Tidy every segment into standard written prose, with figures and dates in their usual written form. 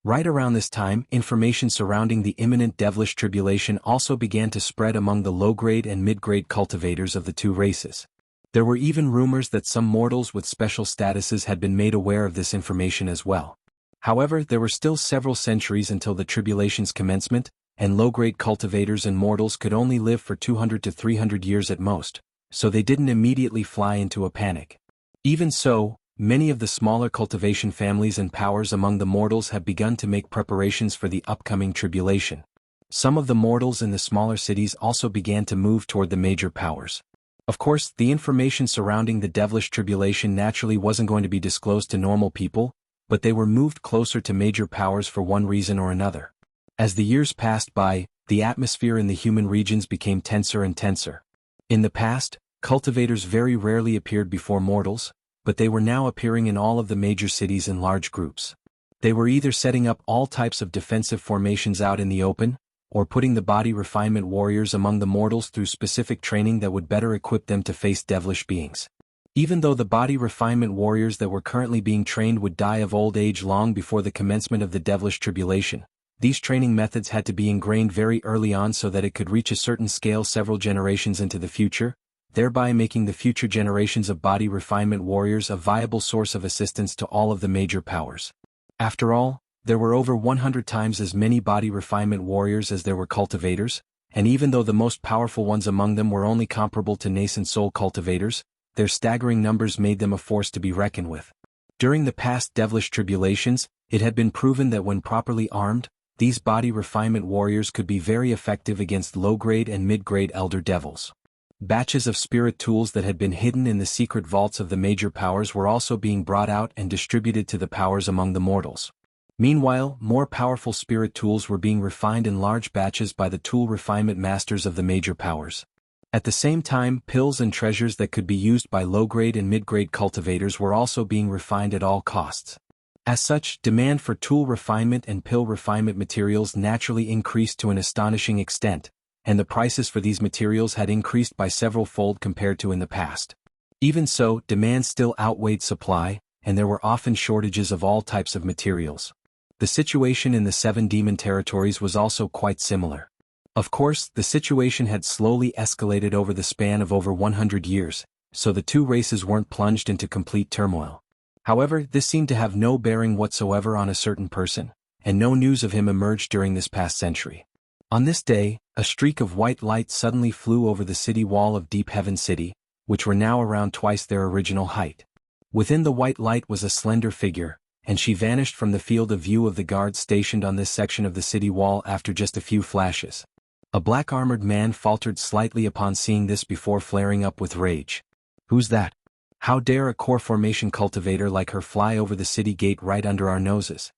Right around this time, information surrounding the imminent devilish tribulation also began to spread among the low-grade and mid-grade cultivators of the two races. There were even rumors that some mortals with special statuses had been made aware of this information as well. However, there were still several centuries until the tribulation's commencement, and low-grade cultivators and mortals could only live for 200 to 300 years at most, so they didn't immediately fly into a panic. Even so, many of the smaller cultivation families and powers among the mortals have begun to make preparations for the upcoming tribulation. Some of the mortals in the smaller cities also began to move toward the major powers. Of course, the information surrounding the devilish tribulation naturally wasn't going to be disclosed to normal people, but they were moved closer to major powers for one reason or another. As the years passed by, the atmosphere in the human regions became tenser and tenser. In the past, cultivators very rarely appeared before mortals, but they were now appearing in all of the major cities in large groups. They were either setting up all types of defensive formations out in the open, or putting the body refinement warriors among the mortals through specific training that would better equip them to face devilish beings. Even though the body refinement warriors that were currently being trained would die of old age long before the commencement of the devilish tribulation, these training methods had to be ingrained very early on so that it could reach a certain scale several generations into the future, thereby making the future generations of body refinement warriors a viable source of assistance to all of the major powers. After all, there were over 100 times as many body refinement warriors as there were cultivators, and even though the most powerful ones among them were only comparable to nascent soul cultivators, their staggering numbers made them a force to be reckoned with. During the past devilish tribulations, it had been proven that when properly armed, these body refinement warriors could be very effective against low-grade and mid-grade elder devils. Batches of spirit tools that had been hidden in the secret vaults of the major powers were also being brought out and distributed to the powers among the mortals. Meanwhile, more powerful spirit tools were being refined in large batches by the tool refinement masters of the major powers. At the same time, pills and treasures that could be used by low-grade and mid-grade cultivators were also being refined at all costs. As such, demand for tool refinement and pill refinement materials naturally increased to an astonishing extent, and the prices for these materials had increased by several-fold compared to in the past. Even so, demand still outweighed supply, and there were often shortages of all types of materials. The situation in the 7 demon territories was also quite similar. Of course, the situation had slowly escalated over the span of over 100 years, so the two races weren't plunged into complete turmoil. However, this seemed to have no bearing whatsoever on a certain person, and no news of him emerged during this past century. On this day, a streak of white light suddenly flew over the city wall of Deep Heaven City, which were now around twice their original height. Within the white light was a slender figure, and she vanished from the field of view of the guards stationed on this section of the city wall after just a few flashes. A black-armored man faltered slightly upon seeing this before flaring up with rage. "Who's that? How dare a core formation cultivator like her fly over the city gate right under our noses?"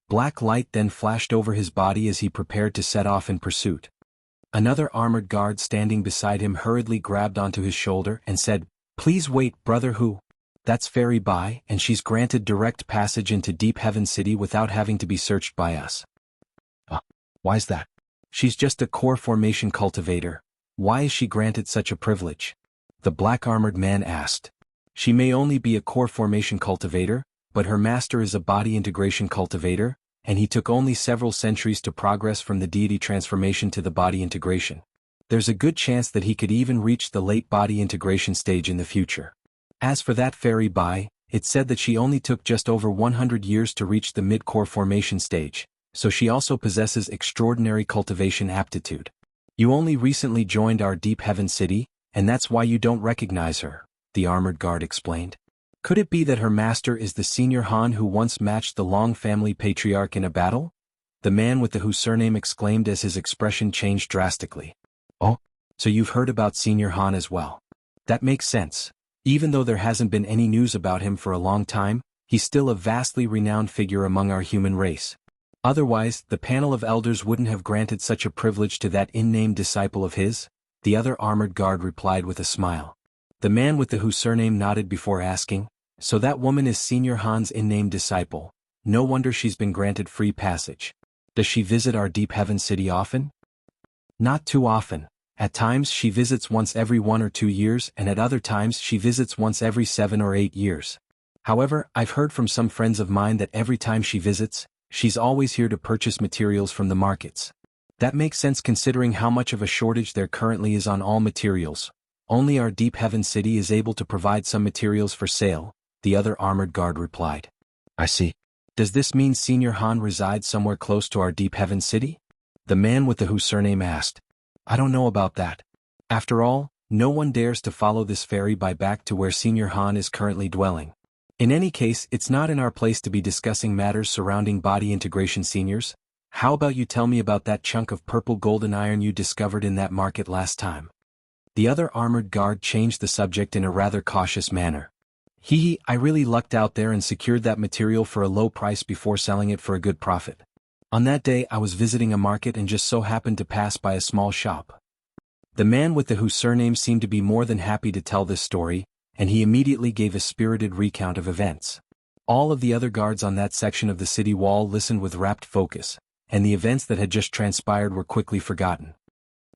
Black light then flashed over his body as he prepared to set off in pursuit. Another armored guard standing beside him hurriedly grabbed onto his shoulder and said, "Please wait, brother. Who? That's Fairy Bai, and she's granted direct passage into Deep Heaven City without having to be searched by us." Why's that? "She's just a core formation cultivator. Why is she granted such a privilege?" the black-armored man asked. "She may only be a core formation cultivator, but her master is a body integration cultivator, and he took only several centuries to progress from the deity transformation to the body integration. There's a good chance that he could even reach the late body integration stage in the future. As for that Fairy Bai, it's said that she only took just over 100 years to reach the mid-core formation stage, so she also possesses extraordinary cultivation aptitude. You only recently joined our Deep Heaven City, and that's why you don't recognize her," the armored guard explained. "Could it be that her master is the senior Han who once matched the Long family patriarch in a battle?" the man with the Hu surname exclaimed as his expression changed drastically. "Oh, so you've heard about Senior Han as well. That makes sense. Even though there hasn't been any news about him for a long time, he's still a vastly renowned figure among our human race. Otherwise, the panel of elders wouldn't have granted such a privilege to that unnamed disciple of his," the other armored guard replied with a smile. The man with the Hu surname nodded before asking, "So that woman is Senior Han's unnamed disciple. No wonder she's been granted free passage. Does she visit our Deep Heaven City often?" "Not too often. At times she visits once every 1 or 2 years, and at other times she visits once every 7 or 8 years. However, I've heard from some friends of mine that every time she visits, She's always here to purchase materials from the markets. That makes sense considering how much of a shortage there currently is on all materials. Only our Deep Heaven City is able to provide some materials for sale, the other armored guard replied. I see. Does this mean Senior Han resides somewhere close to our Deep Heaven City? The man with the Who surname asked. I don't know about that. After all, no one dares to follow this ferry by back to where Senior Han is currently dwelling. In any case, it's not in our place to be discussing matters surrounding body integration, seniors. How about you tell me about that chunk of purple golden iron you discovered in that market last time? The other armored guard changed the subject in a rather cautious manner. I really lucked out there and secured that material for a low price before selling it for a good profit. On that day I was visiting a market and just so happened to pass by a small shop. The man with the Who surname seemed to be more than happy to tell this story, and he immediately gave a spirited recount of events. All of the other guards on that section of the city wall listened with rapt focus, and the events that had just transpired were quickly forgotten.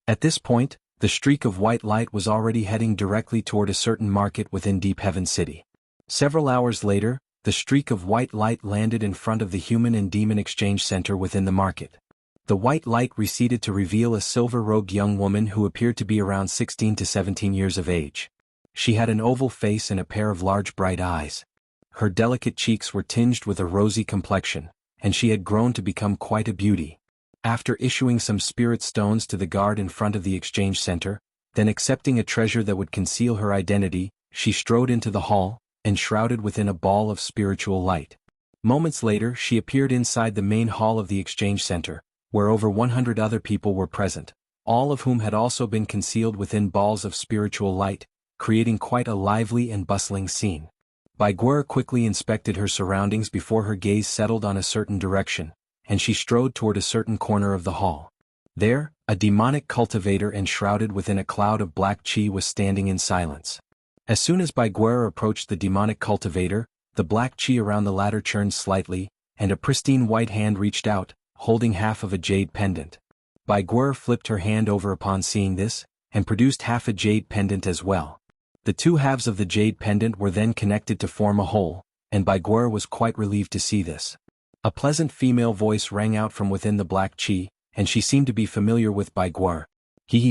At this point, the streak of white light was already heading directly toward a certain market within Deep Heaven City. Several hours later, the streak of white light landed in front of the Human and Demon Exchange Center within the market. The white light receded to reveal a silver-robed young woman who appeared to be around 16 to 17 years of age. She had an oval face and a pair of large bright eyes. Her delicate cheeks were tinged with a rosy complexion, and she had grown to become quite a beauty. After issuing some spirit stones to the guard in front of the exchange center, then accepting a treasure that would conceal her identity, she strode into the hall, enshrouded within a ball of spiritual light. Moments later she appeared inside the main hall of the exchange center, where over 100 other people were present, all of whom had also been concealed within balls of spiritual light, creating quite a lively and bustling scene. Bai Guer quickly inspected her surroundings before her gaze settled on a certain direction, and she strode toward a certain corner of the hall. There, a demonic cultivator enshrouded within a cloud of black chi was standing in silence. As soon as Bai Guer approached the demonic cultivator, the black chi around the latter churned slightly, and a pristine white hand reached out, holding half of a jade pendant. Bai Guer flipped her hand over upon seeing this, and produced half a jade pendant as well. The two halves of the jade pendant were then connected to form a whole, and Bai Guer was quite relieved to see this. A pleasant female voice rang out from within the black chi, and she seemed to be familiar with Bai Guer.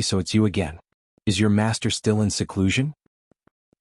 So it's you again. Is your master still in seclusion?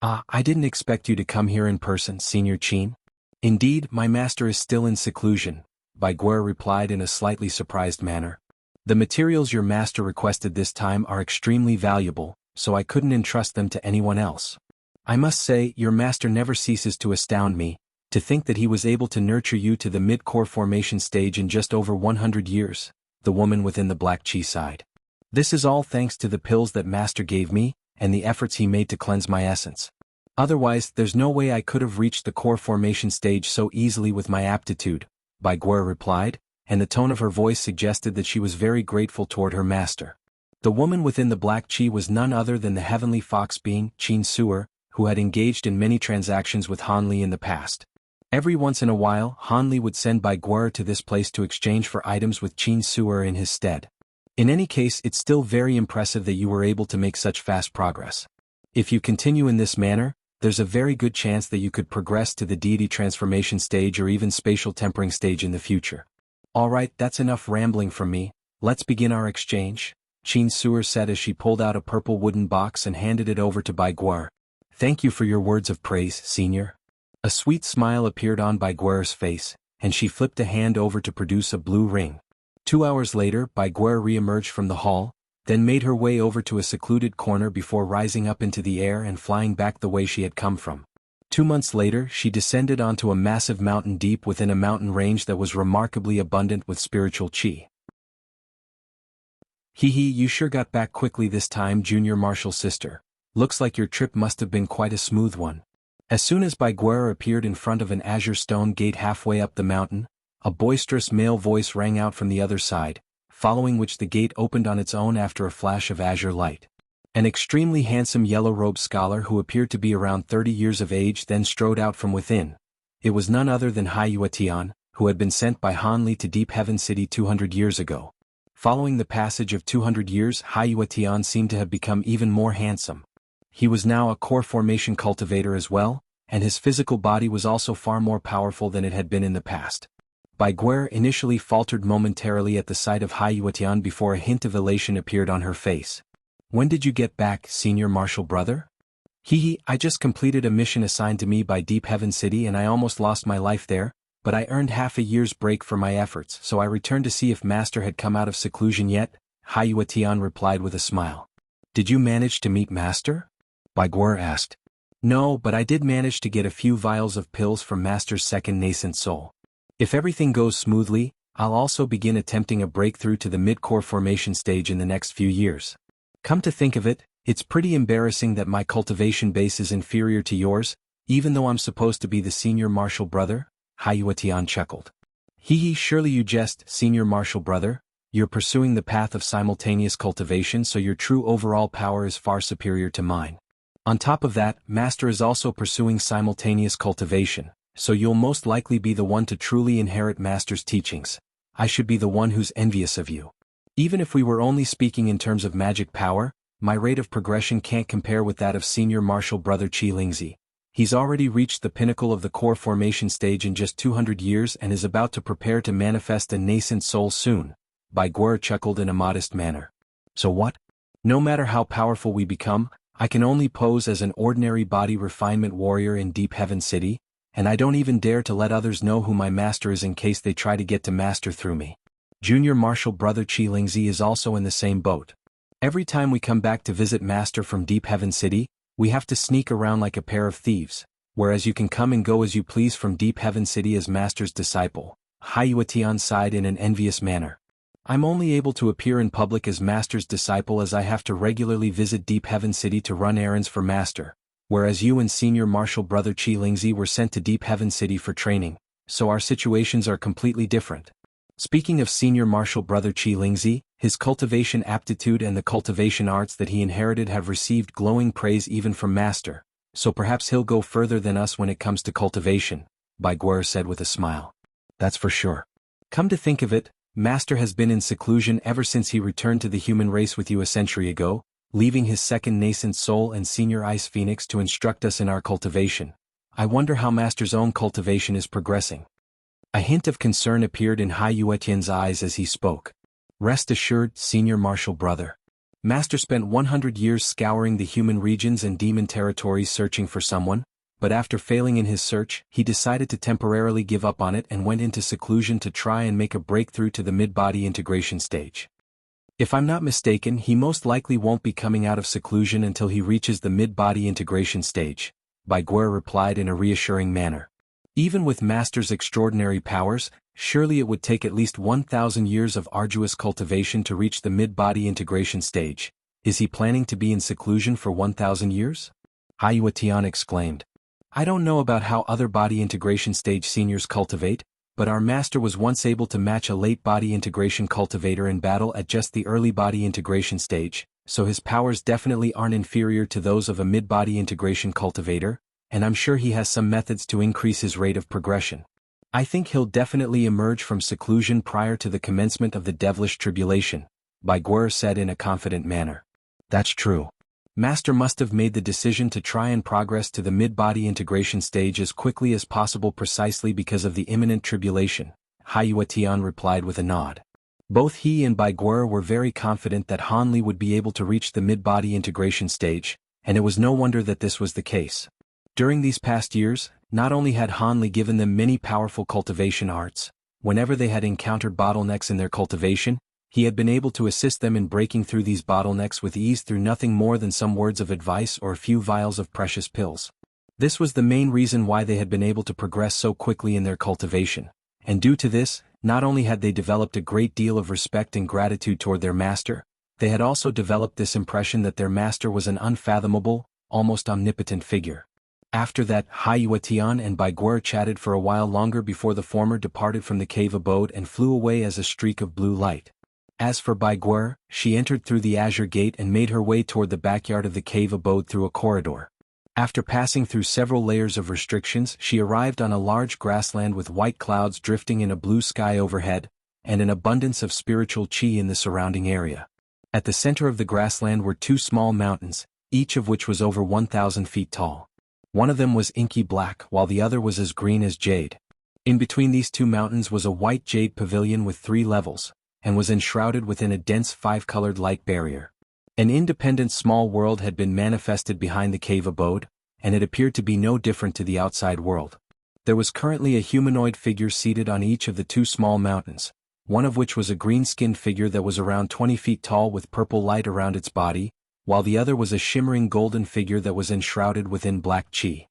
I didn't expect you to come here in person, Senior Qin. Indeed, my master is still in seclusion, Bai Guer replied in a slightly surprised manner. The materials your master requested this time are extremely valuable, so I couldn't entrust them to anyone else. I must say, your master never ceases to astound me. To think that he was able to nurture you to the mid-core formation stage in just over 100 years, the woman within the black chi sighed. This is all thanks to the pills that master gave me, and the efforts he made to cleanse my essence. Otherwise, there's no way I could have reached the core formation stage so easily with my aptitude, Bai Guer replied, and the tone of her voice suggested that she was very grateful toward her master. The woman within the black chi was none other than the heavenly fox being, Qin Suer, who had engaged in many transactions with Han Li in the past. Every once in a while, Han Li would send Bai Guer to this place to exchange for items with Qin Suer in his stead. In any case, it's still very impressive that you were able to make such fast progress. If you continue in this manner, there's a very good chance that you could progress to the deity transformation stage or even spatial tempering stage in the future. Alright, that's enough rambling from me, let's begin our exchange, Qin Suer said as she pulled out a purple wooden box and handed it over to Bai Guer. Thank you for your words of praise, Senior. A sweet smile appeared on Bai Guer's face, and she flipped a hand over to produce a blue ring. 2 hours later, Bai Guer re-emerged from the hall, then made her way over to a secluded corner before rising up into the air and flying back the way she had come from. 2 months later, she descended onto a massive mountain deep within a mountain range that was remarkably abundant with spiritual chi. You sure got back quickly this time, Junior Marshall's sister. Looks like your trip must have been quite a smooth one. As soon as Bai Guer appeared in front of an azure stone gate halfway up the mountain, a boisterous male voice rang out from the other side, following which the gate opened on its own after a flash of azure light. An extremely handsome yellow-robed scholar who appeared to be around 30 years of age then strode out from within. It was none other than Hai Yuetian, who had been sent by Han Li to Deep Heaven City 200 years ago. Following the passage of 200 years, Hai Yuetian seemed to have become even more handsome. He was now a core formation cultivator as well, and his physical body was also far more powerful than it had been in the past. Bai Guer initially faltered momentarily at the sight of Hai Yuetian before a hint of elation appeared on her face. When did you get back, Senior Marshal Brother? I just completed a mission assigned to me by Deep Heaven City and I almost lost my life there, but I earned half a year's break for my efforts, so I returned to see if Master had come out of seclusion yet, Hai Yuetian replied with a smile. Did you manage to meet Master? Bai Guer asked. No, but I did manage to get a few vials of pills from Master's second nascent soul. If everything goes smoothly, I'll also begin attempting a breakthrough to the mid-core formation stage in the next few years. Come to think of it, it's pretty embarrassing that my cultivation base is inferior to yours, even though I'm supposed to be the Senior Marshal Brother, Hai Yuetian chuckled. Surely you jest, Senior Marshal Brother, you're pursuing the path of simultaneous cultivation so your true overall power is far superior to mine. On top of that, Master is also pursuing simultaneous cultivation, so you'll most likely be the one to truly inherit Master's teachings. I should be the one who's envious of you. Even if we were only speaking in terms of magic power, my rate of progression can't compare with that of Senior Marshal Brother Qi Lingzi. He's already reached the pinnacle of the core formation stage in just 200 years and is about to prepare to manifest a nascent soul soon. Bai Guer chuckled in a modest manner. So what? No matter how powerful we become, I can only pose as an ordinary body refinement warrior in Deep Heaven City, and I don't even dare to let others know who my master is in case they try to get to Master through me. Junior Marshal Brother Qi Lingzi is also in the same boat. Every time we come back to visit Master from Deep Heaven City, we have to sneak around like a pair of thieves, whereas you can come and go as you please from Deep Heaven City as Master's disciple. Hai Yuetian sighed in an envious manner. I'm only able to appear in public as Master's disciple as I have to regularly visit Deep Heaven City to run errands for Master, whereas you and Senior Marshal Brother Qi Lingzi were sent to Deep Heaven City for training, so our situations are completely different. Speaking of Senior Marshal Brother Qi Lingzi, his cultivation aptitude and the cultivation arts that he inherited have received glowing praise even from Master, so perhaps he'll go further than us when it comes to cultivation, Bai Guer said with a smile. That's for sure. Come to think of it, Master has been in seclusion ever since he returned to the human race with you a century ago, leaving his second nascent soul and Senior Ice Phoenix to instruct us in our cultivation. I wonder how Master's own cultivation is progressing. A hint of concern appeared in Hai Yuetian's eyes as he spoke. Rest assured, Senior Marshal Brother. Master spent 100 years scouring the human regions and demon territories searching for someone, but after failing in his search, he decided to temporarily give up on it and went into seclusion to try and make a breakthrough to the mid-body integration stage. If I'm not mistaken, he most likely won't be coming out of seclusion until he reaches the mid-body integration stage, Bai Guer replied in a reassuring manner. Even with Master's extraordinary powers, surely it would take at least 1,000 years of arduous cultivation to reach the mid-body integration stage. Is he planning to be in seclusion for 1,000 years? Hai Yuetian exclaimed. I don't know about how other body integration stage seniors cultivate, but our master was once able to match a late body integration cultivator in battle at just the early body integration stage, so his powers definitely aren't inferior to those of a mid-body integration cultivator, and I'm sure he has some methods to increase his rate of progression. I think he'll definitely emerge from seclusion prior to the commencement of the devilish tribulation, Bai Guer said in a confident manner. That's true. Master must have made the decision to try and progress to the mid-body integration stage as quickly as possible precisely because of the imminent tribulation, Hai Yuetian replied with a nod. Both he and Bai Guer were very confident that Han Li would be able to reach the mid-body integration stage, and it was no wonder that this was the case. During these past years, not only had Han Li given them many powerful cultivation arts, whenever they had encountered bottlenecks in their cultivation, he had been able to assist them in breaking through these bottlenecks with ease through nothing more than some words of advice or a few vials of precious pills. This was the main reason why they had been able to progress so quickly in their cultivation, and due to this, not only had they developed a great deal of respect and gratitude toward their master, they had also developed this impression that their master was an unfathomable, almost omnipotent figure. After that, Hai Yuetian and Bai Guer chatted for a while longer before the former departed from the cave abode and flew away as a streak of blue light. As for Bai Guer, she entered through the azure gate and made her way toward the backyard of the cave abode through a corridor. After passing through several layers of restrictions, she arrived on a large grassland with white clouds drifting in a blue sky overhead, and an abundance of spiritual qi in the surrounding area. At the center of the grassland were two small mountains, each of which was over 1,000 feet tall. One of them was inky black while the other was as green as jade. In between these two mountains was a white jade pavilion with 3 levels, and was enshrouded within a dense 5-colored light barrier. An independent small world had been manifested behind the cave abode, and it appeared to be no different to the outside world. There was currently a humanoid figure seated on each of the 2 small mountains, one of which was a green-skinned figure that was around 20 feet tall with purple light around its body, while the other was a shimmering golden figure that was enshrouded within black chi.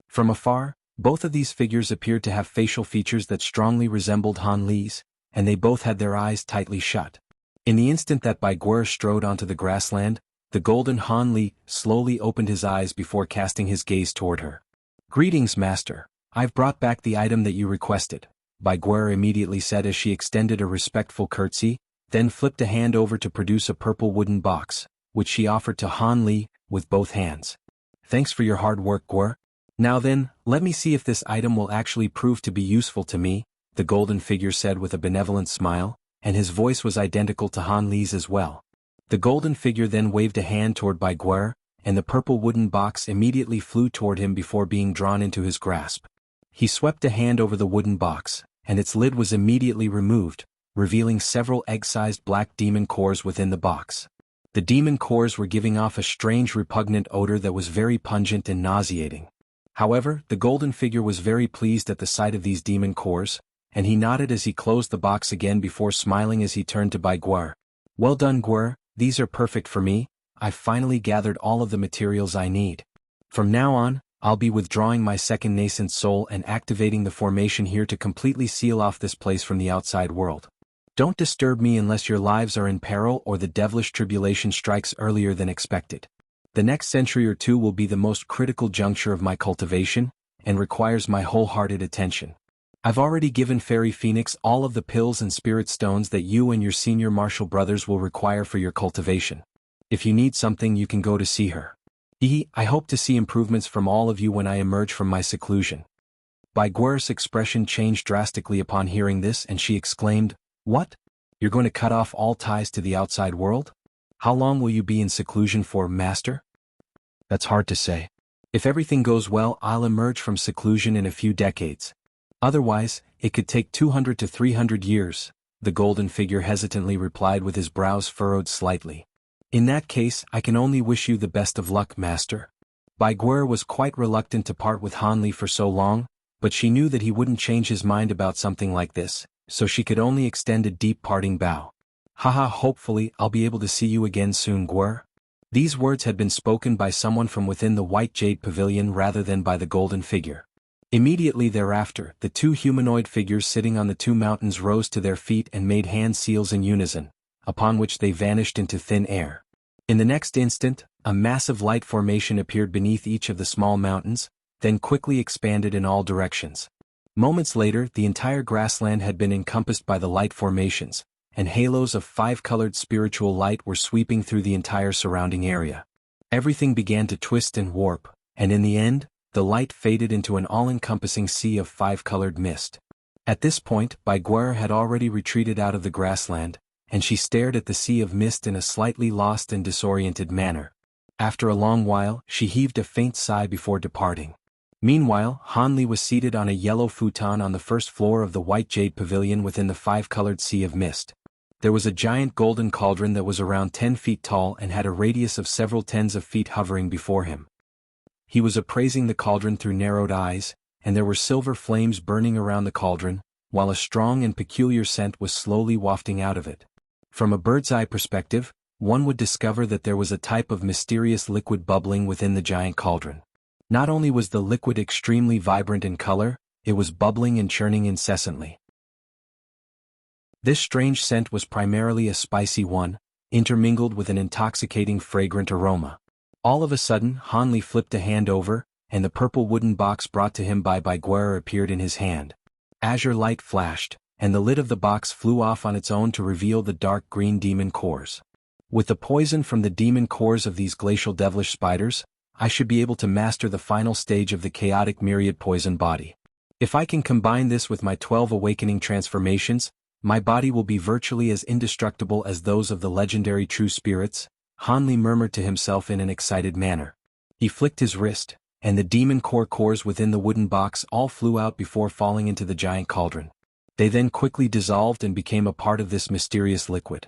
From afar, both of these figures appeared to have facial features that strongly resembled Han Li's, and they both had their eyes tightly shut. In the instant that Bai Guer strode onto the grassland, the golden Han Li slowly opened his eyes before casting his gaze toward her. "Greetings, master. I've brought back the item that you requested," Bai Guer immediately said as she extended a respectful curtsy, then flipped a hand over to produce a purple wooden box, which she offered to Han Li with both hands. "Thanks for your hard work, Guer. Now then, let me see if this item will actually prove to be useful to me," the golden figure said with a benevolent smile, and his voice was identical to Han Li's as well. The golden figure then waved a hand toward Bai Guer, and the purple wooden box immediately flew toward him before being drawn into his grasp. He swept a hand over the wooden box, and its lid was immediately removed, revealing several egg-sized black demon cores within the box. The demon cores were giving off a strange repugnant odor that was very pungent and nauseating. However, the golden figure was very pleased at the sight of these demon cores, and he nodded as he closed the box again before smiling as he turned to Bai Guer. "Well done, Guer, these are perfect for me. I've finally gathered all of the materials I need. From now on, I'll be withdrawing my second nascent soul and activating the formation here to completely seal off this place from the outside world. Don't disturb me unless your lives are in peril or the devilish tribulation strikes earlier than expected. The next century or 2 will be the most critical juncture of my cultivation, and requires my wholehearted attention. I've already given Fairy Phoenix all of the pills and spirit stones that you and your senior martial brothers will require for your cultivation. If you need something you can go to see her. I hope to see improvements from all of you when I emerge from my seclusion." Bai Guer's expression changed drastically upon hearing this and she exclaimed, "What? You're going to cut off all ties to the outside world? How long will you be in seclusion for, master?" "That's hard to say. If everything goes well, I'll emerge from seclusion in a few decades. Otherwise, it could take 200 to 300 years, the golden figure hesitantly replied with his brows furrowed slightly. "In that case, I can only wish you the best of luck, master." Bai Guer was quite reluctant to part with Han Li for so long, but she knew that he wouldn't change his mind about something like this, so she could only extend a deep parting bow. "Haha, hopefully I'll be able to see you again soon, Guer." These words had been spoken by someone from within the white jade pavilion rather than by the golden figure. Immediately thereafter, the 2 humanoid figures sitting on the 2 mountains rose to their feet and made hand seals in unison, upon which they vanished into thin air. In the next instant, a massive light formation appeared beneath each of the small mountains, then quickly expanded in all directions. Moments later, the entire grassland had been encompassed by the light formations, and halos of 5-colored spiritual light were sweeping through the entire surrounding area. Everything began to twist and warp, and in the end, the light faded into an all-encompassing sea of 5-colored mist. At this point, Bai Guer had already retreated out of the grassland, and she stared at the sea of mist in a slightly lost and disoriented manner. After a long while, she heaved a faint sigh before departing. Meanwhile, Han Li was seated on a yellow futon on the first floor of the white jade pavilion within the 5-colored sea of mist. There was a giant golden cauldron that was around 10 feet tall and had a radius of several tens of feet hovering before him. He was appraising the cauldron through narrowed eyes, and there were silver flames burning around the cauldron, while a strong and peculiar scent was slowly wafting out of it. From a bird's-eye perspective, one would discover that there was a type of mysterious liquid bubbling within the giant cauldron. Not only was the liquid extremely vibrant in color, it was bubbling and churning incessantly. This strange scent was primarily a spicy one, intermingled with an intoxicating fragrant aroma. All of a sudden, Han Li flipped a hand over, and the purple wooden box brought to him by Bai Guer appeared in his hand. Azure light flashed, and the lid of the box flew off on its own to reveal the dark green demon cores. With the poison from the demon cores of these glacial devilish spiders, I should be able to master the final stage of the chaotic myriad poison body. If I can combine this with my 12 awakening transformations, my body will be virtually as indestructible as those of the legendary true spirits, Han Li murmured to himself in an excited manner. He flicked his wrist, and the demon core cores within the wooden box all flew out before falling into the giant cauldron. They then quickly dissolved and became a part of this mysterious liquid.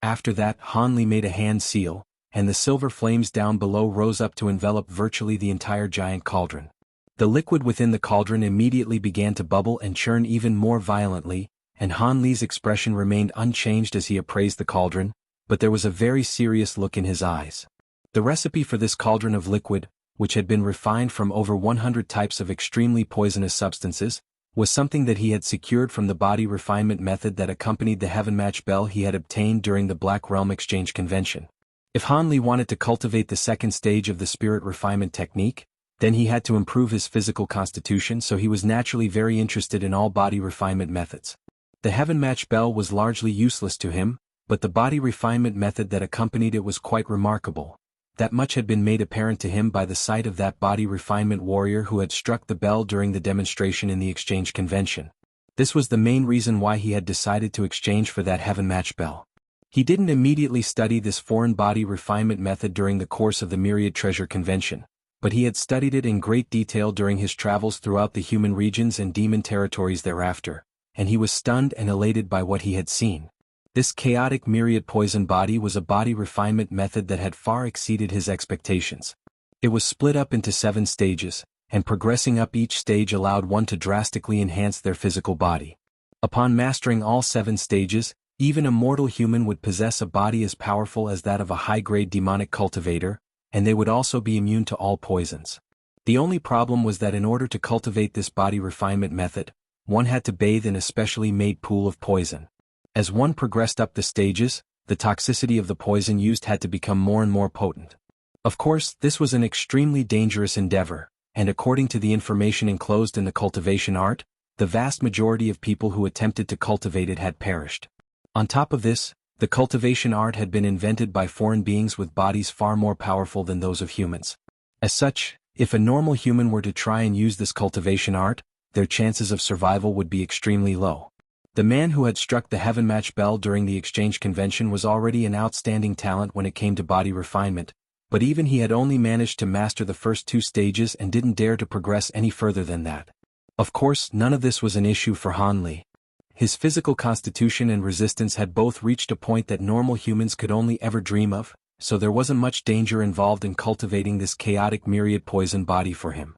After that, Hanli made a hand seal, and the silver flames down below rose up to envelop virtually the entire giant cauldron. The liquid within the cauldron immediately began to bubble and churn even more violently, and Hanli's expression remained unchanged as he appraised the cauldron, but there was a very serious look in his eyes. The recipe for this cauldron of liquid, which had been refined from over 100 types of extremely poisonous substances, was something that he had secured from the body refinement method that accompanied the heaven match bell he had obtained during the Black Realm Exchange Convention. If Hanli wanted to cultivate the second stage of the spirit refinement technique, then he had to improve his physical constitution, so he was naturally very interested in all body refinement methods. The heaven match bell was largely useless to him, but the body refinement method that accompanied it was quite remarkable. That much had been made apparent to him by the sight of that body refinement warrior who had struck the bell during the demonstration in the exchange convention. This was the main reason why he had decided to exchange for that heaven match bell. He didn't immediately study this foreign body refinement method during the course of the Myriad Treasure Convention, but he had studied it in great detail during his travels throughout the human regions and demon territories thereafter, and he was stunned and elated by what he had seen. This chaotic myriad poison body was a body refinement method that had far exceeded his expectations. It was split up into 7 stages, and progressing up each stage allowed one to drastically enhance their physical body. Upon mastering all 7 stages, even a mortal human would possess a body as powerful as that of a high-grade demonic cultivator, and they would also be immune to all poisons. The only problem was that in order to cultivate this body refinement method, one had to bathe in a specially made pool of poison. As one progressed up the stages, the toxicity of the poison used had to become more and more potent. Of course, this was an extremely dangerous endeavor, and according to the information enclosed in the cultivation art, the vast majority of people who attempted to cultivate it had perished. On top of this, the cultivation art had been invented by foreign beings with bodies far more powerful than those of humans. As such, if a normal human were to try and use this cultivation art, their chances of survival would be extremely low. The man who had struck the heaven match bell during the exchange convention was already an outstanding talent when it came to body refinement, but even he had only managed to master the first 2 stages and didn't dare to progress any further than that. Of course, none of this was an issue for Hanli. His physical constitution and resistance had both reached a point that normal humans could only ever dream of, so there wasn't much danger involved in cultivating this chaotic myriad poison body for him.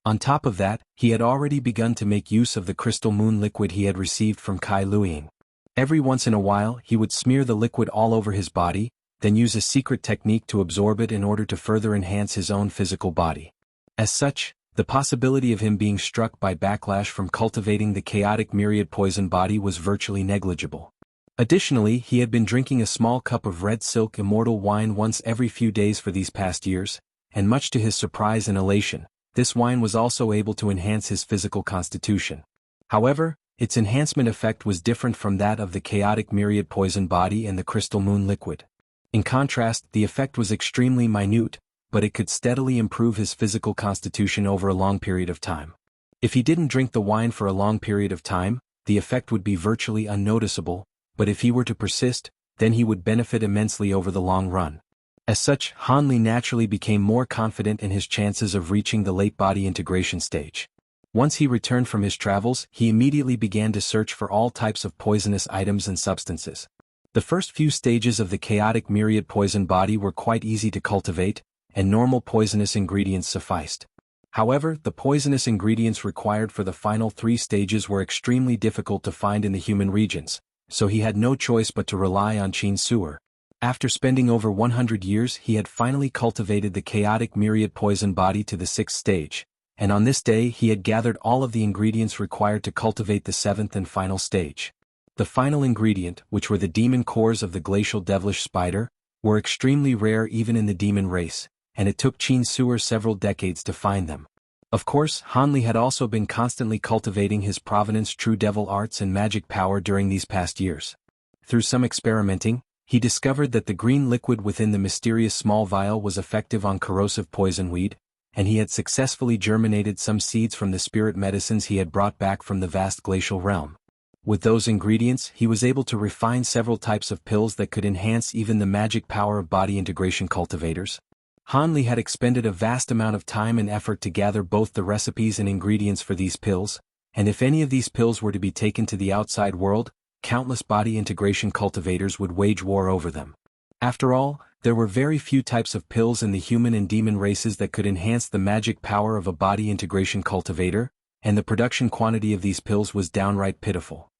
On top of that, he had already begun to make use of the crystal moon liquid he had received from Kai Luiying. Every once in a while he would smear the liquid all over his body, then use a secret technique to absorb it in order to further enhance his own physical body. As such, the possibility of him being struck by backlash from cultivating the chaotic myriad poison body was virtually negligible. Additionally, he had been drinking a small cup of red silk immortal wine once every few days for these past years, and much to his surprise and elation, this wine was also able to enhance his physical constitution. However, its enhancement effect was different from that of the chaotic myriad poison body and the crystal moon liquid. In contrast, the effect was extremely minute, but it could steadily improve his physical constitution over a long period of time. If he didn't drink the wine for a long period of time, the effect would be virtually unnoticeable, but if he were to persist, then he would benefit immensely over the long run. As such, Hanli naturally became more confident in his chances of reaching the late body integration stage. Once he returned from his travels, he immediately began to search for all types of poisonous items and substances. The first few stages of the chaotic myriad poison body were quite easy to cultivate, and normal poisonous ingredients sufficed. However, the poisonous ingredients required for the final 3 stages were extremely difficult to find in the human regions, so he had no choice but to rely on Qin Su'er. After spending over 100 years, he had finally cultivated the chaotic myriad poison body to the 6th stage, and on this day he had gathered all of the ingredients required to cultivate the 7th and final stage. The final ingredient, which were the demon cores of the glacial devilish spider, were extremely rare even in the demon race, and it took Qin Su'er several decades to find them. Of course, Hanli had also been constantly cultivating his provenance true devil arts and magic power during these past years. Through some experimenting, he discovered that the green liquid within the mysterious small vial was effective on corrosive poison weed, and he had successfully germinated some seeds from the spirit medicines he had brought back from the vast glacial realm. With those ingredients, he was able to refine several types of pills that could enhance even the magic power of body integration cultivators. Han Li had expended a vast amount of time and effort to gather both the recipes and ingredients for these pills, and if any of these pills were to be taken to the outside world, countless body integration cultivators would wage war over them. After all, there were very few types of pills in the human and demon races that could enhance the magic power of a body integration cultivator, and the production quantity of these pills was downright pitiful.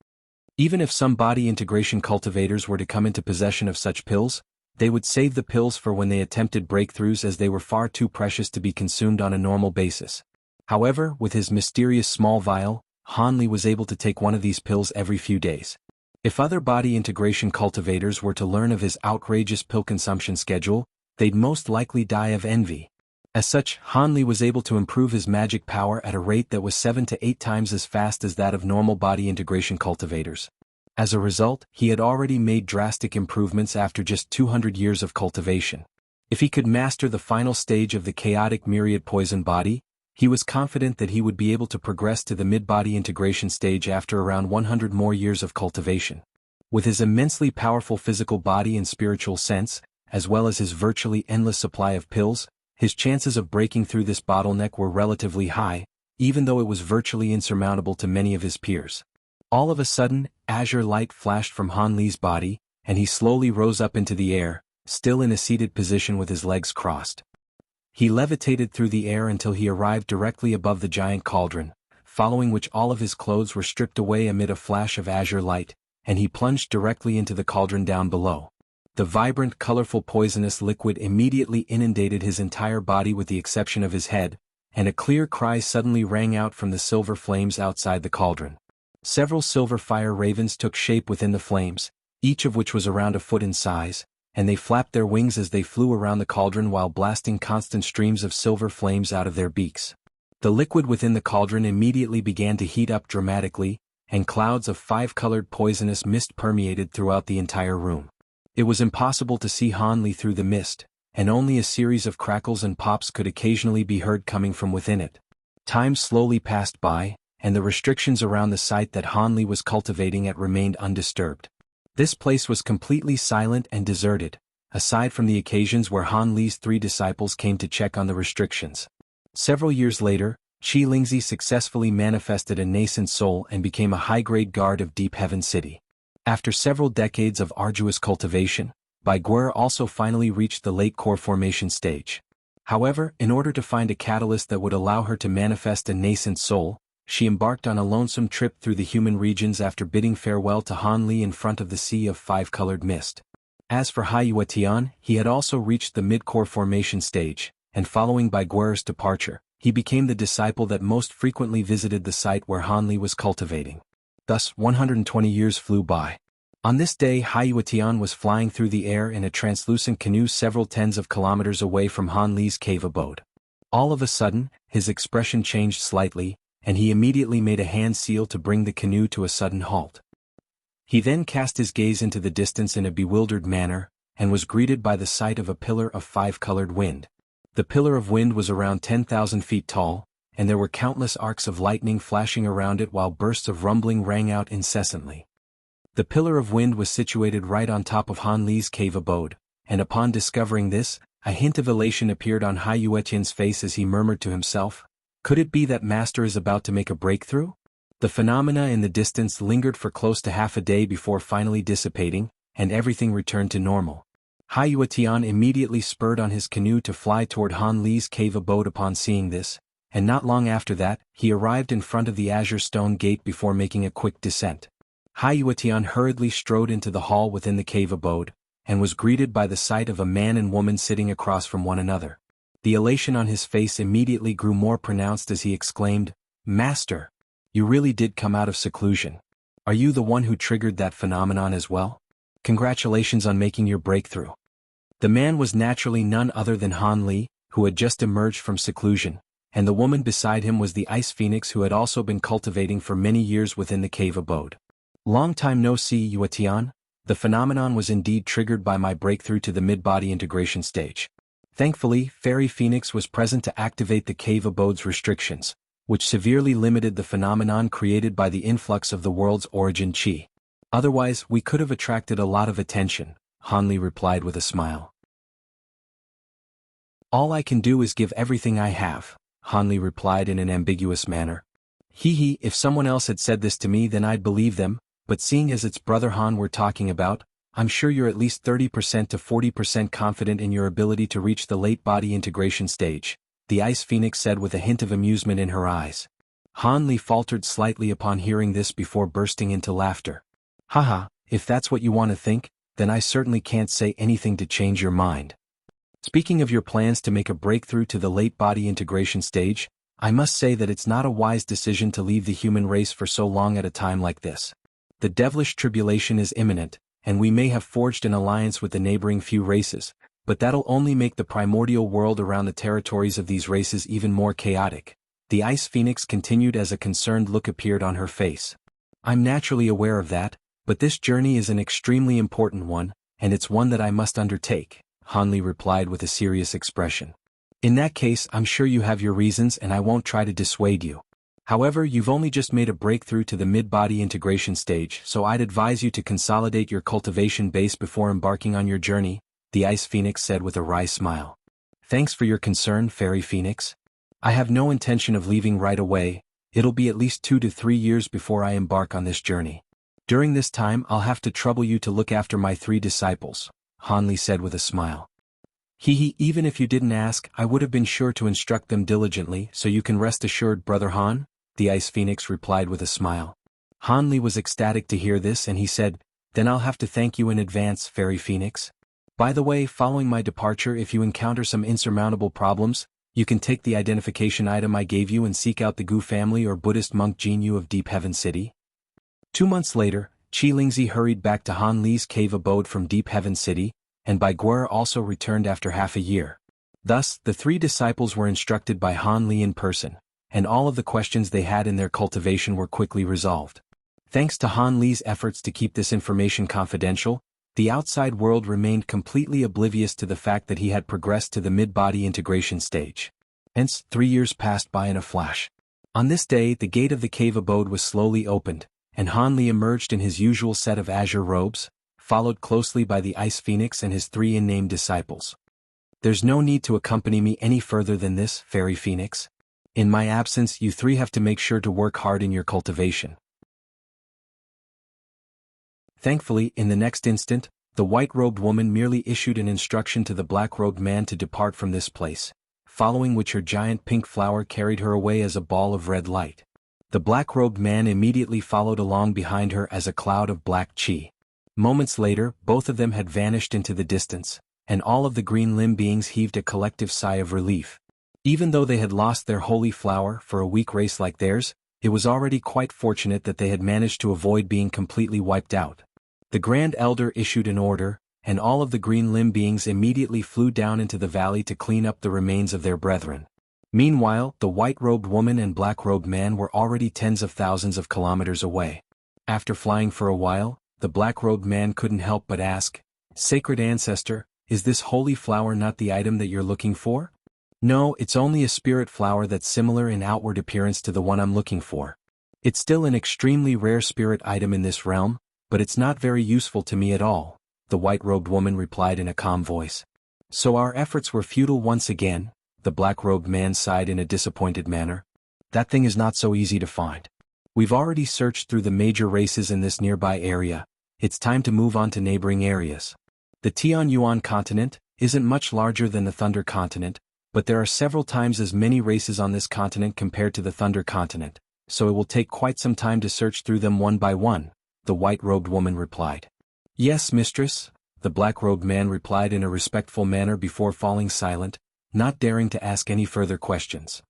Even if some body integration cultivators were to come into possession of such pills, they would save the pills for when they attempted breakthroughs, as they were far too precious to be consumed on a normal basis. However, with his mysterious small vial, Han Li was able to take one of these pills every few days. If other body integration cultivators were to learn of his outrageous pill consumption schedule, they'd most likely die of envy. As such, Han Li was able to improve his magic power at a rate that was 7 to 8 times as fast as that of normal body integration cultivators. As a result, he had already made drastic improvements after just 200 years of cultivation. If he could master the final stage of the chaotic myriad poison body, he was confident that he would be able to progress to the mid-body integration stage after around 100 more years of cultivation. With his immensely powerful physical body and spiritual sense, as well as his virtually endless supply of pills, his chances of breaking through this bottleneck were relatively high, even though it was virtually insurmountable to many of his peers. All of a sudden, azure light flashed from Han Li's body, and he slowly rose up into the air, still in a seated position with his legs crossed. He levitated through the air until he arrived directly above the giant cauldron, following which all of his clothes were stripped away amid a flash of azure light, and he plunged directly into the cauldron down below. The vibrant, colorful poisonous liquid immediately inundated his entire body with the exception of his head, and a clear cry suddenly rang out from the silver flames outside the cauldron. Several silver fire ravens took shape within the flames, each of which was around a foot in size, and they flapped their wings as they flew around the cauldron while blasting constant streams of silver flames out of their beaks. The liquid within the cauldron immediately began to heat up dramatically, and clouds of 5-colored poisonous mist permeated throughout the entire room. It was impossible to see Han Li through the mist, and only a series of crackles and pops could occasionally be heard coming from within it. Time slowly passed by, and the restrictions around the site that Han Li was cultivating at remained undisturbed. This place was completely silent and deserted, aside from the occasions where Han Li's 3 disciples came to check on the restrictions. Several years later, Qi Lingzi successfully manifested a nascent soul and became a high-grade guard of Deep Heaven City. After several decades of arduous cultivation, Bai Guer also finally reached the late core formation stage. However, in order to find a catalyst that would allow her to manifest a nascent soul, she embarked on a lonesome trip through the human regions after bidding farewell to Han Li in front of the sea of 5-colored mist. As for Haiyue Tian, he had also reached the mid-core formation stage, and following Bai Guer's departure, he became the disciple that most frequently visited the site where Han Li was cultivating. Thus, 120 years flew by. On this day, Haiyue Tian was flying through the air in a translucent canoe several tens of kilometers away from Han Li's cave abode. All of a sudden, his expression changed slightly, and he immediately made a hand seal to bring the canoe to a sudden halt. He then cast his gaze into the distance in a bewildered manner, and was greeted by the sight of a pillar of 5-colored wind. The pillar of wind was around 10,000 feet tall, and there were countless arcs of lightning flashing around it while bursts of rumbling rang out incessantly. The pillar of wind was situated right on top of Han Li's cave abode, and upon discovering this, a hint of elation appeared on Haiyue Tian's face as he murmured to himself, "Could it be that Master is about to make a breakthrough?" The phenomena in the distance lingered for close to half a day before finally dissipating, and everything returned to normal. Haiyue Tian immediately spurred on his canoe to fly toward Han Li's cave abode upon seeing this, and not long after that, he arrived in front of the azure stone gate before making a quick descent. Haiyue Tian hurriedly strode into the hall within the cave abode, and was greeted by the sight of a man and woman sitting across from one another. The elation on his face immediately grew more pronounced as he exclaimed, "Master! You really did come out of seclusion. Are you the one who triggered that phenomenon as well? Congratulations on making your breakthrough." The man was naturally none other than Han Li, who had just emerged from seclusion, and the woman beside him was the ice phoenix who had also been cultivating for many years within the cave abode. "Long time no see, Yue Tian. The phenomenon was indeed triggered by my breakthrough to the mid-body integration stage. Thankfully, Fairy Phoenix was present to activate the cave abode's restrictions, which severely limited the phenomenon created by the influx of the world's origin Qi. Otherwise, we could have attracted a lot of attention," Han Li replied with a smile. All I can do is give everything I have, Hanli replied in an ambiguous manner. If someone else had said this to me then I'd believe them, but seeing as it's Brother Han we're talking about, I'm sure you're at least 30% to 40% confident in your ability to reach the late body integration stage, the Ice Phoenix said with a hint of amusement in her eyes. Han Li faltered slightly upon hearing this before bursting into laughter. Haha, if that's what you want to think, then I certainly can't say anything to change your mind. Speaking of your plans to make a breakthrough to the late body integration stage, I must say that it's not a wise decision to leave the human race for so long at a time like this. The devilish tribulation is imminent, and we may have forged an alliance with the neighboring few races, but that'll only make the primordial world around the territories of these races even more chaotic. The Ice Phoenix continued as a concerned look appeared on her face. I'm naturally aware of that, but this journey is an extremely important one, and it's one that I must undertake, Hanli replied with a serious expression. In that case I'm sure you have your reasons and I won't try to dissuade you. However, you've only just made a breakthrough to the mid-body integration stage, so I'd advise you to consolidate your cultivation base before embarking on your journey, the Ice Phoenix said with a wry smile. Thanks for your concern, Fairy Phoenix. I have no intention of leaving right away. It'll be at least 2 to 3 years before I embark on this journey. During this time I'll have to trouble you to look after my 3 disciples, Hanli said with a smile. Even if you didn't ask, I would have been sure to instruct them diligently, so you can rest assured, Brother Han, the Ice Phoenix replied with a smile. Hanli was ecstatic to hear this and he said, Then I'll have to thank you in advance, Fairy Phoenix. By the way, following my departure, if you encounter some insurmountable problems, you can take the identification item I gave you and seek out the Gu family or Buddhist monk Jinyu of Deep Heaven City. 2 months later, Qi Lingzi hurried back to Han Li's cave abode from Deep Heaven City, and Bai Guer also returned after half a year. Thus, the 3 disciples were instructed by Han Li in person, and all of the questions they had in their cultivation were quickly resolved. Thanks to Han Li's efforts to keep this information confidential, the outside world remained completely oblivious to the fact that he had progressed to the mid-body integration stage. Hence, 3 years passed by in a flash. On this day, the gate of the cave abode was slowly opened, and Han Li emerged in his usual set of azure robes, followed closely by the Ice Phoenix and his 3 unnamed disciples. There's no need to accompany me any further than this, Fairy Phoenix. In my absence, you 3 have to make sure to work hard in your cultivation. Thankfully, in the next instant, the white-robed woman merely issued an instruction to the black-robed man to depart from this place, following which her giant pink flower carried her away as a ball of red light. The black-robed man immediately followed along behind her as a cloud of black chi. Moments later, both of them had vanished into the distance, and all of the green limb beings heaved a collective sigh of relief. Even though they had lost their holy flower for a weak race like theirs, it was already quite fortunate that they had managed to avoid being completely wiped out. The Grand Elder issued an order, and all of the green limb beings immediately flew down into the valley to clean up the remains of their brethren. Meanwhile, the white-robed woman and black-robed man were already tens of thousands of kilometers away. After flying for a while, the black-robed man couldn't help but ask, Sacred Ancestor, is this holy flower not the item that you're looking for? No, it's only a spirit flower that's similar in outward appearance to the one I'm looking for. It's still an extremely rare spirit item in this realm, but it's not very useful to me at all, the white-robed woman replied in a calm voice. So our efforts were futile once again, the black-robed man sighed in a disappointed manner. That thing is not so easy to find. We've already searched through the major races in this nearby area. It's time to move on to neighboring areas. The Tianyuan continent isn't much larger than the Thunder continent, but there are several times as many races on this continent compared to the Thunder continent, so it will take quite some time to search through them one by one, the white-robed woman replied. Yes, mistress, the black-robed man replied in a respectful manner before falling silent, not daring to ask any further questions.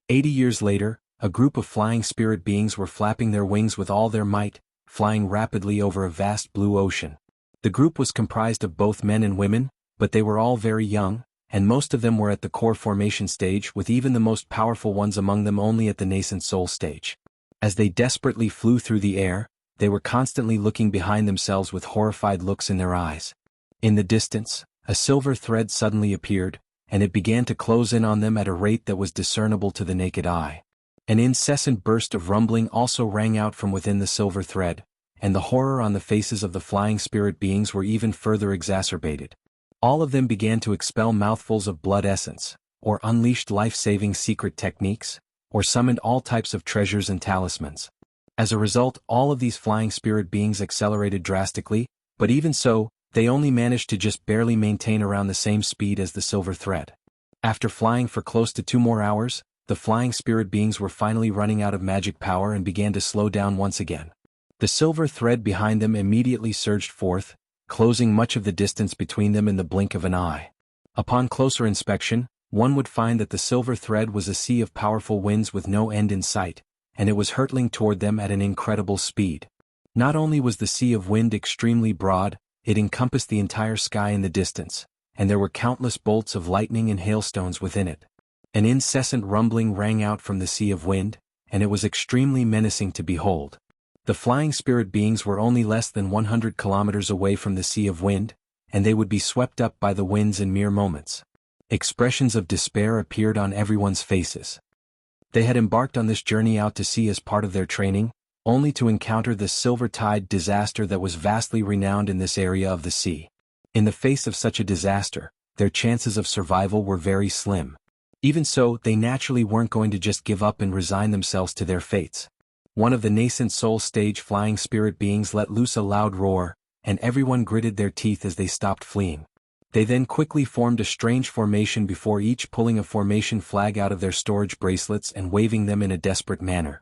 80 years later, a group of flying spirit beings were flapping their wings with all their might, flying rapidly over a vast blue ocean. The group was comprised of both men and women, but they were all very young, and most of them were at the core formation stage, with even the most powerful ones among them only at the nascent soul stage. As they desperately flew through the air, they were constantly looking behind themselves with horrified looks in their eyes. In the distance, a silver thread suddenly appeared, and it began to close in on them at a rate that was discernible to the naked eye. An incessant burst of rumbling also rang out from within the silver thread, and the horror on the faces of the flying spirit beings were even further exacerbated. All of them began to expel mouthfuls of blood essence, or unleashed life-saving secret techniques, or summoned all types of treasures and talismans. As a result, all of these flying spirit beings accelerated drastically, but even so, they only managed to just barely maintain around the same speed as the silver thread. After flying for close to 2 more hours, the flying spirit beings were finally running out of magic power and began to slow down once again. The silver thread behind them immediately surged forth, closing much of the distance between them in the blink of an eye. Upon closer inspection, one would find that the silver thread was a sea of powerful winds with no end in sight, and it was hurtling toward them at an incredible speed. Not only was the sea of wind extremely broad, it encompassed the entire sky in the distance, and there were countless bolts of lightning and hailstones within it. An incessant rumbling rang out from the sea of wind, and it was extremely menacing to behold. The flying spirit beings were only less than 100 kilometers away from the sea of wind, and they would be swept up by the winds in mere moments. Expressions of despair appeared on everyone's faces. They had embarked on this journey out to sea as part of their training, only to encounter the silver tide disaster that was vastly renowned in this area of the sea. In the face of such a disaster, their chances of survival were very slim. Even so, they naturally weren't going to just give up and resign themselves to their fates. One of the nascent soul stage flying spirit beings let loose a loud roar, and everyone gritted their teeth as they stopped fleeing. They then quickly formed a strange formation before each, pulling a formation flag out of their storage bracelets and waving them in a desperate manner.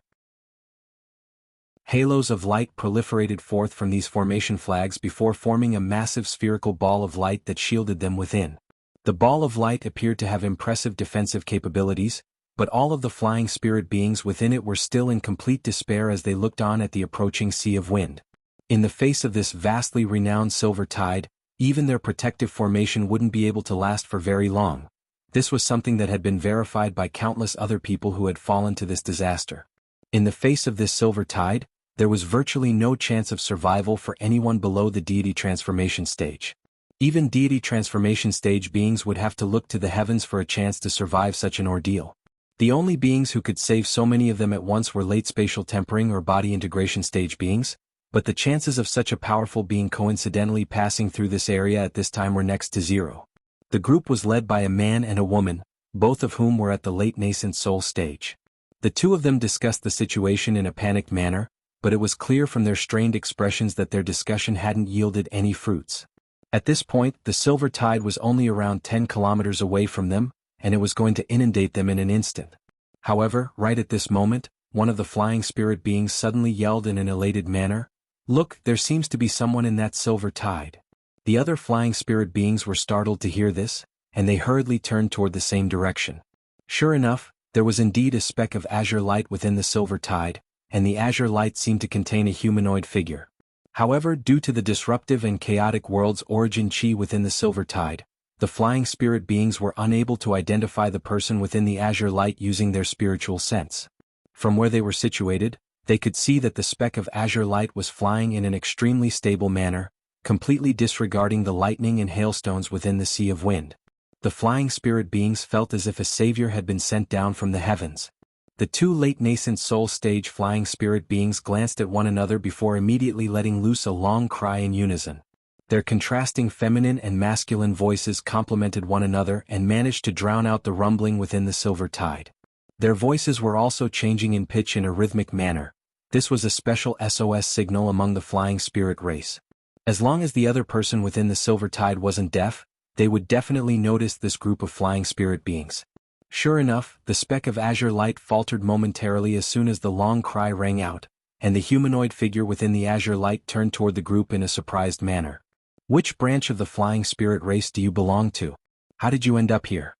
Halos of light proliferated forth from these formation flags before forming a massive spherical ball of light that shielded them within. The ball of light appeared to have impressive defensive capabilities, but all of the flying spirit beings within it were still in complete despair as they looked on at the approaching sea of wind. In the face of this vastly renowned silver tide, even their protective formation wouldn't be able to last for very long. This was something that had been verified by countless other people who had fallen to this disaster. In the face of this silver tide, there was virtually no chance of survival for anyone below the deity transformation stage. Even deity transformation stage beings would have to look to the heavens for a chance to survive such an ordeal. The only beings who could save so many of them at once were late spatial tempering or body integration stage beings, but the chances of such a powerful being coincidentally passing through this area at this time were next to zero. The group was led by a man and a woman, both of whom were at the late nascent soul stage. The two of them discussed the situation in a panicked manner, but it was clear from their strained expressions that their discussion hadn't yielded any fruits. At this point, the silver tide was only around 10 kilometers away from them, and it was going to inundate them in an instant. However, right at this moment, one of the flying spirit beings suddenly yelled in an elated manner, "Look, there seems to be someone in that silver tide." The other flying spirit beings were startled to hear this, and they hurriedly turned toward the same direction. Sure enough, there was indeed a speck of azure light within the silver tide, and the azure light seemed to contain a humanoid figure. However, due to the disruptive and chaotic world's origin chi within the silver tide, the flying spirit beings were unable to identify the person within the azure light using their spiritual sense. From where they were situated, they could see that the speck of azure light was flying in an extremely stable manner, completely disregarding the lightning and hailstones within the sea of wind. The flying spirit beings felt as if a savior had been sent down from the heavens. The two late nascent soul stage flying spirit beings glanced at one another before immediately letting loose a long cry in unison. Their contrasting feminine and masculine voices complemented one another and managed to drown out the rumbling within the silver tide. Their voices were also changing in pitch in a rhythmic manner. This was a special SOS signal among the flying spirit race. As long as the other person within the silver tide wasn't deaf, they would definitely notice this group of flying spirit beings. Sure enough, the speck of azure light faltered momentarily as soon as the long cry rang out, and the humanoid figure within the azure light turned toward the group in a surprised manner. "Which branch of the flying spirit race do you belong to? How did you end up here?"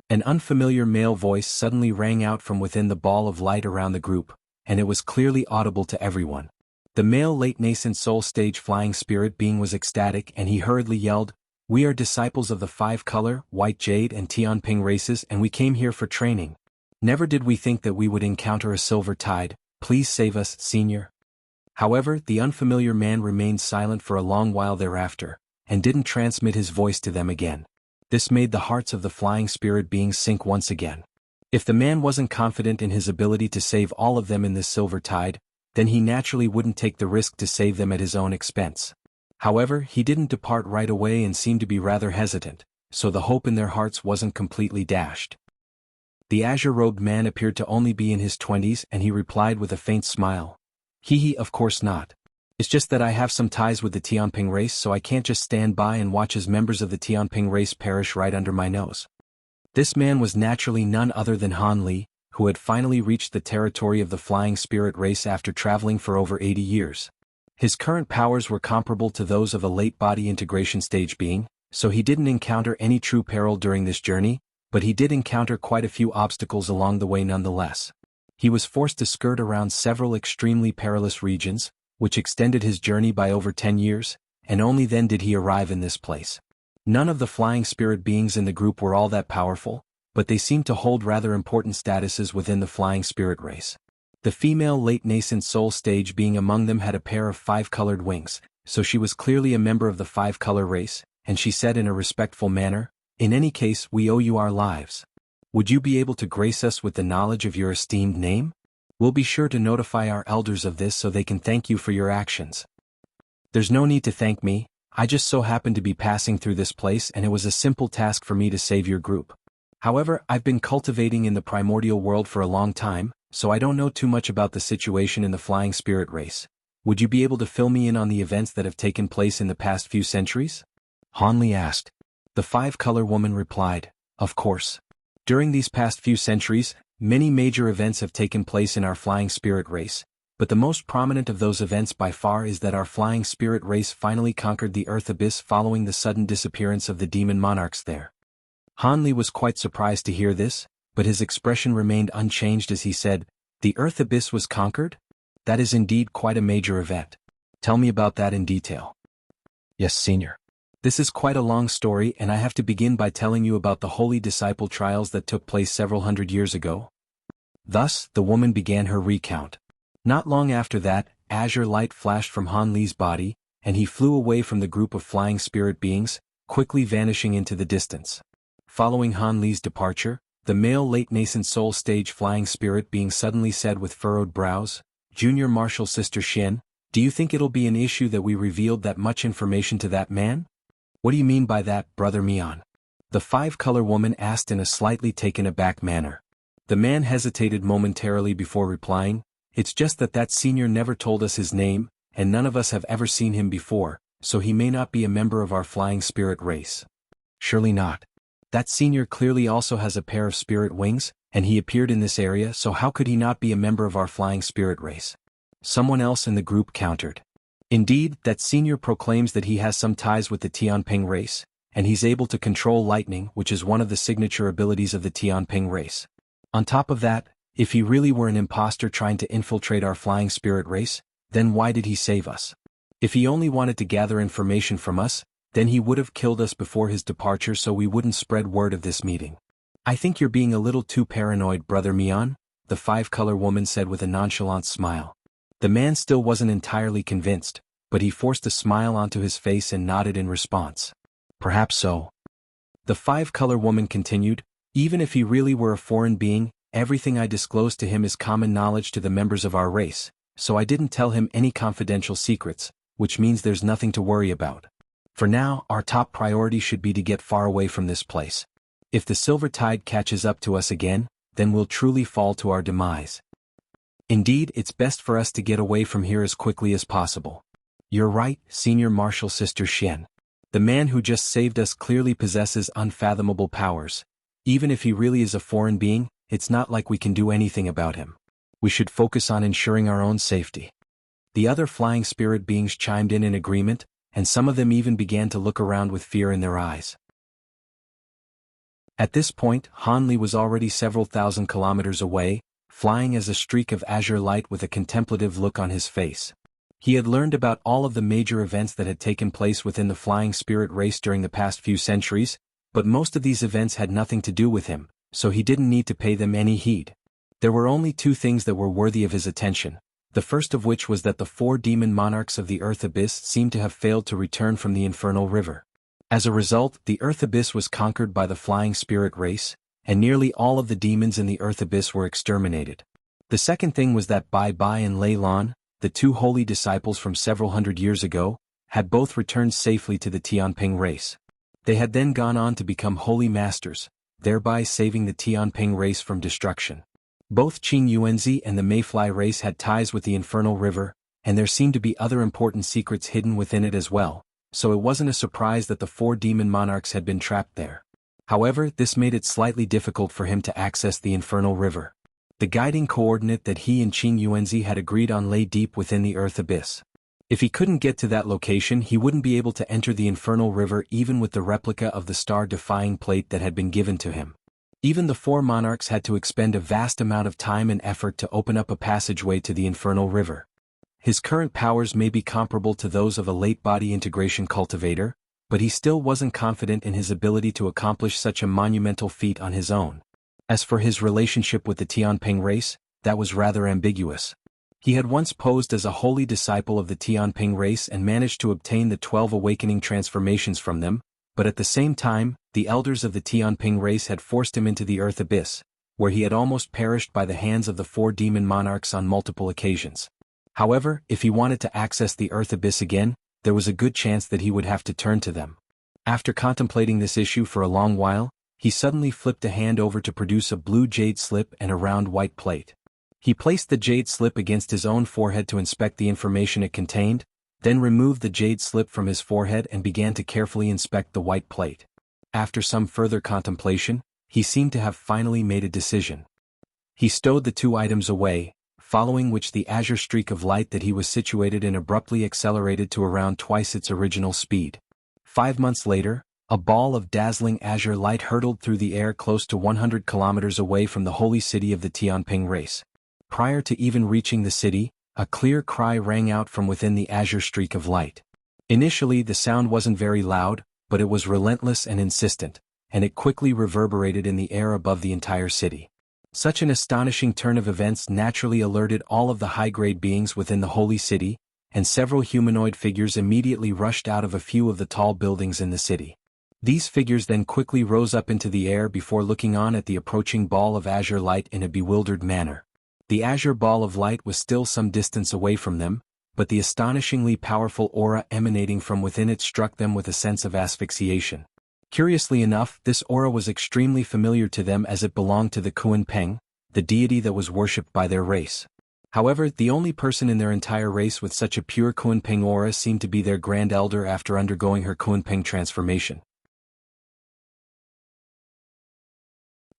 An unfamiliar male voice suddenly rang out from within the ball of light around the group, and it was clearly audible to everyone. The male late nascent soul stage flying spirit being was ecstatic, and he hurriedly yelled, "We are disciples of the 5-color, white jade and Tianping races, and we came here for training. Never did we think that we would encounter a silver tide. Please save us, senior." However, the unfamiliar man remained silent for a long while thereafter, and didn't transmit his voice to them again. This made the hearts of the flying spirit beings sink once again. If the man wasn't confident in his ability to save all of them in this silver tide, then he naturally wouldn't take the risk to save them at his own expense. However, he didn't depart right away and seemed to be rather hesitant, so the hope in their hearts wasn't completely dashed. The azure-robed man appeared to only be in his 20s, and he replied with a faint smile. Of course not. It's just that I have some ties with the Tianping race, so I can't just stand by and watch as members of the Tianping race perish right under my nose. This man was naturally none other than Han Li, who had finally reached the territory of the flying spirit race after traveling for over 80 years. His current powers were comparable to those of a late body integration stage being, so he didn't encounter any true peril during this journey, but he did encounter quite a few obstacles along the way nonetheless. He was forced to skirt around several extremely perilous regions, which extended his journey by over 10 years, and only then did he arrive in this place. None of the flying spirit beings in the group were all that powerful, but they seemed to hold rather important statuses within the flying spirit race. The female late nascent soul stage being among them had a pair of 5-colored wings, so she was clearly a member of the 5-color race, and she said in a respectful manner, "In any case, we owe you our lives. Would you be able to grace us with the knowledge of your esteemed name? We'll be sure to notify our elders of this so they can thank you for your actions." "There's no need to thank me. I just so happened to be passing through this place and it was a simple task for me to save your group. However, I've been cultivating in the primordial world for a long time, so I don't know too much about the situation in the flying spirit race. Would you be able to fill me in on the events that have taken place in the past few centuries?" Han Li asked. The 5-color woman replied, "Of course. During these past few centuries, many major events have taken place in our flying spirit race, but the most prominent of those events by far is that our flying spirit race finally conquered the Earth Abyss following the sudden disappearance of the demon monarchs there." Han Li was quite surprised to hear this, but his expression remained unchanged as he said, "The Earth Abyss was conquered? That is indeed quite a major event. Tell me about that in detail." "Yes, Senior. This is quite a long story, and I have to begin by telling you about the holy disciple trials that took place several hundred years ago." Thus, the woman began her recount. Not long after that, azure light flashed from Han Li's body, and he flew away from the group of flying spirit beings, quickly vanishing into the distance. Following Han Li's departure, the male late nascent soul stage flying spirit being suddenly said with furrowed brows, "Junior Marshal Sister Xian, do you think it'll be an issue that we revealed that much information to that man?" "What do you mean by that, Brother Mian?" the 5-color woman asked in a slightly taken aback manner. The man hesitated momentarily before replying, "It's just that senior never told us his name, and none of us have ever seen him before, so he may not be a member of our flying spirit race." "Surely not. That senior clearly also has a pair of spirit wings, and he appeared in this area, so how could he not be a member of our flying spirit race?" someone else in the group countered. "Indeed, that senior proclaims that he has some ties with the Tianping race, and he's able to control lightning, which is one of the signature abilities of the Tianping race. On top of that, if he really were an imposter trying to infiltrate our flying spirit race, then why did he save us? If he only wanted to gather information from us, then he would have killed us before his departure so we wouldn't spread word of this meeting." "I think you're being a little too paranoid, Brother Mian," the 5-color woman said with a nonchalant smile. The man still wasn't entirely convinced, but he forced a smile onto his face and nodded in response. "Perhaps so." The 5-color woman continued, "Even if he really were a foreign being, everything I disclosed to him is common knowledge to the members of our race, so I didn't tell him any confidential secrets, which means there's nothing to worry about. For now, our top priority should be to get far away from this place. If the silver tide catches up to us again, then we'll truly fall to our demise. Indeed, it's best for us to get away from here as quickly as possible." "You're right, Senior Marshal Sister Xian. The man who just saved us clearly possesses unfathomable powers. Even if he really is a foreign being, it's not like we can do anything about him. We should focus on ensuring our own safety." The other flying spirit beings chimed in agreement, and some of them even began to look around with fear in their eyes. At this point, Han Li was already several thousand kilometers away, flying as a streak of azure light with a contemplative look on his face. He had learned about all of the major events that had taken place within the flying spirit race during the past few centuries, but most of these events had nothing to do with him, so he didn't need to pay them any heed. There were only 2 things that were worthy of his attention, the first of which was that the 4 demon monarchs of the Earth Abyss seemed to have failed to return from the Infernal River. As a result, the Earth Abyss was conquered by the flying spirit race, and nearly all of the demons in the Earth Abyss were exterminated. The second thing was that Bai Bai and Lei Lan, the 2 holy disciples from several hundred years ago, had both returned safely to the Tianping race. They had then gone on to become holy masters, thereby saving the Tianping race from destruction. Both Qing Yuanzi and the Mayfly race had ties with the Infernal River, and there seemed to be other important secrets hidden within it as well, so it wasn't a surprise that the 4 demon monarchs had been trapped there. However, this made it slightly difficult for him to access the Infernal River. The guiding coordinate that he and Qing Yuanzi had agreed on lay deep within the Earth Abyss. If he couldn't get to that location, he wouldn't be able to enter the Infernal River even with the replica of the star-defying plate that had been given to him. Even the 4 monarchs had to expend a vast amount of time and effort to open up a passageway to the Infernal River. His current powers may be comparable to those of a late-body integration cultivator, but he still wasn't confident in his ability to accomplish such a monumental feat on his own. As for his relationship with the Tianping race, that was rather ambiguous. He had once posed as a holy disciple of the Tianping race and managed to obtain the 12 awakening transformations from them, but at the same time, the elders of the Tianping race had forced him into the Earth Abyss, where he had almost perished by the hands of the 4 demon monarchs on multiple occasions. However, if he wanted to access the Earth Abyss again, there was a good chance that he would have to turn to them. After contemplating this issue for a long while, he suddenly flipped a hand over to produce a blue jade slip and a round white plate. He placed the jade slip against his own forehead to inspect the information it contained, then removed the jade slip from his forehead and began to carefully inspect the white plate. After some further contemplation, he seemed to have finally made a decision. He stowed the 2 items away, following which the azure streak of light that he was situated in abruptly accelerated to around twice its original speed. 5 months later, a ball of dazzling azure light hurtled through the air close to 100 kilometers away from the holy city of the Tianping race. Prior to even reaching the city, a clear cry rang out from within the azure streak of light. Initially, the sound wasn't very loud, but it was relentless and insistent, and it quickly reverberated in the air above the entire city. Such an astonishing turn of events naturally alerted all of the high-grade beings within the holy city, and several humanoid figures immediately rushed out of a few of the tall buildings in the city. These figures then quickly rose up into the air before looking on at the approaching ball of azure light in a bewildered manner. The azure ball of light was still some distance away from them, but the astonishingly powerful aura emanating from within it struck them with a sense of asphyxiation. Curiously enough, this aura was extremely familiar to them as it belonged to the Kunpeng, the deity that was worshipped by their race. However, the only person in their entire race with such a pure Kunpeng aura seemed to be their Grand Elder after undergoing her Kunpeng transformation.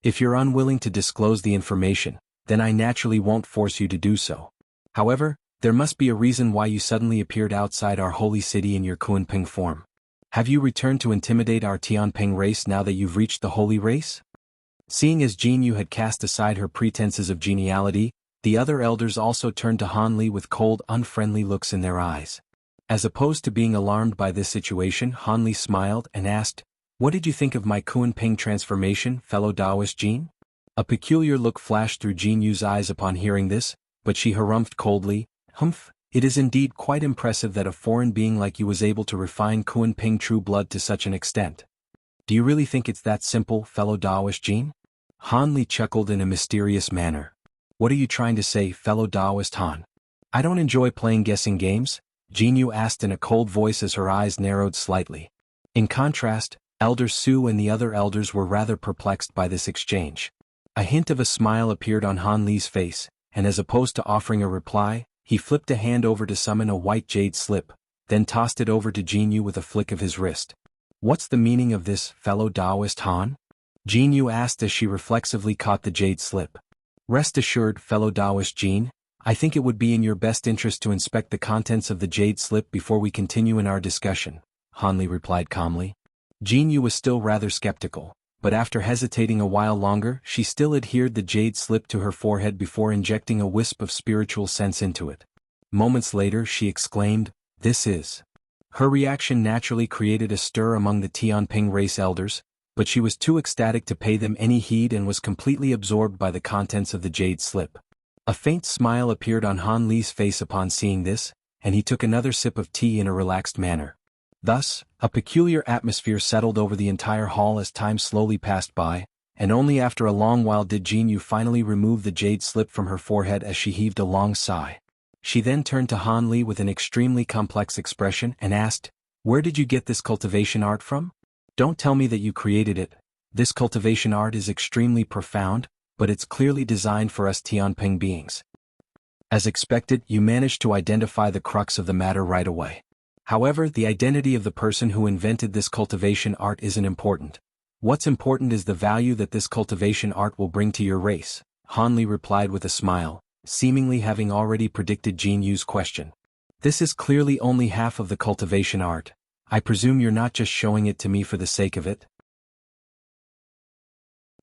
If you're unwilling to disclose the information, then I naturally won't force you to do so. However, there must be a reason why you suddenly appeared outside our holy city in your Kunpeng form. Have you returned to intimidate our Tianping race now that you've reached the holy race? Seeing as Jin Yu had cast aside her pretenses of geniality, the other elders also turned to Han Li with cold, unfriendly looks in their eyes. As opposed to being alarmed by this situation, Han Li smiled and asked, "What did you think of my Kunpeng transformation, fellow Taoist Jin?" A peculiar look flashed through Jin Yu's eyes upon hearing this, but she harumphed coldly, "Humph. It is indeed quite impressive that a foreign being like you was able to refine Kunpeng true blood to such an extent. Do you really think it's that simple, fellow Taoist Jin?" Han Li chuckled in a mysterious manner. "What are you trying to say, fellow Taoist Han?" "I don't enjoy playing guessing games," Jin Yu asked in a cold voice as her eyes narrowed slightly. In contrast, Elder Su and the other elders were rather perplexed by this exchange. A hint of a smile appeared on Han Li's face, and as opposed to offering a reply, he flipped a hand over to summon a white jade slip, then tossed it over to Jin Yu with a flick of his wrist. "What's the meaning of this, fellow Taoist Han?" Jin Yu asked as she reflexively caught the jade slip. "Rest assured, fellow Taoist Jin, I think it would be in your best interest to inspect the contents of the jade slip before we continue in our discussion," Han Li replied calmly. Jin Yu was still rather skeptical, but after hesitating a while longer, she still adhered the jade slip to her forehead before injecting a wisp of spiritual sense into it. Moments later she exclaimed, "This is..." Her reaction naturally created a stir among the Tianping race elders, but she was too ecstatic to pay them any heed and was completely absorbed by the contents of the jade slip. A faint smile appeared on Han Li's face upon seeing this, and he took another sip of tea in a relaxed manner. Thus, a peculiar atmosphere settled over the entire hall as time slowly passed by, and only after a long while did Jin Yu finally remove the jade slip from her forehead as she heaved a long sigh. She then turned to Han Li with an extremely complex expression and asked, "Where did you get this cultivation art from? Don't tell me that you created it. This cultivation art is extremely profound, but it's clearly designed for us Tianping beings." As expected, you managed to identify the crux of the matter right away. However, the identity of the person who invented this cultivation art isn't important. What's important is the value that this cultivation art will bring to your race, Han Li replied with a smile, seemingly having already predicted Jin Yu's question. This is clearly only half of the cultivation art. I presume you're not just showing it to me for the sake of it?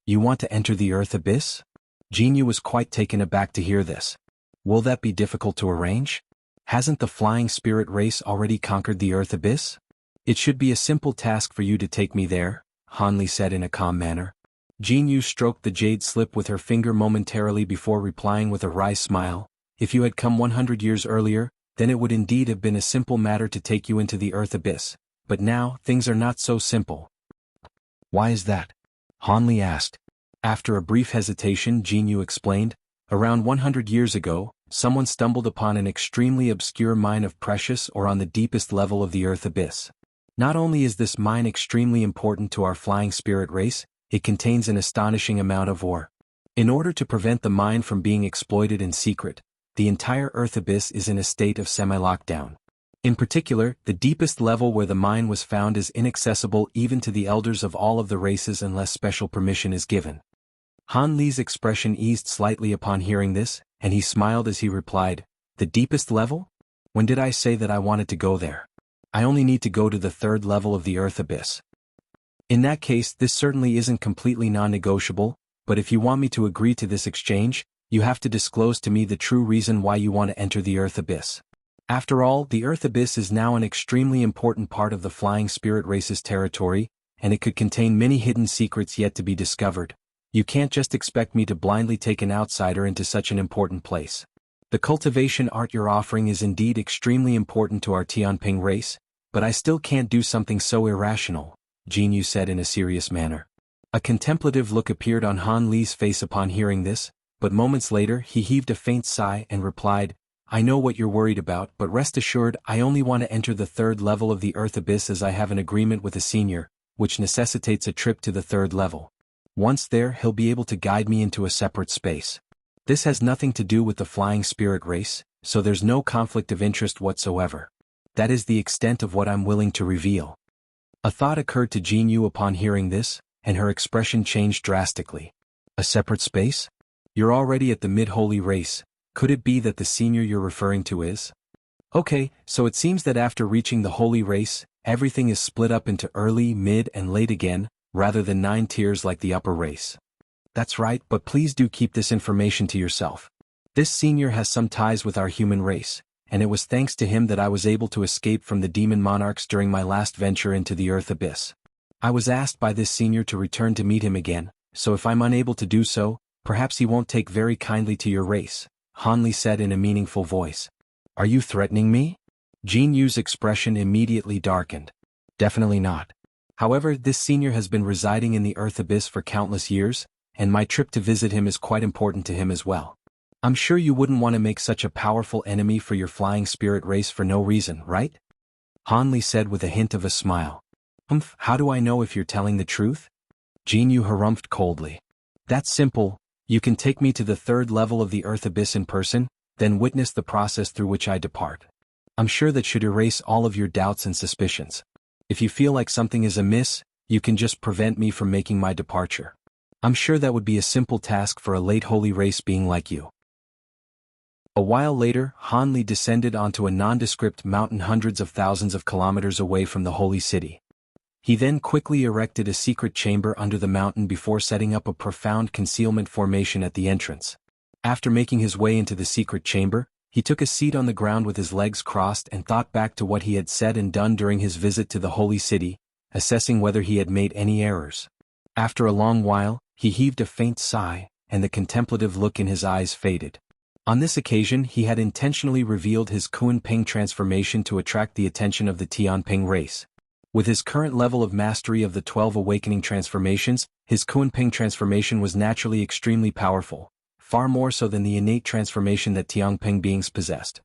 You want to enter the Earth Abyss? Jin Yu was quite taken aback to hear this. Will that be difficult to arrange? Hasn't the flying spirit race already conquered the Earth Abyss? It should be a simple task for you to take me there, Han Li said in a calm manner. Jin Yu stroked the jade slip with her finger momentarily before replying with a wry smile. If you had come 100 years earlier, then it would indeed have been a simple matter to take you into the Earth Abyss. But now, things are not so simple. Why is that? Han Li asked. After a brief hesitation, Jin Yu explained, around 100 years ago, someone stumbled upon an extremely obscure mine of precious ore on the deepest level of the Earth Abyss. Not only is this mine extremely important to our flying spirit race, it contains an astonishing amount of ore. In order to prevent the mine from being exploited in secret, the entire Earth Abyss is in a state of semi-lockdown. In particular, the deepest level where the mine was found is inaccessible even to the elders of all of the races unless special permission is given. Han Li's expression eased slightly upon hearing this, and he smiled as he replied, "The deepest level? When did I say that I wanted to go there? I only need to go to the third level of the Earth Abyss." In that case, this certainly isn't completely non-negotiable, but if you want me to agree to this exchange, you have to disclose to me the true reason why you want to enter the Earth Abyss. After all, the Earth Abyss is now an extremely important part of the flying spirit race's territory, and it could contain many hidden secrets yet to be discovered. You can't just expect me to blindly take an outsider into such an important place. The cultivation art you're offering is indeed extremely important to our Tianping race, but I still can't do something so irrational, Jin Yu said in a serious manner. A contemplative look appeared on Han Li's face upon hearing this, but moments later he heaved a faint sigh and replied, "I know what you're worried about, but rest assured I only want to enter the third level of the Earth Abyss as I have an agreement with a senior, which necessitates a trip to the third level. Once there, he'll be able to guide me into a separate space. This has nothing to do with the flying spirit race, so there's no conflict of interest whatsoever. That is the extent of what I'm willing to reveal." A thought occurred to Jin Yu upon hearing this, and her expression changed drastically. A separate space? You're already at the mid-holy race. Could it be that the senior you're referring to is? Okay, so it seems that after reaching the holy race, everything is split up into early, mid, and late again, rather than 9 tiers like the upper race. That's right, but please do keep this information to yourself. This senior has some ties with our human race, and it was thanks to him that I was able to escape from the demon monarchs during my last venture into the Earth Abyss. I was asked by this senior to return to meet him again, so if I'm unable to do so, perhaps he won't take very kindly to your race, Han Li said in a meaningful voice. Are you threatening me? Jin Yu's expression immediately darkened. Definitely not. However, this senior has been residing in the Earth Abyss for countless years, and my trip to visit him is quite important to him as well. I'm sure you wouldn't want to make such a powerful enemy for your flying spirit race for no reason, right? Han Li said with a hint of a smile. How do I know if you're telling the truth? Jin Yu harumphed coldly. That's simple. You can take me to the third level of the Earth Abyss in person, then witness the process through which I depart. I'm sure that should erase all of your doubts and suspicions. If you feel like something is amiss, you can just prevent me from making my departure. I'm sure that would be a simple task for a late holy race being like you. A while later, Han Li descended onto a nondescript mountain hundreds of thousands of kilometers away from the holy city. He then quickly erected a secret chamber under the mountain before setting up a profound concealment formation at the entrance. After making his way into the secret chamber, he took a seat on the ground with his legs crossed and thought back to what he had said and done during his visit to the holy city, assessing whether he had made any errors. After a long while, he heaved a faint sigh, and the contemplative look in his eyes faded. On this occasion he had intentionally revealed his Kunping transformation to attract the attention of the Tianping race. With his current level of mastery of the 12 awakening transformations, his Kunping transformation was naturally extremely powerful, far more so than the innate transformation that Tianping beings possessed.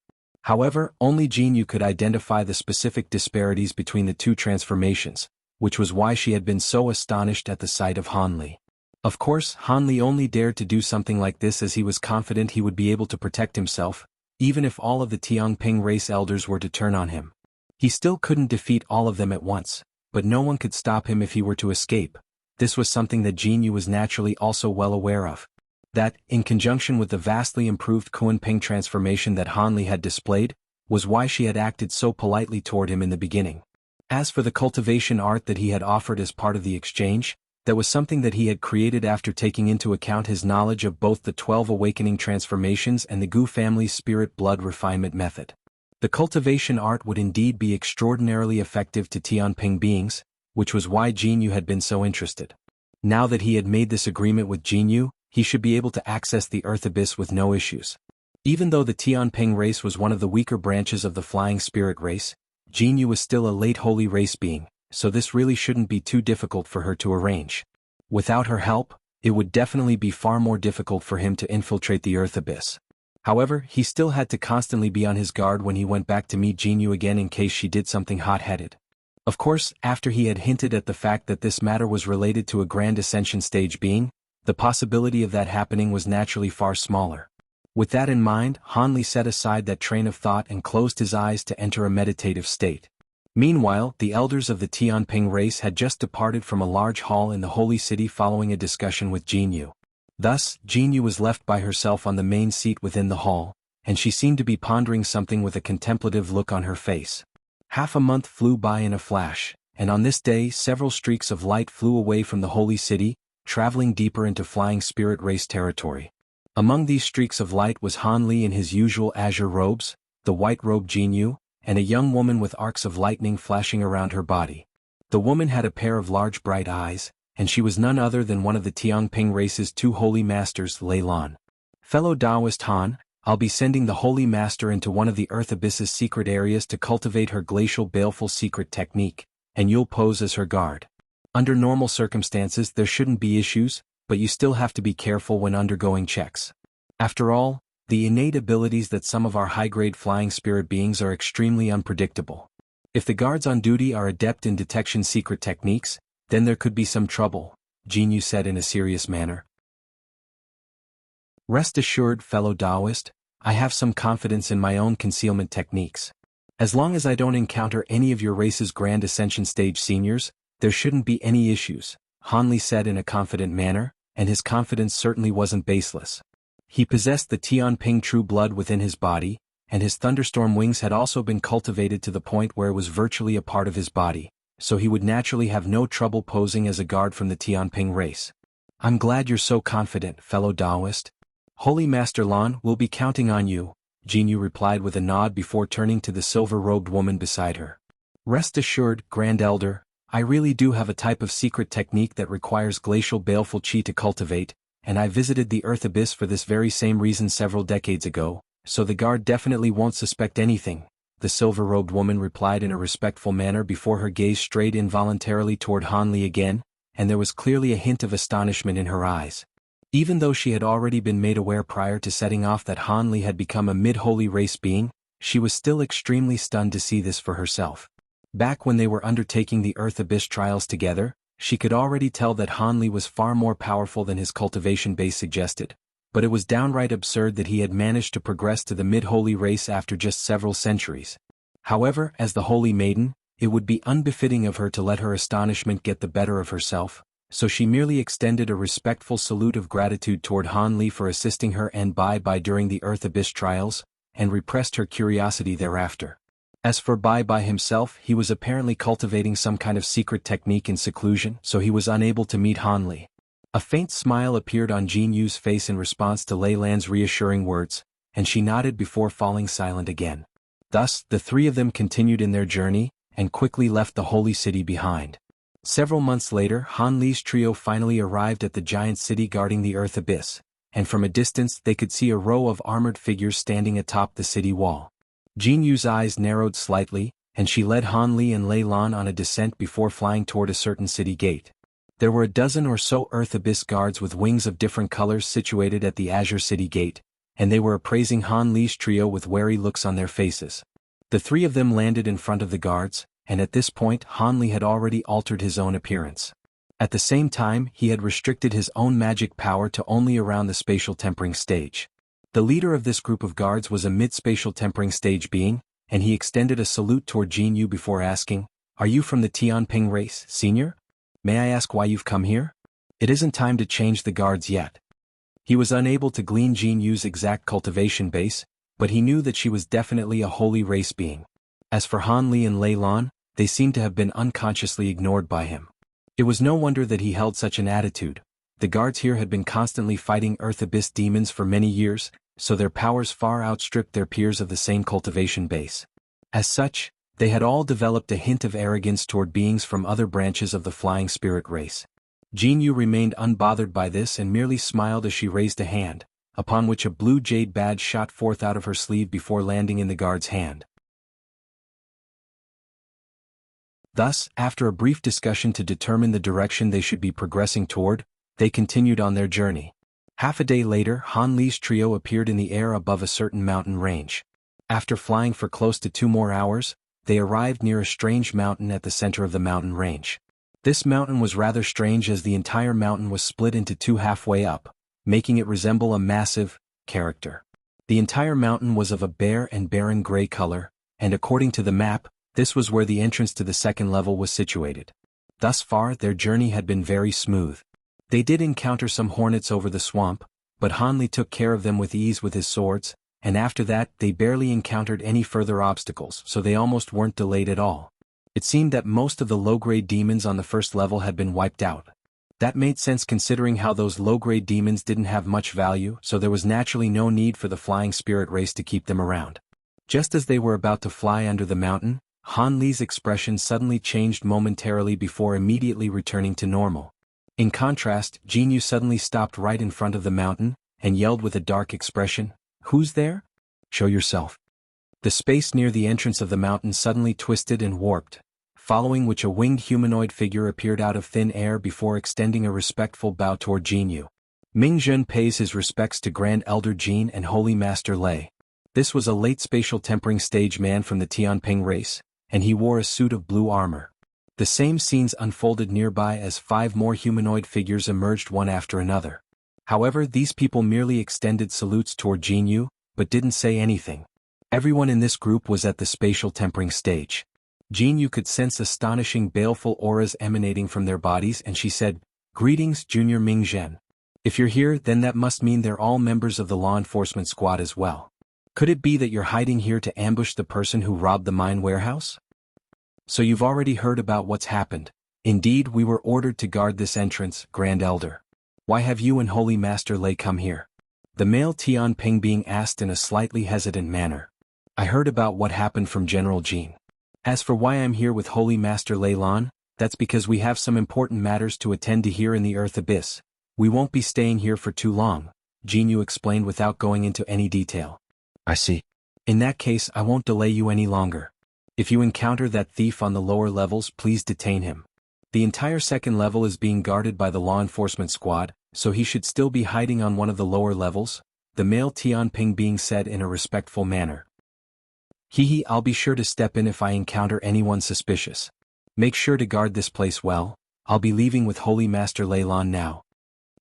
However, only Jinyu could identify the specific disparities between the two transformations, which was why she had been so astonished at the sight of Hanli. Of course, Hanli only dared to do something like this as he was confident he would be able to protect himself, even if all of the Tianping race elders were to turn on him. He still couldn't defeat all of them at once, but no one could stop him if he were to escape. This was something that Jinyu was naturally also well aware of. That, in conjunction with the vastly improved Kunping transformation that Hanli had displayed, was why she had acted so politely toward him in the beginning. As for the cultivation art that he had offered as part of the exchange, that was something that he had created after taking into account his knowledge of both the 12 awakening transformations and the Gu family's spirit blood refinement method. The cultivation art would indeed be extraordinarily effective to Tianping beings, which was why Jinyu had been so interested. Now that he had made this agreement with Jinyu, he should be able to access the Earth Abyss with no issues. Even though the Tianping race was one of the weaker branches of the Flying Spirit race, Jinyu was still a late holy race being, so this really shouldn't be too difficult for her to arrange. Without her help, it would definitely be far more difficult for him to infiltrate the Earth Abyss. However, he still had to constantly be on his guard when he went back to meet Jinyu again in case she did something hot-headed. Of course, after he had hinted at the fact that this matter was related to a Grand Ascension stage being, the possibility of that happening was naturally far smaller. With that in mind, Hanli set aside that train of thought and closed his eyes to enter a meditative state. Meanwhile, the elders of the Tianping race had just departed from a large hall in the Holy City following a discussion with Jinyu. Thus, Jinyu was left by herself on the main seat within the hall, and she seemed to be pondering something with a contemplative look on her face. Half a month flew by in a flash, and on this day several streaks of light flew away from the Holy City, traveling deeper into Flying Spirit race territory. Among these streaks of light was Hanli in his usual azure robes, the white-robed Jinyu, and a young woman with arcs of lightning flashing around her body. The woman had a pair of large bright eyes, and she was none other than one of the Tianping race's two holy masters, Lei Lan. Fellow Taoist Han, I'll be sending the Holy Master into one of the Earth Abyss's secret areas to cultivate her glacial baleful secret technique, and you'll pose as her guard. Under normal circumstances there shouldn't be issues, but you still have to be careful when undergoing checks. After all, the innate abilities that some of our high-grade flying spirit beings are extremely unpredictable. If the guards on duty are adept in detection secret techniques, then there could be some trouble, Jinyu said in a serious manner. Rest assured, fellow Taoist, I have some confidence in my own concealment techniques. As long as I don't encounter any of your race's Grand Ascension stage seniors, there shouldn't be any issues, Hanli said in a confident manner, and his confidence certainly wasn't baseless. He possessed the Tianping true blood within his body, and his thunderstorm wings had also been cultivated to the point where it was virtually a part of his body, so he would naturally have no trouble posing as a guard from the Tianping race. I'm glad you're so confident, fellow Taoist. Holy Master Lan will be counting on you, Jinyu replied with a nod before turning to the silver-robed woman beside her. Rest assured, Grand Elder, I really do have a type of secret technique that requires glacial baleful chi to cultivate, and I visited the Earth Abyss for this very same reason several decades ago, so the guard definitely won't suspect anything, the silver-robed woman replied in a respectful manner before her gaze strayed involuntarily toward Hanli again, and there was clearly a hint of astonishment in her eyes. Even though she had already been made aware prior to setting off that Hanli had become a mid-holy race being, she was still extremely stunned to see this for herself. Back when they were undertaking the Earth Abyss trials together, she could already tell that Hanli was far more powerful than his cultivation base suggested, but it was downright absurd that he had managed to progress to the mid-holy race after just several centuries. However, as the Holy Maiden, it would be unbefitting of her to let her astonishment get the better of herself, so she merely extended a respectful salute of gratitude toward Hanli for assisting her and Bai during the Earth Abyss trials, and repressed her curiosity thereafter. As for Bai himself, he was apparently cultivating some kind of secret technique in seclusion, so he was unable to meet Hanli. A faint smile appeared on Jinyu's face in response to Lei Lan's reassuring words, and she nodded before falling silent again. Thus, the three of them continued in their journey, and quickly left the holy city behind. Several months later, Hanli's trio finally arrived at the giant city guarding the Earth Abyss, and from a distance they could see a row of armored figures standing atop the city wall. Jinyu's eyes narrowed slightly, and she led Hanli and Lei Lan on a descent before flying toward a certain city gate. There were a dozen or so Earth Abyss guards with wings of different colors situated at the Azure City Gate, and they were appraising Han Li's trio with wary looks on their faces. The three of them landed in front of the guards, and at this point Han Li had already altered his own appearance. At the same time, he had restricted his own magic power to only around the spatial tempering stage. The leader of this group of guards was a mid-spatial tempering stage being, and he extended a salute toward Jin Yu before asking, "Are you from the Tianping race, senior? May I ask why you've come here?" "It isn't time to change the guards yet." He was unable to glean Jin Yu's exact cultivation base, but he knew that she was definitely a holy race being. As for Han Li and Lei Lan, they seemed to have been unconsciously ignored by him. It was no wonder that he held such an attitude. The guards here had been constantly fighting Earth Abyss demons for many years, so their powers far outstripped their peers of the same cultivation base. As such, they had all developed a hint of arrogance toward beings from other branches of the flying spirit race. Jin Yu remained unbothered by this and merely smiled as she raised a hand, upon which a blue jade badge shot forth out of her sleeve before landing in the guard's hand. Thus, after a brief discussion to determine the direction they should be progressing toward, they continued on their journey. Half a day later, Han Li's trio appeared in the air above a certain mountain range. After flying for close to 2 more hours, they arrived near a strange mountain at the center of the mountain range. This mountain was rather strange as the entire mountain was split into 2 halfway up, making it resemble a massive character. The entire mountain was of a bare and barren gray color, and according to the map, this was where the entrance to the second level was situated. Thus far, their journey had been very smooth. They did encounter some hornets over the swamp, but Han Li took care of them with ease with his swords, and after that they barely encountered any further obstacles, so they almost weren't delayed at all. It seemed that most of the low-grade demons on the first level had been wiped out. That made sense considering how those low-grade demons didn't have much value, so there was naturally no need for the flying spirit race to keep them around. Just as they were about to fly under the mountain, Han Li's expression suddenly changed momentarily before immediately returning to normal. In contrast, Jin Yu suddenly stopped right in front of the mountain, and yelled with a dark expression, "Who's there? Show yourself." The space near the entrance of the mountain suddenly twisted and warped, following which a winged humanoid figure appeared out of thin air before extending a respectful bow toward Jin Yu. Ming Zhen pays his respects to Grand Elder Jin and Holy Master Lei. This was a late spatial tempering stage man from the Tianping race, and he wore a suit of blue armor. The same scenes unfolded nearby as 5 more humanoid figures emerged one after another. However, these people merely extended salutes toward Jin Yu, but didn't say anything. Everyone in this group was at the spatial tempering stage. Jin Yu could sense astonishing baleful auras emanating from their bodies, and she said, "Greetings, Junior Ming Zhen. If you're here, then that must mean they're all members of the law enforcement squad as well. Could it be that you're hiding here to ambush the person who robbed the mine warehouse? So you've already heard about what's happened. Indeed, we were ordered to guard this entrance, Grand Elder. Why have you and Holy Master Lei come here?" The male Tianping being asked in a slightly hesitant manner. "I heard about what happened from General Jin. As for why I'm here with Holy Master Lei Lan, that's because we have some important matters to attend to here in the Earth Abyss. We won't be staying here for too long," Jin Yu explained without going into any detail. "I see. In that case, I won't delay you any longer. If you encounter that thief on the lower levels, please detain him. The entire second level is being guarded by the law enforcement squad, so he should still be hiding on one of the lower levels," the male Tianping being said in a respectful manner. I'll be sure to step in if I encounter anyone suspicious. Make sure to guard this place well. I'll be leaving with Holy Master Lei Lan now."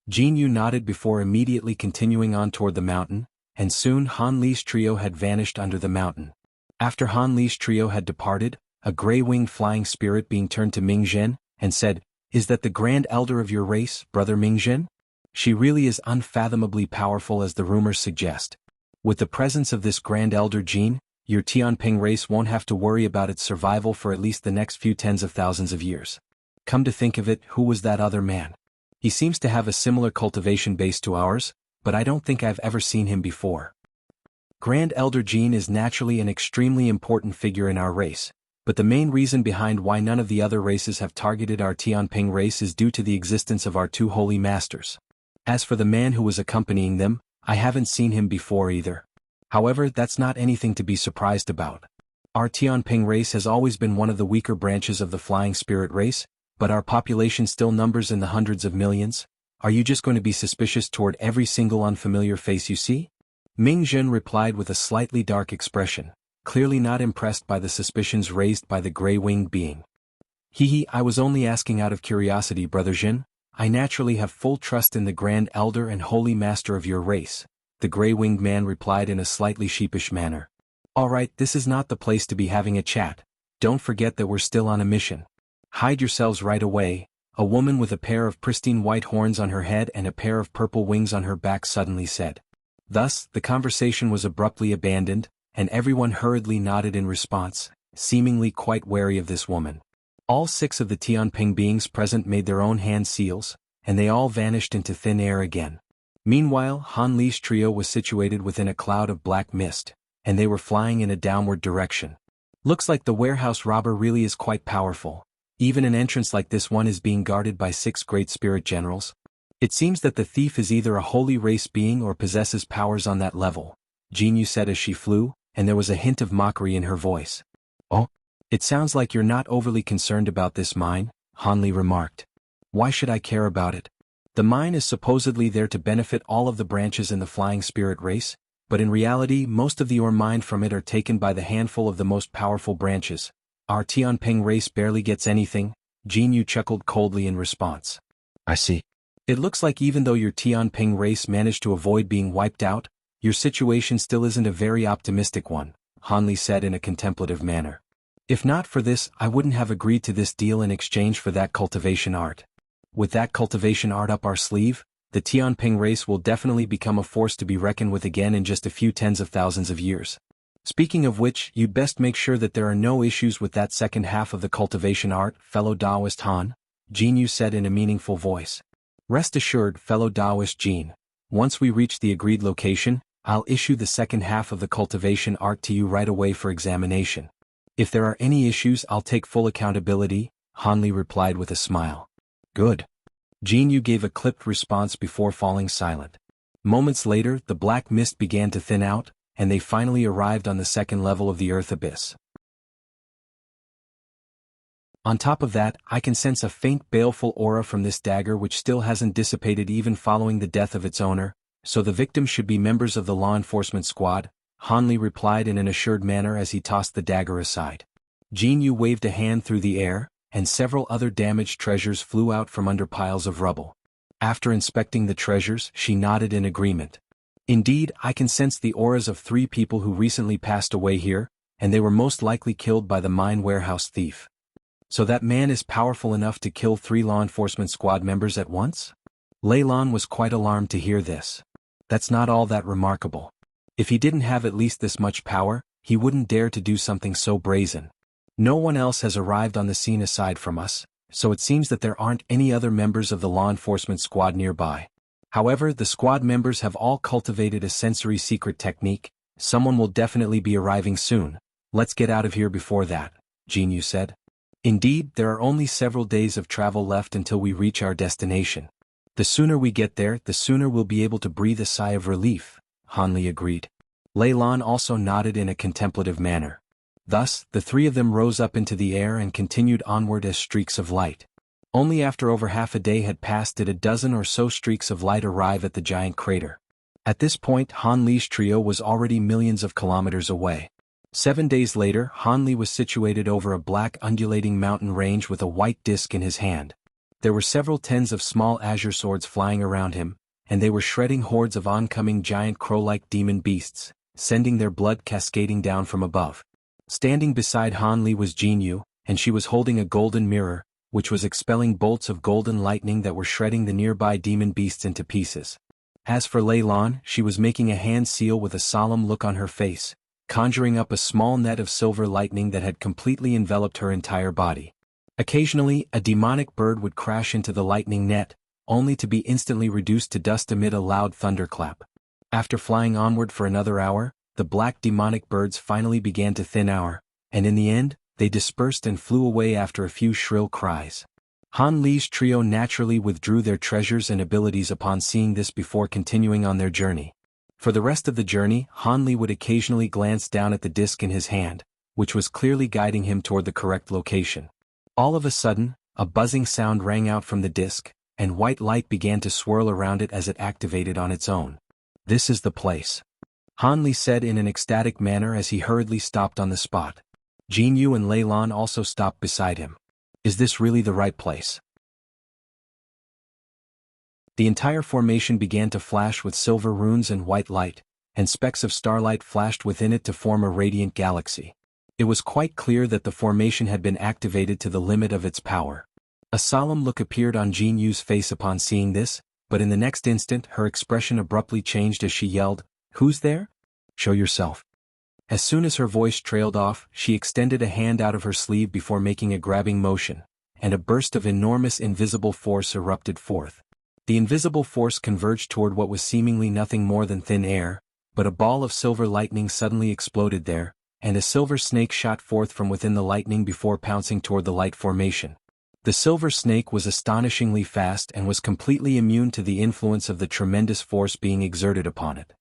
Jin Yu nodded before immediately continuing on toward the mountain, and soon Han Li's trio had vanished under the mountain. After Han Li's trio had departed, a gray-winged flying spirit being turned to Ming Zhen, and said, "Is that the Grand Elder of your race, Brother Ming Zhen? She really is unfathomably powerful as the rumors suggest. With the presence of this Grand Elder Jin, your Tianping race won't have to worry about its survival for at least the next few tens of thousands of years. Come to think of it, who was that other man? He seems to have a similar cultivation base to ours, but I don't think I've ever seen him before." Grand Elder Jin is naturally an extremely important figure in our race, but the main reason behind why none of the other races have targeted our Tianping race is due to the existence of our 2 holy masters. As for the man who was accompanying them, I haven't seen him before either. However, that's not anything to be surprised about. Our Tianping race has always been one of the weaker branches of the flying spirit race, but our population still numbers in the hundreds of millions. Are you just going to be suspicious toward every single unfamiliar face you see? Ming Zhen replied with a slightly dark expression, clearly not impressed by the suspicions raised by the gray-winged being. I was only asking out of curiosity, Brother Zhen. I naturally have full trust in the Grand Elder and Holy Master of your race, the gray-winged man replied in a slightly sheepish manner. Alright, this is not the place to be having a chat. Don't forget that we're still on a mission. Hide yourselves right away, a woman with a pair of pristine white horns on her head and a pair of purple wings on her back suddenly said. Thus, the conversation was abruptly abandoned, and everyone hurriedly nodded in response, seemingly quite wary of this woman. All 6 of the Tianping beings present made their own hand seals, and they all vanished into thin air again. Meanwhile, Han Li's trio was situated within a cloud of black mist, and they were flying in a downward direction. Looks like the warehouse robber really is quite powerful. Even an entrance like this one is being guarded by 6 great spirit generals. It seems that the thief is either a holy race being or possesses powers on that level, Jinyu said as she flew, and there was a hint of mockery in her voice. Oh? It sounds like you're not overly concerned about this mine, Han Li remarked. Why should I care about it? The mine is supposedly there to benefit all of the branches in the flying spirit race, but in reality most of the ore mined from it are taken by the handful of the most powerful branches. Our Tianping race barely gets anything, Jinyu chuckled coldly in response. I see. It looks like even though your Tianping race managed to avoid being wiped out, your situation still isn't a very optimistic one, Han Li said in a contemplative manner. If not for this, I wouldn't have agreed to this deal in exchange for that cultivation art. With that cultivation art up our sleeve, the Tianping race will definitely become a force to be reckoned with again in just a few tens of thousands of years. Speaking of which, you'd best make sure that there are no issues with that second half of the cultivation art, fellow Taoist Han, Jinyu said in a meaningful voice. Rest assured, fellow Taoist Jin, once we reach the agreed location, I'll issue the second half of the cultivation art to you right away for examination. If there are any issues, I'll take full accountability, Han Li replied with a smile. Good. Jinyu gave a clipped response before falling silent. Moments later, the black mist began to thin out, and they finally arrived on the second level of the earth abyss. On top of that, I can sense a faint baleful aura from this dagger which still hasn't dissipated even following the death of its owner, so the victims should be members of the law enforcement squad, Han Li replied in an assured manner as he tossed the dagger aside. Jinyu waved a hand through the air, and several other damaged treasures flew out from under piles of rubble. After inspecting the treasures, she nodded in agreement. Indeed, I can sense the auras of 3 people who recently passed away here, and they were most likely killed by the mine warehouse thief. So that man is powerful enough to kill 3 law enforcement squad members at once? Lei Lan was quite alarmed to hear this. That's not all that remarkable. If he didn't have at least this much power, he wouldn't dare to do something so brazen. No one else has arrived on the scene aside from us, so it seems that there aren't any other members of the law enforcement squad nearby. However, the squad members have all cultivated a sensory secret technique. Someone will definitely be arriving soon. Let's get out of here before that, Jinyu said. Indeed, there are only several days of travel left until we reach our destination. The sooner we get there, the sooner we'll be able to breathe a sigh of relief, Han Li agreed. Lei Lan also nodded in a contemplative manner. Thus, the 3 of them rose up into the air and continued onward as streaks of light. Only after over half a day had passed did a dozen or so streaks of light arrive at the giant crater. At this point, Han Li's trio was already millions of kilometers away. 7 days later, Han Li was situated over a black undulating mountain range with a white disk in his hand. There were several tens of small azure swords flying around him, and they were shredding hordes of oncoming giant crow-like demon beasts, sending their blood cascading down from above. Standing beside Han Li was Jinyu, and she was holding a golden mirror, which was expelling bolts of golden lightning that were shredding the nearby demon beasts into pieces. As for Lei Lan, she was making a hand seal with a solemn look on her face, conjuring up a small net of silver lightning that had completely enveloped her entire body. Occasionally, a demonic bird would crash into the lightning net, only to be instantly reduced to dust amid a loud thunderclap. After flying onward for another hour, the black demonic birds finally began to thin out, and in the end, they dispersed and flew away after a few shrill cries. Han Li's trio naturally withdrew their treasures and abilities upon seeing this before continuing on their journey. For the rest of the journey, Han Li would occasionally glance down at the disc in his hand, which was clearly guiding him toward the correct location. All of a sudden, a buzzing sound rang out from the disc, and white light began to swirl around it as it activated on its own. This is the place. Han Li said in an ecstatic manner as he hurriedly stopped on the spot. Jin Yu and Lei Lan also stopped beside him. Is this really the right place? The entire formation began to flash with silver runes and white light, and specks of starlight flashed within it to form a radiant galaxy. It was quite clear that the formation had been activated to the limit of its power. A solemn look appeared on Jin Yu's face upon seeing this, but in the next instant her expression abruptly changed as she yelled, "Who's there? Show yourself." As soon as her voice trailed off, she extended a hand out of her sleeve before making a grabbing motion, and a burst of enormous invisible force erupted forth. The invisible force converged toward what was seemingly nothing more than thin air, but a ball of silver lightning suddenly exploded there, and a silver snake shot forth from within the lightning before pouncing toward the light formation. The silver snake was astonishingly fast and was completely immune to the influence of the tremendous force being exerted upon it.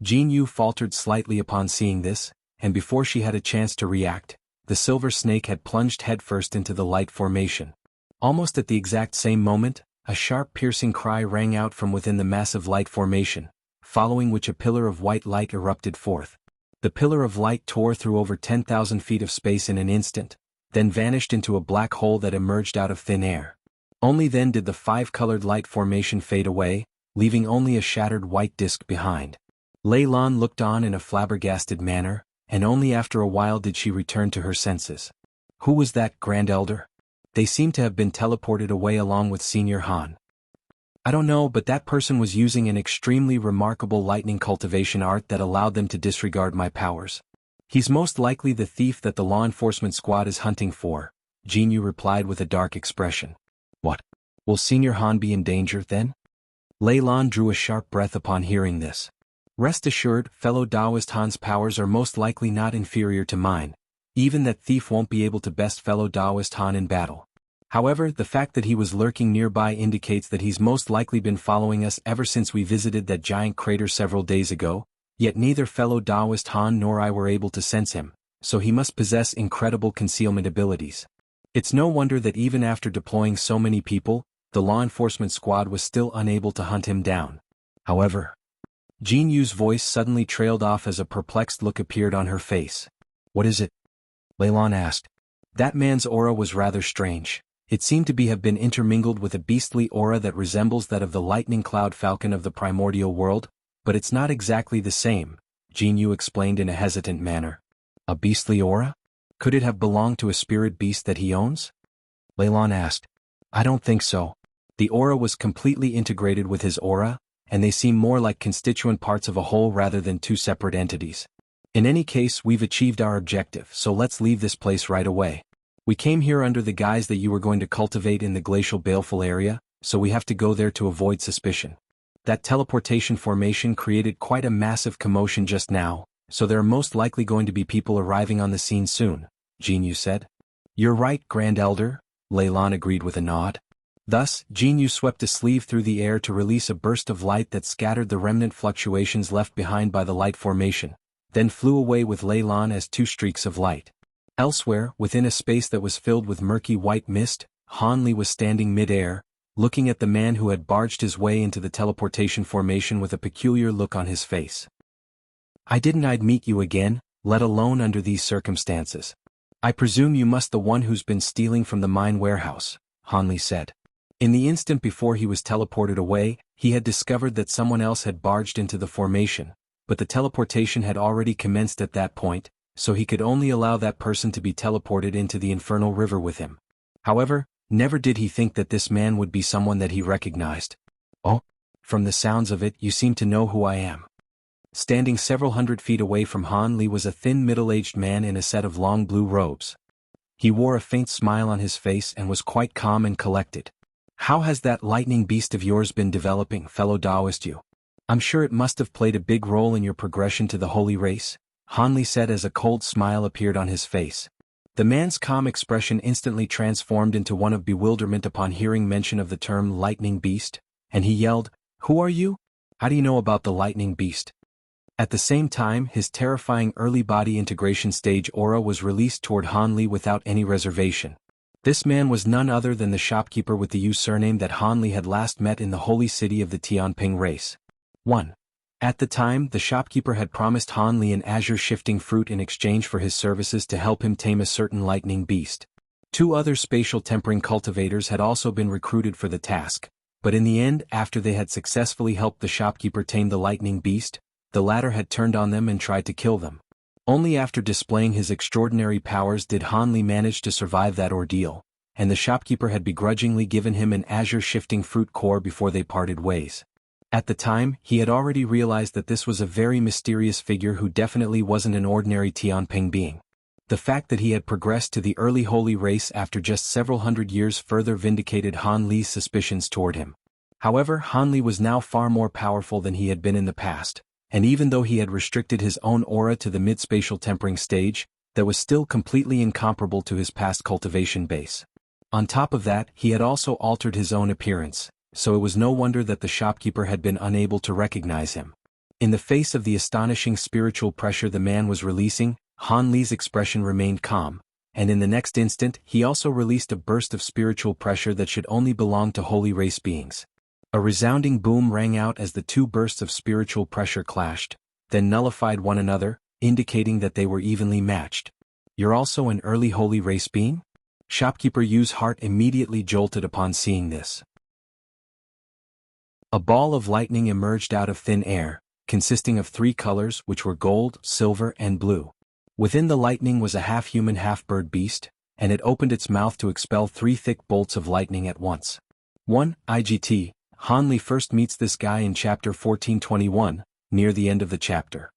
Jin Yu faltered slightly upon seeing this, and before she had a chance to react, the silver snake had plunged headfirst into the light formation. Almost at the exact same moment, a sharp piercing cry rang out from within the massive light formation, following which a pillar of white light erupted forth. The pillar of light tore through over 10,000 feet of space in an instant, then vanished into a black hole that emerged out of thin air. Only then did the five-colored light formation fade away, leaving only a shattered white disk behind. Lei Lan looked on in a flabbergasted manner, and only after a while did she return to her senses. Who was that, Grand Elder? They seem to have been teleported away along with Senior Han. I don't know, but that person was using an extremely remarkable lightning cultivation art that allowed them to disregard my powers. He's most likely the thief that the law enforcement squad is hunting for, Jin Yu replied with a dark expression. What? Will Senior Han be in danger, then? Lei Lan drew a sharp breath upon hearing this. Rest assured, fellow Taoist Han's powers are most likely not inferior to mine. Even that thief won't be able to best fellow Taoist Han in battle. However, the fact that he was lurking nearby indicates that he's most likely been following us ever since we visited that giant crater several days ago, yet neither fellow Taoist Han nor I were able to sense him, so he must possess incredible concealment abilities. It's no wonder that even after deploying so many people, the law enforcement squad was still unable to hunt him down. However, Jin Yu's voice suddenly trailed off as a perplexed look appeared on her face. What is it? Lei Lan asked. That man's aura was rather strange. It seemed to have been intermingled with a beastly aura that resembles that of the lightning cloud falcon of the primordial world, but it's not exactly the same, Jin Yu explained in a hesitant manner. A beastly aura? Could it have belonged to a spirit beast that he owns? Lei Lan asked. I don't think so. The aura was completely integrated with his aura, and they seem more like constituent parts of a whole rather than two separate entities. In any case, we've achieved our objective, so let's leave this place right away. We came here under the guise that you were going to cultivate in the glacial baleful area, so we have to go there to avoid suspicion. That teleportation formation created quite a massive commotion just now, so there are most likely going to be people arriving on the scene soon, Jin Yu said. You're right, Grand Elder, Lei Lan agreed with a nod. Thus, Jin Yu swept a sleeve through the air to release a burst of light that scattered the remnant fluctuations left behind by the light formation, then flew away with Lei Lan as two streaks of light. Elsewhere, within a space that was filled with murky white mist, Han Li was standing mid-air, looking at the man who had barged his way into the teleportation formation with a peculiar look on his face. I'd meet you again, let alone under these circumstances. I presume you must the one who's been stealing from the mine warehouse, Han Li said. In the instant before he was teleported away, he had discovered that someone else had barged into the formation, but the teleportation had already commenced at that point, so he could only allow that person to be teleported into the infernal river with him. However, never did he think that this man would be someone that he recognized. Oh, from the sounds of it, you seem to know who I am. Standing several hundred feet away from Han Li was a thin middle-aged man in a set of long blue robes. He wore a faint smile on his face and was quite calm and collected. How has that lightning beast of yours been developing, fellow Taoist Yu? I'm sure it must have played a big role in your progression to the holy race, Han Li said as a cold smile appeared on his face. The man's calm expression instantly transformed into one of bewilderment upon hearing mention of the term lightning beast, and he yelled, Who are you? How do you know about the lightning beast? At the same time, his terrifying early body integration stage aura was released toward Han Li without any reservation. This man was none other than the shopkeeper with the Yu surname that Han Li had last met in the holy city of the Tianping race. 1. At the time, the shopkeeper had promised Han Li an azure shifting fruit in exchange for his services to help him tame a certain lightning beast. 2 other spatial tempering cultivators had also been recruited for the task, but in the end, after they had successfully helped the shopkeeper tame the lightning beast, the latter had turned on them and tried to kill them. Only after displaying his extraordinary powers did Han Li manage to survive that ordeal, and the shopkeeper had begrudgingly given him an azure shifting fruit core before they parted ways. At the time, he had already realized that this was a very mysterious figure who definitely wasn't an ordinary Tianping being. The fact that he had progressed to the early holy race after just several hundred years further vindicated Han Li's suspicions toward him. However, Han Li was now far more powerful than he had been in the past, and even though he had restricted his own aura to the mid-spatial tempering stage, that was still completely incomparable to his past cultivation base. On top of that, he had also altered his own appearance, so it was no wonder that the shopkeeper had been unable to recognize him. In the face of the astonishing spiritual pressure the man was releasing, Han Li's expression remained calm, and in the next instant he also released a burst of spiritual pressure that should only belong to holy race beings. A resounding boom rang out as the 2 bursts of spiritual pressure clashed, then nullified one another, indicating that they were evenly matched. "You're also an early holy race being?" Shopkeeper Yu's heart immediately jolted upon seeing this. A ball of lightning emerged out of thin air, consisting of 3 colors which were gold, silver, and blue. Within the lightning was a half-human half-bird beast, and it opened its mouth to expel 3 thick bolts of lightning at once. 1. IGT. Han Li first meets this guy in chapter 1421, near the end of the chapter.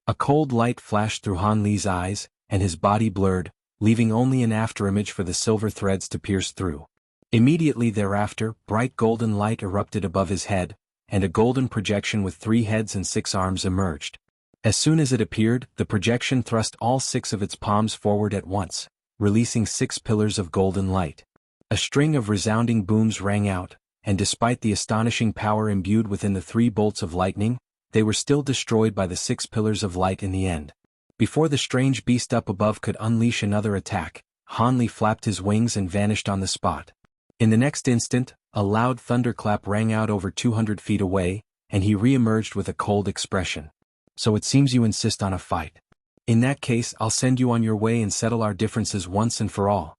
A cold light flashed through Han Li's eyes, and his body blurred, leaving only an afterimage for the silver threads to pierce through. Immediately thereafter, bright golden light erupted above his head, and a golden projection with 3 heads and 6 arms emerged. As soon as it appeared, the projection thrust all 6 of its palms forward at once, releasing 6 pillars of golden light. A string of resounding booms rang out, and despite the astonishing power imbued within the 3 bolts of lightning, they were still destroyed by the 6 pillars of light in the end. Before the strange beast up above could unleash another attack, Han Li flapped his wings and vanished on the spot. In the next instant, a loud thunderclap rang out over 200 feet away, and he re-emerged with a cold expression. "So it seems you insist on a fight. In that case, I'll send you on your way and settle our differences once and for all."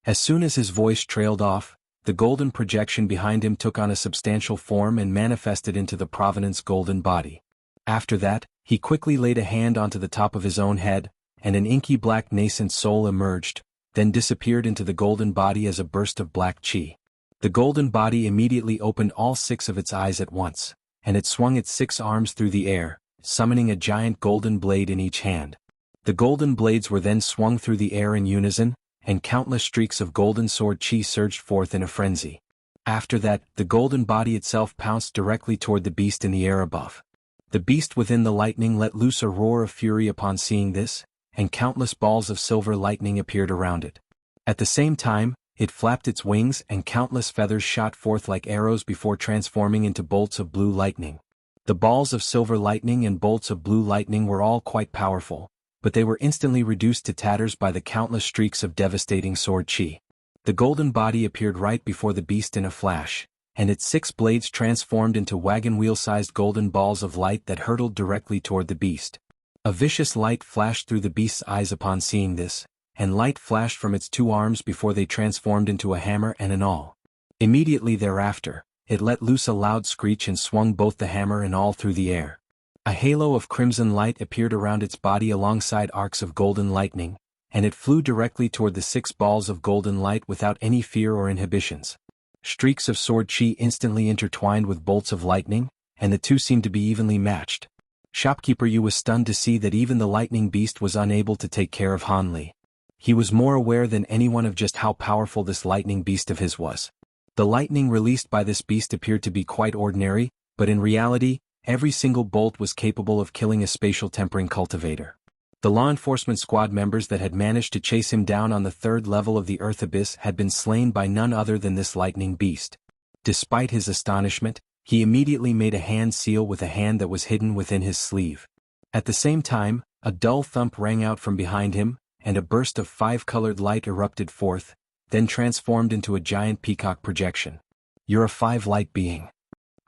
As soon as his voice trailed off, the golden projection behind him took on a substantial form and manifested into the Provenance golden body. After that, he quickly laid a hand onto the top of his own head, and an inky black nascent soul emerged, then disappeared into the golden body as a burst of black chi. The golden body immediately opened all 6 of its eyes at once, and it swung its 6 arms through the air, summoning a giant golden blade in each hand. The golden blades were then swung through the air in unison, and countless streaks of golden sword chi surged forth in a frenzy. After that, the golden body itself pounced directly toward the beast in the air above. The beast within the lightning let loose a roar of fury upon seeing this, and countless balls of silver lightning appeared around it. At the same time, it flapped its wings and countless feathers shot forth like arrows before transforming into bolts of blue lightning. The balls of silver lightning and bolts of blue lightning were all quite powerful, but they were instantly reduced to tatters by the countless streaks of devastating sword chi. The golden body appeared right before the beast in a flash, and its 6 blades transformed into wagon wheel-sized golden balls of light that hurtled directly toward the beast. A vicious light flashed through the beast's eyes upon seeing this, and light flashed from its 2 arms before they transformed into a hammer and an awl. Immediately thereafter, it let loose a loud screech and swung both the hammer and awl through the air. A halo of crimson light appeared around its body alongside arcs of golden lightning, and it flew directly toward the 6 balls of golden light without any fear or inhibitions. Streaks of sword chi instantly intertwined with bolts of lightning, and the 2 seemed to be evenly matched. Shopkeeper Yu was stunned to see that even the lightning beast was unable to take care of Han Li. He was more aware than anyone of just how powerful this lightning beast of his was. The lightning released by this beast appeared to be quite ordinary, but in reality, every single bolt was capable of killing a spatial tempering cultivator. The law enforcement squad members that had managed to chase him down on the 3rd level of the Earth Abyss had been slain by none other than this lightning beast. Despite his astonishment, he immediately made a hand seal with a hand that was hidden within his sleeve. At the same time, a dull thump rang out from behind him, and a burst of 5-colored light erupted forth, then transformed into a giant peacock projection. "You're a 5 light being."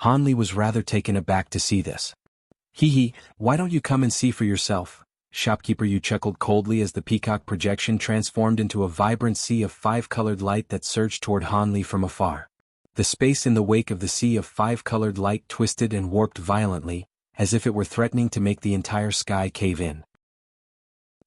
Han was rather taken aback to see this. Hee, why don't you come and see for yourself? Shopkeeper Yu chuckled coldly as the peacock projection transformed into a vibrant sea of five-colored light that surged toward Han from afar. The space in the wake of the sea of five-colored light twisted and warped violently, as if it were threatening to make the entire sky cave in.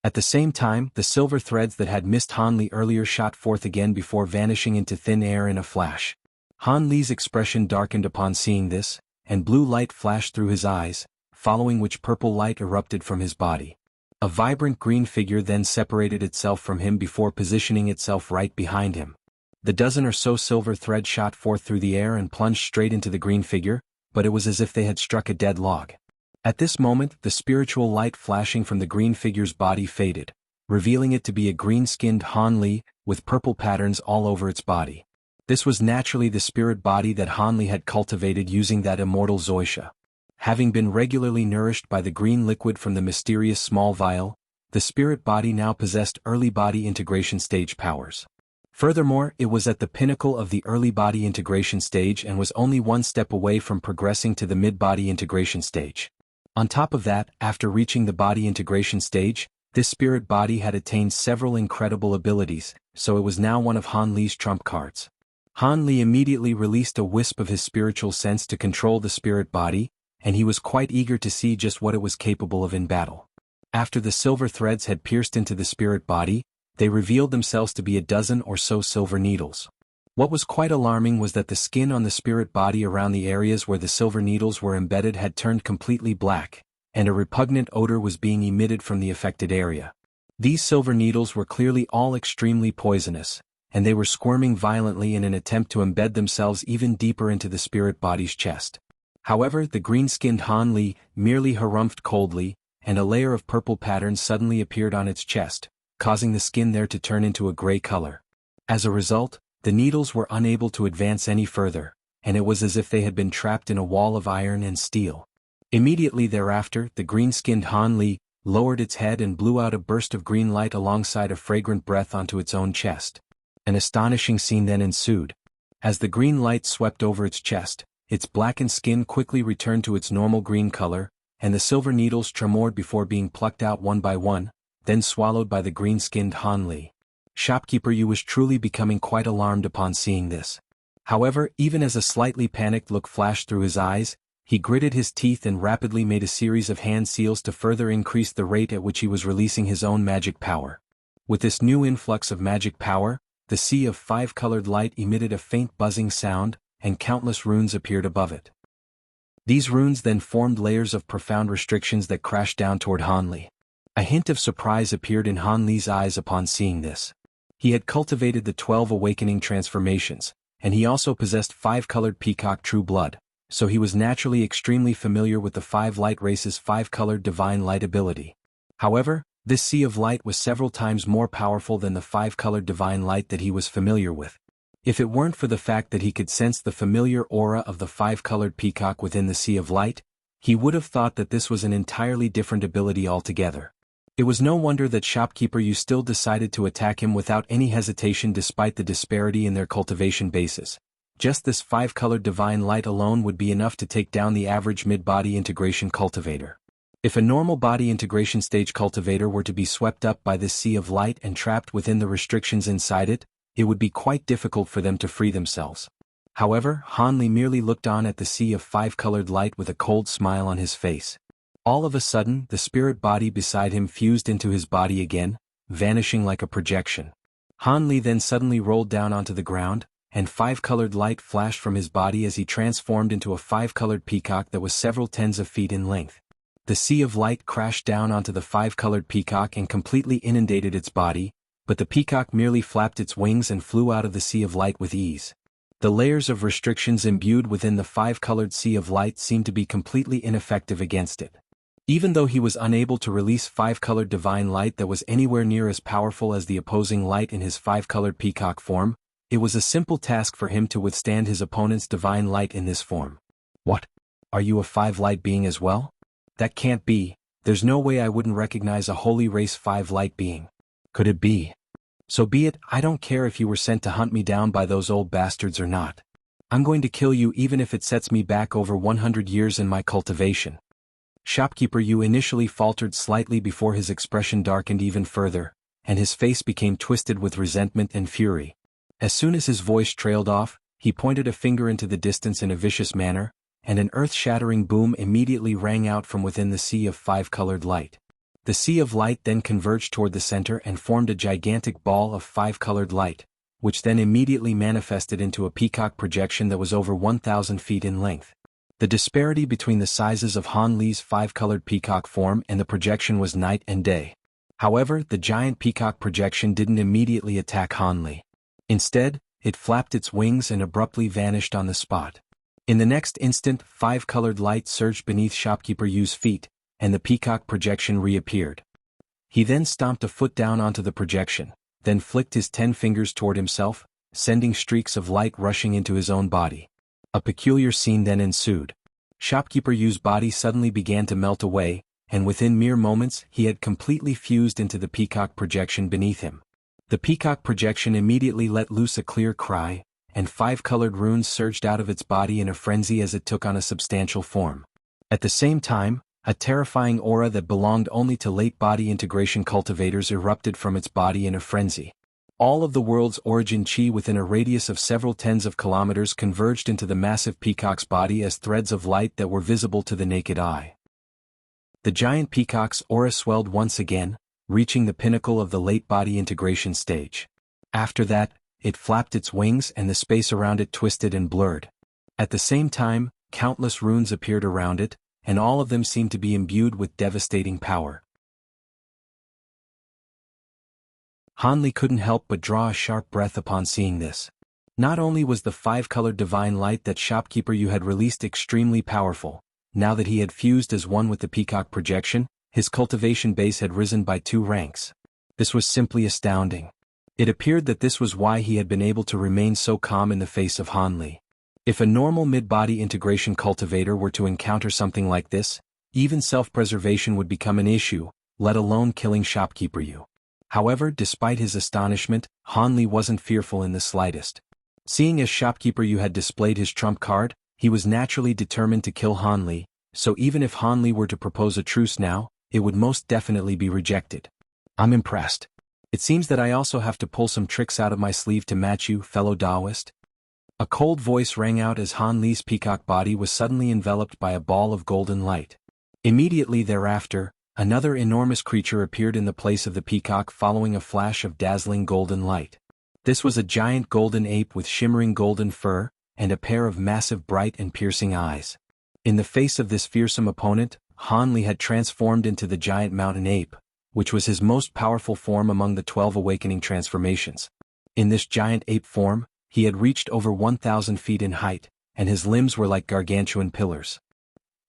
At the same time, the silver threads that had missed Han earlier shot forth again before vanishing into thin air in a flash. Han expression darkened upon seeing this, and blue light flashed through his eyes, following which purple light erupted from his body. A vibrant green figure then separated itself from him before positioning itself right behind him. The dozen or so silver threads shot forth through the air and plunged straight into the green figure, but it was as if they had struck a dead log. At this moment, the spiritual light flashing from the green figure's body faded, revealing it to be a green-skinned Han with purple patterns all over its body. This was naturally the spirit body that Han had cultivated using that immortal Zoisha. Having been regularly nourished by the green liquid from the mysterious small vial, the spirit body now possessed early body integration stage powers. Furthermore, it was at the pinnacle of the early body integration stage and was only one step away from progressing to the mid-body integration stage. On top of that, after reaching the body integration stage, this spirit body had attained several incredible abilities, so it was now one of Han trump cards. Han immediately released a wisp of his spiritual sense to control the spirit body, and he was quite eager to see just what it was capable of in battle. After the silver threads had pierced into the spirit body, they revealed themselves to be a dozen or so silver needles. What was quite alarming was that the skin on the spirit body around the areas where the silver needles were embedded had turned completely black, and a repugnant odor was being emitted from the affected area. These silver needles were clearly all extremely poisonous, and they were squirming violently in an attempt to embed themselves even deeper into the spirit body's chest. However, the green-skinned Han merely harumphed coldly, and a layer of purple patterns suddenly appeared on its chest, causing the skin there to turn into a gray color. As a result, the needles were unable to advance any further, and it was as if they had been trapped in a wall of iron and steel. Immediately thereafter, the green-skinned Han lowered its head and blew out a burst of green light alongside a fragrant breath onto its own chest. An astonishing scene then ensued. As the green light swept over its chest, its blackened skin quickly returned to its normal green color, and the silver needles tremored before being plucked out one by one, then swallowed by the green-skinned Han. Shopkeeper Yu was truly becoming quite alarmed upon seeing this. However, even as a slightly panicked look flashed through his eyes, he gritted his teeth and rapidly made a series of hand seals to further increase the rate at which he was releasing his own magic power. With this new influx of magic power, the sea of five-colored light emitted a faint buzzing sound, and countless runes appeared above it. These runes then formed layers of profound restrictions that crashed down toward Han. A hint of surprise appeared in Han eyes upon seeing this. He had cultivated the 12 awakening transformations, and he also possessed five-colored peacock true blood, so he was naturally extremely familiar with the five light race's five-colored divine light ability. However, this sea of light was several times more powerful than the five-colored divine light that he was familiar with. If it weren't for the fact that he could sense the familiar aura of the five-colored peacock within the sea of light, he would have thought that this was an entirely different ability altogether. It was no wonder that Shopkeeper Yu still decided to attack him without any hesitation despite the disparity in their cultivation basis. Just this five-colored divine light alone would be enough to take down the average mid-body integration cultivator. If a normal body integration stage cultivator were to be swept up by this sea of light and trapped within the restrictions inside it, it would be quite difficult for them to free themselves. However, Han merely looked on at the sea of five-colored light with a cold smile on his face. All of a sudden, the spirit body beside him fused into his body again, vanishing like a projection. Han then suddenly rolled down onto the ground, and five-colored light flashed from his body as he transformed into a five-colored peacock that was several tens of feet in length. The sea of light crashed down onto the five-colored peacock and completely inundated its body, but the peacock merely flapped its wings and flew out of the sea of light with ease. The layers of restrictions imbued within the five-colored sea of light seemed to be completely ineffective against it. Even though he was unable to release five-colored divine light that was anywhere near as powerful as the opposing light in his five-colored peacock form, it was a simple task for him to withstand his opponent's divine light in this form. What? Are you a five-light being as well? That can't be. There's no way I wouldn't recognize a holy race five-light being. Could it be? So be it, I don't care if you were sent to hunt me down by those old bastards or not. I'm going to kill you even if it sets me back over 100 years in my cultivation. Shopkeeper Yu initially faltered slightly before his expression darkened even further, and his face became twisted with resentment and fury. As soon as his voice trailed off, he pointed a finger into the distance in a vicious manner, and an earth-shattering boom immediately rang out from within the sea of five-colored light. The sea of light then converged toward the center and formed a gigantic ball of five-colored light, which then immediately manifested into a peacock projection that was over 1,000 feet in length. The disparity between the sizes of Han Li's five-colored peacock form and the projection was night and day. However, the giant peacock projection didn't immediately attack Han Li. Instead, it flapped its wings and abruptly vanished on the spot. In the next instant, five-colored light surged beneath Shopkeeper Yu's feet, and the peacock projection reappeared. He then stomped a foot down onto the projection, then flicked his 10 fingers toward himself, sending streaks of light rushing into his own body. A peculiar scene then ensued. Shopkeeper Yu's body suddenly began to melt away, and within mere moments he had completely fused into the peacock projection beneath him. The peacock projection immediately let loose a clear cry, and five-colored runes surged out of its body in a frenzy as it took on a substantial form. At the same time, a terrifying aura that belonged only to late body integration cultivators erupted from its body in a frenzy. All of the world's origin chi within a radius of several tens of kilometers converged into the massive peacock's body as threads of light that were visible to the naked eye. The giant peacock's aura swelled once again, reaching the pinnacle of the late body integration stage. After that, it flapped its wings and the space around it twisted and blurred. At the same time, countless runes appeared around it, and all of them seemed to be imbued with devastating power. Han Li couldn't help but draw a sharp breath upon seeing this. Not only was the five-colored divine light that Shopkeeper Yu had released extremely powerful, now that he had fused as one with the peacock projection, his cultivation base had risen by 2 ranks. This was simply astounding. It appeared that this was why he had been able to remain so calm in the face of Han Li. If a normal mid-body integration cultivator were to encounter something like this, even self-preservation would become an issue, let alone killing Shopkeeper Yu. However, despite his astonishment, Han Li wasn't fearful in the slightest. Seeing as Shopkeeper Yu had displayed his trump card, he was naturally determined to kill Han Li, so even if Han Li were to propose a truce now, it would most definitely be rejected. I'm impressed. It seems that I also have to pull some tricks out of my sleeve to match you, fellow Taoist. A cold voice rang out as Han Li's peacock body was suddenly enveloped by a ball of golden light. Immediately thereafter, another enormous creature appeared in the place of the peacock following a flash of dazzling golden light. This was a giant golden ape with shimmering golden fur, and a pair of massive bright and piercing eyes. In the face of this fearsome opponent, Han Li had transformed into the giant mountain ape, which was his most powerful form among the 12 awakening transformations. In this giant ape form, he had reached over 1,000 feet in height, and his limbs were like gargantuan pillars.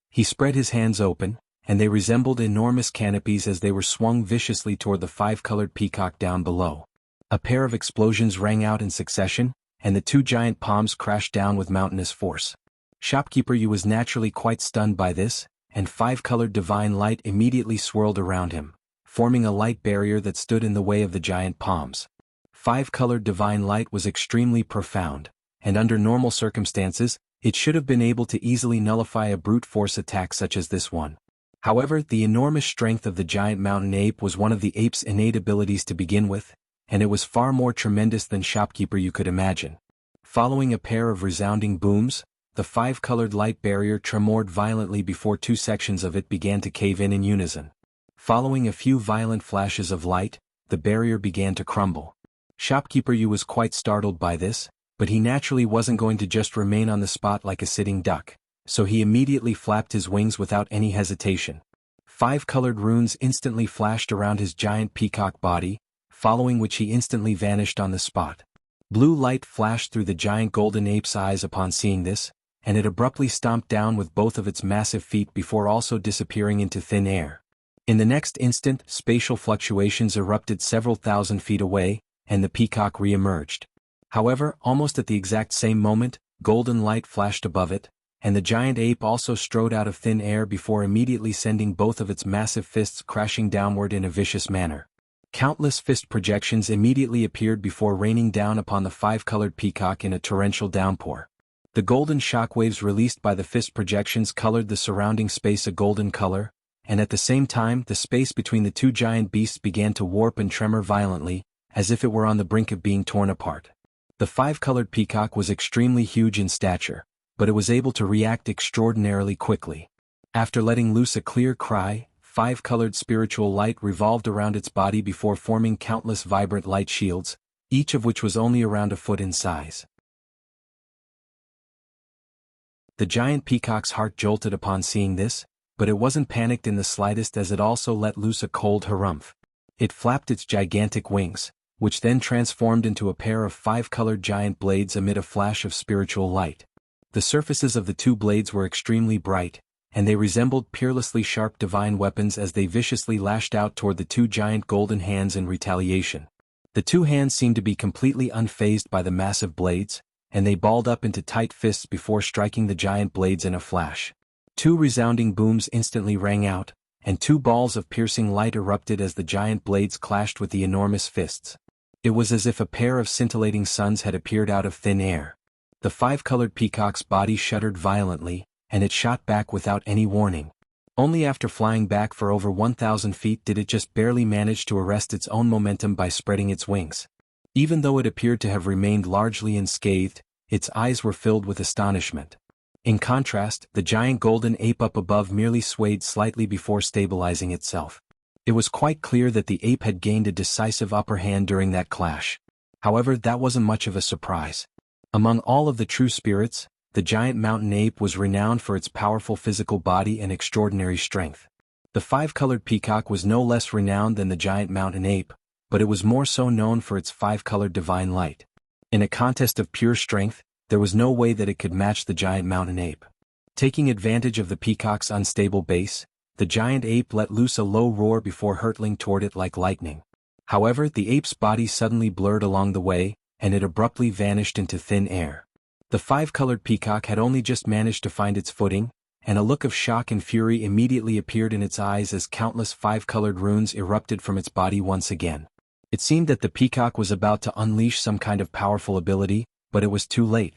He spread his hands open, and they resembled enormous canopies as they were swung viciously toward the five-colored peacock down below. A pair of explosions rang out in succession, and the 2 giant palms crashed down with mountainous force. Shopkeeper Yu was naturally quite stunned by this, and five-colored divine light immediately swirled around him, forming a light barrier that stood in the way of the giant palms. Five-colored divine light was extremely profound, and under normal circumstances, it should have been able to easily nullify a brute force attack such as this one. However, the enormous strength of the giant mountain ape was one of the ape's innate abilities to begin with, and it was far more tremendous than Shopkeeper Yu could imagine. Following a pair of resounding booms, the five-colored light barrier tremored violently before 2 sections of it began to cave in unison. Following a few violent flashes of light, the barrier began to crumble. Shopkeeper Yu was quite startled by this, but he naturally wasn't going to just remain on the spot like a sitting duck, so he immediately flapped his wings without any hesitation. 5 colored runes instantly flashed around his giant peacock body, following which he instantly vanished on the spot. Blue light flashed through the giant golden ape's eyes upon seeing this, and it abruptly stomped down with both of its massive feet before also disappearing into thin air. In the next instant, spatial fluctuations erupted several thousand feet away, and the peacock re-emerged. However, almost at the exact same moment, golden light flashed above it, and the giant ape also strode out of thin air before immediately sending both of its massive fists crashing downward in a vicious manner. Countless fist projections immediately appeared before raining down upon the 5-colored peacock in a torrential downpour. The golden shockwaves released by the fist projections colored the surrounding space a golden color, and at the same time the space between the two giant beasts began to warp and tremor violently, as if it were on the brink of being torn apart. The five-colored peacock was extremely huge in stature, but it was able to react extraordinarily quickly. After letting loose a clear cry, five-colored spiritual light revolved around its body before forming countless vibrant light shields, each of which was only around a foot in size. The giant peacock's heart jolted upon seeing this, but it wasn't panicked in the slightest, as it also let loose a cold harumph. It flapped its gigantic wings, which then transformed into a pair of five-colored giant blades amid a flash of spiritual light. The surfaces of the two blades were extremely bright, and they resembled peerlessly sharp divine weapons as they viciously lashed out toward the two giant golden hands in retaliation. The two hands seemed to be completely unfazed by the massive blades, and they balled up into tight fists before striking the giant blades in a flash. Two resounding booms instantly rang out, and two balls of piercing light erupted as the giant blades clashed with the enormous fists. It was as if a pair of scintillating suns had appeared out of thin air. The five-colored peacock's body shuddered violently, and it shot back without any warning. Only after flying back for over 1,000 feet did it just barely manage to arrest its own momentum by spreading its wings. Even though it appeared to have remained largely unscathed, its eyes were filled with astonishment. In contrast, the giant golden ape up above merely swayed slightly before stabilizing itself. It was quite clear that the ape had gained a decisive upper hand during that clash. However, that wasn't much of a surprise. Among all of the true spirits, the giant mountain ape was renowned for its powerful physical body and extraordinary strength. The five-colored peacock was no less renowned than the giant mountain ape, but it was more so known for its five-colored divine light. In a contest of pure strength, there was no way that it could match the giant mountain ape. Taking advantage of the peacock's unstable base, the giant ape let loose a low roar before hurtling toward it like lightning. However, the ape's body suddenly blurred along the way, and it abruptly vanished into thin air. The five-colored peacock had only just managed to find its footing, and a look of shock and fury immediately appeared in its eyes as countless five-colored runes erupted from its body once again. It seemed that the peacock was about to unleash some kind of powerful ability, but it was too late.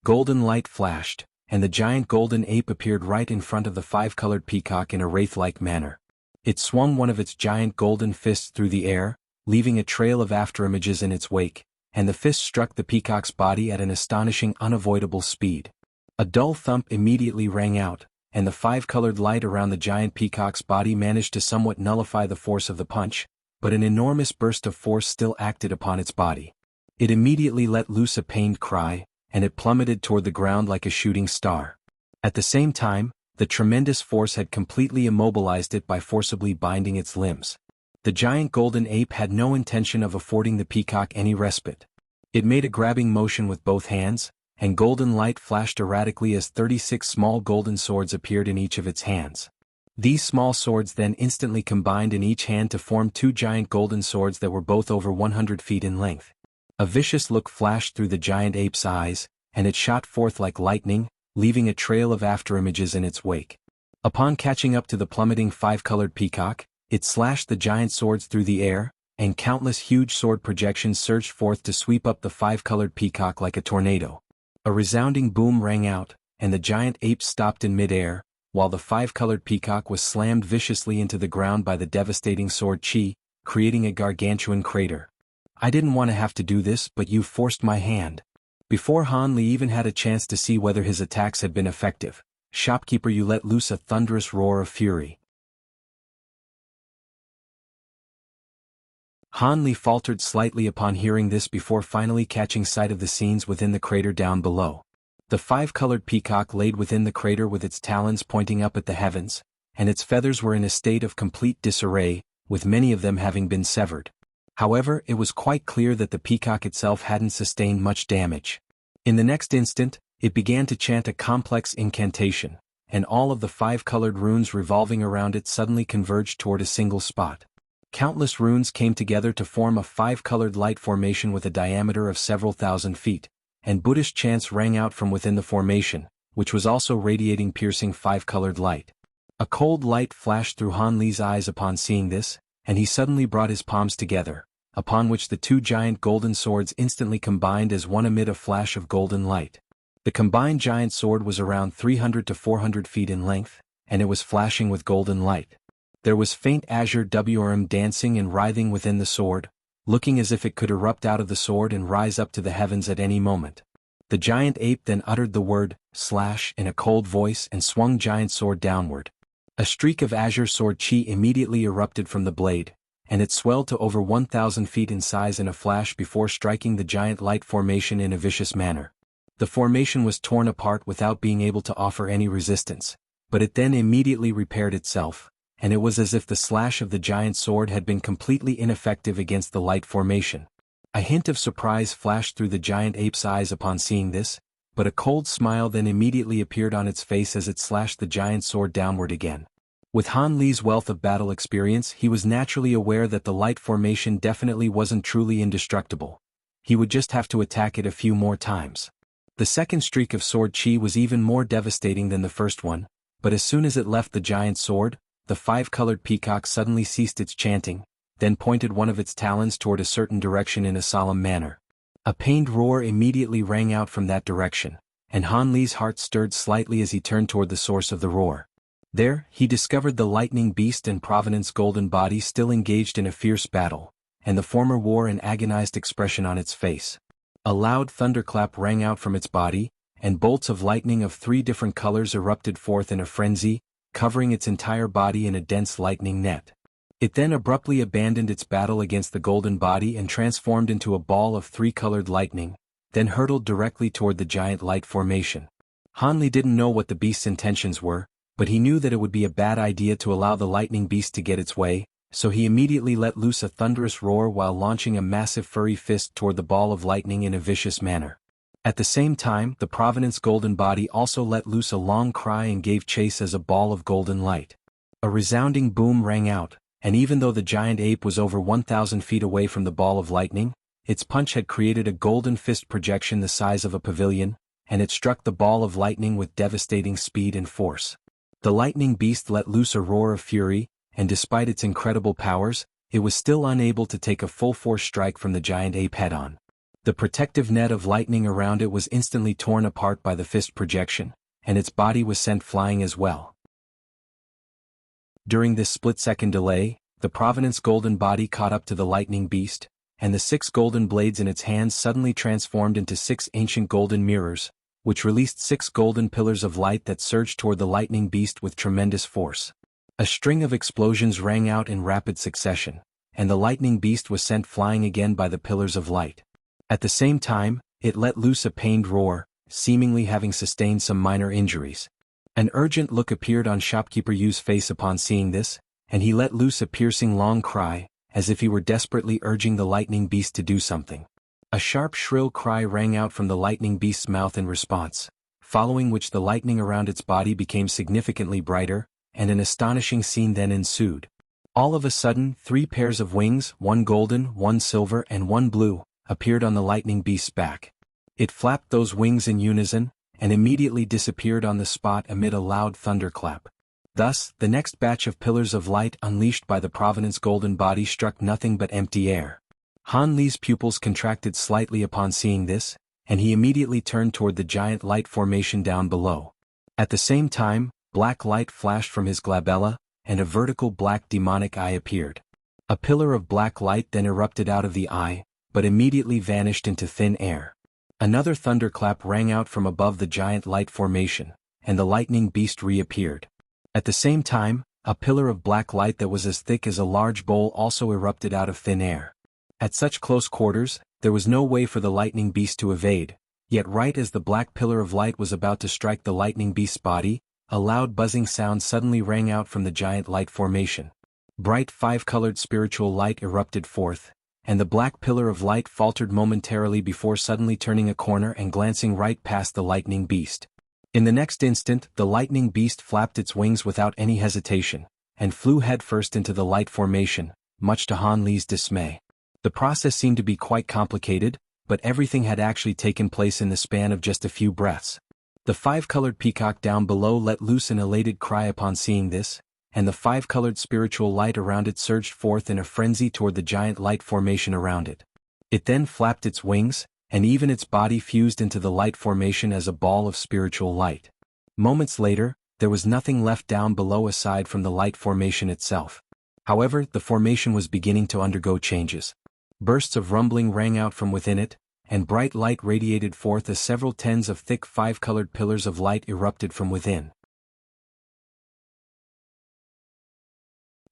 Golden light flashed, and the giant golden ape appeared right in front of the five-colored peacock in a wraith-like manner. It swung one of its giant golden fists through the air, leaving a trail of afterimages in its wake, and the fist struck the peacock's body at an astonishing unavoidable speed. A dull thump immediately rang out, and the five-colored light around the giant peacock's body managed to somewhat nullify the force of the punch, but an enormous burst of force still acted upon its body. It immediately let loose a pained cry, and it plummeted toward the ground like a shooting star. At the same time, the tremendous force had completely immobilized it by forcibly binding its limbs. The giant golden ape had no intention of affording the peacock any respite. It made a grabbing motion with both hands, and golden light flashed erratically as 36 small golden swords appeared in each of its hands. These small swords then instantly combined in each hand to form two giant golden swords that were both over 100 feet in length. A vicious look flashed through the giant ape's eyes, and it shot forth like lightning, leaving a trail of afterimages in its wake. Upon catching up to the plummeting five-colored peacock, it slashed the giant swords through the air, and countless huge sword projections surged forth to sweep up the five-colored peacock like a tornado. A resounding boom rang out, and the giant ape stopped in mid-air, while the five-colored peacock was slammed viciously into the ground by the devastating sword chi, creating a gargantuan crater. "I didn't want to have to do this, but you forced my hand." Before Han Li even had a chance to see whether his attacks had been effective, "Shopkeeper, you let loose a thunderous roar of fury." Han Li faltered slightly upon hearing this before finally catching sight of the scenes within the crater down below. The five-colored peacock laid within the crater with its talons pointing up at the heavens, and its feathers were in a state of complete disarray, with many of them having been severed. However, it was quite clear that the peacock itself hadn't sustained much damage. In the next instant, it began to chant a complex incantation, and all of the five-colored runes revolving around it suddenly converged toward a single spot. Countless runes came together to form a five-colored light formation with a diameter of several thousand feet, and Buddhist chants rang out from within the formation, which was also radiating piercing five-colored light. A cold light flashed through Han Li's eyes upon seeing this, and he suddenly brought his palms together, upon which the two giant golden swords instantly combined as one amid a flash of golden light. The combined giant sword was around 300 to 400 feet in length, and it was flashing with golden light. There was faint azure WRM dancing and writhing within the sword, looking as if it could erupt out of the sword and rise up to the heavens at any moment. The giant ape then uttered the word, slash, in a cold voice and swung giant sword downward. A streak of azure sword chi immediately erupted from the blade, and it swelled to over 1,000 feet in size in a flash before striking the giant light formation in a vicious manner. The formation was torn apart without being able to offer any resistance, but it then immediately repaired itself, and it was as if the slash of the giant sword had been completely ineffective against the light formation. A hint of surprise flashed through the giant ape's eyes upon seeing this, but a cold smile then immediately appeared on its face as it slashed the giant sword downward again. With Han Li's wealth of battle experience, he was naturally aware that the light formation definitely wasn't truly indestructible. He would just have to attack it a few more times. The second streak of sword chi was even more devastating than the first one, but as soon as it left the giant sword, the five-colored peacock suddenly ceased its chanting, then pointed one of its talons toward a certain direction in a solemn manner. A pained roar immediately rang out from that direction, and Han Li's heart stirred slightly as he turned toward the source of the roar. There, he discovered the lightning beast and Providence golden body still engaged in a fierce battle, and the former wore an agonized expression on its face. A loud thunderclap rang out from its body, and bolts of lightning of 3 different colors erupted forth in a frenzy, covering its entire body in a dense lightning net. It then abruptly abandoned its battle against the golden body and transformed into a ball of 3-colored lightning, then hurtled directly toward the giant light formation. Han Li didn't know what the beast's intentions were, but he knew that it would be a bad idea to allow the lightning beast to get its way, so he immediately let loose a thunderous roar while launching a massive furry fist toward the ball of lightning in a vicious manner. At the same time, the Providence golden body also let loose a long cry and gave chase as a ball of golden light. A resounding boom rang out, and even though the giant ape was over 1,000 feet away from the ball of lightning, its punch had created a golden fist projection the size of a pavilion, and it struck the ball of lightning with devastating speed and force. The lightning beast let loose a roar of fury, and despite its incredible powers, it was still unable to take a full-force strike from the giant ape head-on. The protective net of lightning around it was instantly torn apart by the fist projection, and its body was sent flying as well. During this split-second delay, the Providence golden body caught up to the lightning beast, and the 6 golden blades in its hands suddenly transformed into 6 ancient golden mirrors, which released 6 golden pillars of light that surged toward the lightning beast with tremendous force. A string of explosions rang out in rapid succession, and the lightning beast was sent flying again by the pillars of light. At the same time, it let loose a pained roar, seemingly having sustained some minor injuries. An urgent look appeared on Shopkeeper Yu's face upon seeing this, and he let loose a piercing long cry, as if he were desperately urging the lightning beast to do something. A sharp shrill cry rang out from the lightning beast's mouth in response, following which the lightning around its body became significantly brighter, and an astonishing scene then ensued. All of a sudden, 3 pairs of wings, 1 golden, 1 silver and 1 blue, appeared on the lightning beast's back. It flapped those wings in unison, and immediately disappeared on the spot amid a loud thunderclap. Thus, the next batch of pillars of light unleashed by the Providence golden body struck nothing but empty air. Han Li's pupils contracted slightly upon seeing this, and he immediately turned toward the giant light formation down below. At the same time, black light flashed from his glabella, and a vertical black demonic eye appeared. A pillar of black light then erupted out of the eye, but immediately vanished into thin air. Another thunderclap rang out from above the giant light formation, and the lightning beast reappeared. At the same time, a pillar of black light that was as thick as a large bowl also erupted out of thin air. At such close quarters, there was no way for the lightning beast to evade, yet right as the black pillar of light was about to strike the lightning beast's body, a loud buzzing sound suddenly rang out from the giant light formation. Bright 5-colored spiritual light erupted forth, and the black pillar of light faltered momentarily before suddenly turning a corner and glancing right past the lightning beast. In the next instant, the lightning beast flapped its wings without any hesitation, and flew headfirst into the light formation, much to Han Li's dismay. The process seemed to be quite complicated, but everything had actually taken place in the span of just a few breaths. The 5-colored peacock down below let loose an elated cry upon seeing this, and the 5-colored spiritual light around it surged forth in a frenzy toward the giant light formation around it. It then flapped its wings, and even its body fused into the light formation as a ball of spiritual light. Moments later, there was nothing left down below aside from the light formation itself. However, the formation was beginning to undergo changes. Bursts of rumbling rang out from within it, and bright light radiated forth as several tens of thick five-colored pillars of light erupted from within.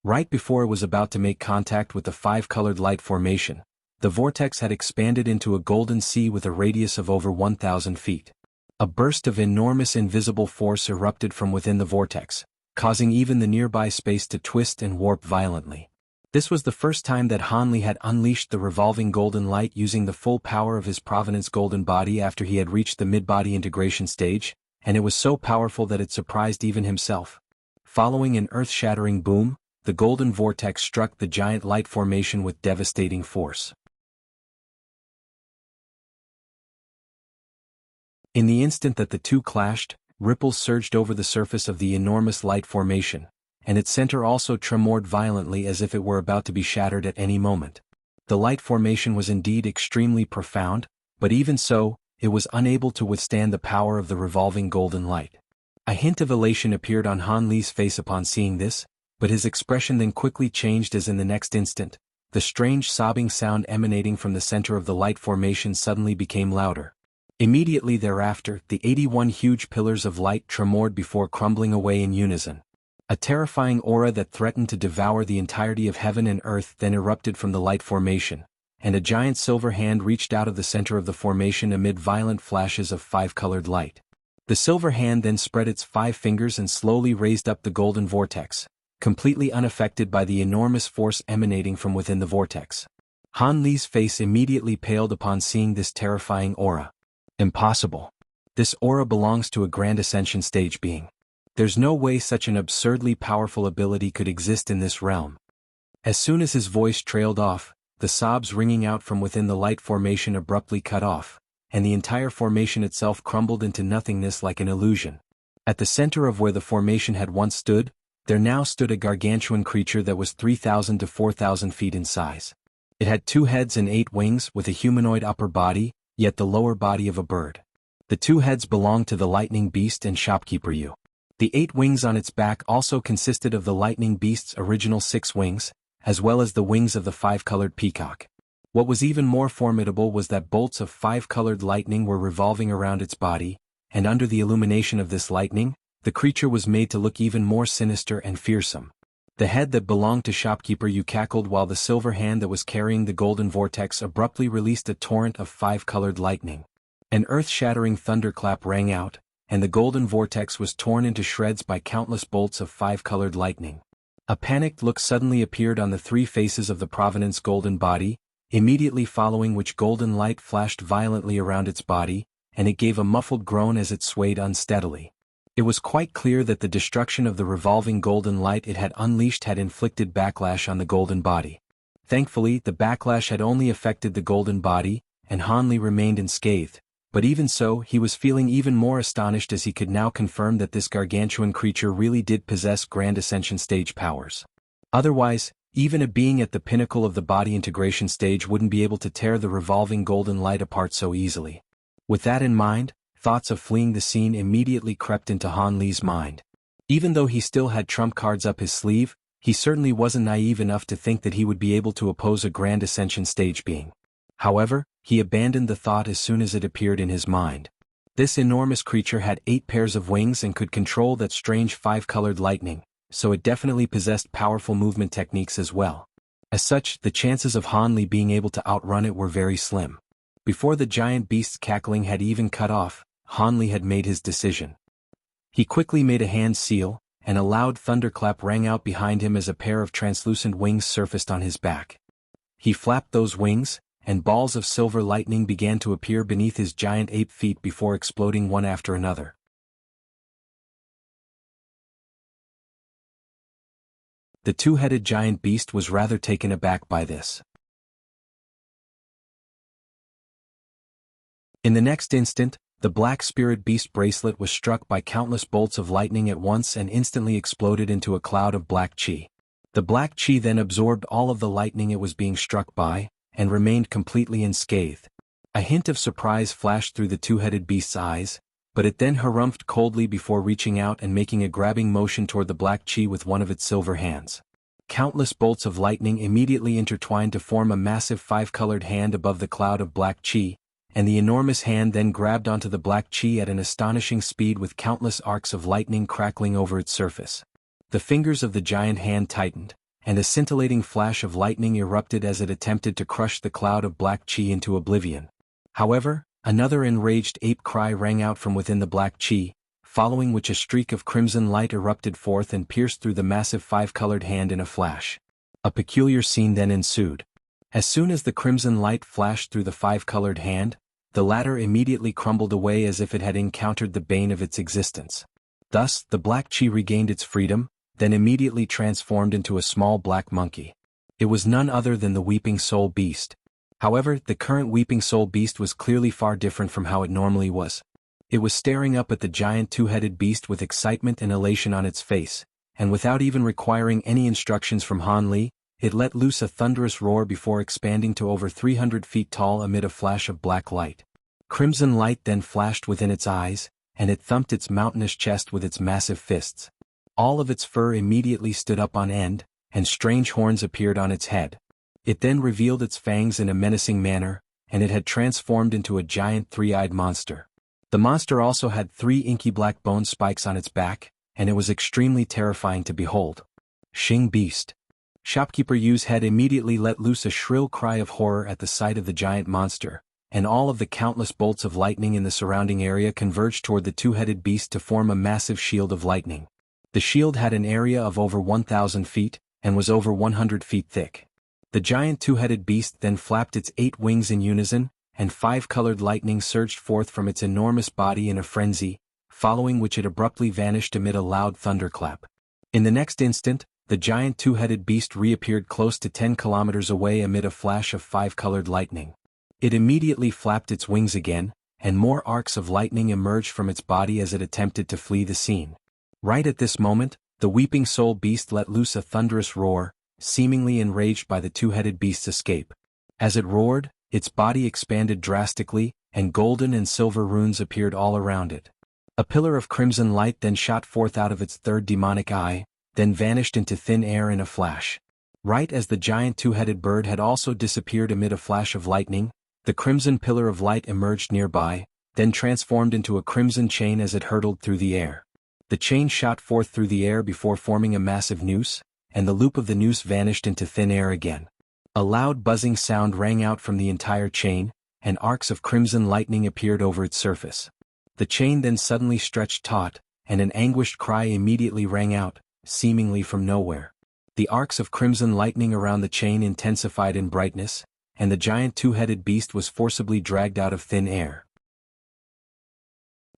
Right before it was about to make contact with the five-colored light formation, the vortex had expanded into a golden sea with a radius of over 1,000 feet. A burst of enormous invisible force erupted from within the vortex, causing even the nearby space to twist and warp violently. This was the first time that Hanli had unleashed the revolving golden light using the full power of his Provenance golden body after he had reached the mid-body integration stage, and it was so powerful that it surprised even himself. Following an earth-shattering boom, the golden vortex struck the giant light formation with devastating force. In the instant that the two clashed, ripples surged over the surface of the enormous light formation, and its center also tremored violently as if it were about to be shattered at any moment. The light formation was indeed extremely profound, but even so, it was unable to withstand the power of the revolving golden light. A hint of elation appeared on Han Li's face upon seeing this, but his expression then quickly changed as in the next instant, the strange sobbing sound emanating from the center of the light formation suddenly became louder. Immediately thereafter, the 81 huge pillars of light tremored before crumbling away in unison. A terrifying aura that threatened to devour the entirety of heaven and earth then erupted from the light formation, and a giant silver hand reached out of the center of the formation amid violent flashes of five-colored light. The silver hand then spread its 5 fingers and slowly raised up the golden vortex, completely unaffected by the enormous force emanating from within the vortex. Han Li's face immediately paled upon seeing this terrifying aura. Impossible. This aura belongs to a Grand Ascension stage being. There's no way such an absurdly powerful ability could exist in this realm. As soon as his voice trailed off, the sobs ringing out from within the light formation abruptly cut off, and the entire formation itself crumbled into nothingness like an illusion. At the center of where the formation had once stood, there now stood a gargantuan creature that was 3,000 to 4,000 feet in size. It had 2 heads and 8 wings with a humanoid upper body, yet the lower body of a bird. The 2 heads belonged to the lightning beast and shopkeeper Yu. The 8 wings on its back also consisted of the lightning beast's original 6 wings, as well as the wings of the 5-colored peacock. What was even more formidable was that bolts of 5-colored lightning were revolving around its body, and under the illumination of this lightning, the creature was made to look even more sinister and fearsome. The head that belonged to shopkeeper Yu cackled while the silver hand that was carrying the golden vortex abruptly released a torrent of 5-colored lightning. An earth-shattering thunderclap rang out, and the golden vortex was torn into shreds by countless bolts of 5-colored lightning. A panicked look suddenly appeared on the 3 faces of the Provenance golden body, immediately following which golden light flashed violently around its body, and it gave a muffled groan as it swayed unsteadily. It was quite clear that the destruction of the revolving golden light it had unleashed had inflicted backlash on the golden body. Thankfully, the backlash had only affected the golden body, and Han Li remained unscathed, but even so, he was feeling even more astonished as he could now confirm that this gargantuan creature really did possess Grand Ascension stage powers. Otherwise, even a being at the pinnacle of the body integration stage wouldn't be able to tear the revolving golden light apart so easily. With that in mind, thoughts of fleeing the scene immediately crept into Han Li's mind. Even though he still had trump cards up his sleeve, he certainly wasn't naive enough to think that he would be able to oppose a Grand Ascension stage being. However, he abandoned the thought as soon as it appeared in his mind. This enormous creature had 8 pairs of wings and could control that strange 5-colored lightning, so it definitely possessed powerful movement techniques as well. As such, the chances of Han Li being able to outrun it were very slim. Before the giant beast's cackling had even cut off, Han Li had made his decision. He quickly made a hand seal, and a loud thunderclap rang out behind him as a pair of translucent wings surfaced on his back. He flapped those wings, and balls of silver lightning began to appear beneath his giant ape feet before exploding one after another. The 2-headed giant beast was rather taken aback by this. In the next instant, the black spirit beast bracelet was struck by countless bolts of lightning at once and instantly exploded into a cloud of black chi. The black chi then absorbed all of the lightning it was being struck by, and remained completely unscathed. A hint of surprise flashed through the two-headed beast's eyes, but it then harumphed coldly before reaching out and making a grabbing motion toward the black chi with one of its silver hands. Countless bolts of lightning immediately intertwined to form a massive five-colored hand above the cloud of black chi, and the enormous hand then grabbed onto the black chi at an astonishing speed with countless arcs of lightning crackling over its surface. The fingers of the giant hand tightened, and a scintillating flash of lightning erupted as it attempted to crush the cloud of black chi into oblivion. However, another enraged ape cry rang out from within the black chi, following which a streak of crimson light erupted forth and pierced through the massive five-colored hand in a flash. A peculiar scene then ensued. As soon as the crimson light flashed through the five-colored hand, the latter immediately crumbled away as if it had encountered the bane of its existence. Thus, the black chi regained its freedom, then immediately transformed into a small black monkey. It was none other than the Weeping Soul Beast. However, the current Weeping Soul Beast was clearly far different from how it normally was. It was staring up at the giant two-headed beast with excitement and elation on its face, and without even requiring any instructions from Han Li, it let loose a thunderous roar before expanding to over 300 feet tall amid a flash of black light. Crimson light then flashed within its eyes, and it thumped its mountainous chest with its massive fists. All of its fur immediately stood up on end, and strange horns appeared on its head. It then revealed its fangs in a menacing manner, and it had transformed into a giant three-eyed monster. The monster also had 3 inky black bone spikes on its back, and it was extremely terrifying to behold. Xing Beast. Shopkeeper Yu's head immediately let loose a shrill cry of horror at the sight of the giant monster, and all of the countless bolts of lightning in the surrounding area converged toward the two-headed beast to form a massive shield of lightning. The shield had an area of over 1,000 feet, and was over 100 feet thick. The giant two-headed beast then flapped its 8 wings in unison, and 5-colored lightning surged forth from its enormous body in a frenzy, following which it abruptly vanished amid a loud thunderclap. In the next instant, the giant two-headed beast reappeared close to 10 kilometers away amid a flash of 5-colored lightning. It immediately flapped its wings again, and more arcs of lightning emerged from its body as it attempted to flee the scene. Right at this moment, the Weeping Soul Beast let loose a thunderous roar, seemingly enraged by the two-headed beast's escape. As it roared, its body expanded drastically, and golden and silver runes appeared all around it. A pillar of crimson light then shot forth out of its third demonic eye, then vanished into thin air in a flash. Right as the giant two-headed bird had also disappeared amid a flash of lightning, the crimson pillar of light emerged nearby, then transformed into a crimson chain as it hurtled through the air. The chain shot forth through the air before forming a massive noose, and the loop of the noose vanished into thin air again. A loud buzzing sound rang out from the entire chain, and arcs of crimson lightning appeared over its surface. The chain then suddenly stretched taut, and an anguished cry immediately rang out, seemingly from nowhere. The arcs of crimson lightning around the chain intensified in brightness, and the giant two-headed beast was forcibly dragged out of thin air.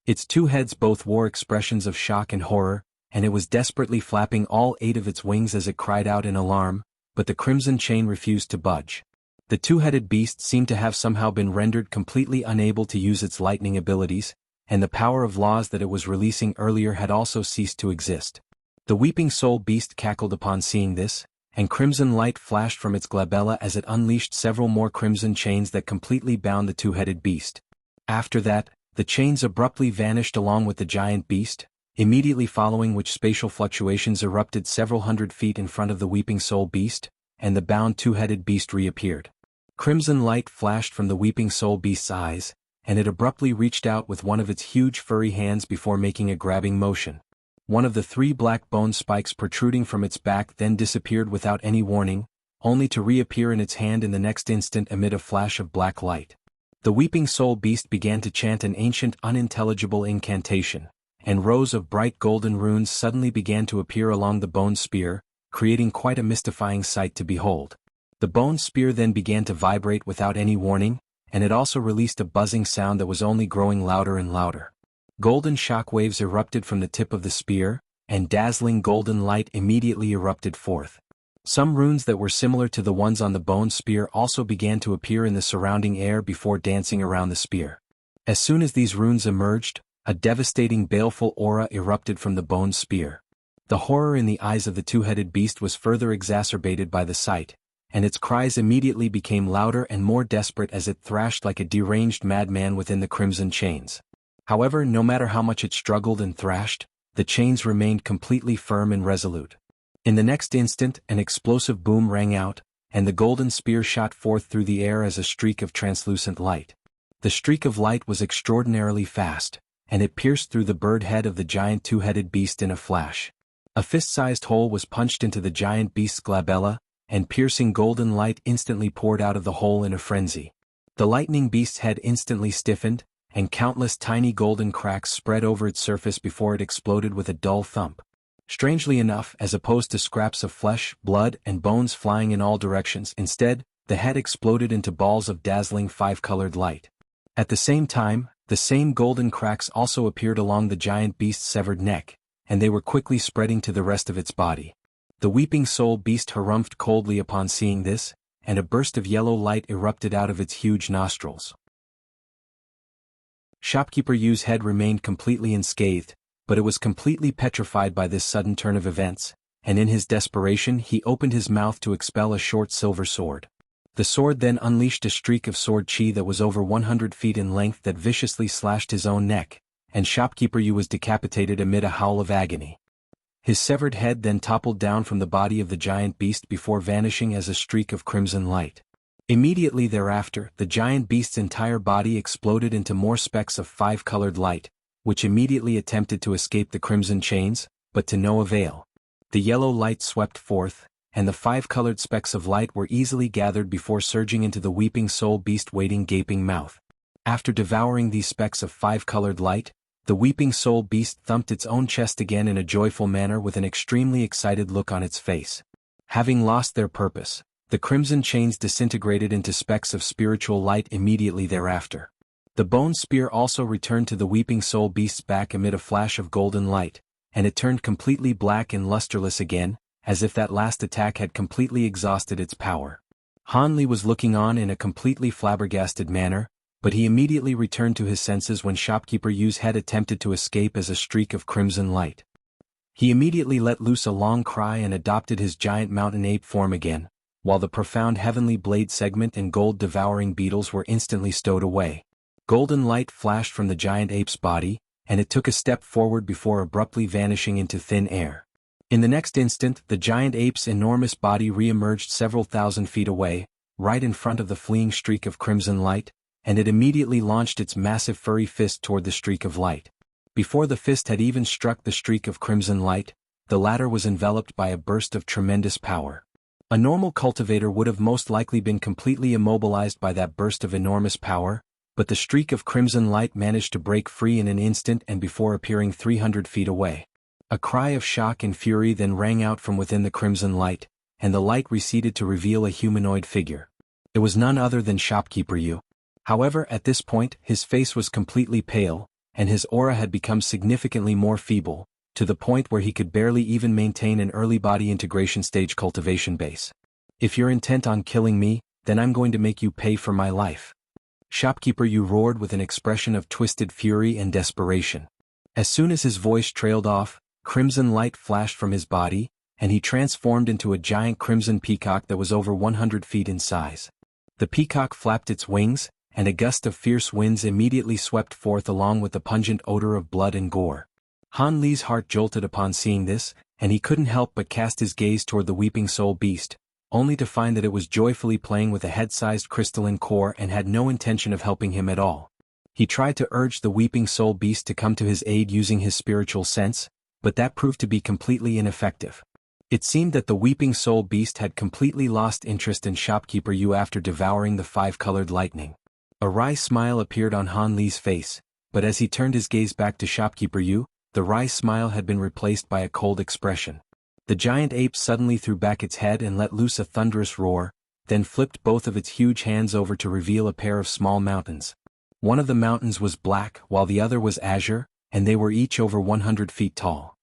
Its 2 heads both wore expressions of shock and horror, and it was desperately flapping all 8 of its wings as it cried out in alarm, but the crimson chain refused to budge. The two-headed beast seemed to have somehow been rendered completely unable to use its lightning abilities, and the power of laws that it was releasing earlier had also ceased to exist. The Weeping Soul Beast cackled upon seeing this, and crimson light flashed from its glabella as it unleashed several more crimson chains that completely bound the two-headed beast. After that, the chains abruptly vanished along with the giant beast, immediately following which spatial fluctuations erupted several hundred feet in front of the Weeping Soul Beast, and the bound two-headed beast reappeared. Crimson light flashed from the Weeping Soul Beast's eyes, and it abruptly reached out with one of its huge furry hands before making a grabbing motion. One of the 3 black bone spikes protruding from its back then disappeared without any warning, only to reappear in its hand in the next instant amid a flash of black light. The Weeping Soul Beast began to chant an ancient unintelligible incantation, and rows of bright golden runes suddenly began to appear along the bone spear, creating quite a mystifying sight to behold. The bone spear then began to vibrate without any warning, and it also released a buzzing sound that was only growing louder and louder. Golden shock waves erupted from the tip of the spear, and dazzling golden light immediately erupted forth. Some runes that were similar to the ones on the bone spear also began to appear in the surrounding air before dancing around the spear. As soon as these runes emerged, a devastating baleful aura erupted from the bone spear. The horror in the eyes of the two-headed beast was further exacerbated by the sight, and its cries immediately became louder and more desperate as it thrashed like a deranged madman within the crimson chains. However, no matter how much it struggled and thrashed, the chains remained completely firm and resolute. In the next instant, an explosive boom rang out, and the golden spear shot forth through the air as a streak of translucent light. The streak of light was extraordinarily fast, and it pierced through the bird head of the giant two-headed beast in a flash. A fist-sized hole was punched into the giant beast's glabella, and piercing golden light instantly poured out of the hole in a frenzy. The lightning beast's head instantly stiffened, and countless tiny golden cracks spread over its surface before it exploded with a dull thump. Strangely enough, as opposed to scraps of flesh, blood, and bones flying in all directions, instead, the head exploded into balls of dazzling five-colored light. At the same time, the same golden cracks also appeared along the giant beast's severed neck, and they were quickly spreading to the rest of its body. The weeping soul beast harumphed coldly upon seeing this, and a burst of yellow light erupted out of its huge nostrils. Shopkeeper Yu's head remained completely unscathed, but it was completely petrified by this sudden turn of events, and in his desperation he opened his mouth to expel a short silver sword. The sword then unleashed a streak of sword chi that was over 100 feet in length that viciously slashed his own neck, and Shopkeeper Yu was decapitated amid a howl of agony. His severed head then toppled down from the body of the giant beast before vanishing as a streak of crimson light. Immediately thereafter, the giant beast's entire body exploded into more specks of five-colored light, which immediately attempted to escape the crimson chains, but to no avail. The yellow light swept forth, and the five-colored specks of light were easily gathered before surging into the weeping soul beast waiting gaping mouth. After devouring these specks of five-colored light, the weeping soul beast thumped its own chest again in a joyful manner with an extremely excited look on its face. Having lost their purpose, the crimson chains disintegrated into specks of spiritual light immediately thereafter. The bone spear also returned to the weeping soul beast's back amid a flash of golden light, and it turned completely black and lusterless again, as if that last attack had completely exhausted its power. Han Li was looking on in a completely flabbergasted manner, but he immediately returned to his senses when Shopkeeper Yu's head attempted to escape as a streak of crimson light. He immediately let loose a long cry and adopted his giant mountain ape form again, while the profound heavenly blade segment and gold-devouring beetles were instantly stowed away. Golden light flashed from the giant ape's body, and it took a step forward before abruptly vanishing into thin air. In the next instant, the giant ape's enormous body re-emerged several thousand feet away, right in front of the fleeing streak of crimson light, and it immediately launched its massive furry fist toward the streak of light. Before the fist had even struck the streak of crimson light, the latter was enveloped by a burst of tremendous power. A normal cultivator would have most likely been completely immobilized by that burst of enormous power, but the streak of crimson light managed to break free in an instant and before appearing 300 feet away. A cry of shock and fury then rang out from within the crimson light, and the light receded to reveal a humanoid figure. It was none other than Shopkeeper Yu. However, at this point, his face was completely pale, and his aura had become significantly more feeble, to the point where he could barely even maintain an early body integration stage cultivation base. "If you're intent on killing me, then I'm going to make you pay for my life." Shopkeeper Yu roared with an expression of twisted fury and desperation. As soon as his voice trailed off, crimson light flashed from his body, and he transformed into a giant crimson peacock that was over 100 feet in size. The peacock flapped its wings, and a gust of fierce winds immediately swept forth along with the pungent odor of blood and gore. Han Li's heart jolted upon seeing this, and he couldn't help but cast his gaze toward the weeping soul beast, only to find that it was joyfully playing with a head-sized crystalline core and had no intention of helping him at all. He tried to urge the weeping soul beast to come to his aid using his spiritual sense, but that proved to be completely ineffective. It seemed that the weeping soul beast had completely lost interest in Shopkeeper Yu after devouring the five-colored lightning. A wry smile appeared on Han Li's face, but as he turned his gaze back to Shopkeeper Yu, the wry smile had been replaced by a cold expression. The giant ape suddenly threw back its head and let loose a thunderous roar, then flipped both of its huge hands over to reveal a pair of small mountains. One of the mountains was black while the other was azure, and they were each over 100 feet tall.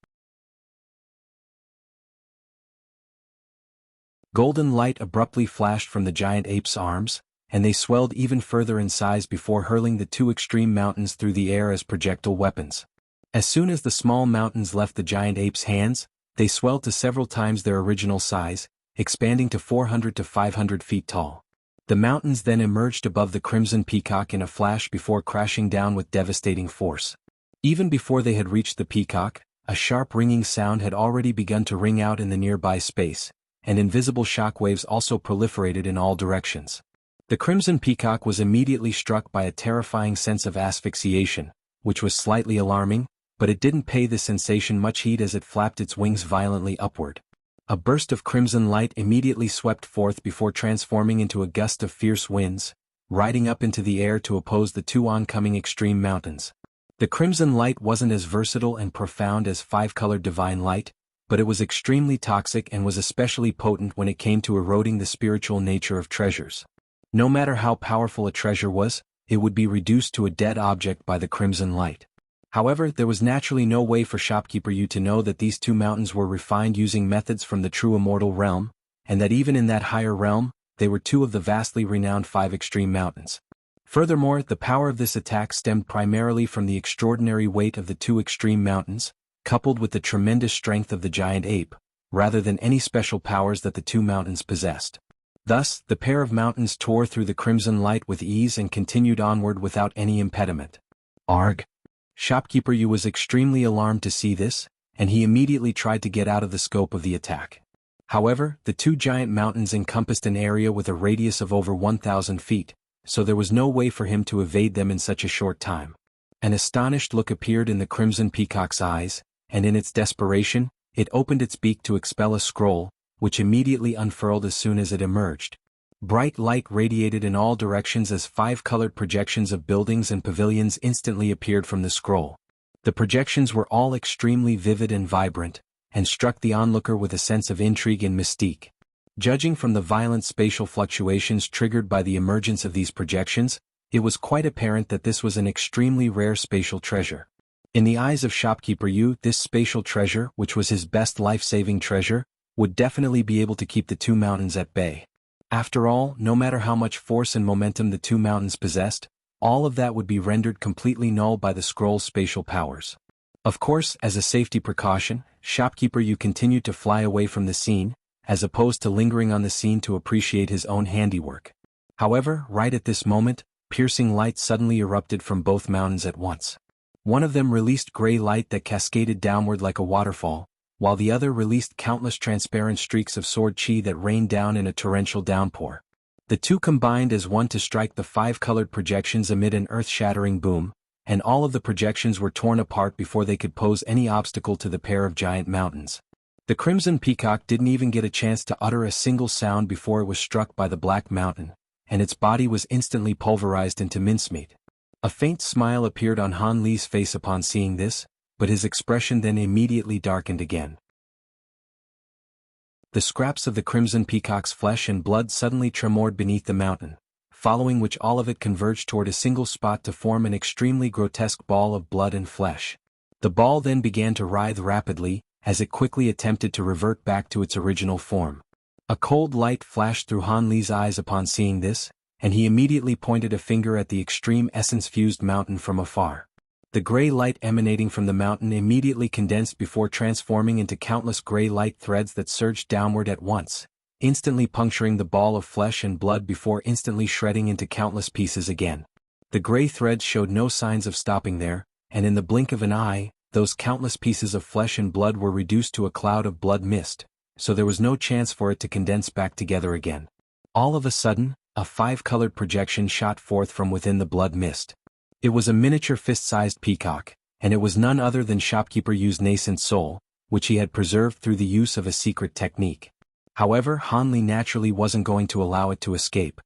Golden light abruptly flashed from the giant ape's arms, and they swelled even further in size before hurling the two extreme mountains through the air as projectile weapons. As soon as the small mountains left the giant ape's hands, they swelled to several times their original size, expanding to 400 to 500 feet tall. The mountains then emerged above the Crimson Peacock in a flash before crashing down with devastating force. Even before they had reached the peacock, a sharp ringing sound had already begun to ring out in the nearby space, and invisible shock waves also proliferated in all directions. The Crimson Peacock was immediately struck by a terrifying sense of asphyxiation, which was slightly alarming, but it didn't pay the sensation much heed as it flapped its wings violently upward. A burst of crimson light immediately swept forth before transforming into a gust of fierce winds, riding up into the air to oppose the two oncoming extreme mountains. The crimson light wasn't as versatile and profound as five-colored divine light, but it was extremely toxic and was especially potent when it came to eroding the spiritual nature of treasures. No matter how powerful a treasure was, it would be reduced to a dead object by the crimson light. However, there was naturally no way for Shopkeeper Yu to know that these two mountains were refined using methods from the true immortal realm, and that even in that higher realm, they were two of the vastly renowned five extreme mountains. Furthermore, the power of this attack stemmed primarily from the extraordinary weight of the two extreme mountains, coupled with the tremendous strength of the giant ape, rather than any special powers that the two mountains possessed. Thus, the pair of mountains tore through the crimson light with ease and continued onward without any impediment. Arg! Shopkeeper Yu was extremely alarmed to see this, and he immediately tried to get out of the scope of the attack. However, the two giant mountains encompassed an area with a radius of over 1,000 feet, so there was no way for him to evade them in such a short time. An astonished look appeared in the Crimson Peacock's eyes, and in its desperation, it opened its beak to expel a scroll, which immediately unfurled as soon as it emerged. Bright light radiated in all directions as five-colored projections of buildings and pavilions instantly appeared from the scroll. The projections were all extremely vivid and vibrant, and struck the onlooker with a sense of intrigue and mystique. Judging from the violent spatial fluctuations triggered by the emergence of these projections, it was quite apparent that this was an extremely rare spatial treasure. In the eyes of Shopkeeper Yu, this spatial treasure, which was his best life-saving treasure, would definitely be able to keep the two mountains at bay. After all, no matter how much force and momentum the two mountains possessed, all of that would be rendered completely null by the scroll's spatial powers. Of course, as a safety precaution, Shopkeeper Yu continued to fly away from the scene, as opposed to lingering on the scene to appreciate his own handiwork. However, right at this moment, piercing light suddenly erupted from both mountains at once. One of them released gray light that cascaded downward like a waterfall, while the other released countless transparent streaks of sword chi that rained down in a torrential downpour. The two combined as one to strike the five-colored projections amid an earth-shattering boom, and all of the projections were torn apart before they could pose any obstacle to the pair of giant mountains. The Crimson Peacock didn't even get a chance to utter a single sound before it was struck by the Black Mountain, and its body was instantly pulverized into mincemeat. A faint smile appeared on Han Li's face upon seeing this, but his expression then immediately darkened again. The scraps of the Crimson Peacock's flesh and blood suddenly tremored beneath the mountain, following which all of it converged toward a single spot to form an extremely grotesque ball of blood and flesh. The ball then began to writhe rapidly, as it quickly attempted to revert back to its original form. A cold light flashed through Han Li's eyes upon seeing this, and he immediately pointed a finger at the extreme essence-fused mountain from afar. The gray light emanating from the mountain immediately condensed before transforming into countless gray light threads that surged downward at once, instantly puncturing the ball of flesh and blood before instantly shredding into countless pieces again. The gray threads showed no signs of stopping there, and in the blink of an eye, those countless pieces of flesh and blood were reduced to a cloud of blood mist, so there was no chance for it to condense back together again. All of a sudden, a five-colored projection shot forth from within the blood mist. It was a miniature fist-sized peacock, and it was none other than Shopkeeper Yu's nascent soul, which he had preserved through the use of a secret technique. However, Han Li naturally wasn't going to allow it to escape.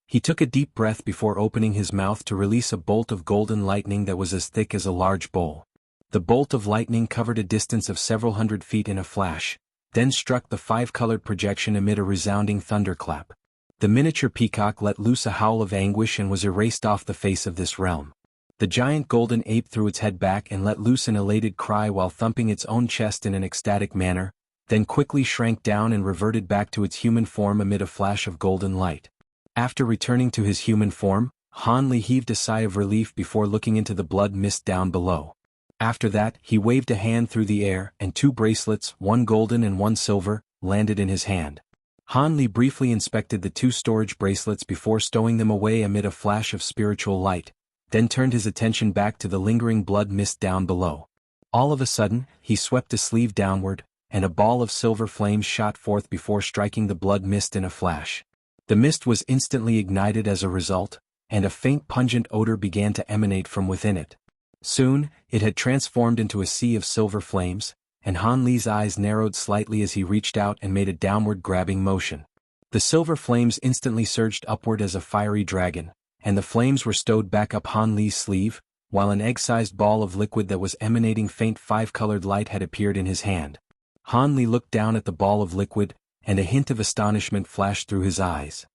He took a deep breath before opening his mouth to release a bolt of golden lightning that was as thick as a large bowl. The bolt of lightning covered a distance of several hundred feet in a flash, then struck the five-colored projection amid a resounding thunderclap. The miniature peacock let loose a howl of anguish and was erased off the face of this realm. The giant golden ape threw its head back and let loose an elated cry while thumping its own chest in an ecstatic manner, then quickly shrank down and reverted back to its human form amid a flash of golden light. After returning to his human form, Han Li heaved a sigh of relief before looking into the blood mist down below. After that, he waved a hand through the air, and two bracelets, one golden and one silver, landed in his hand. Han Li briefly inspected the two storage bracelets before stowing them away amid a flash of spiritual light, then turned his attention back to the lingering blood mist down below. All of a sudden, he swept a sleeve downward, and a ball of silver flames shot forth before striking the blood mist in a flash. The mist was instantly ignited as a result, and a faint pungent odor began to emanate from within it. Soon, it had transformed into a sea of silver flames, and Han Li's eyes narrowed slightly as he reached out and made a downward grabbing motion. The silver flames instantly surged upward as a fiery dragon, and the flames were stowed back up Han Li's sleeve, while an egg-sized ball of liquid that was emanating faint five-colored light had appeared in his hand. Han Li looked down at the ball of liquid, and a hint of astonishment flashed through his eyes.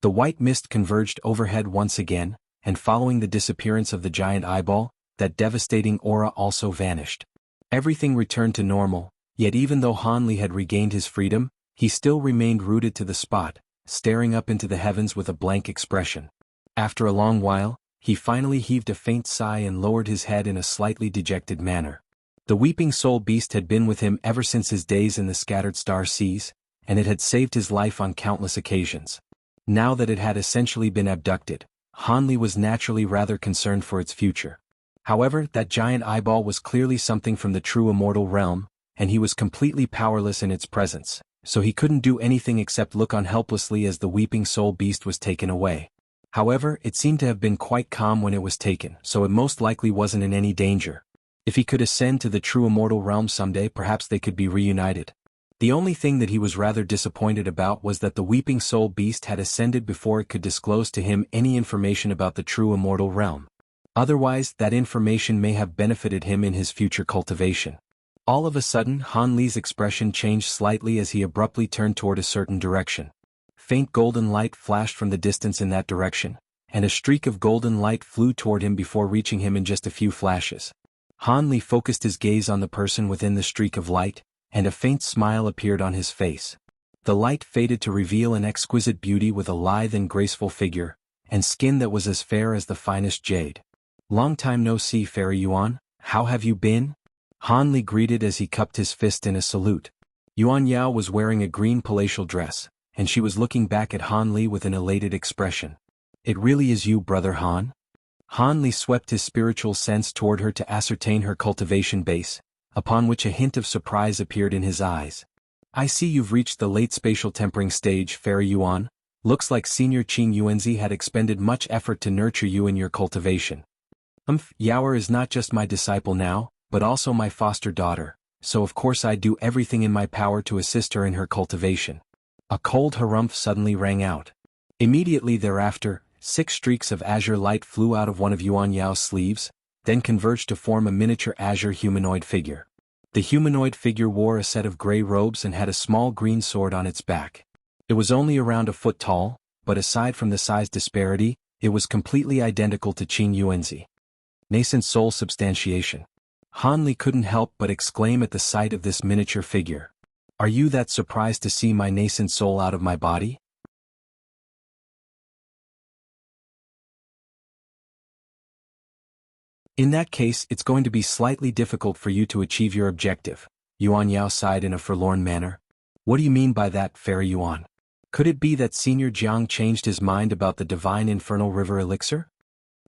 The white mist converged overhead once again, and following the disappearance of the giant eyeball, that devastating aura also vanished. Everything returned to normal, yet even though Han Li had regained his freedom, he still remained rooted to the spot, staring up into the heavens with a blank expression. After a long while, he finally heaved a faint sigh and lowered his head in a slightly dejected manner. The weeping soul beast had been with him ever since his days in the scattered star seas, and it had saved his life on countless occasions. Now that it had essentially been abducted, Han Li was naturally rather concerned for its future. However, that giant eyeball was clearly something from the true immortal realm, and he was completely powerless in its presence, so he couldn't do anything except look on helplessly as the weeping soul beast was taken away. However, it seemed to have been quite calm when it was taken, so it most likely wasn't in any danger. If he could ascend to the true immortal realm someday, perhaps they could be reunited. The only thing that he was rather disappointed about was that the weeping soul beast had ascended before it could disclose to him any information about the true immortal realm. Otherwise, that information may have benefited him in his future cultivation. All of a sudden, Han Li's expression changed slightly as he abruptly turned toward a certain direction. Faint golden light flashed from the distance in that direction, and a streak of golden light flew toward him before reaching him in just a few flashes. Han Li focused his gaze on the person within the streak of light, and a faint smile appeared on his face. The light faded to reveal an exquisite beauty with a lithe and graceful figure, and skin that was as fair as the finest jade. "Long time no see, Fairy Yuan, how have you been?" Han Li greeted as he cupped his fist in a salute. Yuan Yao was wearing a green palatial dress, and she was looking back at Han Li with an elated expression. "It really is you, brother Han?" Han Li swept his spiritual sense toward her to ascertain her cultivation base, upon which a hint of surprise appeared in his eyes. "I see you've reached the late spatial tempering stage, Fairy Yuan. Looks like Senior Qing Yuanzi had expended much effort to nurture you in your cultivation." Yaoer is not just my disciple now, but also my foster daughter, so of course I do everything in my power to assist her in her cultivation." A cold harumph suddenly rang out. Immediately thereafter, 6 streaks of azure light flew out of one of Yuan Yao's sleeves, then converged to form a miniature azure humanoid figure. The humanoid figure wore a set of gray robes and had a small green sword on its back. It was only around a foot tall, but aside from the size disparity, it was completely identical to Qing Yuanzi. Nascent soul substantiation. Han Li couldn't help but exclaim at the sight of this miniature figure. "Are you that surprised to see my nascent soul out of my body?" "In that case, it's going to be slightly difficult for you to achieve your objective," Yuan Yao sighed in a forlorn manner. "What do you mean by that, Fairy Yuan? Could it be that Senior Jiang changed his mind about the divine infernal river elixir?"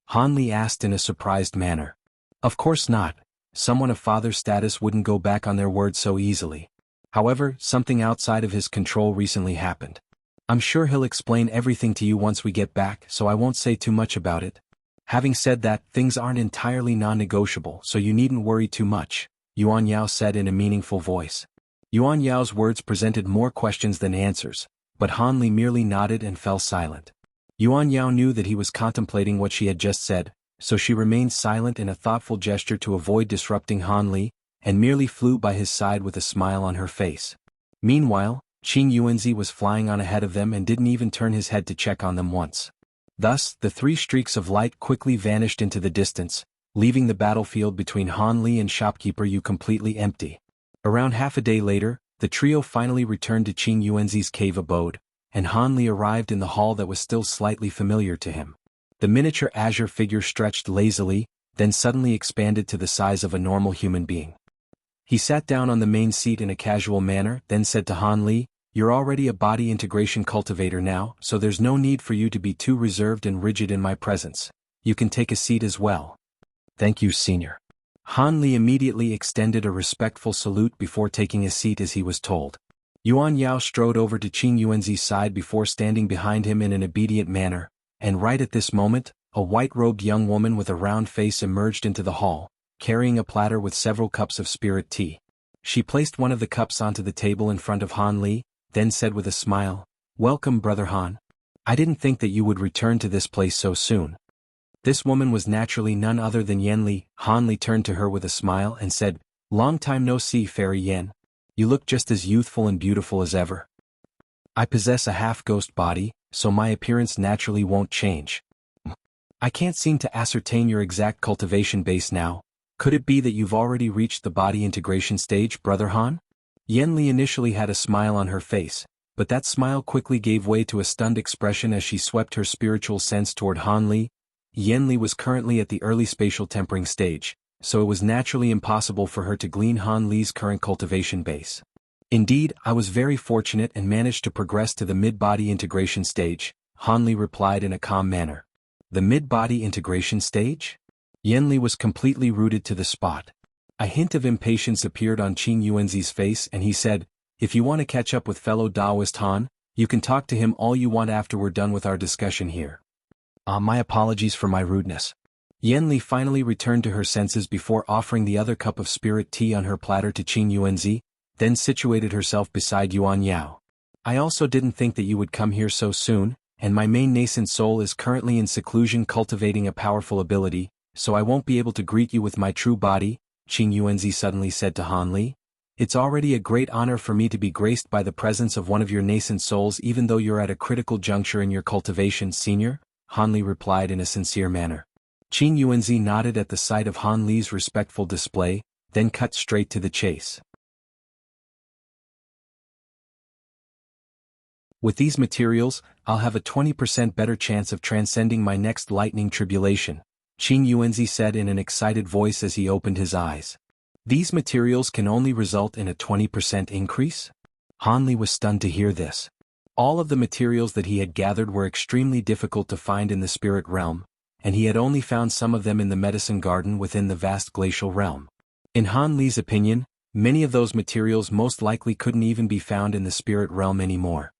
Han Li asked in a surprised manner. "Of course not. Someone of father's status wouldn't go back on their word so easily. However, something outside of his control recently happened. I'm sure he'll explain everything to you once we get back, so I won't say too much about it. Having said that, things aren't entirely non-negotiable, so you needn't worry too much," Yuan Yao said in a meaningful voice. Yuan Yao's words presented more questions than answers, but Han Li merely nodded and fell silent. Yuan Yao knew that he was contemplating what she had just said, so she remained silent in a thoughtful gesture to avoid disrupting Han Li, and merely flew by his side with a smile on her face. Meanwhile, Qing Yuanzi was flying on ahead of them and didn't even turn his head to check on them once. Thus, the 3 streaks of light quickly vanished into the distance, leaving the battlefield between Han Li and Shopkeeper Yu completely empty. Around half a day later, the trio finally returned to Qing Yuanzi's cave abode, and Han Li arrived in the hall that was still slightly familiar to him. The miniature azure figure stretched lazily, then suddenly expanded to the size of a normal human being. He sat down on the main seat in a casual manner, then said to Han Li, "You're already a body integration cultivator now, so there's no need for you to be too reserved and rigid in my presence. You can take a seat as well." "Thank you, Senior." Han Li immediately extended a respectful salute before taking a seat as he was told. Yuan Yao strode over to Qing Yuanzi's side before standing behind him in an obedient manner, and right at this moment, a white-robed young woman with a round face emerged into the hall, carrying a platter with several cups of spirit tea. She placed one of the cups onto the table in front of Han Li, then said with a smile, "Welcome, Brother Han. I didn't think that you would return to this place so soon." This woman was naturally none other than Yan Li. Han Li turned to her with a smile and said, "Long time no see, Fairy Yan. You look just as youthful and beautiful as ever." "I possess a half-ghost body, so my appearance naturally won't change. I can't seem to ascertain your exact cultivation base now. Could it be that you've already reached the body integration stage, Brother Han?" Yan Li initially had a smile on her face, but that smile quickly gave way to a stunned expression as she swept her spiritual sense toward Han Li. Yan Li was currently at the early spatial tempering stage, so it was naturally impossible for her to glean Han Li's current cultivation base. "Indeed, I was very fortunate and managed to progress to the mid-body integration stage," Han Li replied in a calm manner. "The mid-body integration stage?" Yan Li was completely rooted to the spot. A hint of impatience appeared on Qing Yuanzi's face and he said, "If you want to catch up with fellow Taoist Han, you can talk to him all you want after we're done with our discussion here." My apologies for my rudeness." Yan Li finally returned to her senses before offering the other cup of spirit tea on her platter to Qing Yuanzi, then situated herself beside Yuan Yao. "I also didn't think that you would come here so soon, and my main nascent soul is currently in seclusion cultivating a powerful ability, so I won't be able to greet you with my true body," Qing Yuanzi suddenly said to Han Li. "It's already a great honor for me to be graced by the presence of one of your nascent souls even though you're at a critical juncture in your cultivation, Senior," Han Li replied in a sincere manner. Qing Yuanzi nodded at the sight of Han Li's respectful display, then cut straight to the chase. "With these materials, I'll have a 20% better chance of transcending my next lightning tribulation," Qing Yuanzi said in an excited voice as he opened his eyes. "These materials can only result in a 20% increase?" Han Li was stunned to hear this. All of the materials that he had gathered were extremely difficult to find in the spirit realm, and he had only found some of them in the medicine garden within the vast glacial realm. In Han Li's opinion, many of those materials most likely couldn't even be found in the spirit realm anymore.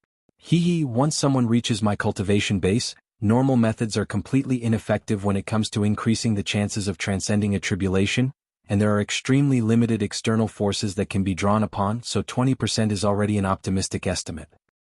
Once someone reaches my cultivation base, normal methods are completely ineffective when it comes to increasing the chances of transcending a tribulation, and there are extremely limited external forces that can be drawn upon, so 20% is already an optimistic estimate.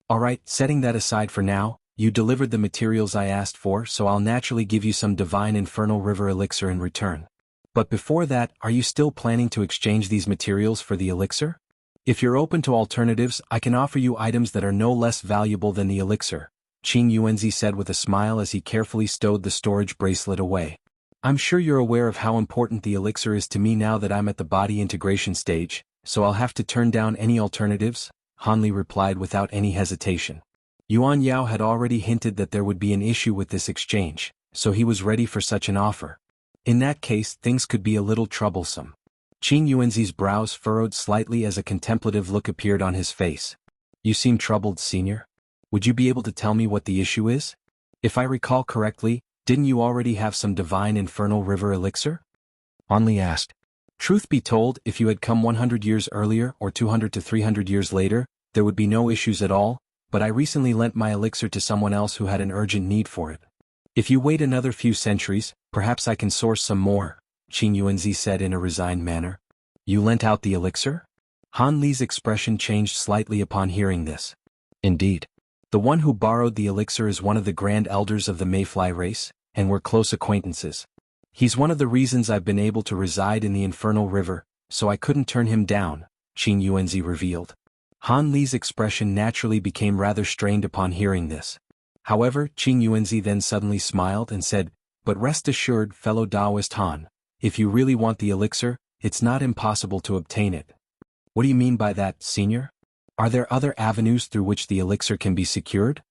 Alright, setting that aside for now, you delivered the materials I asked for, so I'll naturally give you some divine infernal river elixir in return. But before that, are you still planning to exchange these materials for the elixir? If you're open to alternatives, I can offer you items that are no less valuable than the elixir, Qing Yuanzi said with a smile as he carefully stowed the storage bracelet away. "I'm sure you're aware of how important the elixir is to me now that I'm at the body integration stage, so I'll have to turn down any alternatives," Han Li replied without any hesitation. Yuan Yao had already hinted that there would be an issue with this exchange, so he was ready for such an offer. In that case, things could be a little troublesome. Qing Yuanzi's brows furrowed slightly as a contemplative look appeared on his face. "You seem troubled, Senior. Would you be able to tell me what the issue is? If I recall correctly, didn't you already have some divine infernal river elixir?" Han Li asked. "Truth be told, if you had come 100 years earlier or 200 to 300 years later, there would be no issues at all, but I recently lent my elixir to someone else who had an urgent need for it. If you wait another few centuries, perhaps I can source some more," Qing Yuanzi said in a resigned manner. "You lent out the elixir?" Han Li's expression changed slightly upon hearing this. "Indeed. The one who borrowed the elixir is one of the grand elders of the Mayfly race, and we're close acquaintances. He's one of the reasons I've been able to reside in the Infernal River, so I couldn't turn him down," Qing Yuanzi revealed. Han Li's expression naturally became rather strained upon hearing this. However, Qing Yuanzi then suddenly smiled and said, "But rest assured, fellow Taoist Han, if you really want the elixir, it's not impossible to obtain it." "What do you mean by that, Senior? Are there other avenues through which the elixir can be secured?"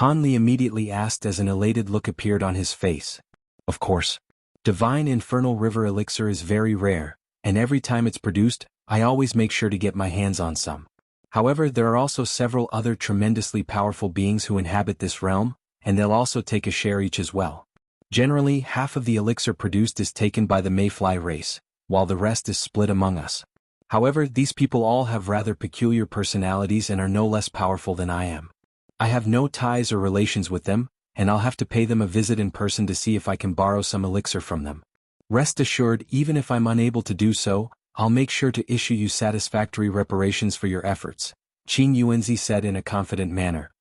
Han Li immediately asked as an elated look appeared on his face. "Of course. Divine Infernal River Elixir is very rare, and every time it's produced, I always make sure to get my hands on some. However, there are also several other tremendously powerful beings who inhabit this realm, and they'll also take a share each as well. Generally, half of the elixir produced is taken by the Mayfly race, while the rest is split among us. However, these people all have rather peculiar personalities and are no less powerful than I am. I have no ties or relations with them, and I'll have to pay them a visit in person to see if I can borrow some elixir from them. Rest assured, even if I'm unable to do so, I'll make sure to issue you satisfactory reparations for your efforts, Qin Yuanzi said in a confident manner.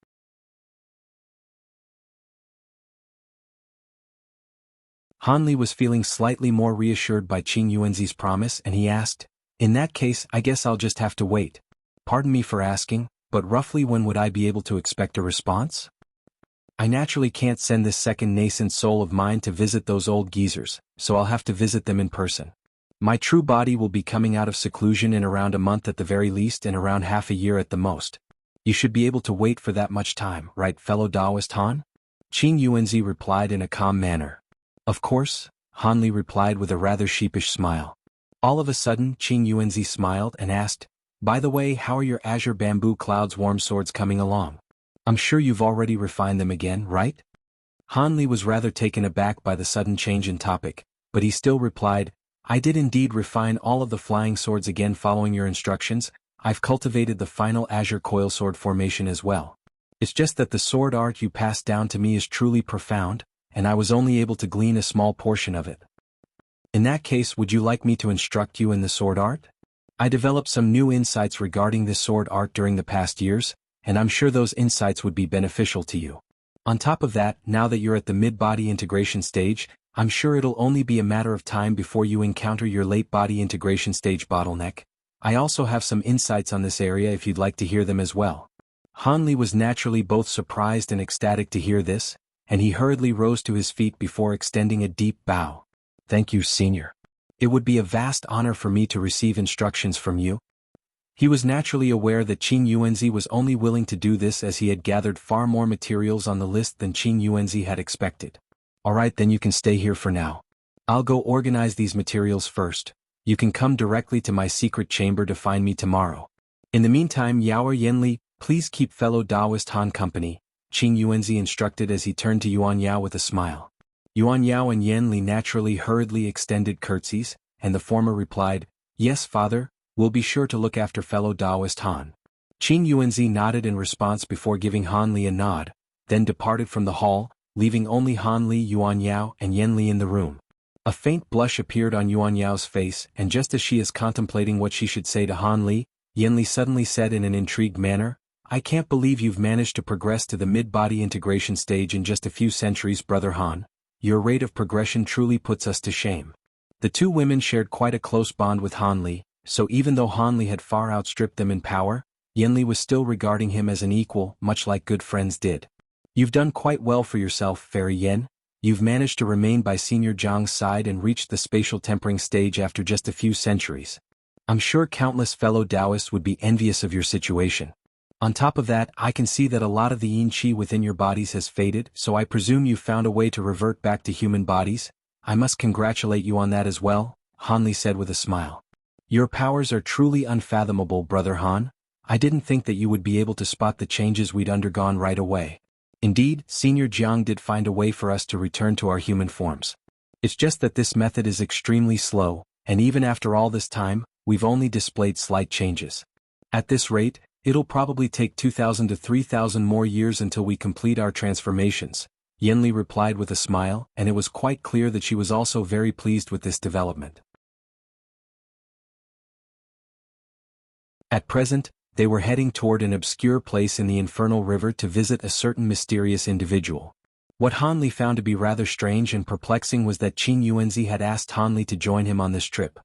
Han Li was feeling slightly more reassured by Qin Yuanzi's promise, and he asked, "In that case, I guess I'll just have to wait. Pardon me for asking, but roughly when would I be able to expect a response? I naturally can't send this second nascent soul of mine to visit those old geezers, so I'll have to visit them in person. My true body will be coming out of seclusion in around a month at the very least and around half a year at the most. You should be able to wait for that much time, right, fellow Taoist Han?" Qin Yuanzi replied in a calm manner. "Of course," Han Li replied with a rather sheepish smile. All of a sudden, Qin Yuanzi smiled and asked, "By the way, how are your azure bamboo clouds warm swords coming along? I'm sure you've already refined them again, right?" Han Li was rather taken aback by the sudden change in topic, but he still replied, "I did indeed refine all of the flying swords again following your instructions. I've cultivated the final azure coil sword formation as well. It's just that the sword art you passed down to me is truly profound, and I was only able to glean a small portion of it. In that case, would you like me to instruct you in the sword art? I developed some new insights regarding this sword art during the past years, and I'm sure those insights would be beneficial to you. On top of that, now that you're at the mid-body integration stage, I'm sure it'll only be a matter of time before you encounter your late-body integration stage bottleneck. I also have some insights on this area if you'd like to hear them as well." Han Li was naturally both surprised and ecstatic to hear this, and he hurriedly rose to his feet before extending a deep bow. "Thank you, Senior. It would be a vast honor for me to receive instructions from you." He was naturally aware that Qin Yuanzi was only willing to do this as he had gathered far more materials on the list than Qin Yuanzi had expected. "Alright, then you can stay here for now. I'll go organize these materials first. You can come directly to my secret chamber to find me tomorrow. In the meantime, Yao Yenli, please keep fellow Taoist Han company," Qin Yuanzi instructed as he turned to Yuan Yao with a smile. Yuan Yao and Yen Li naturally hurriedly extended curtsies, and the former replied, "Yes, father. We'll be sure to look after fellow Taoist Han." Qin Yuanzi nodded in response before giving Han Li a nod, then departed from the hall, leaving only Han Li, Yuan Yao, and Yen Li in the room. A faint blush appeared on Yuan Yao's face, and just as she is contemplating what she should say to Han Li, Yen Li suddenly said in an intrigued manner, "I can't believe you've managed to progress to the mid-body integration stage in just a few centuries, Brother Han. Your rate of progression truly puts us to shame." The two women shared quite a close bond with Han Li, so even though Han Li had far outstripped them in power, Yen Li was still regarding him as an equal, much like good friends did. "You've done quite well for yourself, Fairy Yen. You've managed to remain by Senior Zhang's side and reached the spatial tempering stage after just a few centuries. I'm sure countless fellow Taoists would be envious of your situation. On top of that, I can see that a lot of the yin qi within your bodies has faded, so I presume you've found a way to revert back to human bodies. I must congratulate you on that as well," Han Li said with a smile. "Your powers are truly unfathomable, Brother Han. I didn't think that you would be able to spot the changes we'd undergone right away. Indeed, Senior Jiang did find a way for us to return to our human forms. It's just that this method is extremely slow, and even after all this time, we've only displayed slight changes. At this rate, it'll probably take 2,000 to 3,000 more years until we complete our transformations," Yen Li replied with a smile, and it was quite clear that she was also very pleased with this development. At present, they were heading toward an obscure place in the Infernal River to visit a certain mysterious individual. What Han Li found to be rather strange and perplexing was that Qin Yuanzi had asked Han Li to join him on this trip.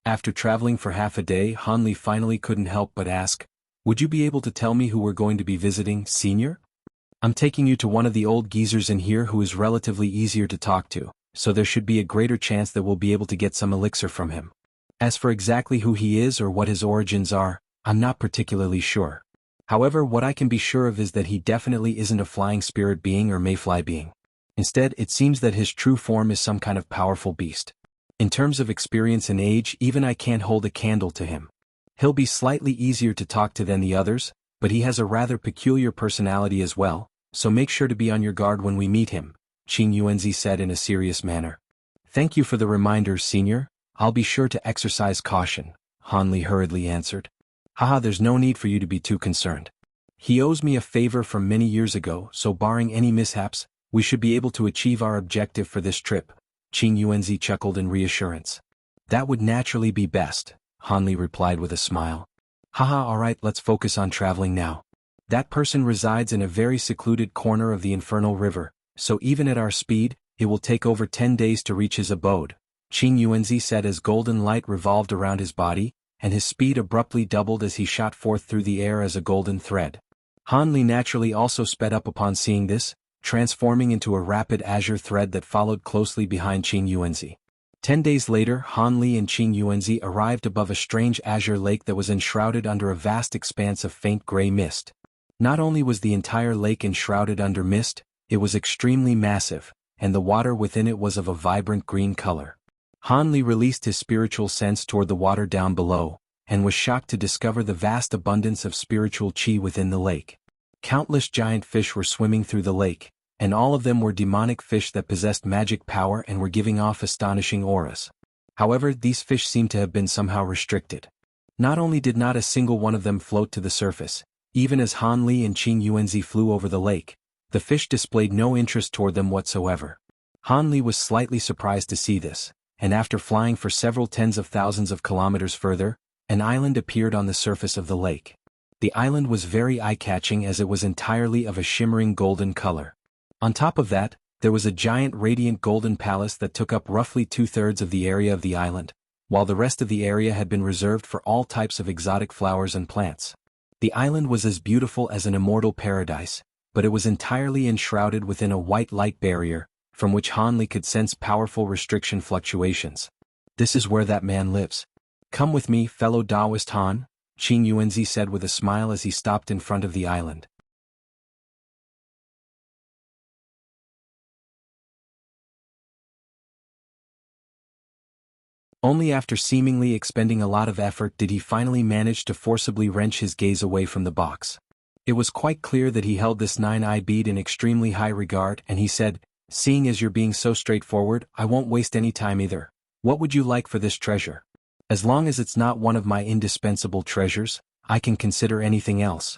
After traveling for half a day, Han Li finally couldn't help but ask, "Would you be able to tell me who we're going to be visiting, Senior? I'm taking you to one of the old geezers in here who is relatively easier to talk to, so there should be a greater chance that we'll be able to get some elixir from him. As for exactly who he is or what his origins are, I'm not particularly sure. However, what I can be sure of is that he definitely isn't a flying spirit being or mayfly being. Instead, it seems that his true form is some kind of powerful beast. In terms of experience and age, even I can't hold a candle to him. He'll be slightly easier to talk to than the others, but he has a rather peculiar personality as well, so make sure to be on your guard when we meet him, Qing Yuanzi said in a serious manner. Thank you for the reminder, Senior. I'll be sure to exercise caution, Han Li hurriedly answered. Haha, there's no need for you to be too concerned. He owes me a favor from many years ago, so barring any mishaps, we should be able to achieve our objective for this trip, Qing Yuanzi chuckled in reassurance. That would naturally be best, Han Li replied with a smile. Haha, alright, let's focus on traveling now. That person resides in a very secluded corner of the Infernal River, so even at our speed, it will take over 10 days to reach his abode, Qing Yuanzi said as golden light revolved around his body, and his speed abruptly doubled as he shot forth through the air as a golden thread. Han Li naturally also sped up upon seeing this, transforming into a rapid azure thread that followed closely behind Qing Yuanzi. 10 days later, Han Li and Qing Yuanzi arrived above a strange azure lake that was enshrouded under a vast expanse of faint gray mist. Not only was the entire lake enshrouded under mist, it was extremely massive, and the water within it was of a vibrant green color. Han Li released his spiritual sense toward the water down below, and was shocked to discover the vast abundance of spiritual qi within the lake. Countless giant fish were swimming through the lake, and all of them were demonic fish that possessed magic power and were giving off astonishing auras. However, these fish seemed to have been somehow restricted. Not only did not a single one of them float to the surface, even as Han Li and Qing Yuanzi flew over the lake, the fish displayed no interest toward them whatsoever. Han Li was slightly surprised to see this, and after flying for several tens of thousands of kilometers further, an island appeared on the surface of the lake. The island was very eye-catching as it was entirely of a shimmering golden color. On top of that, there was a giant radiant golden palace that took up roughly 2/3 of the area of the island, while the rest of the area had been reserved for all types of exotic flowers and plants. The island was as beautiful as an immortal paradise, but it was entirely enshrouded within a white light barrier, from which Han Li could sense powerful restriction fluctuations. This is where that man lives. Come with me, fellow Taoist Han, Qing Yuanzi said with a smile as he stopped in front of the island. Only after seemingly expending a lot of effort did he finally manage to forcibly wrench his gaze away from the box. It was quite clear that he held this 9-eye bead in extremely high regard, and he said, "Seeing as you're being so straightforward, I won't waste any time either. What would you like for this treasure? As long as it's not one of my indispensable treasures, I can consider anything else."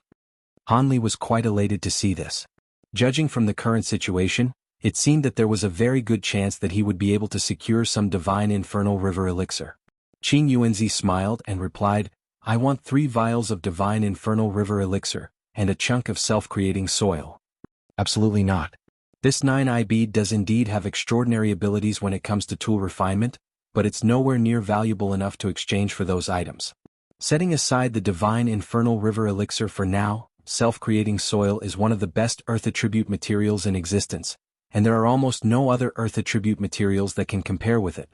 Han Li was quite elated to see this. Judging from the current situation, it seemed that there was a very good chance that he would be able to secure some divine infernal river elixir. Qing Yuanzi smiled and replied, "I want 3 vials of divine infernal river elixir, and a chunk of self-creating soil." Absolutely not. This 9-eye bead does indeed have extraordinary abilities when it comes to tool refinement, but it's nowhere near valuable enough to exchange for those items. Setting aside the divine infernal river elixir for now, self-creating soil is one of the best earth attribute materials in existence, and there are almost no other earth attribute materials that can compare with it.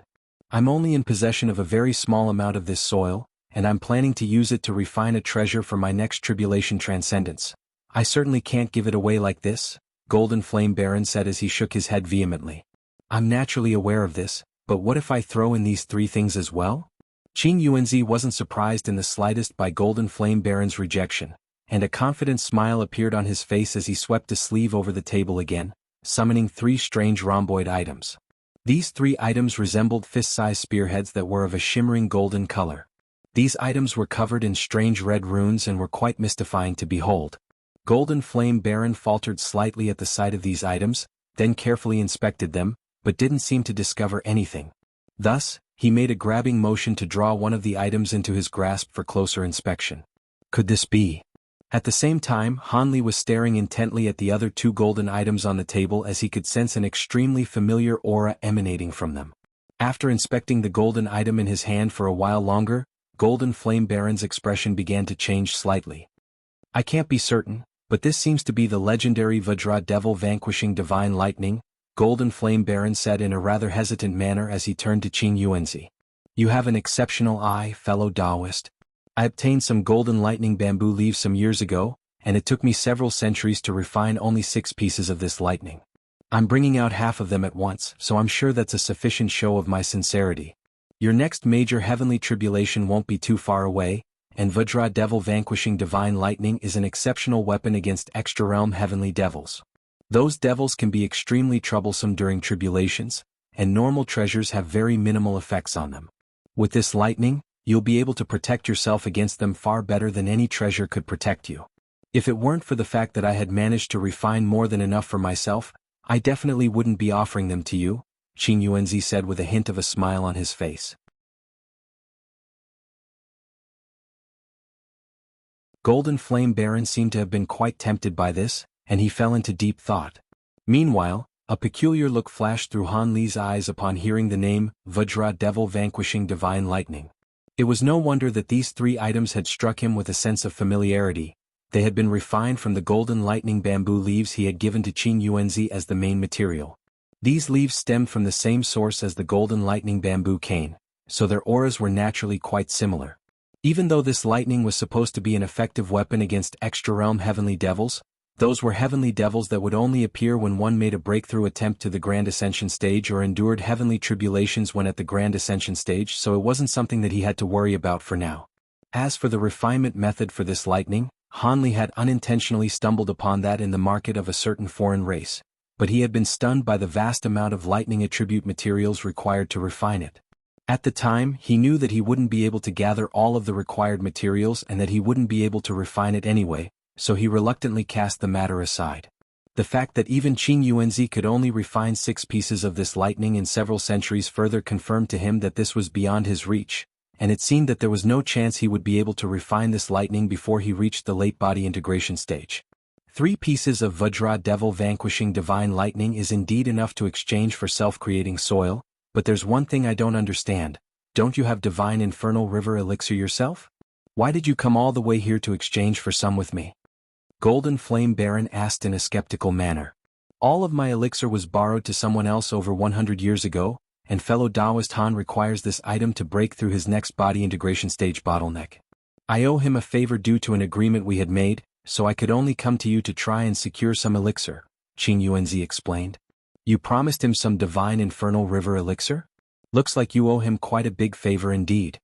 I'm only in possession of a very small amount of this soil, and I'm planning to use it to refine a treasure for my next tribulation transcendence. I certainly can't give it away like this, Golden Flame Baron said as he shook his head vehemently. I'm naturally aware of this, but what if I throw in these 3 things as well? Qing Yuanzi wasn't surprised in the slightest by Golden Flame Baron's rejection, and a confident smile appeared on his face as he swept a sleeve over the table again, summoning 3 strange rhomboid items. These 3 items resembled fist-sized spearheads that were of a shimmering golden color. These items were covered in strange red runes and were quite mystifying to behold. Golden Flame Baron faltered slightly at the sight of these items, then carefully inspected them, but didn't seem to discover anything. Thus, he made a grabbing motion to draw one of the items into his grasp for closer inspection. Could this be? At the same time, Han Li was staring intently at the other 2 golden items on the table as he could sense an extremely familiar aura emanating from them. After inspecting the golden item in his hand for a while longer, Golden Flame Baron's expression began to change slightly. I can't be certain, but this seems to be the legendary Vajra Devil Vanquishing Divine Lightning, Golden Flame Baron said in a rather hesitant manner as he turned to Qing Yuanzi. You have an exceptional eye, fellow Taoist. I obtained some golden lightning bamboo leaves some years ago, and it took me several centuries to refine only 6 pieces of this lightning. I'm bringing out half of them at once, so I'm sure that's a sufficient show of my sincerity. Your next major heavenly tribulation won't be too far away, and Vajra Devil vanquishing divine lightning is an exceptional weapon against extra-realm heavenly devils. Those devils can be extremely troublesome during tribulations, and normal treasures have very minimal effects on them. With this lightning, you'll be able to protect yourself against them far better than any treasure could protect you. If it weren't for the fact that I had managed to refine more than enough for myself, I definitely wouldn't be offering them to you, Qing Yuanzi said with a hint of a smile on his face. Golden Flame Baron seemed to have been quite tempted by this, and he fell into deep thought. Meanwhile, a peculiar look flashed through Han Li's eyes upon hearing the name, Vajra Devil vanquishing divine lightning. It was no wonder that these three items had struck him with a sense of familiarity. They had been refined from the golden lightning bamboo leaves he had given to Qing Yuanzi as the main material. These leaves stemmed from the same source as the golden lightning bamboo cane, so their auras were naturally quite similar. Even though this lightning was supposed to be an effective weapon against extra-realm heavenly devils, those were heavenly devils that would only appear when one made a breakthrough attempt to the Grand Ascension stage or endured heavenly tribulations when at the Grand Ascension stage, so it wasn't something that he had to worry about for now. As for the refinement method for this lightning, Han Li had unintentionally stumbled upon that in the market of a certain foreign race, but he had been stunned by the vast amount of lightning attribute materials required to refine it. At the time, he knew that he wouldn't be able to gather all of the required materials and that he wouldn't be able to refine it anyway, so he reluctantly cast the matter aside. The fact that even Qing Yuanzi could only refine 6 pieces of this lightning in several centuries further confirmed to him that this was beyond his reach, and it seemed that there was no chance he would be able to refine this lightning before he reached the late body integration stage. 3 pieces of Vajra Devil vanquishing divine lightning is indeed enough to exchange for self-creating soil, but there's one thing I don't understand. Don't you have divine infernal river elixir yourself? Why did you come all the way here to exchange for some with me? Golden Flame Baron asked in a skeptical manner. All of my elixir was borrowed to someone else over 100 years ago, and fellow Taoist Han requires this item to break through his next body integration stage bottleneck. I owe him a favor due to an agreement we had made, so I could only come to you to try and secure some elixir, Qing Yuanzi explained. You promised him some divine infernal river elixir? Looks like you owe him quite a big favor indeed.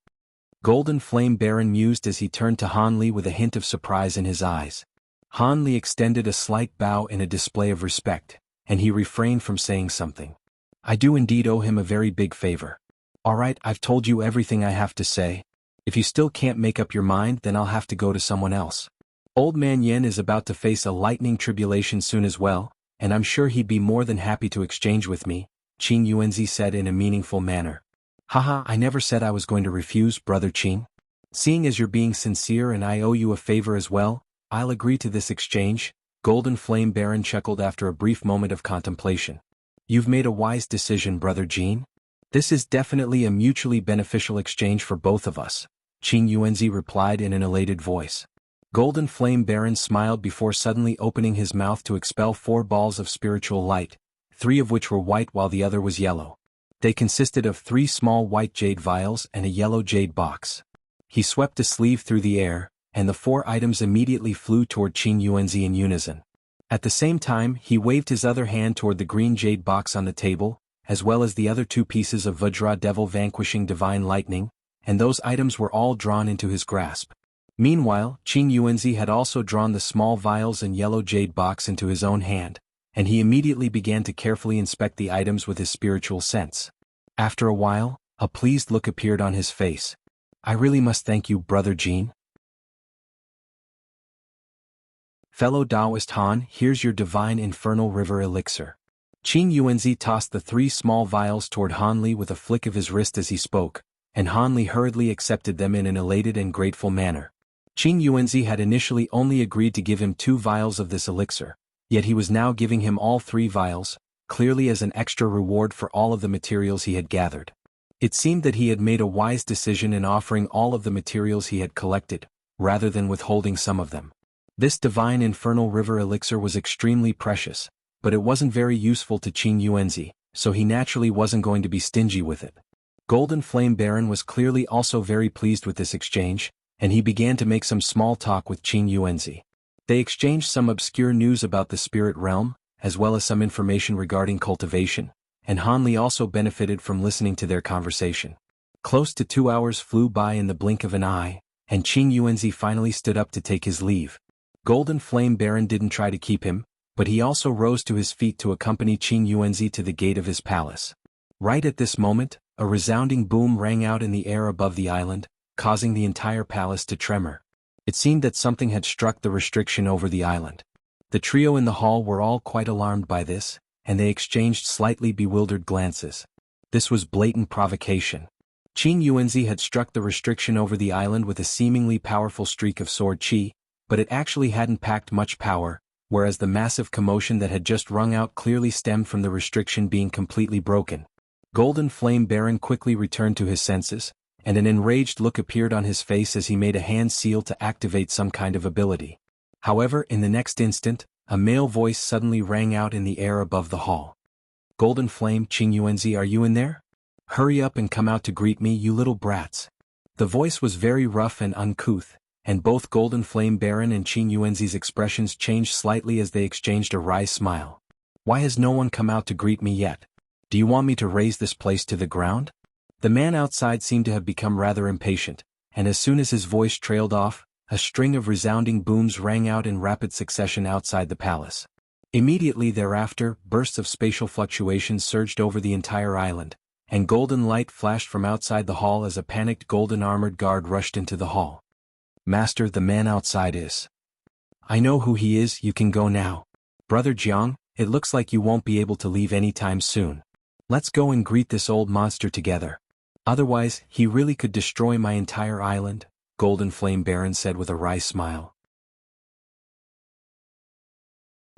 Golden Flame Baron mused as he turned to Han Li with a hint of surprise in his eyes. Han Li extended a slight bow in a display of respect, and he refrained from saying something. I do indeed owe him a very big favor. Alright, I've told you everything I have to say. If you still can't make up your mind, then I'll have to go to someone else. Old Man Yen is about to face a lightning tribulation soon as well, and I'm sure he'd be more than happy to exchange with me, Qing Yuanzi said in a meaningful manner. Haha, I never said I was going to refuse, Brother Qing. Seeing as you're being sincere and I owe you a favor as well, I'll agree to this exchange, Golden Flame Baron chuckled after a brief moment of contemplation. You've made a wise decision, Brother Jean. This is definitely a mutually beneficial exchange for both of us, Qing Yuanzi replied in an elated voice. Golden Flame Baron smiled before suddenly opening his mouth to expel 4 balls of spiritual light, 3 of which were white while the other was yellow. They consisted of 3 small white jade vials and a yellow jade box. He swept a sleeve through the air, and the 4 items immediately flew toward Qing Yuanzi in unison. At the same time, he waved his other hand toward the green jade box on the table, as well as the other 2 pieces of Vajra Devil vanquishing divine lightning, and those items were all drawn into his grasp. Meanwhile, Qing Yuanzi had also drawn the small vials and yellow jade box into his own hand, and he immediately began to carefully inspect the items with his spiritual sense. After a while, a pleased look appeared on his face. I really must thank you, Brother Jean. Fellow Taoist Han, here's your divine infernal river elixir. Qing Yuanzi tossed the 3 small vials toward Han Li with a flick of his wrist as he spoke, and Han Li hurriedly accepted them in an elated and grateful manner. Qing Yuanzi had initially only agreed to give him 2 vials of this elixir, yet he was now giving him all 3 vials, clearly as an extra reward for all of the materials he had gathered. It seemed that he had made a wise decision in offering all of the materials he had collected, rather than withholding some of them. This divine infernal river elixir was extremely precious, but it wasn't very useful to Qing Yuanzi, so he naturally wasn't going to be stingy with it. Golden Flame Baron was clearly also very pleased with this exchange, and he began to make some small talk with Qing Yuanzi. They exchanged some obscure news about the spirit realm, as well as some information regarding cultivation, and Han Li also benefited from listening to their conversation. Close to 2 hours flew by in the blink of an eye, and Qing Yuanzi finally stood up to take his leave. Golden Flame Baron didn't try to keep him, but he also rose to his feet to accompany Qing Yuanzi to the gate of his palace. Right at this moment, a resounding boom rang out in the air above the island, causing the entire palace to tremor. It seemed that something had struck the restriction over the island. The trio in the hall were all quite alarmed by this, and they exchanged slightly bewildered glances. This was blatant provocation. Qing Yuanzi had struck the restriction over the island with a seemingly powerful streak of sword qi, but it actually hadn't packed much power, whereas the massive commotion that had just rung out clearly stemmed from the restriction being completely broken. Golden Flame Baron quickly returned to his senses, and an enraged look appeared on his face as he made a hand seal to activate some kind of ability. However, in the next instant, a male voice suddenly rang out in the air above the hall. "Golden Flame, Qing Yuanzi, are you in there? Hurry up and come out to greet me, you little brats." The voice was very rough and uncouth, and both Golden Flame Baron and Qing Yuanzi's expressions changed slightly as they exchanged a wry smile. "Why has no one come out to greet me yet? Do you want me to raise this place to the ground?" The man outside seemed to have become rather impatient, and as soon as his voice trailed off, a string of resounding booms rang out in rapid succession outside the palace. Immediately thereafter, bursts of spatial fluctuations surged over the entire island, and golden light flashed from outside the hall as a panicked golden armored guard rushed into the hall. "Master, the man outside is. I know who he is, you can go now. Brother Jiang, it looks like you won't be able to leave anytime soon. Let's go and greet this old monster together. Otherwise, he really could destroy my entire island," Golden Flame Baron said with a wry smile.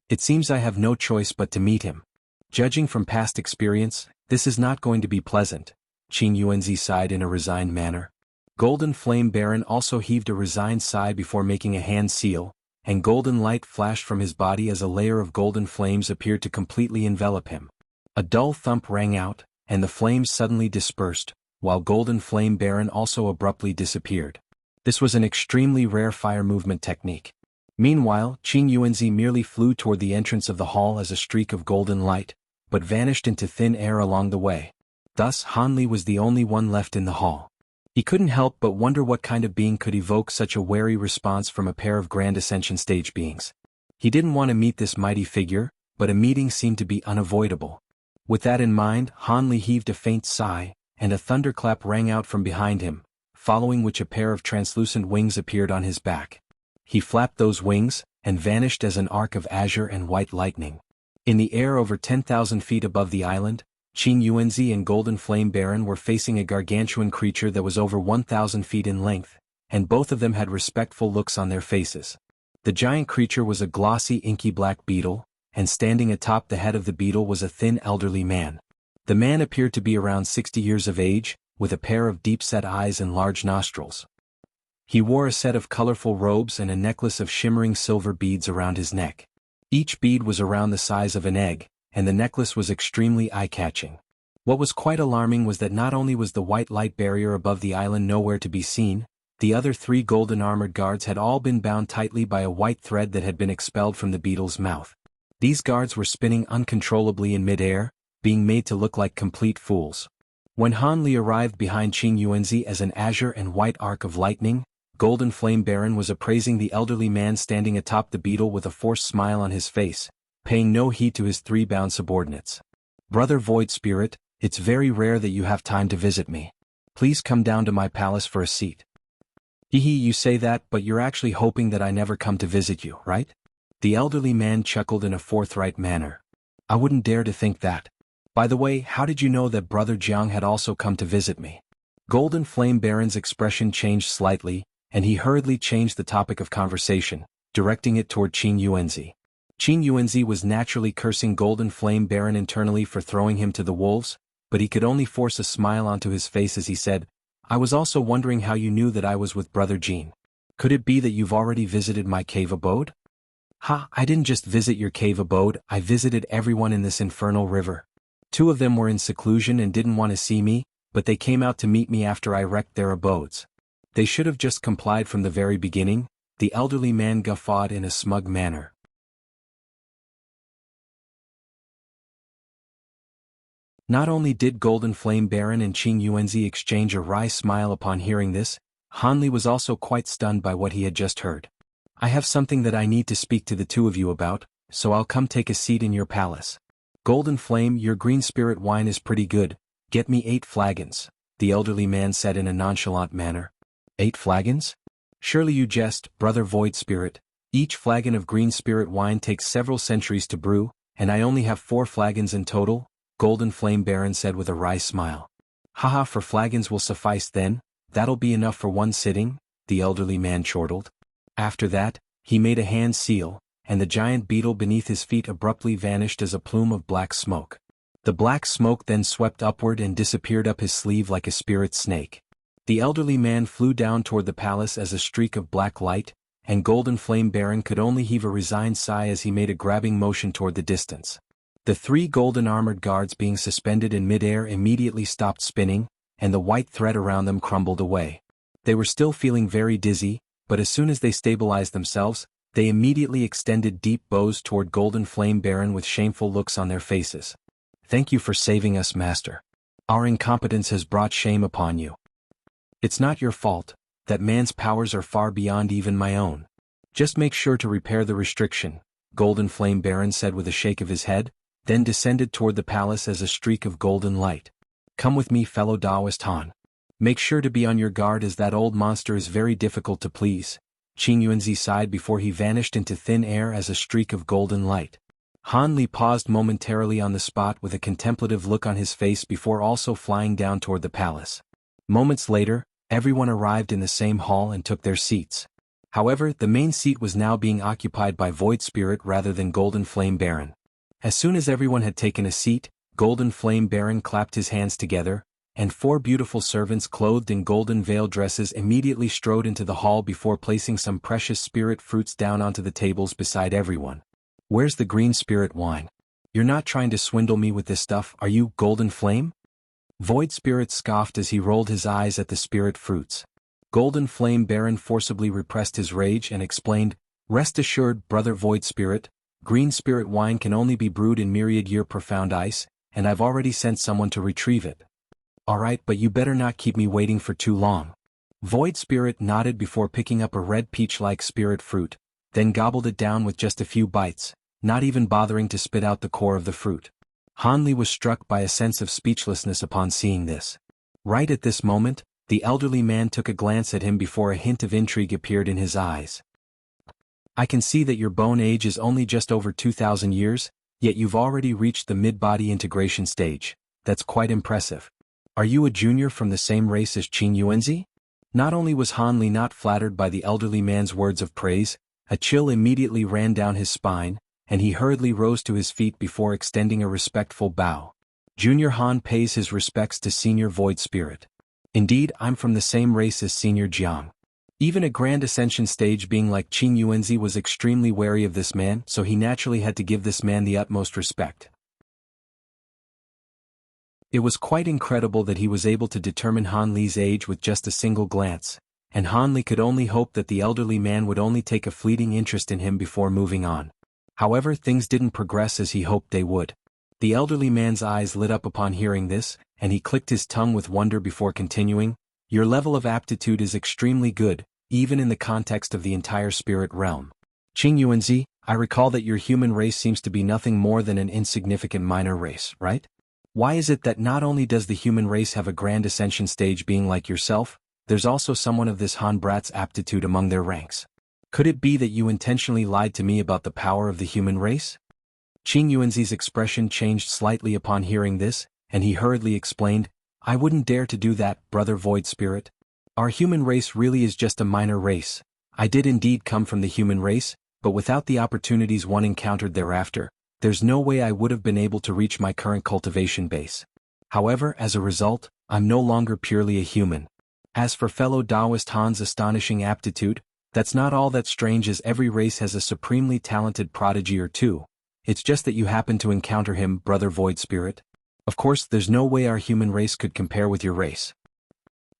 "It seems I have no choice but to meet him. Judging from past experience, this is not going to be pleasant," Qing Yuanzi sighed in a resigned manner. Golden Flame Baron also heaved a resigned sigh before making a hand seal, and golden light flashed from his body as a layer of golden flames appeared to completely envelop him. A dull thump rang out, and the flames suddenly dispersed, while Golden Flame Baron also abruptly disappeared. This was an extremely rare fire movement technique. Meanwhile, Qing Yuanzi merely flew toward the entrance of the hall as a streak of golden light, but vanished into thin air along the way. Thus Han Li was the only one left in the hall. He couldn't help but wonder what kind of being could evoke such a wary response from a pair of Grand Ascension stage beings. He didn't want to meet this mighty figure, but a meeting seemed to be unavoidable. With that in mind, Han Li heaved a faint sigh, and a thunderclap rang out from behind him, following which a pair of translucent wings appeared on his back. He flapped those wings, and vanished as an arc of azure and white lightning. In the air over 10,000 feet above the island, Qing Yuanzi and Golden Flame Baron were facing a gargantuan creature that was over 1,000 feet in length, and both of them had respectful looks on their faces. The giant creature was a glossy inky black beetle, and standing atop the head of the beetle was a thin elderly man. The man appeared to be around 60 years of age, with a pair of deep-set eyes and large nostrils. He wore a set of colorful robes and a necklace of shimmering silver beads around his neck. Each bead was around the size of an egg, and the necklace was extremely eye-catching. What was quite alarming was that not only was the white light barrier above the island nowhere to be seen, the other 3 golden armored guards had all been bound tightly by a white thread that had been expelled from the beetle's mouth. These guards were spinning uncontrollably in mid-air, being made to look like complete fools. When Han Li arrived behind Qing Yuanzi as an azure and white arc of lightning, Golden Flame Baron was appraising the elderly man standing atop the beetle with a forced smile on his face, paying no heed to his 3 bound subordinates. "Brother Void Spirit, it's very rare that you have time to visit me. Please come down to my palace for a seat." "Hehe, you say that, but you're actually hoping that I never come to visit you, right?" The elderly man chuckled in a forthright manner. "I wouldn't dare to think that. By the way, how did you know that Brother Jiang had also come to visit me?" Golden Flame Baron's expression changed slightly, and he hurriedly changed the topic of conversation, directing it toward Qing Yuanzi. Qing Yuanzi was naturally cursing Golden Flame Baron internally for throwing him to the wolves, but he could only force a smile onto his face as he said, "I was also wondering how you knew that I was with Brother Jean. Could it be that you've already visited my cave abode?" "Ha, I didn't just visit your cave abode, I visited everyone in this infernal river. 2 of them were in seclusion and didn't want to see me, but they came out to meet me after I wrecked their abodes. They should have just complied from the very beginning," the elderly man guffawed in a smug manner. Not only did Golden Flame Baron and Qing Yuanzi exchange a wry smile upon hearing this, Han Li was also quite stunned by what he had just heard. I have something that I need to speak to the two of you about, so I'll come take a seat in your palace. Golden Flame, your green spirit wine is pretty good, get me 8 flagons, the elderly man said in a nonchalant manner. 8 flagons? Surely you jest, brother Void Spirit. Each flagon of green spirit wine takes several centuries to brew, and I only have 4 flagons in total, Golden Flame Baron said with a wry smile. Haha, 4 flagons will suffice then, that'll be enough for one sitting, the elderly man chortled. After that, he made a hand seal, and the giant beetle beneath his feet abruptly vanished as a plume of black smoke. The black smoke then swept upward and disappeared up his sleeve like a spirit snake. The elderly man flew down toward the palace as a streak of black light, and Golden Flame Baron could only heave a resigned sigh as he made a grabbing motion toward the distance. The 3 golden armored guards being suspended in midair immediately stopped spinning, and the white thread around them crumbled away. They were still feeling very dizzy, but as soon as they stabilized themselves, they immediately extended deep bows toward Golden Flame Baron with shameful looks on their faces. Thank you for saving us, Master. Our incompetence has brought shame upon you. It's not your fault, that man's powers are far beyond even my own. Just make sure to repair the restriction, Golden Flame Baron said with a shake of his head, then descended toward the palace as a streak of golden light. Come with me, fellow Daoist Han. Make sure to be on your guard as that old monster is very difficult to please. Qing Yuanzi sighed before he vanished into thin air as a streak of golden light. Han Li paused momentarily on the spot with a contemplative look on his face before also flying down toward the palace. Moments later, everyone arrived in the same hall and took their seats. However, the main seat was now being occupied by Void Spirit rather than Golden Flame Baron. As soon as everyone had taken a seat, Golden Flame Baron clapped his hands together, and 4 beautiful servants clothed in golden veil dresses immediately strode into the hall before placing some precious spirit fruits down onto the tables beside everyone. Where's the green spirit wine? You're not trying to swindle me with this stuff, are you, Golden Flame? Void Spirit scoffed as he rolled his eyes at the spirit fruits. Golden Flame Baron forcibly repressed his rage and explained, Rest assured, brother Void Spirit, green spirit wine can only be brewed in myriad-year profound ice, and I've already sent someone to retrieve it. Alright, but you better not keep me waiting for too long. Void Spirit nodded before picking up a red peach-like spirit fruit, then gobbled it down with just a few bites, not even bothering to spit out the core of the fruit. Han Li was struck by a sense of speechlessness upon seeing this. Right at this moment, the elderly man took a glance at him before a hint of intrigue appeared in his eyes. I can see that your bone age is only just over 2,000 years, yet you've already reached the mid-body integration stage. That's quite impressive. Are you a junior from the same race as Qing Yuanzi? Not only was Han Li not flattered by the elderly man's words of praise, a chill immediately ran down his spine, and he hurriedly rose to his feet before extending a respectful bow. Junior Han pays his respects to Senior Void Spirit. Indeed, I'm from the same race as Senior Jiang. Even a grand ascension stage being like Qing Yuanzi was extremely wary of this man, so he naturally had to give this man the utmost respect. It was quite incredible that he was able to determine Han Li's age with just a single glance, and Han Li could only hope that the elderly man would only take a fleeting interest in him before moving on. However, things didn't progress as he hoped they would. The elderly man's eyes lit up upon hearing this, and he clicked his tongue with wonder before continuing, Your level of aptitude is extremely good, even in the context of the entire spirit realm. Qing Yuanzi, I recall that your human race seems to be nothing more than an insignificant minor race, right? Why is it that not only does the human race have a grand ascension stage being like yourself, there's also someone of this Han brat's aptitude among their ranks? Could it be that you intentionally lied to me about the power of the human race? Qing Yuanzi's expression changed slightly upon hearing this, and he hurriedly explained, I wouldn't dare to do that, brother Void Spirit. Our human race really is just a minor race. I did indeed come from the human race, but without the opportunities one encountered thereafter, there's no way I would have been able to reach my current cultivation base. However, as a result, I'm no longer purely a human. As for fellow Daoist Han's astonishing aptitude, that's not all that strange as every race has a supremely talented prodigy or two. It's just that you happen to encounter him, brother Void Spirit. Of course, there's no way our human race could compare with your race.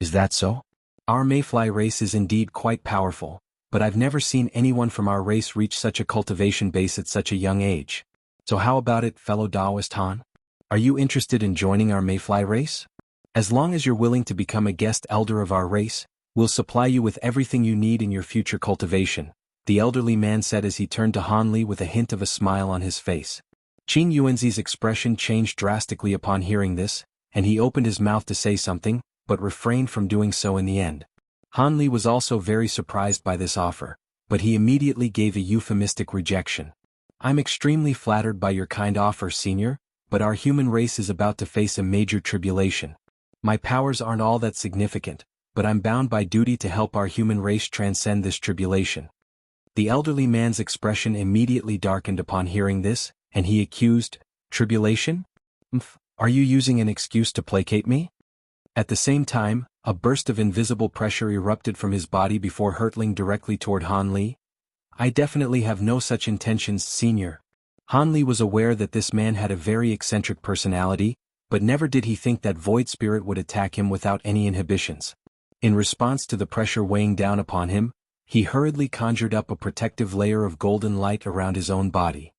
Is that so? Our Mayfly race is indeed quite powerful, but I've never seen anyone from our race reach such a cultivation base at such a young age. So how about it, fellow Daoist Han? Are you interested in joining our mayfly race? As long as you're willing to become a guest elder of our race, we'll supply you with everything you need in your future cultivation, the elderly man said as he turned to Han Li with a hint of a smile on his face. Qing Yuanzi's expression changed drastically upon hearing this, and he opened his mouth to say something, but refrained from doing so in the end. Han Li was also very surprised by this offer, but he immediately gave a euphemistic rejection. I'm extremely flattered by your kind offer, senior, but our human race is about to face a major tribulation. My powers aren't all that significant, but I'm bound by duty to help our human race transcend this tribulation. The elderly man's expression immediately darkened upon hearing this, and he accused, tribulation? Are you using an excuse to placate me? At the same time, a burst of invisible pressure erupted from his body before hurtling directly toward Han Li. I definitely have no such intentions, senior. Han Li was aware that this man had a very eccentric personality, but never did he think that Void Spirit would attack him without any inhibitions. In response to the pressure weighing down upon him, he hurriedly conjured up a protective layer of golden light around his own body.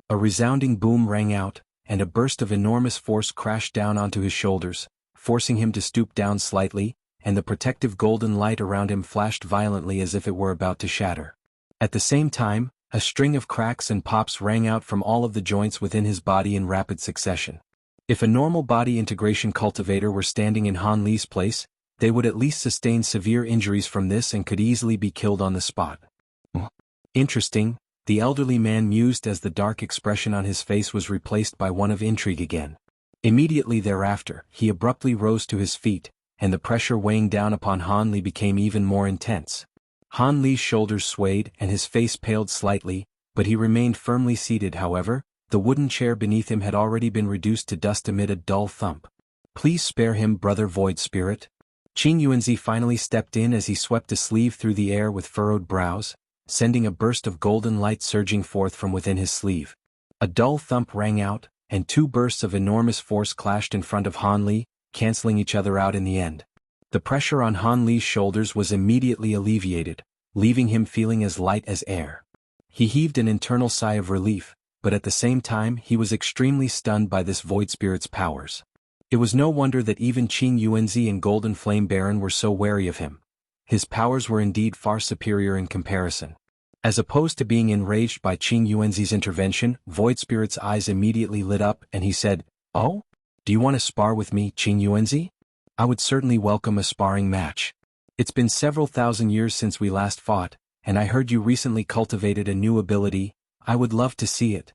A resounding boom rang out, and a burst of enormous force crashed down onto his shoulders, forcing him to stoop down slightly, and the protective golden light around him flashed violently as if it were about to shatter. At the same time, a string of cracks and pops rang out from all of the joints within his body in rapid succession. If a normal body integration cultivator were standing in Han Li's place, they would at least sustain severe injuries from this and could easily be killed on the spot. Interesting, the elderly man mused as the dark expression on his face was replaced by one of intrigue again. Immediately thereafter, he abruptly rose to his feet, and the pressure weighing down upon Han Li became even more intense. Han Li's shoulders swayed and his face paled slightly, but he remained firmly seated. However, the wooden chair beneath him had already been reduced to dust amid a dull thump. Please spare him, Brother Void Spirit. Qing Yuanzi finally stepped in as he swept a sleeve through the air with furrowed brows, sending a burst of golden light surging forth from within his sleeve. A dull thump rang out, and two bursts of enormous force clashed in front of Han Li, canceling each other out in the end. The pressure on Han Li's shoulders was immediately alleviated, leaving him feeling as light as air. He heaved an internal sigh of relief, but at the same time he was extremely stunned by this Void Spirit's powers. It was no wonder that even Qing Yuanzi and Golden Flame Baron were so wary of him. His powers were indeed far superior in comparison. As opposed to being enraged by Qing Yuanzi's intervention, Void Spirit's eyes immediately lit up and he said, "Oh? Do you want to spar with me, Qing Yuanzi? I would certainly welcome a sparring match. It's been several thousand years since we last fought, and I heard you recently cultivated a new ability. I would love to see it."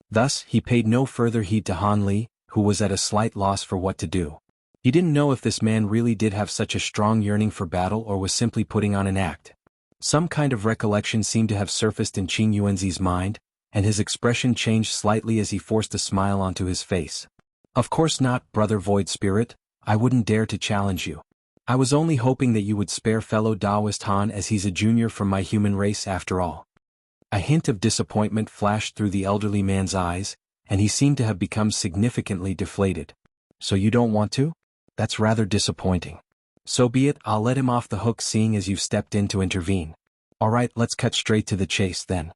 Thus, he paid no further heed to Han Li, who was at a slight loss for what to do. He didn't know if this man really did have such a strong yearning for battle or was simply putting on an act. Some kind of recollection seemed to have surfaced in Qing Yuanzi's mind, and his expression changed slightly as he forced a smile onto his face. "Of course not, Brother Void Spirit. I wouldn't dare to challenge you. I was only hoping that you would spare fellow Taoist Han, as he's a junior from my human race after all." A hint of disappointment flashed through the elderly man's eyes, and he seemed to have become significantly deflated. "So you don't want to? That's rather disappointing. So be it, I'll let him off the hook seeing as you've stepped in to intervene. Alright, let's cut straight to the chase then.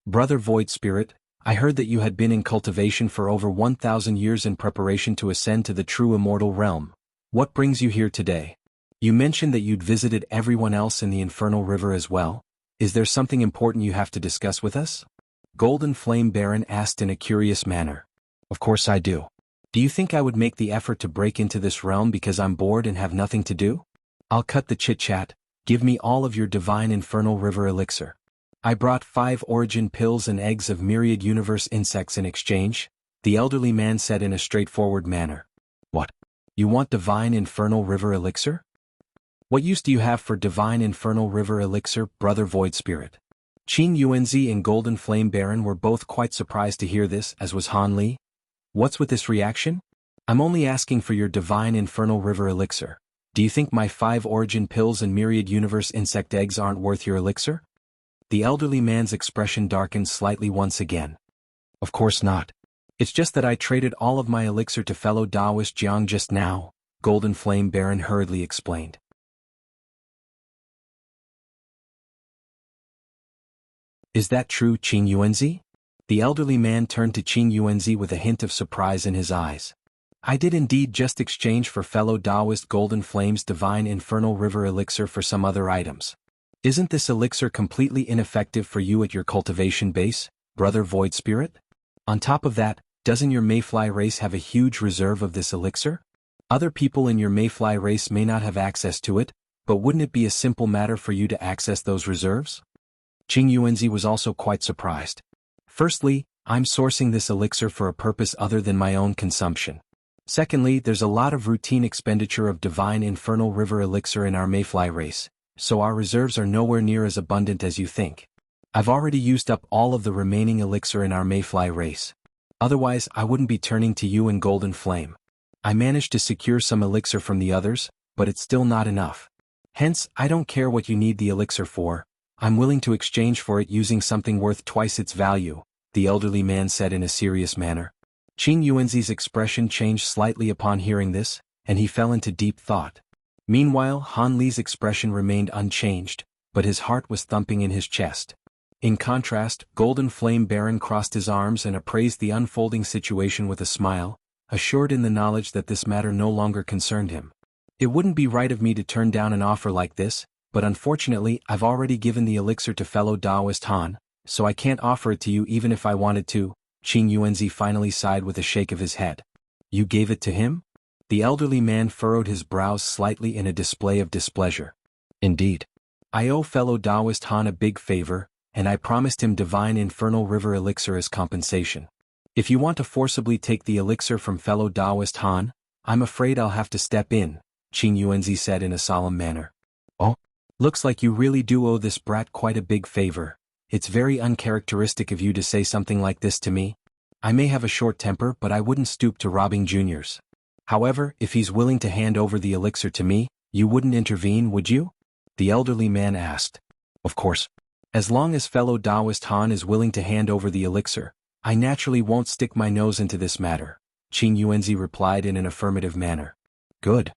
Brother Void Spirit, I heard that you had been in cultivation for over 1,000 years in preparation to ascend to the true immortal realm. What brings you here today? You mentioned that you'd visited everyone else in the Infernal River as well. Is there something important you have to discuss with us?" Golden Flame Baron asked in a curious manner. "Of course I do. Do you think I would make the effort to break into this realm because I'm bored and have nothing to do? I'll cut the chit-chat. Give me all of your divine Infernal River elixir. I brought 5 origin pills and eggs of myriad universe insects in exchange," the elderly man said in a straightforward manner. "What? You want divine Infernal River elixir? What use do you have for divine Infernal River elixir, Brother Void Spirit?" Qing Yuanzi and Golden Flame Baron were both quite surprised to hear this, as was Han Li. "What's with this reaction? I'm only asking for your divine Infernal River elixir. Do you think my 5 origin pills and myriad universe insect eggs aren't worth your elixir?" The elderly man's expression darkened slightly once again. "Of course not. It's just that I traded all of my elixir to fellow Taoist Jiang just now," Golden Flame Baron hurriedly explained. "Is that true, Qing Yuanzi? The elderly man turned to Qing Yuanzi with a hint of surprise in his eyes. I did indeed just exchange for fellow Taoist Golden Flame's divine infernal river elixir for some other items. Isn't this elixir completely ineffective for you at your cultivation base, brother Void Spirit? On top of that, doesn't your Mayfly race have a huge reserve of this elixir? Other people in your Mayfly race may not have access to it, but wouldn't it be a simple matter for you to access those reserves? Qing Yuanzi was also quite surprised. Firstly, I'm sourcing this elixir for a purpose other than my own consumption. Secondly, there's a lot of routine expenditure of divine infernal river elixir in our Mayfly race, so our reserves are nowhere near as abundant as you think. I've already used up all of the remaining elixir in our Mayfly race. Otherwise, I wouldn't be turning to you and Golden Flame. I managed to secure some elixir from the others, but it's still not enough. Hence, I don't care what you need the elixir for. I'm willing to exchange for it using something worth twice its value, the elderly man said in a serious manner. Qing Yuanzi's expression changed slightly upon hearing this, and he fell into deep thought. Meanwhile, Han Li's expression remained unchanged, but his heart was thumping in his chest. In contrast, Golden Flame Baron crossed his arms and appraised the unfolding situation with a smile, assured in the knowledge that this matter no longer concerned him. It wouldn't be right of me to turn down an offer like this, but unfortunately I've already given the elixir to fellow Taoist Han, so I can't offer it to you even if I wanted to. Qing Yuanzi finally sighed with a shake of his head. You gave it to him? The elderly man furrowed his brows slightly in a display of displeasure. Indeed. I owe fellow Taoist Han a big favor, and I promised him divine infernal river elixir as compensation. If you want to forcibly take the elixir from fellow Taoist Han, I'm afraid I'll have to step in, Qing Yuanzi said in a solemn manner. Oh? Looks like you really do owe this brat quite a big favor. It's very uncharacteristic of you to say something like this to me. I may have a short temper, but I wouldn't stoop to robbing juniors. However, if he's willing to hand over the elixir to me, you wouldn't intervene, would you? The elderly man asked. Of course. As long as fellow Taoist Han is willing to hand over the elixir, I naturally won't stick my nose into this matter, Qing Yuanzi replied in an affirmative manner. Good.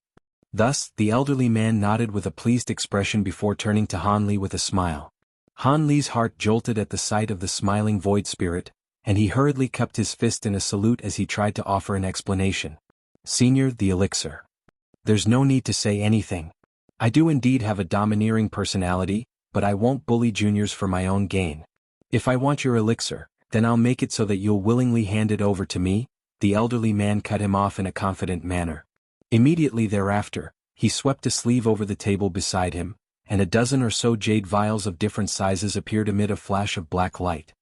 Thus, the elderly man nodded with a pleased expression before turning to Han Li with a smile. Han Li's heart jolted at the sight of the smiling Void Spirit, and he hurriedly cupped his fist in a salute as he tried to offer an explanation. Senior, the elixir. There's no need to say anything. I do indeed have a domineering personality, but I won't bully juniors for my own gain. If I want your elixir, then I'll make it so that you'll willingly hand it over to me. The elderly man cut him off in a confident manner. Immediately thereafter, he swept a sleeve over the table beside him, and a dozen or so jade vials of different sizes appeared amid a flash of black light.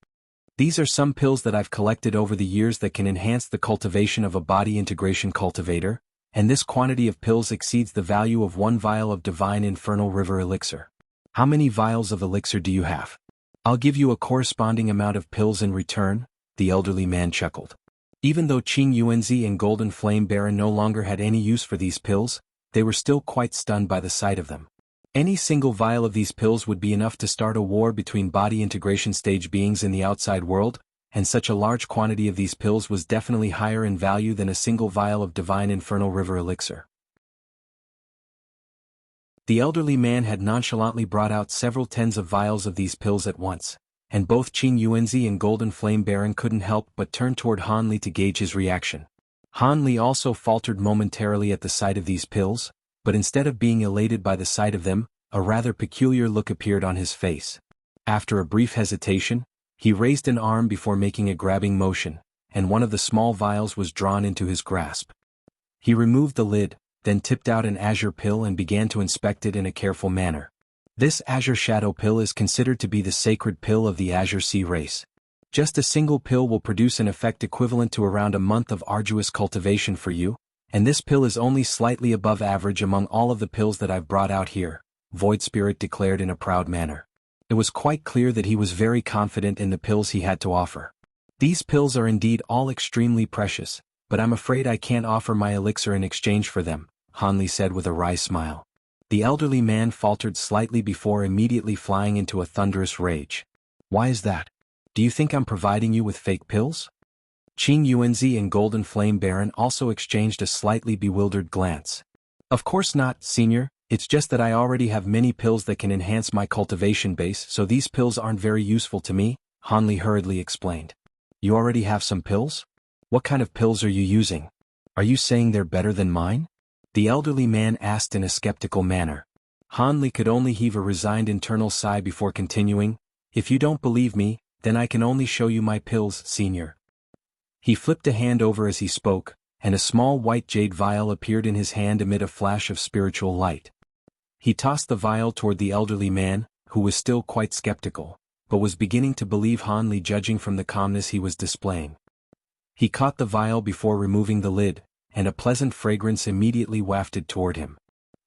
These are some pills that I've collected over the years that can enhance the cultivation of a body integration cultivator, and this quantity of pills exceeds the value of one vial of divine infernal river elixir. How many vials of elixir do you have? I'll give you a corresponding amount of pills in return, the elderly man chuckled. Even though Qing Yuanzi and Golden Flame Baron no longer had any use for these pills, they were still quite stunned by the sight of them. Any single vial of these pills would be enough to start a war between body integration stage beings in the outside world, and such a large quantity of these pills was definitely higher in value than a single vial of divine infernal river elixir. The elderly man had nonchalantly brought out several tens of vials of these pills at once, and both Qing Yuanzi and Golden Flame Baron couldn't help but turn toward Han Li to gauge his reaction. Han Li also faltered momentarily at the sight of these pills, but instead of being elated by the sight of them, a rather peculiar look appeared on his face. After a brief hesitation, he raised an arm before making a grabbing motion, and one of the small vials was drawn into his grasp. He removed the lid, then tipped out an azure pill and began to inspect it in a careful manner. This azure shadow pill is considered to be the sacred pill of the Azure Sea race. Just a single pill will produce an effect equivalent to around a month of arduous cultivation for you, and this pill is only slightly above average among all of the pills that I've brought out here, Void Spirit declared in a proud manner. It was quite clear that he was very confident in the pills he had to offer. These pills are indeed all extremely precious, but I'm afraid I can't offer my elixir in exchange for them, Han Li said with a wry smile. The elderly man faltered slightly before immediately flying into a thunderous rage. Why is that? Do you think I'm providing you with fake pills? Qing Yuanzi and Golden Flame Baron also exchanged a slightly bewildered glance. Of course not, Senior, it's just that I already have many pills that can enhance my cultivation base, so these pills aren't very useful to me, Han Li hurriedly explained. You already have some pills? What kind of pills are you using? Are you saying they're better than mine? The elderly man asked in a skeptical manner. Han Li could only heave a resigned internal sigh before continuing, "If you don't believe me, then I can only show you my pills, senior." He flipped a hand over as he spoke, and a small white jade vial appeared in his hand amid a flash of spiritual light. He tossed the vial toward the elderly man, who was still quite skeptical, but was beginning to believe Han Li judging from the calmness he was displaying. He caught the vial before removing the lid, and a pleasant fragrance immediately wafted toward him.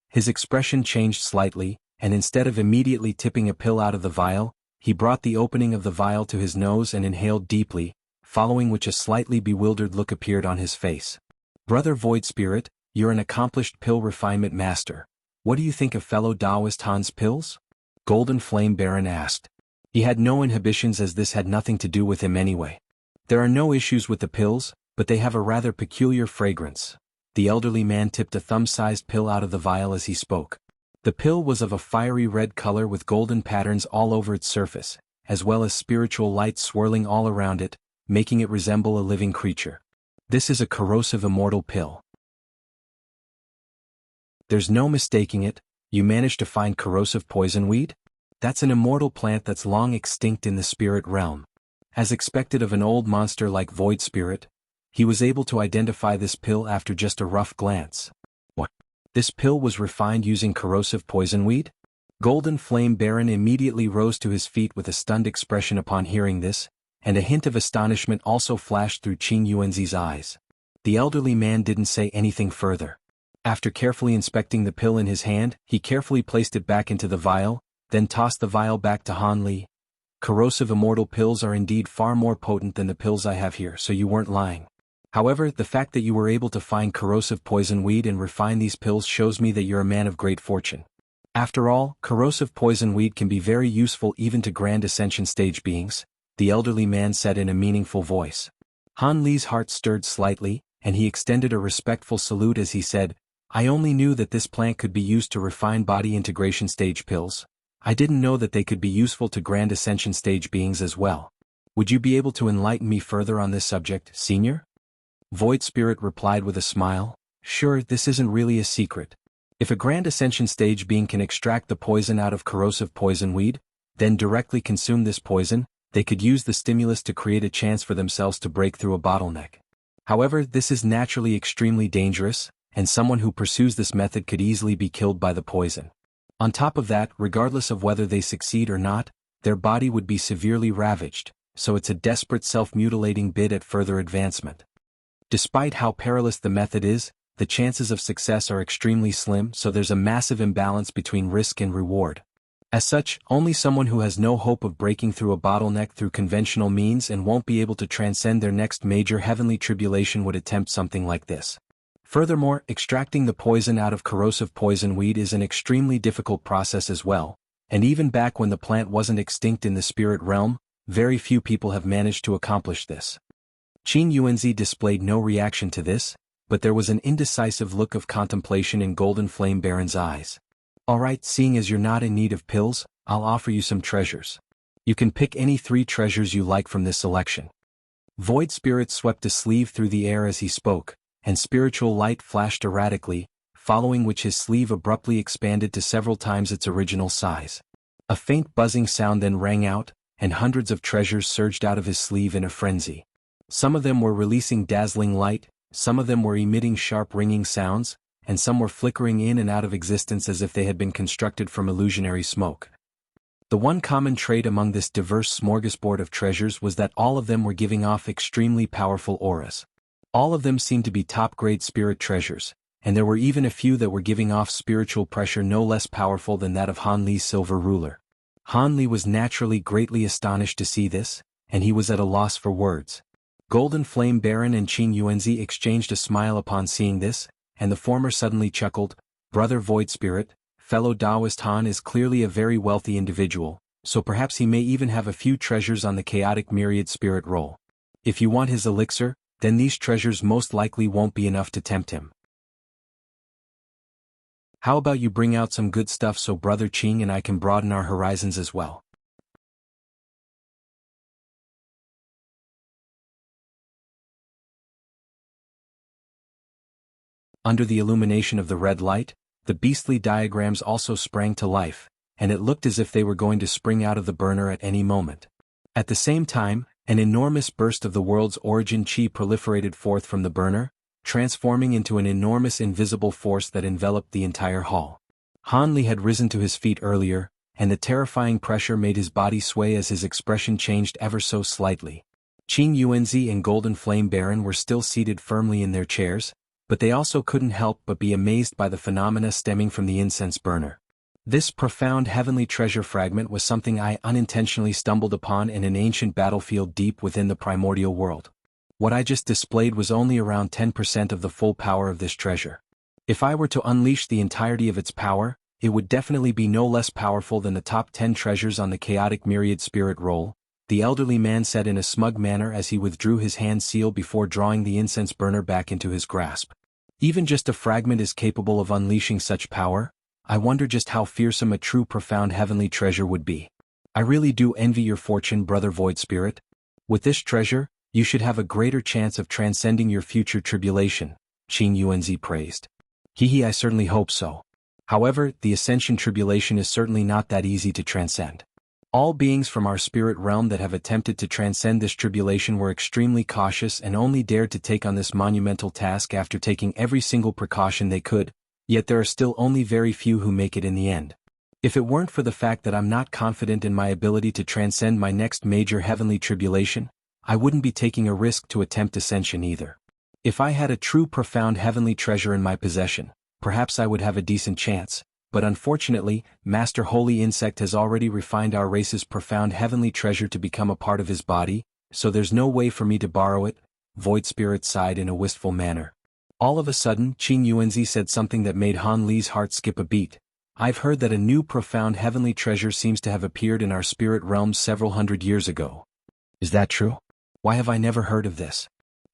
His expression changed slightly, and instead of immediately tipping a pill out of the vial, he brought the opening of the vial to his nose and inhaled deeply, following which a slightly bewildered look appeared on his face. "Brother Void Spirit, you're an accomplished pill refinement master. What do you think of fellow Taoist Han's pills?" Golden Flame Baron asked. He had no inhibitions as this had nothing to do with him anyway. "There are no issues with the pills, but they have a rather peculiar fragrance." The elderly man tipped a thumb-sized pill out of the vial as he spoke. The pill was of a fiery red color with golden patterns all over its surface, as well as spiritual light swirling all around it, making it resemble a living creature. "This is a corrosive immortal pill. There's no mistaking it. You managed to find corrosive poison weed? That's an immortal plant that's long extinct in the spirit realm." As expected of an old monster like Void Spirit, he was able to identify this pill after just a rough glance. "What? This pill was refined using corrosive poison weed?" Golden Flame Baron immediately rose to his feet with a stunned expression upon hearing this, and a hint of astonishment also flashed through Qing Yuanzi's eyes. The elderly man didn't say anything further. After carefully inspecting the pill in his hand, he carefully placed it back into the vial, then tossed the vial back to Han Li. "Corrosive immortal pills are indeed far more potent than the pills I have here, so you weren't lying. However, the fact that you were able to find corrosive poison weed and refine these pills shows me that you're a man of great fortune. After all, corrosive poison weed can be very useful even to Grand Ascension stage beings," the elderly man said in a meaningful voice. Han Li's heart stirred slightly, and he extended a respectful salute as he said, "I only knew that this plant could be used to refine body integration stage pills. I didn't know that they could be useful to Grand Ascension stage beings as well. Would you be able to enlighten me further on this subject, senior?" Void Spirit replied with a smile, "Sure, this isn't really a secret. If a Grand Ascension stage being can extract the poison out of corrosive poison weed, then directly consume this poison, they could use the stimulus to create a chance for themselves to break through a bottleneck. However, this is naturally extremely dangerous, and someone who pursues this method could easily be killed by the poison. On top of that, regardless of whether they succeed or not, their body would be severely ravaged, so it's a desperate self-mutilating bid at further advancement. Despite how perilous the method is, the chances of success are extremely slim, so there's a massive imbalance between risk and reward. As such, only someone who has no hope of breaking through a bottleneck through conventional means and won't be able to transcend their next major heavenly tribulation would attempt something like this. Furthermore, extracting the poison out of corrosive poison weed is an extremely difficult process as well, and even back when the plant wasn't extinct in the spirit realm, very few people have managed to accomplish this. Qing Yuanzi displayed no reaction to this, but there was an indecisive look of contemplation in Golden Flame Baron's eyes. "Alright, seeing as you're not in need of pills, I'll offer you some treasures. You can pick any 3 treasures you like from this selection." Void Spirit swept a sleeve through the air as he spoke, and spiritual light flashed erratically, following which his sleeve abruptly expanded to several times its original size. A faint buzzing sound then rang out, and hundreds of treasures surged out of his sleeve in a frenzy. Some of them were releasing dazzling light, some of them were emitting sharp ringing sounds, and some were flickering in and out of existence as if they had been constructed from illusionary smoke. The one common trait among this diverse smorgasbord of treasures was that all of them were giving off extremely powerful auras. All of them seemed to be top-grade spirit treasures, and there were even a few that were giving off spiritual pressure no less powerful than that of Han Li's silver ruler. Han Li was naturally greatly astonished to see this, and he was at a loss for words. Golden Flame Baron and Qing Yuanzi exchanged a smile upon seeing this, and the former suddenly chuckled, "Brother Void Spirit, fellow Taoist Han is clearly a very wealthy individual, so perhaps he may even have a few treasures on the chaotic myriad spirit roll. If you want his elixir, then these treasures most likely won't be enough to tempt him. How about you bring out some good stuff so Brother Qing and I can broaden our horizons as well?" Under the illumination of the red light, the beastly diagrams also sprang to life, and it looked as if they were going to spring out of the burner at any moment. At the same time, an enormous burst of the world's origin chi proliferated forth from the burner, transforming into an enormous invisible force that enveloped the entire hall. Han Li had risen to his feet earlier, and the terrifying pressure made his body sway as his expression changed ever so slightly. Qing Yuanzi and Golden Flame Baron were still seated firmly in their chairs, but they also couldn't help but be amazed by the phenomena stemming from the incense burner. This profound heavenly treasure fragment was something I unintentionally stumbled upon in an ancient battlefield deep within the primordial world. What I just displayed was only around 10% of the full power of this treasure. If I were to unleash the entirety of its power, it would definitely be no less powerful than the top 10 treasures on the chaotic myriad spirit roll, the elderly man said in a smug manner as he withdrew his hand seal before drawing the incense burner back into his grasp. Even just a fragment is capable of unleashing such power. I wonder just how fearsome a true profound heavenly treasure would be. I really do envy your fortune, brother Void Spirit. With this treasure, you should have a greater chance of transcending your future tribulation, Qing Yuanzi praised. I certainly hope so. However, the Ascension tribulation is certainly not that easy to transcend. All beings from our spirit realm that have attempted to transcend this tribulation were extremely cautious and only dared to take on this monumental task after taking every single precaution they could, yet there are still only very few who make it in the end. If it weren't for the fact that I'm not confident in my ability to transcend my next major heavenly tribulation, I wouldn't be taking a risk to attempt ascension either. If I had a true profound heavenly treasure in my possession, perhaps I would have a decent chance, but unfortunately, Master Holy Insect has already refined our race's profound heavenly treasure to become a part of his body, so there's no way for me to borrow it, Void Spirit sighed in a wistful manner. All of a sudden, Qing Yuanzi said something that made Han Li's heart skip a beat. I've heard that a new profound heavenly treasure seems to have appeared in our spirit realm several hundred years ago. Is that true? Why have I never heard of this?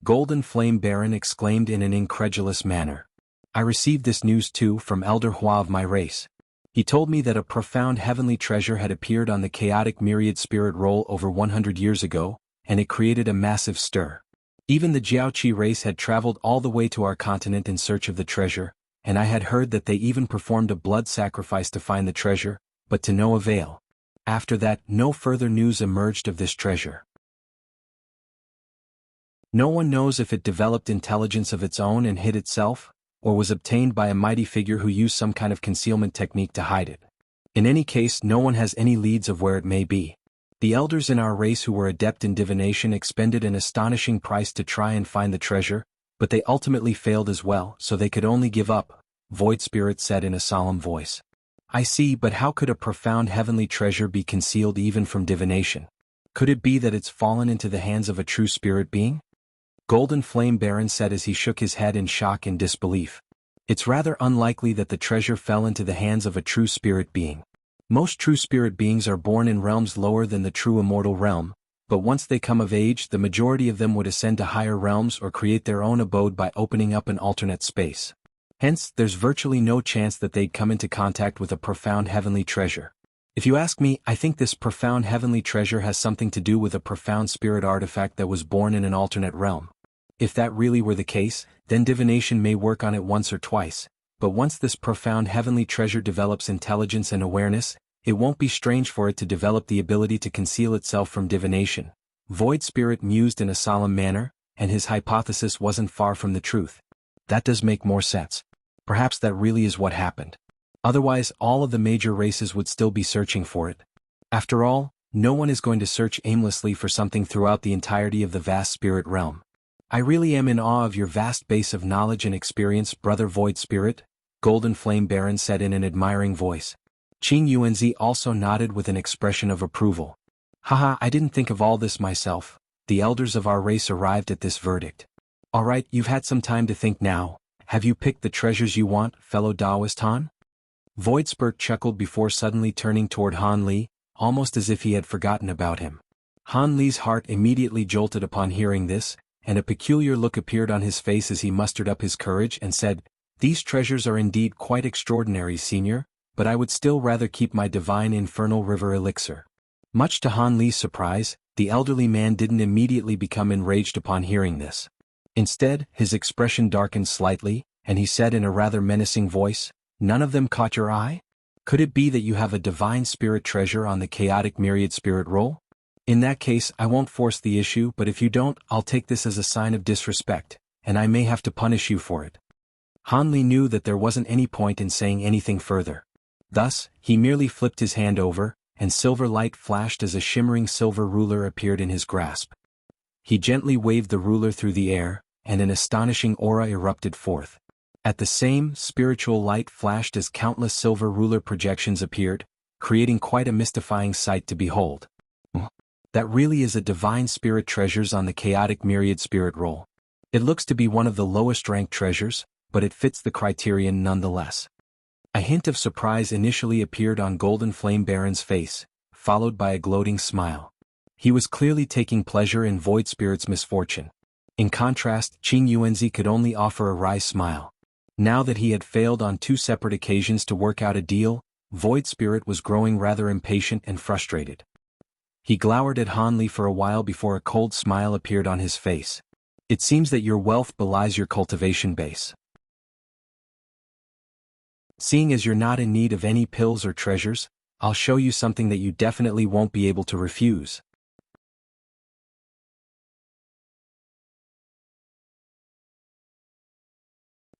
Golden Flame Baron exclaimed in an incredulous manner. I received this news too from Elder Hua of my race. He told me that a profound heavenly treasure had appeared on the chaotic myriad spirit roll over 100 years ago, and it created a massive stir. Even the Jiaoqi race had traveled all the way to our continent in search of the treasure, and I had heard that they even performed a blood sacrifice to find the treasure, but to no avail. After that, no further news emerged of this treasure. No one knows if it developed intelligence of its own and hid itself, or was obtained by a mighty figure who used some kind of concealment technique to hide it. In any case, no one has any leads of where it may be. The elders in our race who were adept in divination expended an astonishing price to try and find the treasure, but they ultimately failed as well, so they could only give up, Void Spirit said in a solemn voice. I see, but how could a profound heavenly treasure be concealed even from divination? Could it be that it's fallen into the hands of a true spirit being? Golden Flame Baron said as he shook his head in shock and disbelief. It's rather unlikely that the treasure fell into the hands of a true spirit being. Most true spirit beings are born in realms lower than the true immortal realm, but once they come of age the majority of them would ascend to higher realms or create their own abode by opening up an alternate space. Hence, there's virtually no chance that they'd come into contact with a profound heavenly treasure. If you ask me, I think this profound heavenly treasure has something to do with a profound spirit artifact that was born in an alternate realm. If that really were the case, then divination may work on it once or twice, but once this profound heavenly treasure develops intelligence and awareness, it won't be strange for it to develop the ability to conceal itself from divination. Void Spirit mused in a solemn manner, and his hypothesis wasn't far from the truth. That does make more sense. Perhaps that really is what happened. Otherwise, all of the major races would still be searching for it. After all, no one is going to search aimlessly for something throughout the entirety of the vast spirit realm. I really am in awe of your vast base of knowledge and experience, Brother Void Spirit, Golden Flame Baron said in an admiring voice. Qing Yuanzi also nodded with an expression of approval. Haha, I didn't think of all this myself. The elders of our race arrived at this verdict. Alright, you've had some time to think now. Have you picked the treasures you want, fellow Taoist Han? Void Spirit chuckled before suddenly turning toward Han Li, almost as if he had forgotten about him. Han Li's heart immediately jolted upon hearing this, and a peculiar look appeared on his face as he mustered up his courage and said, These treasures are indeed quite extraordinary, Senior, but I would still rather keep my divine infernal river elixir. Much to Han Li's surprise, the elderly man didn't immediately become enraged upon hearing this. Instead, his expression darkened slightly, and he said in a rather menacing voice, "None of them caught your eye? Could it be that you have a divine spirit treasure on the chaotic myriad spirit roll? In that case, I won't force the issue, but if you don't, I'll take this as a sign of disrespect, and I may have to punish you for it." Han Li knew that there wasn't any point in saying anything further. Thus, he merely flipped his hand over, and silver light flashed as a shimmering silver ruler appeared in his grasp. He gently waved the ruler through the air, and an astonishing aura erupted forth. At the same, spiritual light flashed as countless silver ruler projections appeared, creating quite a mystifying sight to behold. That really is a divine spirit treasures on the chaotic myriad spirit roll. It looks to be one of the lowest ranked treasures, but it fits the criterion nonetheless. A hint of surprise initially appeared on Golden Flame Baron's face, followed by a gloating smile. He was clearly taking pleasure in Void Spirit's misfortune. In contrast, Qing Yuanzi could only offer a wry smile. Now that he had failed on 2 separate occasions to work out a deal, Void Spirit was growing rather impatient and frustrated. He glowered at Han Li for a while before a cold smile appeared on his face. "It seems that your wealth belies your cultivation base. Seeing as you're not in need of any pills or treasures, I'll show you something that you definitely won't be able to refuse."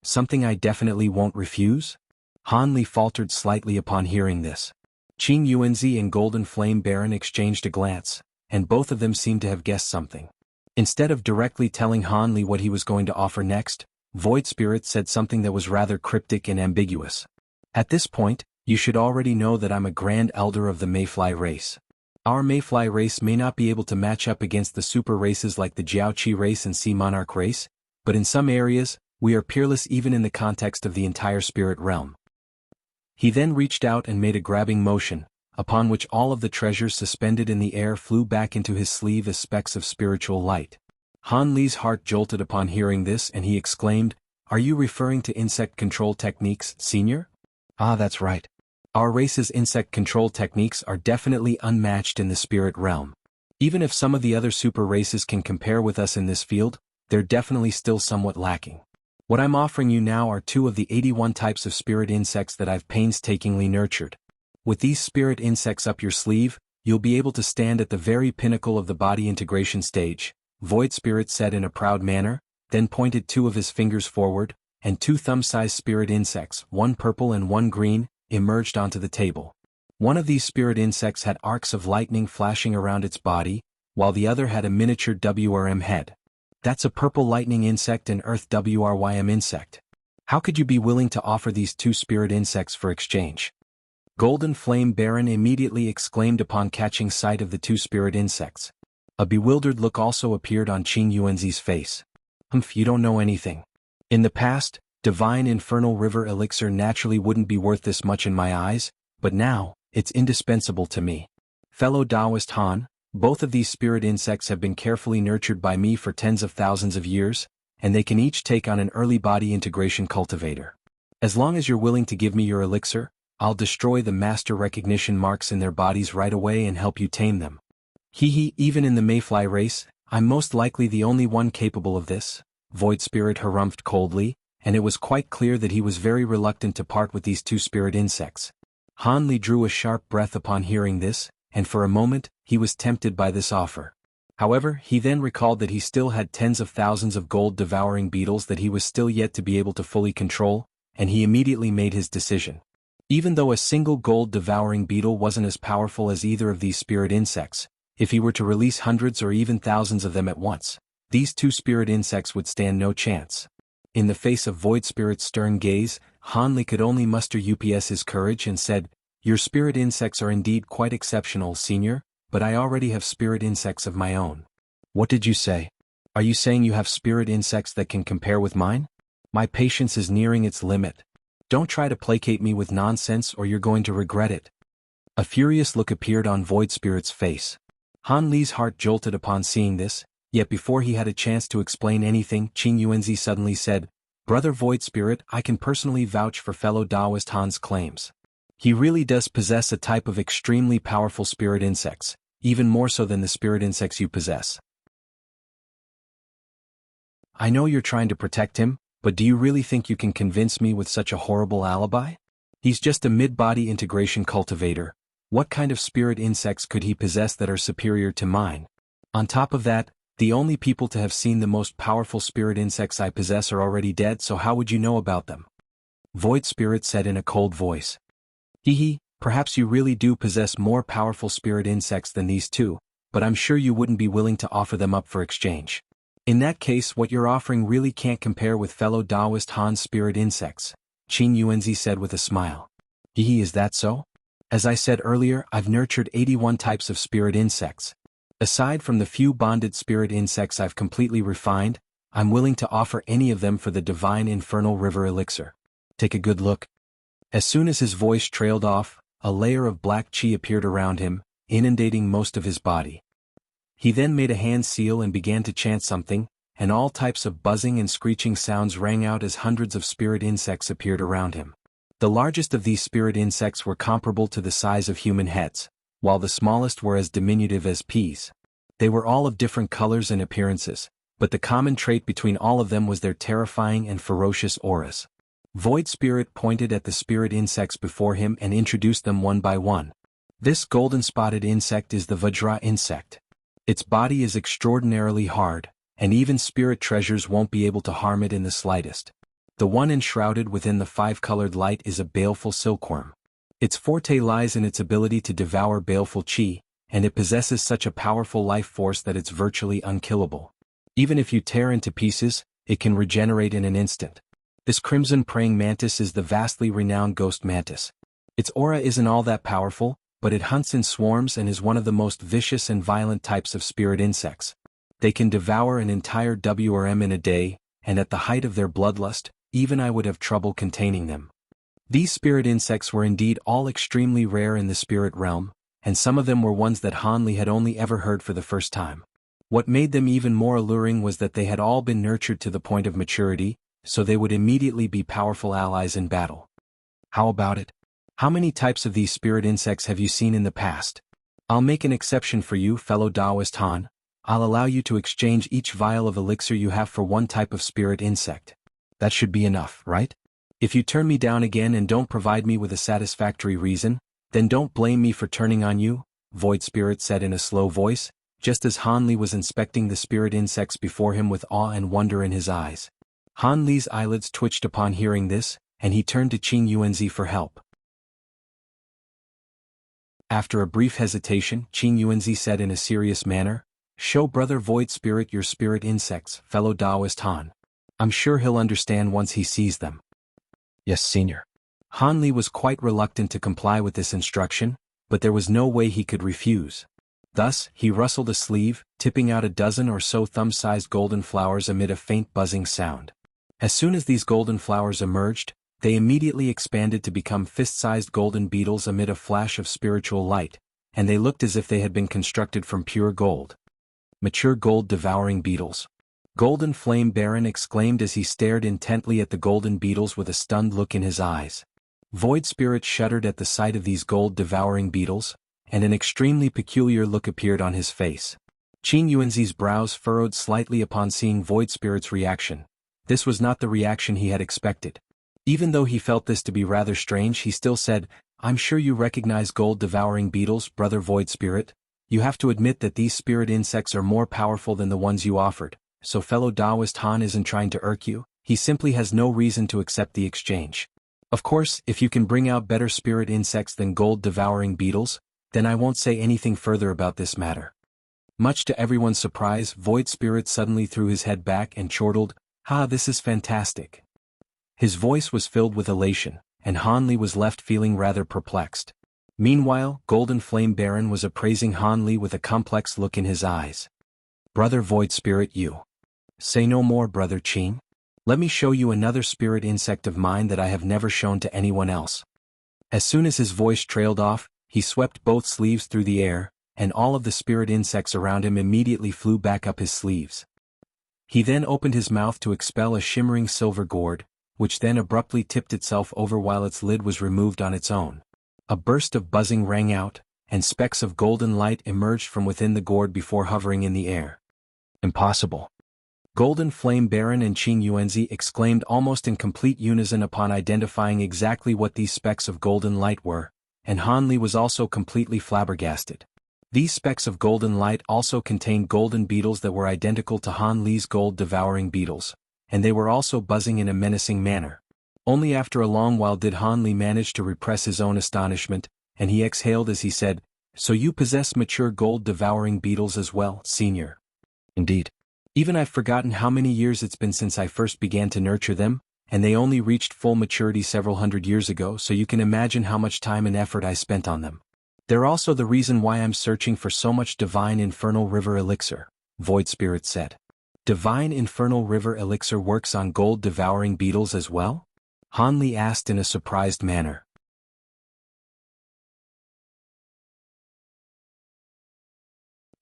"Something I definitely won't refuse?" Han Li faltered slightly upon hearing this. Qing Yuanzi and Golden Flame Baron exchanged a glance, and both of them seemed to have guessed something. Instead of directly telling Han Li what he was going to offer next, Void Spirit said something that was rather cryptic and ambiguous. "At this point, you should already know that I'm a Grand Elder of the Mayfly race. Our Mayfly race may not be able to match up against the super races like the Jiaoqi race and Sea Monarch race, but in some areas, we are peerless even in the context of the entire spirit realm." He then reached out and made a grabbing motion, upon which all of the treasures suspended in the air flew back into his sleeve as specks of spiritual light. Han Li's heart jolted upon hearing this and he exclaimed, "Are you referring to insect control techniques, Senior?" "Ah, that's right. Our race's insect control techniques are definitely unmatched in the spirit realm. Even if some of the other super races can compare with us in this field, they're definitely still somewhat lacking. What I'm offering you now are 2 of the 81 types of spirit insects that I've painstakingly nurtured. With these spirit insects up your sleeve, you'll be able to stand at the very pinnacle of the body integration stage," Void Spirit said in a proud manner, then pointed 2 of his fingers forward, and 2 thumb-sized spirit insects, 1 purple and 1 green, emerged onto the table. One of these spirit insects had arcs of lightning flashing around its body, while the other had a miniature WRM head. "That's a purple lightning insect and earth WRYM insect. How could you be willing to offer these 2 spirit insects for exchange?" Golden Flame Baron immediately exclaimed upon catching sight of the 2 spirit insects. A bewildered look also appeared on Qing Yuanzi's face. "You don't know anything. In the past, Divine Infernal River Elixir naturally wouldn't be worth this much in my eyes, but now, it's indispensable to me. Fellow Taoist Han, both of these spirit insects have been carefully nurtured by me for tens of thousands of years, and they can each take on an early body integration cultivator. As long as you're willing to give me your elixir, I'll destroy the master recognition marks in their bodies right away and help you tame them." Even in the Mayfly race, I'm most likely the only one capable of this," Void Spirit harumphed coldly, and it was quite clear that he was very reluctant to part with these 2 spirit insects. Han Li drew a sharp breath upon hearing this, and for a moment, he was tempted by this offer. However, he then recalled that he still had tens of thousands of gold-devouring beetles that he was still yet to be able to fully control, and he immediately made his decision. Even though a single gold-devouring beetle wasn't as powerful as either of these spirit insects, if he were to release hundreds or even thousands of them at once, these 2 spirit insects would stand no chance. In the face of Void Spirit's stern gaze, Han Li could only muster his courage and said, "Your spirit insects are indeed quite exceptional, Senior, but I already have spirit insects of my own." "What did you say? Are you saying you have spirit insects that can compare with mine? My patience is nearing its limit. Don't try to placate me with nonsense or you're going to regret it." A furious look appeared on Void Spirit's face. Han Li's heart jolted upon seeing this, yet before he had a chance to explain anything, Qing Yuanzi suddenly said, "Brother Void Spirit, I can personally vouch for fellow Taoist Han's claims. He really does possess a type of extremely powerful spirit insects, even more so than the spirit insects you possess. I know you're trying to protect him, But do you really think you can convince me with such a horrible alibi? He's just a mid-body integration cultivator. What kind of spirit insects could he possess that are superior to mine? On top of that, the only people to have seen the most powerful spirit insects I possess are already dead, so how would you know about them? Void Spirit said in a cold voice. Hee, perhaps you really do possess more powerful spirit insects than these two, but I'm sure you wouldn't be willing to offer them up for exchange. In that case, what you're offering really can't compare with fellow Taoist Han's spirit insects, Qing Yuanzi said with a smile. Hee, is that so? As I said earlier, I've nurtured 81 types of spirit insects. Aside from the few bonded spirit insects I've completely refined, I'm willing to offer any of them for the divine infernal river elixir. Take a good look. As soon as his voice trailed off, a layer of black chi appeared around him, inundating most of his body. He then made a hand seal and began to chant something, and all types of buzzing and screeching sounds rang out as hundreds of spirit insects appeared around him. The largest of these spirit insects were comparable to the size of human heads, while the smallest were as diminutive as peas. They were all of different colors and appearances, but the common trait between all of them was their terrifying and ferocious auras. Void Spirit pointed at the spirit insects before him and introduced them one by one. This golden-spotted insect is the Vajra insect. Its body is extraordinarily hard, and even spirit treasures won't be able to harm it in the slightest. The one enshrouded within the five-colored light is a baleful silkworm. Its forte lies in its ability to devour baleful chi, and it possesses such a powerful life force that it's virtually unkillable. Even if you tear into pieces, it can regenerate in an instant. This crimson praying mantis is the vastly renowned ghost mantis. Its aura isn't all that powerful, but it hunts in swarms and is one of the most vicious and violent types of spirit insects. They can devour an entire WRM in a day, and at the height of their bloodlust, even I would have trouble containing them. These spirit insects were indeed all extremely rare in the spirit realm, and some of them were ones that Han Li had only ever heard for the first time. What made them even more alluring was that they had all been nurtured to the point of maturity, so they would immediately be powerful allies in battle. How about it? How many types of these spirit insects have you seen in the past? I'll make an exception for you, fellow Taoist Han. I'll allow you to exchange each vial of elixir you have for one type of spirit insect. That should be enough, right? If you turn me down again and don't provide me with a satisfactory reason, then don't blame me for turning on you, Void Spirit said in a slow voice, just as Han Li was inspecting the spirit insects before him with awe and wonder in his eyes. Han Li's eyelids twitched upon hearing this, and he turned to Qing Yuanzi for help. After a brief hesitation, Qing Yuanzi said in a serious manner, "Show Brother Void Spirit your spirit insects, fellow Taoist Han. I'm sure he'll understand once he sees them." "Yes, Senior." Han Li was quite reluctant to comply with this instruction, but there was no way he could refuse. Thus, he rustled a sleeve, tipping out a dozen or so thumb-sized golden flowers amid a faint buzzing sound. As soon as these golden flowers emerged, they immediately expanded to become fist-sized golden beetles amid a flash of spiritual light, and they looked as if they had been constructed from pure gold. Mature gold-devouring beetles. Golden Flame Baron exclaimed as he stared intently at the golden beetles with a stunned look in his eyes. Void Spirit shuddered at the sight of these gold-devouring beetles, and an extremely peculiar look appeared on his face. Qing Yuanzi's brows furrowed slightly upon seeing Void Spirit's reaction. This was not the reaction he had expected. Even though he felt this to be rather strange, he still said, "I'm sure you recognize gold-devouring beetles, Brother Void Spirit. You have to admit that these spirit insects are more powerful than the ones you offered, so fellow Taoist Han isn't trying to irk you, he simply has no reason to accept the exchange. Of course, if you can bring out better spirit insects than gold-devouring beetles, then I won't say anything further about this matter." Much to everyone's surprise, Void Spirit suddenly threw his head back and chortled, "Ha, this is fantastic." His voice was filled with elation, and Han Li was left feeling rather perplexed. Meanwhile, Golden Flame Baron was appraising Han Li with a complex look in his eyes. "Brother Void Spirit, you. Say no more, Brother Qing. Let me show you another spirit insect of mine that I have never shown to anyone else." As soon as his voice trailed off, he swept both sleeves through the air, and all of the spirit insects around him immediately flew back up his sleeves. He then opened his mouth to expel a shimmering silver gourd, which then abruptly tipped itself over while its lid was removed on its own. A burst of buzzing rang out, and specks of golden light emerged from within the gourd before hovering in the air. "Impossible. Golden Flame Baron and Qing Yuanzi exclaimed almost in complete unison upon identifying exactly what these specks of golden light were, and Han Li was also completely flabbergasted. These specks of golden light also contained golden beetles that were identical to Han Li's gold-devouring beetles, and they were also buzzing in a menacing manner. Only after a long while did Han Li manage to repress his own astonishment, and he exhaled as he said, "So you possess mature gold-devouring beetles as well, Senior?" "Indeed. Even I've forgotten how many years it's been since I first began to nurture them, and they only reached full maturity several hundred years ago, so you can imagine how much time and effort I spent on them. They're also the reason why I'm searching for so much divine infernal river elixir," Void Spirit said. "Divine infernal river elixir works on gold-devouring beetles as well?" Han Li asked in a surprised manner.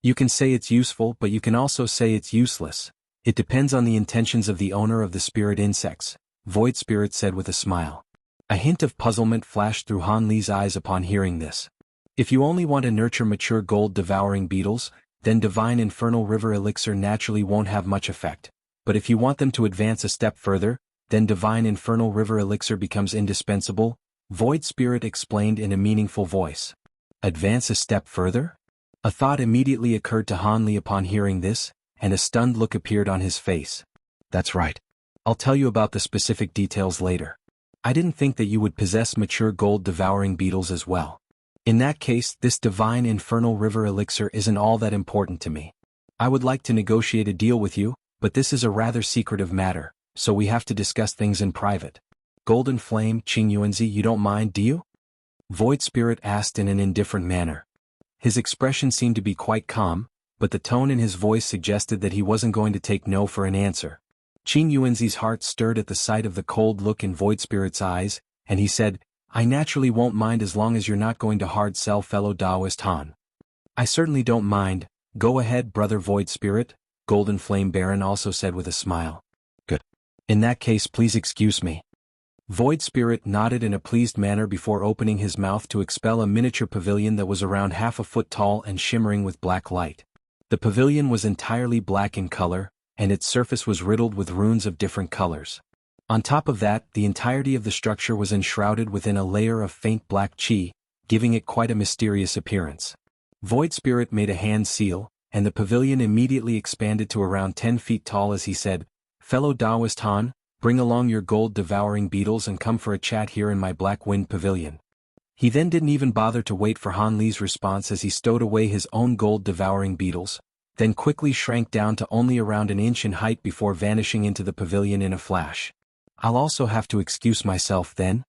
"You can say it's useful, but you can also say it's useless. It depends on the intentions of the owner of the spirit insects," Void Spirit said with a smile. A hint of puzzlement flashed through Han Li's eyes upon hearing this. If you only want to nurture mature gold-devouring beetles, then Divine Infernal River Elixir naturally won't have much effect. But if you want them to advance a step further, then Divine Infernal River Elixir becomes indispensable, Void Spirit explained in a meaningful voice. Advance a step further? A thought immediately occurred to Han Li upon hearing this, and a stunned look appeared on his face. "That's right. I'll tell you about the specific details later. I didn't think that you would possess mature gold-devouring beetles as well. In that case, this Divine Infernal River Elixir isn't all that important to me. I would like to negotiate a deal with you, but this is a rather secretive matter, so we have to discuss things in private." "Golden Flame, Qing Yuanzi, you don't mind, do you?" Void Spirit asked in an indifferent manner. His expression seemed to be quite calm, but the tone in his voice suggested that he wasn't going to take no for an answer. Qing Yuanzi's heart stirred at the sight of the cold look in Void Spirit's eyes, and he said, "I naturally won't mind as long as you're not going to hard sell fellow Taoist Han." "I certainly don't mind. Go ahead, brother Void Spirit," Golden Flame Baron also said with a smile. "Good. In that case, please excuse me." Void Spirit nodded in a pleased manner before opening his mouth to expel a miniature pavilion that was around half a foot tall and shimmering with black light. The pavilion was entirely black in color, and its surface was riddled with runes of different colors. On top of that, the entirety of the structure was enshrouded within a layer of faint black qi, giving it quite a mysterious appearance. Void Spirit made a hand seal, and the pavilion immediately expanded to around 10 feet tall as he said, "Fellow Taoist Han, bring along your gold-devouring beetles and come for a chat here in my Black Wind Pavilion." He then didn't even bother to wait for Han Li's response as he stowed away his own gold-devouring beetles, then quickly shrank down to only around an inch in height before vanishing into the pavilion in a flash. "I'll also have to excuse myself then."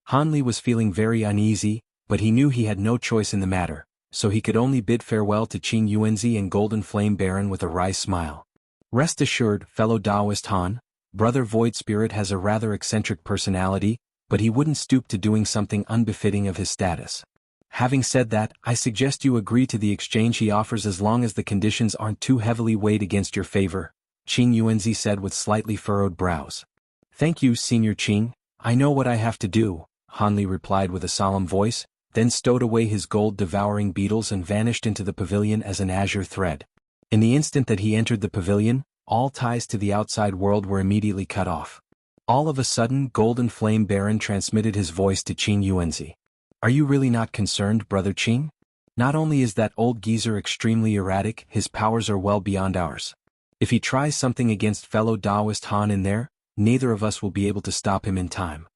Han Li was feeling very uneasy, but he knew he had no choice in the matter, so he could only bid farewell to Qing Yuanzi and Golden Flame Baron with a wry smile. "Rest assured, fellow Taoist Han, Brother Void Spirit has a rather eccentric personality, but he wouldn't stoop to doing something unbefitting of his status. Having said that, I suggest you agree to the exchange he offers as long as the conditions aren't too heavily weighed against your favor," Qing Yuanzi said with slightly furrowed brows. "Thank you, Senior Qing, I know what I have to do," Han Li replied with a solemn voice, then stowed away his gold-devouring beetles and vanished into the pavilion as an azure thread. In the instant that he entered the pavilion, all ties to the outside world were immediately cut off. All of a sudden, Golden Flame Baron transmitted his voice to Qing Yuanzi. "Are you really not concerned, Brother Qing? Not only is that old geezer extremely erratic, his powers are well beyond ours. If he tries something against fellow Taoist Han in there, neither of us will be able to stop him in time."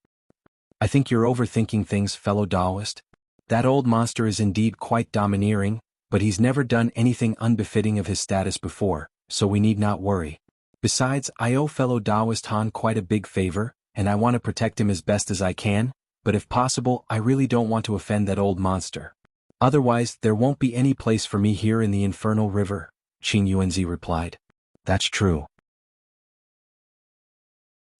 "I think you're overthinking things, fellow Taoist. That old monster is indeed quite domineering, but he's never done anything unbefitting of his status before, so we need not worry. Besides, I owe fellow Taoist Han quite a big favor, and I want to protect him as best as I can, but if possible, I really don't want to offend that old monster. Otherwise, there won't be any place for me here in the Infernal River," Qing Yuanzi replied. "That's true.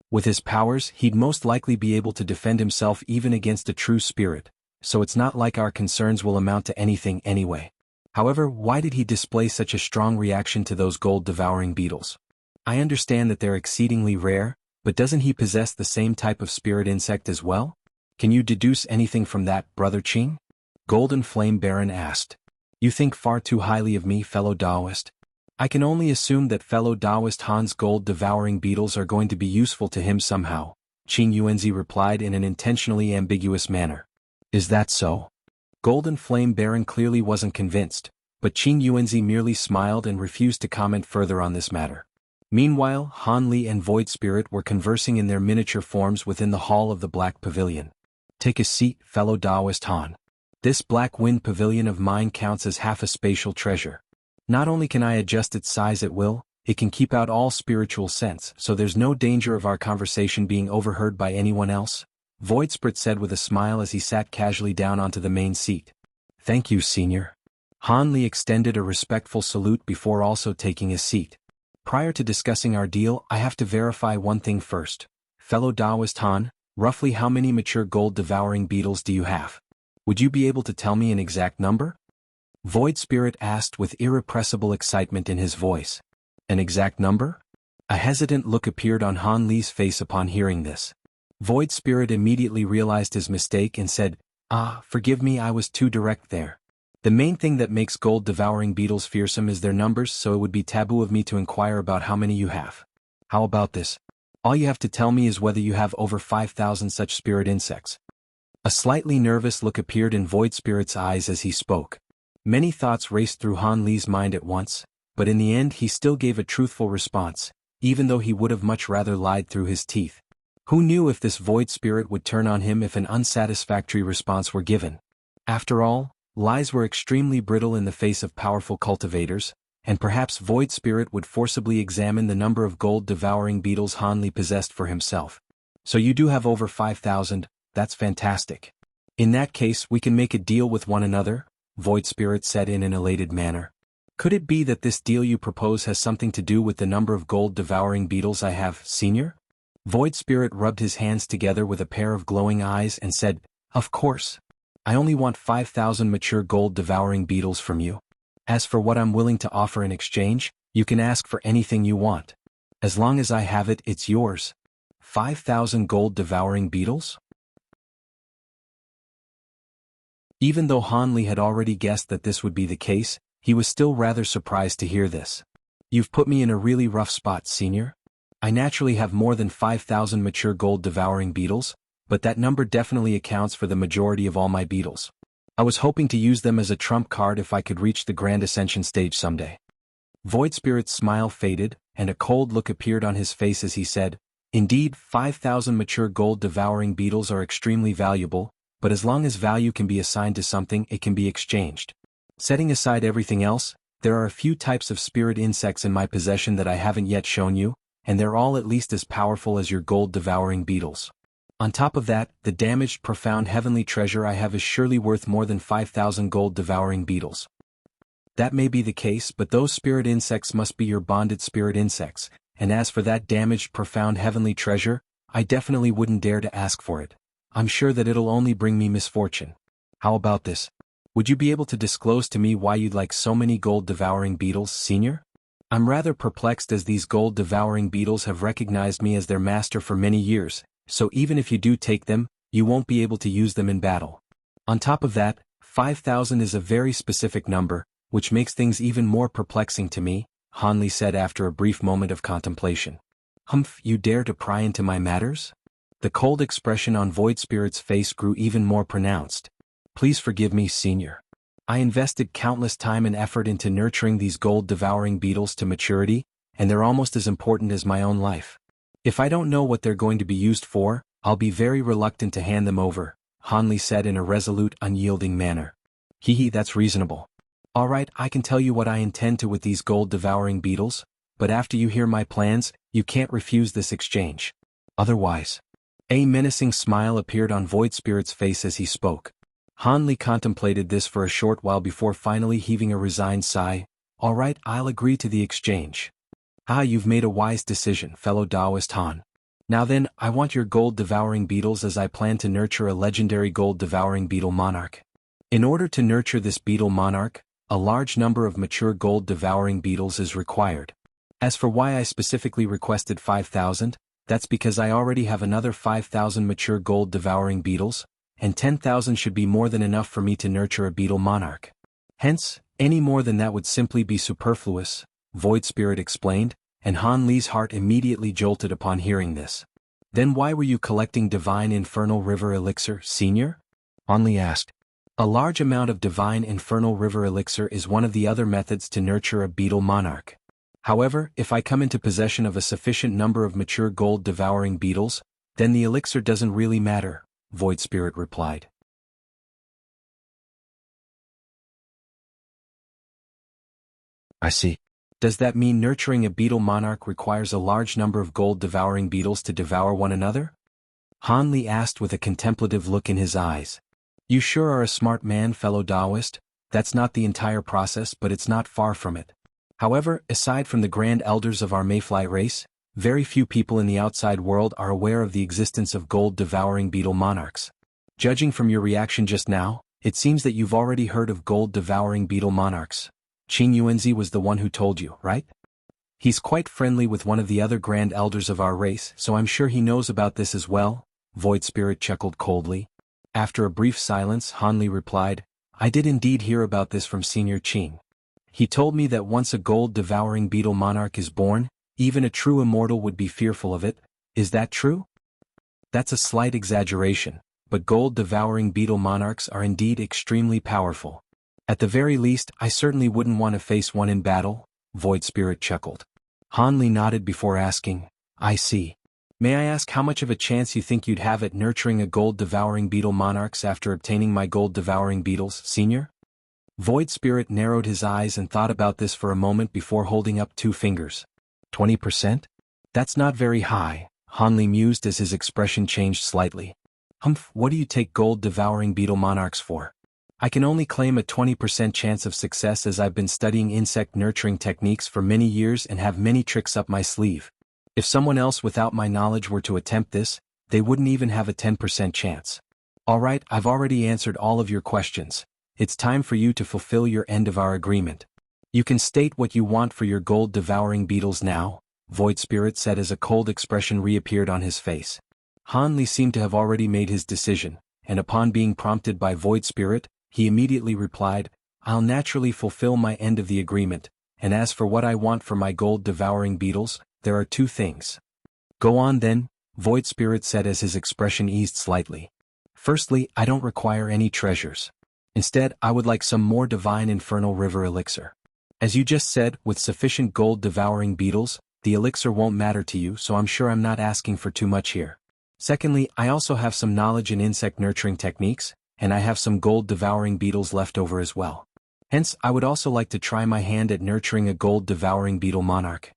With his powers, he'd most likely be able to defend himself even against a true spirit, so it's not like our concerns will amount to anything anyway. However, why did he display such a strong reaction to those gold-devouring beetles? I understand that they're exceedingly rare, but doesn't he possess the same type of spirit insect as well? Can you deduce anything from that, Brother Qing?" Golden Flame Baron asked. "You think far too highly of me, fellow Taoist. I can only assume that fellow Taoist Han's gold-devouring beetles are going to be useful to him somehow, Qing Yuanzi replied in an intentionally ambiguous manner. Is that so? Golden Flame Baron clearly wasn't convinced, but Qing Yuanzi merely smiled and refused to comment further on this matter. Meanwhile, Han Li and Void Spirit were conversing in their miniature forms within the hall of the Black Pavilion. Take a seat, fellow Taoist Han. This Black Wind Pavilion of mine counts as half a spatial treasure. Not only can I adjust its size at will, it can keep out all spiritual sense, so there's no danger of our conversation being overheard by anyone else, Void Spirit said with a smile as he sat casually down onto the main seat. Thank you, Senior. Han Li extended a respectful salute before also taking his seat. Prior to discussing our deal, I have to verify one thing first. Fellow Taoist Han, roughly how many mature gold-devouring beetles do you have? Would you be able to tell me an exact number? Void Spirit asked with irrepressible excitement in his voice. An exact number? A hesitant look appeared on Han Li's face upon hearing this. Void Spirit immediately realized his mistake and said, forgive me, I was too direct there. The main thing that makes gold-devouring beetles fearsome is their numbers, so it would be taboo of me to inquire about how many you have. How about this? All you have to tell me is whether you have over 5,000 such spirit insects. A slightly nervous look appeared in Void Spirit's eyes as he spoke. Many thoughts raced through Han Li's mind at once, but in the end he still gave a truthful response, even though he would have much rather lied through his teeth. Who knew if this Void Spirit would turn on him if an unsatisfactory response were given? After all, lies were extremely brittle in the face of powerful cultivators, and perhaps Void Spirit would forcibly examine the number of gold-devouring beetles Han Li possessed for himself. So you do have over 5,000, that's fantastic. In that case we can make a deal with one another, Void Spirit said in an elated manner. Could it be that this deal you propose has something to do with the number of gold-devouring beetles I have, Senior? Void Spirit rubbed his hands together with a pair of glowing eyes and said, Of course. I only want 5,000 mature gold-devouring beetles from you. As for what I'm willing to offer in exchange, you can ask for anything you want. As long as I have it, it's yours. 5,000 gold-devouring beetles? Even though Han Li had already guessed that this would be the case, he was still rather surprised to hear this. You've put me in a really rough spot, Senior. I naturally have more than 5,000 mature gold-devouring beetles, but that number definitely accounts for the majority of all my beetles. I was hoping to use them as a trump card if I could reach the Grand Ascension stage someday. Void Spirit's smile faded, and a cold look appeared on his face as he said, Indeed, 5,000 mature gold-devouring beetles are extremely valuable, but as long as value can be assigned to something, it can be exchanged. Setting aside everything else, there are a few types of spirit insects in my possession that I haven't yet shown you, and they're all at least as powerful as your gold-devouring beetles. On top of that, the damaged profound heavenly treasure I have is surely worth more than 5,000 gold-devouring beetles. That may be the case, but those spirit insects must be your bonded spirit insects, and as for that damaged profound heavenly treasure, I definitely wouldn't dare to ask for it. I'm sure that it'll only bring me misfortune. How about this? Would you be able to disclose to me why you'd like so many gold-devouring beetles, Senior? I'm rather perplexed as these gold-devouring beetles have recognized me as their master for many years, so even if you do take them, you won't be able to use them in battle. On top of that, 5,000 is a very specific number, which makes things even more perplexing to me, Han Li said after a brief moment of contemplation. Humph, you dare to pry into my matters? The cold expression on Void Spirit's face grew even more pronounced. Please forgive me, Senior. I invested countless time and effort into nurturing these gold-devouring beetles to maturity, and they're almost as important as my own life. If I don't know what they're going to be used for, I'll be very reluctant to hand them over, Han Li said in a resolute, unyielding manner. That's reasonable. Alright, I can tell you what I intend to with these gold-devouring beetles, but after you hear my plans, you can't refuse this exchange. Otherwise. A menacing smile appeared on Void Spirit's face as he spoke. Han Li contemplated this for a short while before finally heaving a resigned sigh. Alright, I'll agree to the exchange. You've made a wise decision, fellow Taoist Han. Now then, I want your gold-devouring beetles as I plan to nurture a legendary gold-devouring beetle monarch. In order to nurture this beetle monarch, a large number of mature gold-devouring beetles is required. As for why I specifically requested 5,000, that's because I already have another 5,000 mature gold-devouring beetles, and 10,000 should be more than enough for me to nurture a beetle monarch. Hence, any more than that would simply be superfluous, Void Spirit explained, and Han Li's heart immediately jolted upon hearing this. Then why were you collecting Divine Infernal River Elixir, Senior? Han Li asked. A large amount of Divine Infernal River Elixir is one of the other methods to nurture a beetle monarch. However, if I come into possession of a sufficient number of mature gold-devouring beetles, then the elixir doesn't really matter, Void Spirit replied. I see. Does that mean nurturing a beetle monarch requires a large number of gold-devouring beetles to devour one another? Han Li asked with a contemplative look in his eyes. You sure are a smart man, fellow Taoist. That's not the entire process, but it's not far from it. However, aside from the grand elders of our mayfly race, very few people in the outside world are aware of the existence of gold-devouring beetle monarchs. Judging from your reaction just now, it seems that you've already heard of gold-devouring beetle monarchs. Qing Yuanzi was the one who told you, right? He's quite friendly with one of the other grand elders of our race, so I'm sure he knows about this as well, Void Spirit chuckled coldly. After a brief silence, Han Li replied, I did indeed hear about this from Senior Qing. He told me that once a gold-devouring beetle monarch is born, even a true immortal would be fearful of it. Is that true? That's a slight exaggeration, but gold-devouring beetle monarchs are indeed extremely powerful. At the very least, I certainly wouldn't want to face one in battle, Void Spirit chuckled. Han Li nodded before asking, I see. May I ask how much of a chance you think you'd have at nurturing a gold-devouring beetle monarchs after obtaining my gold-devouring beetles, Senior? Void Spirit narrowed his eyes and thought about this for a moment before holding up 2 fingers. 20%? That's not very high, Han Li mused as his expression changed slightly. Humph, what do you take gold-devouring beetle monarchs for? I can only claim a 20% chance of success as I've been studying insect nurturing techniques for many years and have many tricks up my sleeve. If someone else without my knowledge were to attempt this, they wouldn't even have a 10% chance. Alright, I've already answered all of your questions. It's time for you to fulfill your end of our agreement. You can state what you want for your gold-devouring beetles now, Void Spirit said as a cold expression reappeared on his face. Han Li seemed to have already made his decision, and upon being prompted by Void Spirit, he immediately replied, I'll naturally fulfill my end of the agreement, and as for what I want for my gold-devouring beetles, there are 2 things. Go on then, Void Spirit said as his expression eased slightly. Firstly, I don't require any treasures. Instead, I would like some more Divine Infernal River Elixir. As you just said, with sufficient gold-devouring beetles, the elixir won't matter to you, so I'm sure I'm not asking for too much here. Secondly, I also have some knowledge in insect nurturing techniques, and I have some gold-devouring beetles left over as well. Hence, I would also like to try my hand at nurturing a gold-devouring beetle monarch.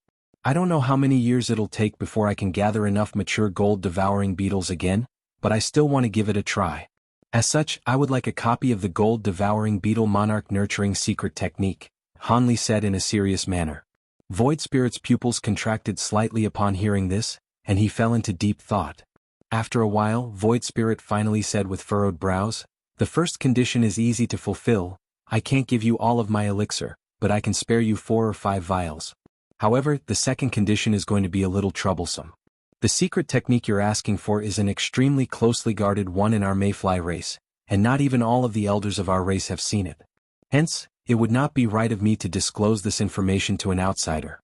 I don't know how many years it'll take before I can gather enough mature gold-devouring beetles again, but I still want to give it a try. As such, I would like a copy of the gold-devouring beetle monarch nurturing secret technique, Han Li said in a serious manner. Void Spirit's pupils contracted slightly upon hearing this, and he fell into deep thought. After a while, Void Spirit finally said with furrowed brows, The first condition is easy to fulfill. I can't give you all of my elixir, but I can spare you 4 or 5 vials. However, the second condition is going to be a little troublesome. The secret technique you're asking for is an extremely closely guarded one in our mayfly race, and not even all of the elders of our race have seen it. Hence, it would not be right of me to disclose this information to an outsider.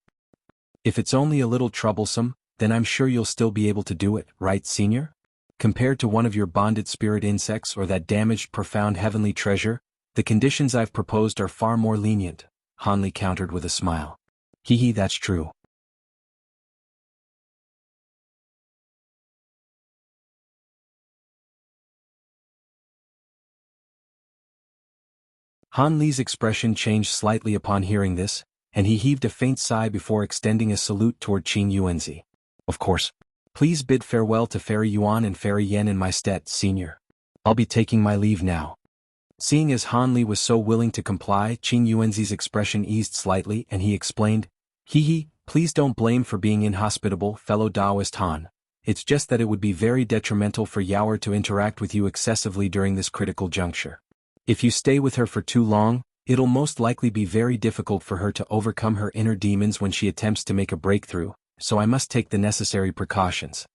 If it's only a little troublesome, then I'm sure you'll still be able to do it, right, Senior? Compared to one of your bonded spirit insects or that damaged profound heavenly treasure, the conditions I've proposed are far more lenient, Han Li countered with a smile. Hee, that's true. Han Li's expression changed slightly upon hearing this, and he heaved a faint sigh before extending a salute toward Qing Yuanzi. Of course. Please bid farewell to Fairy Yuan and Fairy Yen in my stead, Senior. I'll be taking my leave now. Seeing as Han Li was so willing to comply, Qing Yuanzi's expression eased slightly and he explained, please don't blame for being inhospitable, fellow Taoist Han. It's just that it would be very detrimental for Yaoer to interact with you excessively during this critical juncture. If you stay with her for too long, it'll most likely be very difficult for her to overcome her inner demons when she attempts to make a breakthrough, so I must take the necessary precautions.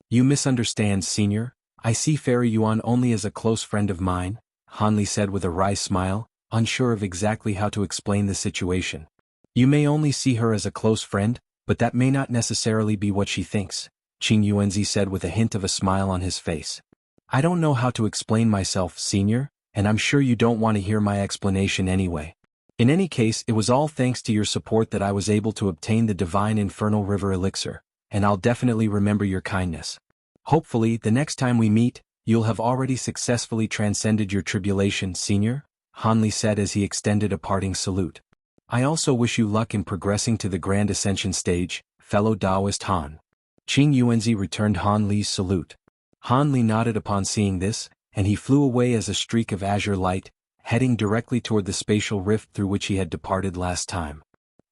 You misunderstand, Senior. I see Fairy Yuan only as a close friend of mine, Han Li said with a wry smile, unsure of exactly how to explain the situation. You may only see her as a close friend, but that may not necessarily be what she thinks, Qing Yuanzi said with a hint of a smile on his face. I don't know how to explain myself, senior, and I'm sure you don't want to hear my explanation anyway. In any case, it was all thanks to your support that I was able to obtain the divine infernal river elixir, and I'll definitely remember your kindness. Hopefully, the next time we meet, you'll have already successfully transcended your tribulation, senior, Han Li said as he extended a parting salute. I also wish you luck in progressing to the Grand Ascension stage, fellow Taoist Han. Qing Yuanzi returned Han Li's salute. Han Li nodded upon seeing this, and he flew away as a streak of azure light, heading directly toward the spatial rift through which he had departed last time.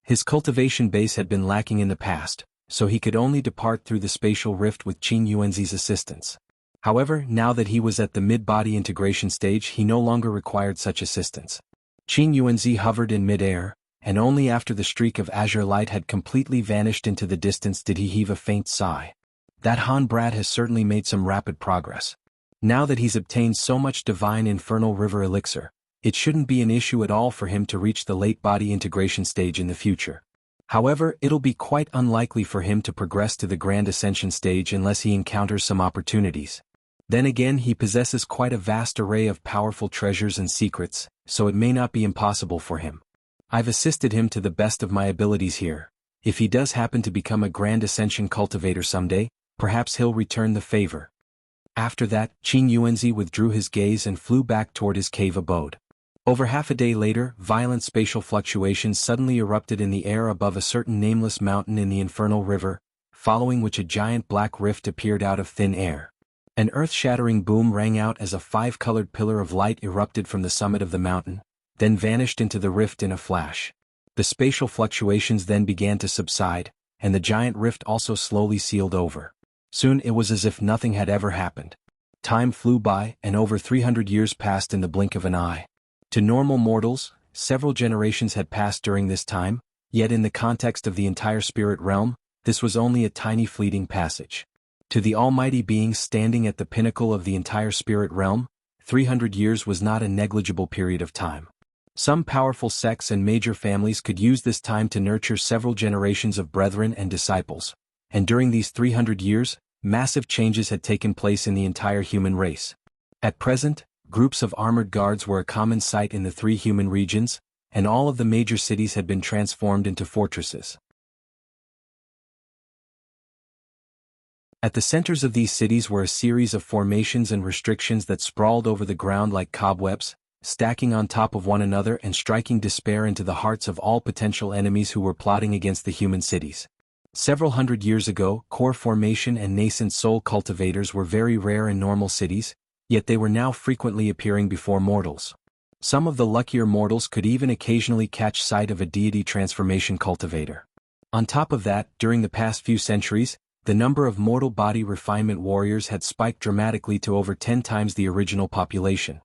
His cultivation base had been lacking in the past, so he could only depart through the spatial rift with Qing Yuanzi's assistance. However, now that he was at the mid-body integration stage, he no longer required such assistance. Qing Yuanzi hovered in mid-air, and only after the streak of azure light had completely vanished into the distance did he heave a faint sigh. That Han brat has certainly made some rapid progress. Now that he's obtained so much divine infernal river elixir, it shouldn't be an issue at all for him to reach the late body integration stage in the future. However, it'll be quite unlikely for him to progress to the Grand Ascension stage unless he encounters some opportunities. Then again, he possesses quite a vast array of powerful treasures and secrets, so it may not be impossible for him. I've assisted him to the best of my abilities here. If he does happen to become a Grand Ascension cultivator someday, perhaps he'll return the favor. After that, Qing Yuanzi withdrew his gaze and flew back toward his cave abode. Over half a day later, violent spatial fluctuations suddenly erupted in the air above a certain nameless mountain in the infernal river, following which a giant black rift appeared out of thin air. An earth-shattering boom rang out as a five-colored pillar of light erupted from the summit of the mountain, then vanished into the rift in a flash. The spatial fluctuations then began to subside, and the giant rift also slowly sealed over. Soon it was as if nothing had ever happened. Time flew by, and over 300 years passed in the blink of an eye. To normal mortals, several generations had passed during this time, yet in the context of the entire spirit realm, this was only a tiny fleeting passage. To the almighty beings standing at the pinnacle of the entire spirit realm, 300 years was not a negligible period of time. Some powerful sects and major families could use this time to nurture several generations of brethren and disciples, and during these 300 years, massive changes had taken place in the entire human race. At present, groups of armored guards were a common sight in the three human regions, and all of the major cities had been transformed into fortresses. At the centers of these cities were a series of formations and restrictions that sprawled over the ground like cobwebs, stacking on top of one another and striking despair into the hearts of all potential enemies who were plotting against the human cities. Several hundred years ago, core formation and nascent soul cultivators were very rare in normal cities, yet they were now frequently appearing before mortals. Some of the luckier mortals could even occasionally catch sight of a deity transformation cultivator. On top of that, during the past few centuries, the number of mortal body refinement warriors had spiked dramatically to over 10 times the original population.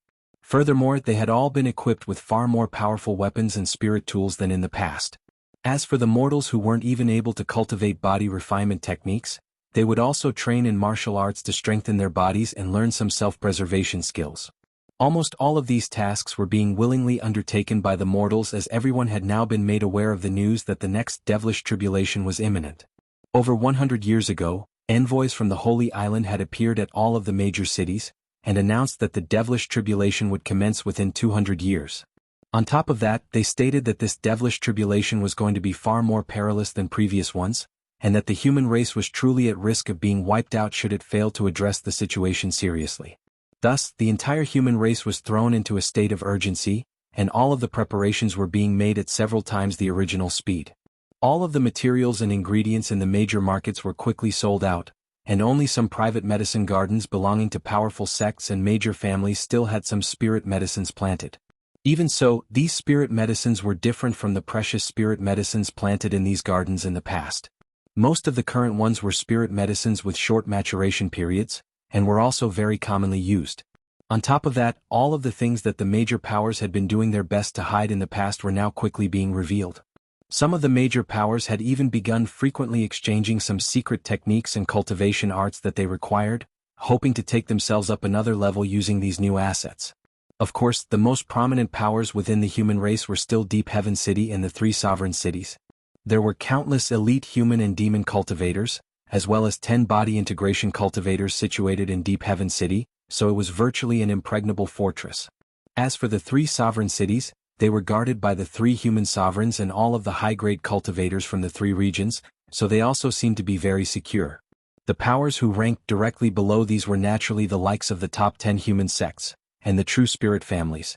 Furthermore, they had all been equipped with far more powerful weapons and spirit tools than in the past. As for the mortals who weren't even able to cultivate body refinement techniques, they would also train in martial arts to strengthen their bodies and learn some self-preservation skills. Almost all of these tasks were being willingly undertaken by the mortals as everyone had now been made aware of the news that the next devilish tribulation was imminent. Over 100 years ago, envoys from the Holy Island had appeared at all of the major cities, and announced that the devilish tribulation would commence within 200 years. On top of that, they stated that this devilish tribulation was going to be far more perilous than previous ones, and that the human race was truly at risk of being wiped out should it fail to address the situation seriously. Thus, the entire human race was thrown into a state of urgency, and all of the preparations were being made at several times the original speed. All of the materials and ingredients in the major markets were quickly sold out, and only some private medicine gardens belonging to powerful sects and major families still had some spirit medicines planted. Even so, these spirit medicines were different from the precious spirit medicines planted in these gardens in the past. Most of the current ones were spirit medicines with short maturation periods, and were also very commonly used. On top of that, all of the things that the major powers had been doing their best to hide in the past were now quickly being revealed. Some of the major powers had even begun frequently exchanging some secret techniques and cultivation arts that they required, hoping to take themselves up another level using these new assets. Of course, the most prominent powers within the human race were still Deep Heaven City and the three sovereign cities. There were countless elite human and demon cultivators, as well as 10 body integration cultivators situated in Deep Heaven City, so it was virtually an impregnable fortress. As for the three sovereign cities, they were guarded by the three human sovereigns and all of the high-grade cultivators from the three regions, so they also seemed to be very secure. The powers who ranked directly below these were naturally the likes of the top 10 human sects, and the true spirit families.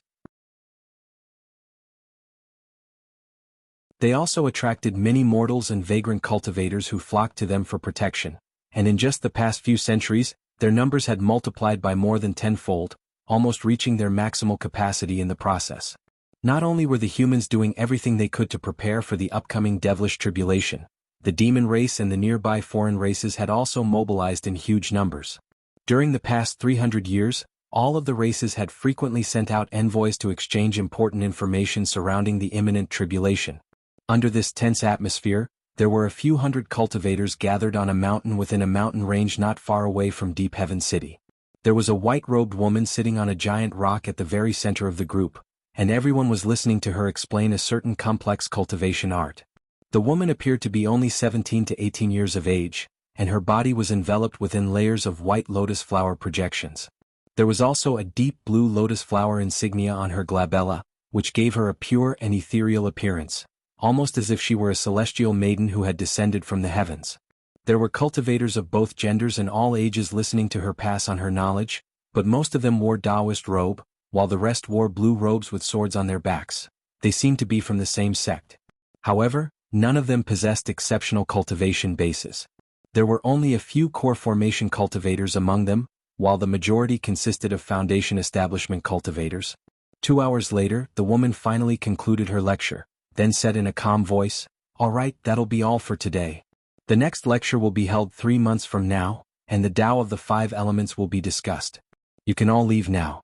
They also attracted many mortals and vagrant cultivators who flocked to them for protection, and in just the past few centuries, their numbers had multiplied by more than tenfold, almost reaching their maximal capacity in the process. Not only were the humans doing everything they could to prepare for the upcoming devilish tribulation, the demon race and the nearby foreign races had also mobilized in huge numbers. During the past 300 years, all of the races had frequently sent out envoys to exchange important information surrounding the imminent tribulation. Under this tense atmosphere, there were a few hundred cultivators gathered on a mountain within a mountain range not far away from Deep Heaven City. There was a white-robed woman sitting on a giant rock at the very center of the group, and everyone was listening to her explain a certain complex cultivation art. The woman appeared to be only 17 to 18 years of age, and her body was enveloped within layers of white lotus flower projections. There was also a deep blue lotus flower insignia on her glabella, which gave her a pure and ethereal appearance, almost as if she were a celestial maiden who had descended from the heavens. There were cultivators of both genders and all ages listening to her pass on her knowledge, but most of them wore Taoist robe, while the rest wore blue robes with swords on their backs. They seemed to be from the same sect. However, none of them possessed exceptional cultivation bases. There were only a few core formation cultivators among them, while the majority consisted of foundation establishment cultivators. 2 hours later, the woman finally concluded her lecture, then said in a calm voice, "All right, that'll be all for today. The next lecture will be held 3 months from now, and the Tao of the 5 elements will be discussed. You can all leave now."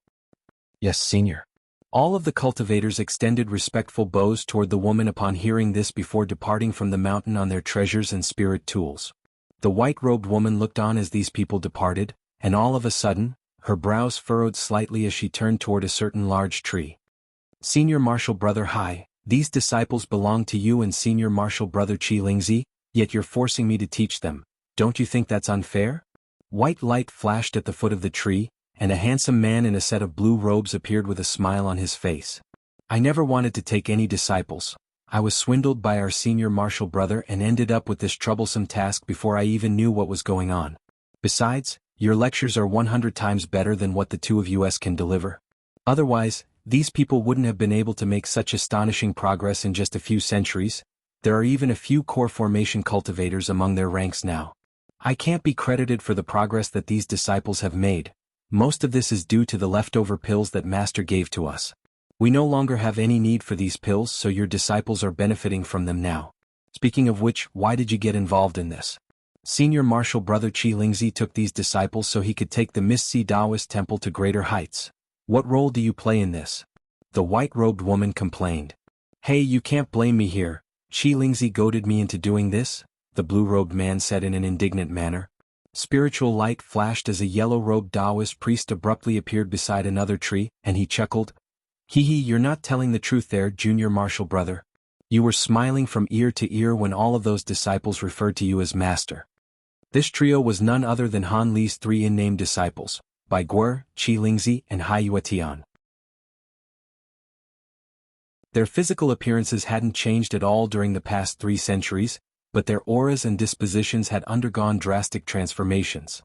"Yes, Senior." All of the cultivators extended respectful bows toward the woman upon hearing this before departing from the mountain on their treasures and spirit tools. The white-robed woman looked on as these people departed, and all of a sudden, her brows furrowed slightly as she turned toward a certain large tree. "Senior Marshal Brother Hai, these disciples belong to you and Senior Marshal Brother Chi Lingzi, yet you're forcing me to teach them. Don't you think that's unfair?" White light flashed at the foot of the tree, and a handsome man in a set of blue robes appeared with a smile on his face. "I never wanted to take any disciples. I was swindled by our Senior Marshal Brother and ended up with this troublesome task before I even knew what was going on. Besides, your lectures are 100 times better than what the two of us can deliver. Otherwise, these people wouldn't have been able to make such astonishing progress in just a few centuries. There are even a few core formation cultivators among their ranks now. I can't be credited for the progress that these disciples have made. Most of this is due to the leftover pills that Master gave to us. We no longer have any need for these pills, so your disciples are benefiting from them now. Speaking of which, why did you get involved in this?" Senior Marshal Brother Chi Lingzi took these disciples so he could take the Miss Si Taoist Temple to greater heights. "What role do you play in this?" the white-robed woman complained. "Hey, you can't blame me here. Chi Lingzi goaded me into doing this," the blue-robed man said in an indignant manner. Spiritual light flashed as a yellow-robed Taoist priest abruptly appeared beside another tree, and he chuckled. "Hee hee, you're not telling the truth there, Junior Marshal Brother. You were smiling from ear to ear when all of those disciples referred to you as Master." This trio was none other than Han Li's 3 in-name disciples, Bai Guer, Chi Lingzi, and Hai Yuetian. Their physical appearances hadn't changed at all during the past 3 centuries, but their auras and dispositions had undergone drastic transformations.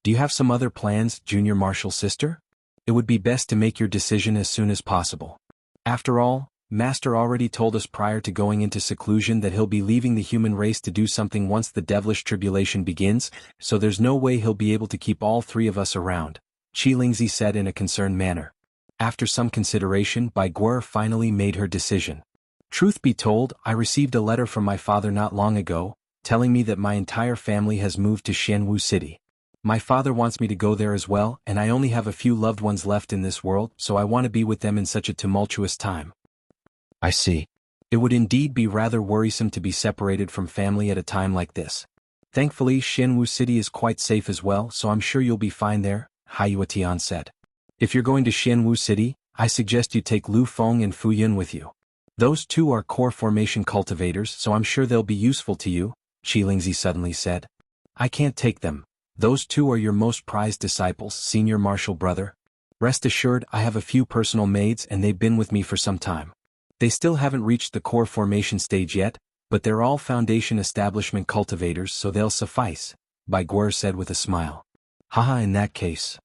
"Do you have some other plans, Junior Marshal Sister? It would be best to make your decision as soon as possible. After all, Master already told us prior to going into seclusion that he'll be leaving the human race to do something once the devilish tribulation begins, so there's no way he'll be able to keep all 3 of us around," Chi Lingzi said in a concerned manner. After some consideration, Bai Guer finally made her decision. "Truth be told, I received a letter from my father not long ago, telling me that my entire family has moved to Xianwu City. My father wants me to go there as well, and I only have a few loved ones left in this world, so I want to be with them in such a tumultuous time." "I see. It would indeed be rather worrisome to be separated from family at a time like this. Thankfully, Shenwu City is quite safe as well, so I'm sure you'll be fine there, Haiyuetian said. If you're going to Shenwu City, I suggest you take Lu Feng and Fu Yun with you. Those two are core formation cultivators, so I'm sure they'll be useful to you, Qilingzi suddenly said. I can't take them. Those two are your most prized disciples, senior martial brother. Rest assured, I have a few personal maids and they've been with me for some time. They still haven't reached the core formation stage yet, but they're all foundation establishment cultivators, so they'll suffice, Bai Guer said with a smile. Haha, in that case.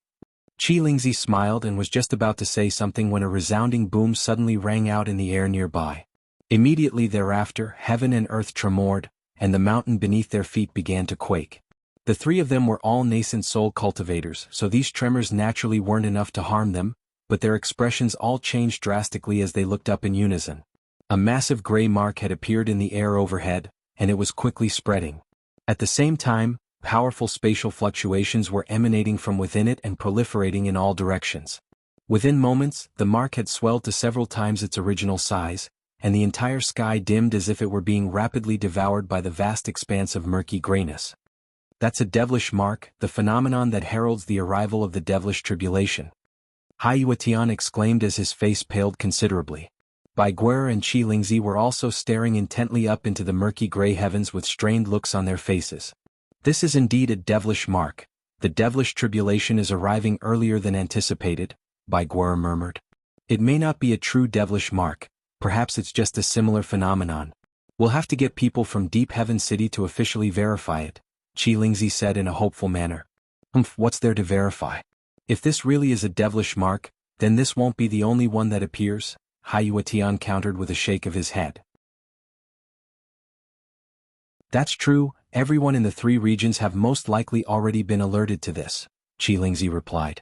Qilingzi smiled and was just about to say something when a resounding boom suddenly rang out in the air nearby. Immediately thereafter, heaven and earth tremored, and the mountain beneath their feet began to quake. The three of them were all nascent soul cultivators, so these tremors naturally weren't enough to harm them, but their expressions all changed drastically as they looked up in unison. A massive gray mark had appeared in the air overhead, and it was quickly spreading. At the same time, powerful spatial fluctuations were emanating from within it and proliferating in all directions. Within moments, the mark had swelled to several times its original size, and the entire sky dimmed as if it were being rapidly devoured by the vast expanse of murky grayness. That's a devilish mark, the phenomenon that heralds the arrival of the devilish tribulation. Haiyuetian exclaimed as his face paled considerably. Bai Guer and Qilingzi were also staring intently up into the murky gray heavens with strained looks on their faces. This is indeed a devilish mark. The devilish tribulation is arriving earlier than anticipated, Bai Guer murmured. It may not be a true devilish mark, perhaps it's just a similar phenomenon. We'll have to get people from Deep Heaven City to officially verify it, Qilingzi said in a hopeful manner. What's there to verify? If this really is a devilish mark, then this won't be the only one that appears, Haiyuetian countered with a shake of his head. That's true, everyone in the three regions have most likely already been alerted to this, Qilingzi replied.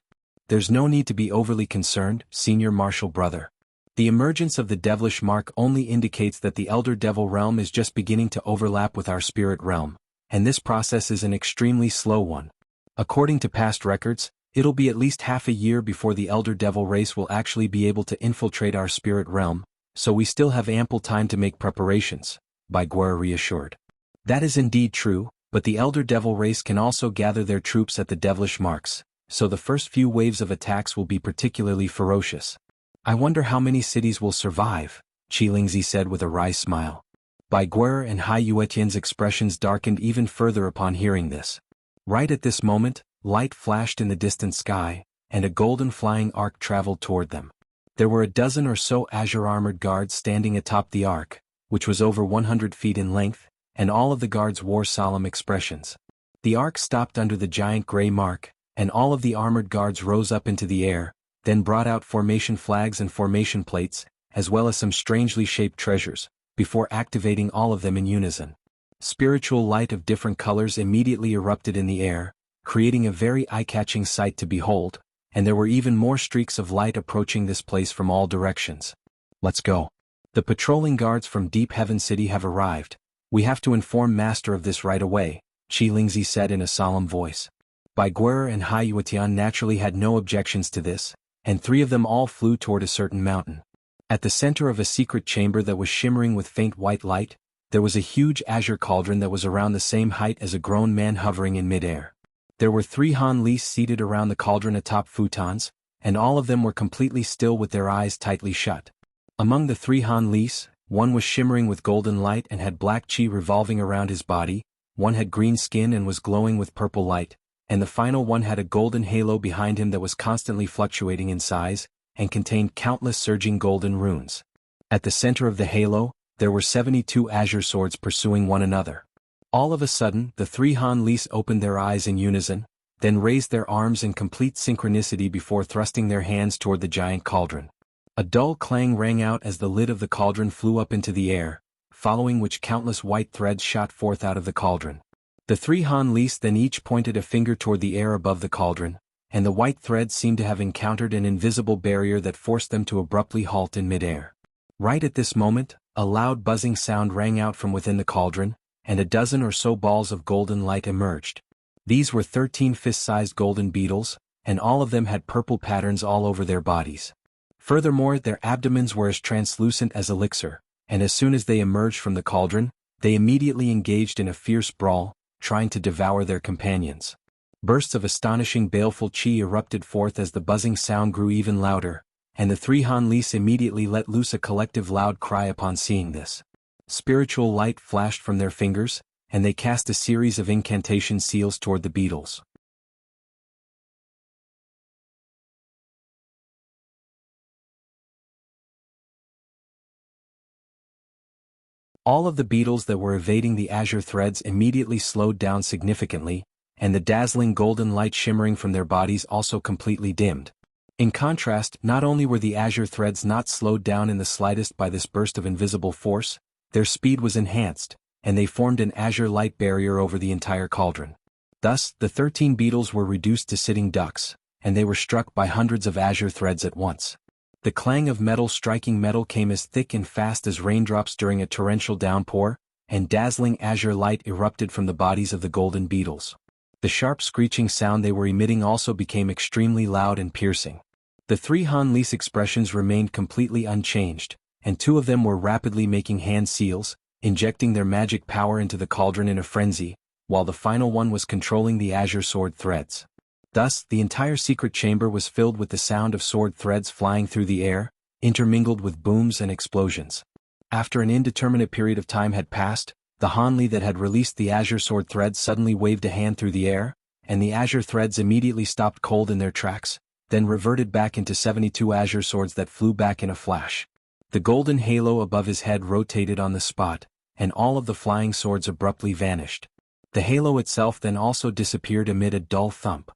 There's no need to be overly concerned, senior martial brother. The emergence of the devilish mark only indicates that the Elder Devil realm is just beginning to overlap with our spirit realm, and this process is an extremely slow one. According to past records, it'll be at least half a year before the Elder Devil race will actually be able to infiltrate our spirit realm, so we still have ample time to make preparations, Bai Guer reassured. That is indeed true, but the Elder Devil race can also gather their troops at the devilish marks, so the first few waves of attacks will be particularly ferocious. I wonder how many cities will survive, Qilingzi said with a wry smile. Bai Guer and Haiyuetian's expressions darkened even further upon hearing this. Right at this moment, light flashed in the distant sky, and a golden flying arc traveled toward them. There were a dozen or so azure-armored guards standing atop the arc, which was over 100 feet in length, and all of the guards wore solemn expressions. The arc stopped under the giant gray mark, and all of the armored guards rose up into the air, then brought out formation flags and formation plates, as well as some strangely shaped treasures, before activating all of them in unison. Spiritual light of different colors immediately erupted in the air, creating a very eye-catching sight to behold, and there were even more streaks of light approaching this place from all directions. Let's go. The patrolling guards from Deep Heaven City have arrived. We have to inform Master of this right away, Qilingzi said in a solemn voice. Bai Guer and Haiyuetian naturally had no objections to this, and three of them all flew toward a certain mountain. At the center of a secret chamber that was shimmering with faint white light, there was a huge azure cauldron that was around the same height as a grown man hovering in midair. There were 3 Han Lis seated around the cauldron atop futons, and all of them were completely still with their eyes tightly shut. Among the 3 Han Lis, one was shimmering with golden light and had black qi revolving around his body, one had green skin and was glowing with purple light, and the final one had a golden halo behind him that was constantly fluctuating in size, and contained countless surging golden runes. At the center of the halo, there were 72 azure swords pursuing one another. All of a sudden, the 3 Han Lis opened their eyes in unison, then raised their arms in complete synchronicity before thrusting their hands toward the giant cauldron. A dull clang rang out as the lid of the cauldron flew up into the air, following which countless white threads shot forth out of the cauldron. The 3 Han Lis then each pointed a finger toward the air above the cauldron, and the white threads seemed to have encountered an invisible barrier that forced them to abruptly halt in midair. Right at this moment, a loud buzzing sound rang out from within the cauldron, and a dozen or so balls of golden light emerged. These were 13 fist-sized golden beetles, and all of them had purple patterns all over their bodies. Furthermore, their abdomens were as translucent as elixir, and as soon as they emerged from the cauldron, they immediately engaged in a fierce brawl, trying to devour their companions. Bursts of astonishing baleful chi erupted forth as the buzzing sound grew even louder, and the three Hanlis immediately let loose a collective loud cry upon seeing this. Spiritual light flashed from their fingers, and they cast a series of incantation seals toward the beetles. All of the beetles that were evading the azure threads immediately slowed down significantly, and the dazzling golden light shimmering from their bodies also completely dimmed. In contrast, not only were the azure threads not slowed down in the slightest by this burst of invisible force, their speed was enhanced, and they formed an azure light barrier over the entire cauldron. Thus, the 13 beetles were reduced to sitting ducks, and they were struck by hundreds of azure threads at once. The clang of metal striking metal came as thick and fast as raindrops during a torrential downpour, and dazzling azure light erupted from the bodies of the golden beetles. The sharp screeching sound they were emitting also became extremely loud and piercing. The three Hanlis expressions remained completely unchanged, and two of them were rapidly making hand seals, injecting their magic power into the cauldron in a frenzy, while the final one was controlling the azure sword threads. Thus, the entire secret chamber was filled with the sound of sword threads flying through the air, intermingled with booms and explosions. After an indeterminate period of time had passed, the Hanli that had released the azure sword threads suddenly waved a hand through the air, and the azure threads immediately stopped cold in their tracks, then reverted back into 72 azure swords that flew back in a flash. The golden halo above his head rotated on the spot, and all of the flying swords abruptly vanished. The halo itself then also disappeared amid a dull thump.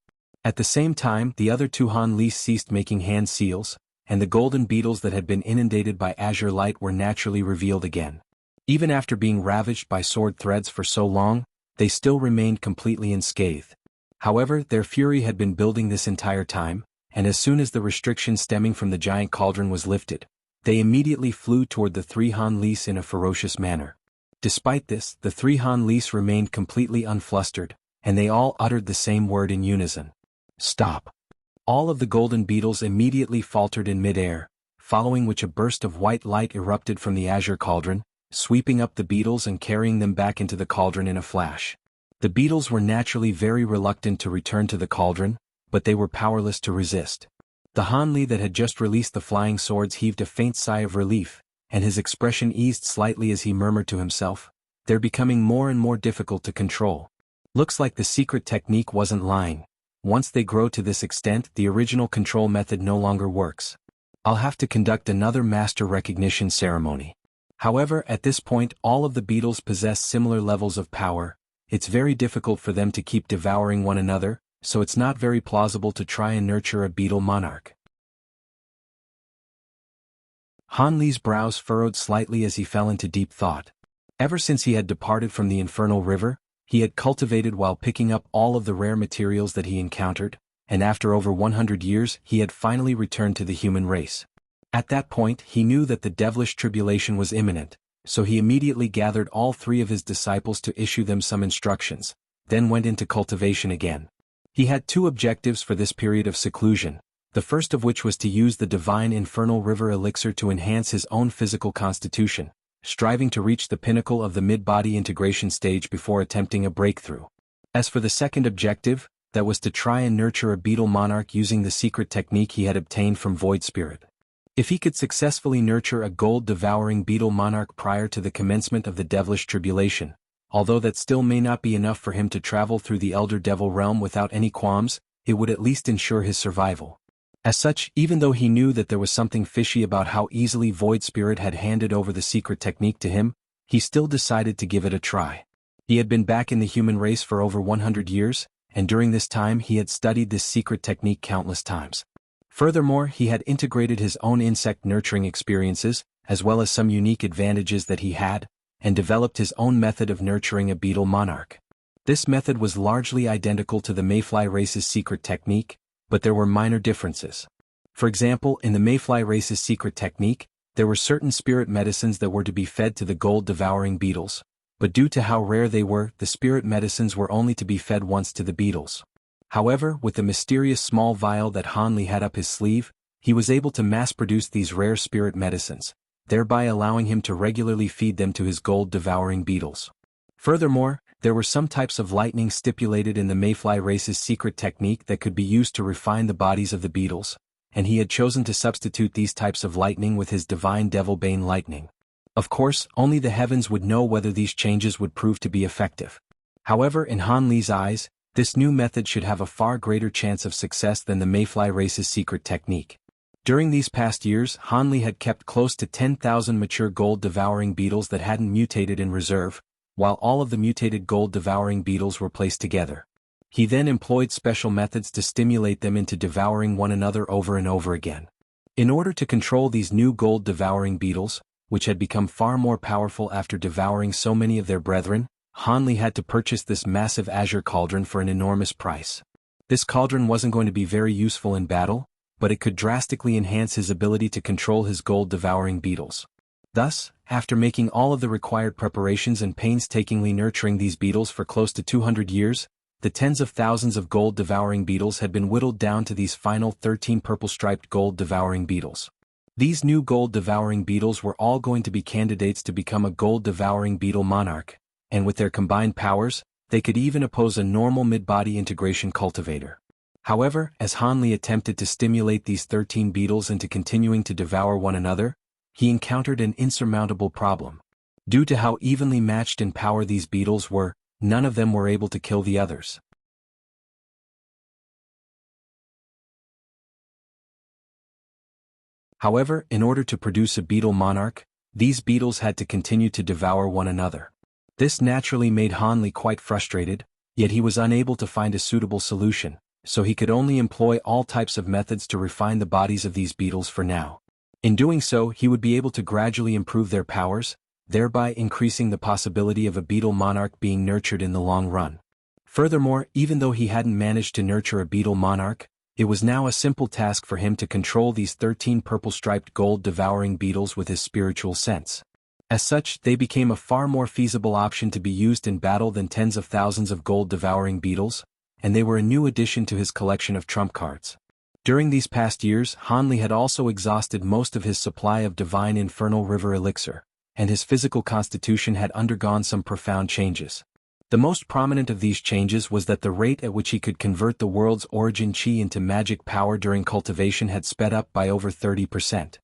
At the same time, the other two Hanlis ceased making hand seals, and the golden beetles that had been inundated by azure light were naturally revealed again. Even after being ravaged by sword threads for so long, they still remained completely unscathed. However, their fury had been building this entire time, and as soon as the restriction stemming from the giant cauldron was lifted, they immediately flew toward the three Hanlis in a ferocious manner. Despite this, the three Hanlis remained completely unflustered, and they all uttered the same word in unison. Stop. All of the golden beetles immediately faltered in midair, following which a burst of white light erupted from the azure cauldron, sweeping up the beetles and carrying them back into the cauldron in a flash. The beetles were naturally very reluctant to return to the cauldron, but they were powerless to resist. The Hanli that had just released the flying swords heaved a faint sigh of relief, and his expression eased slightly as he murmured to himself, "They're becoming more and more difficult to control. Looks like the secret technique wasn't lying. Once they grow to this extent, the original control method no longer works. I'll have to conduct another master recognition ceremony." However, at this point all of the beetles possess similar levels of power. It's very difficult for them to keep devouring one another, so it's not very plausible to try and nurture a beetle monarch. Hanli's brows furrowed slightly as he fell into deep thought. Ever since he had departed from the infernal river, he had cultivated while picking up all of the rare materials that he encountered, and after over 100 years he had finally returned to the human race. At that point he knew that the devilish tribulation was imminent, so he immediately gathered all three of his disciples to issue them some instructions, then went into cultivation again. He had two objectives for this period of seclusion, the first of which was to use the divine infernal river elixir to enhance his own physical constitution, striving to reach the pinnacle of the mid-body integration stage before attempting a breakthrough. As for the second objective, that was to try and nurture a beetle monarch using the secret technique he had obtained from Void Spirit. If he could successfully nurture a gold-devouring beetle monarch prior to the commencement of the devilish tribulation, although that still may not be enough for him to travel through the Elder Devil realm without any qualms, it would at least ensure his survival. As such, even though he knew that there was something fishy about how easily Void Spirit had handed over the secret technique to him, he still decided to give it a try. He had been back in the human race for over 100 years, and during this time he had studied this secret technique countless times. Furthermore, he had integrated his own insect nurturing experiences, as well as some unique advantages that he had, and developed his own method of nurturing a beetle monarch. This method was largely identical to the Mayfly race's secret technique, but there were minor differences. For example, in the Mayfly race's secret technique, there were certain spirit medicines that were to be fed to the gold-devouring beetles, but due to how rare they were, the spirit medicines were only to be fed once to the beetles. However, with the mysterious small vial that Hanli had up his sleeve, he was able to mass-produce these rare spirit medicines, thereby allowing him to regularly feed them to his gold-devouring beetles. Furthermore, there were some types of lightning stipulated in the mayfly race's secret technique that could be used to refine the bodies of the beetles, and he had chosen to substitute these types of lightning with his divine devil-bane lightning. Of course, only the heavens would know whether these changes would prove to be effective. However, in Han Li's eyes, this new method should have a far greater chance of success than the mayfly race's secret technique. During these past years, Han Li had kept close to 10,000 mature gold-devouring beetles that hadn't mutated in reserve, while all of the mutated gold-devouring beetles were placed together. He then employed special methods to stimulate them into devouring one another over and over again. In order to control these new gold-devouring beetles, which had become far more powerful after devouring so many of their brethren, Han Li had to purchase this massive azure cauldron for an enormous price. This cauldron wasn't going to be very useful in battle, but it could drastically enhance his ability to control his gold-devouring beetles. Thus, after making all of the required preparations and painstakingly nurturing these beetles for close to 200 years, the tens of thousands of gold-devouring beetles had been whittled down to these final 13 purple-striped gold-devouring beetles. These new gold-devouring beetles were all going to be candidates to become a gold-devouring beetle monarch, and with their combined powers, they could even oppose a normal mid-body integration cultivator. However, as Han Li attempted to stimulate these 13 beetles into continuing to devour one another, he encountered an insurmountable problem. Due to how evenly matched in power these beetles were, none of them were able to kill the others. However, in order to produce a beetle monarch, these beetles had to continue to devour one another. This naturally made Han Li quite frustrated, yet he was unable to find a suitable solution, so he could only employ all types of methods to refine the bodies of these beetles for now. In doing so, he would be able to gradually improve their powers, thereby increasing the possibility of a beetle monarch being nurtured in the long run. Furthermore, even though he hadn't managed to nurture a beetle monarch, it was now a simple task for him to control these 13 purple-striped gold-devouring beetles with his spiritual sense. As such, they became a far more feasible option to be used in battle than tens of thousands of gold-devouring beetles, and they were a new addition to his collection of trump cards. During these past years, Han Li had also exhausted most of his supply of divine infernal river elixir, and his physical constitution had undergone some profound changes. The most prominent of these changes was that the rate at which he could convert the world's origin qi into magic power during cultivation had sped up by over 30%.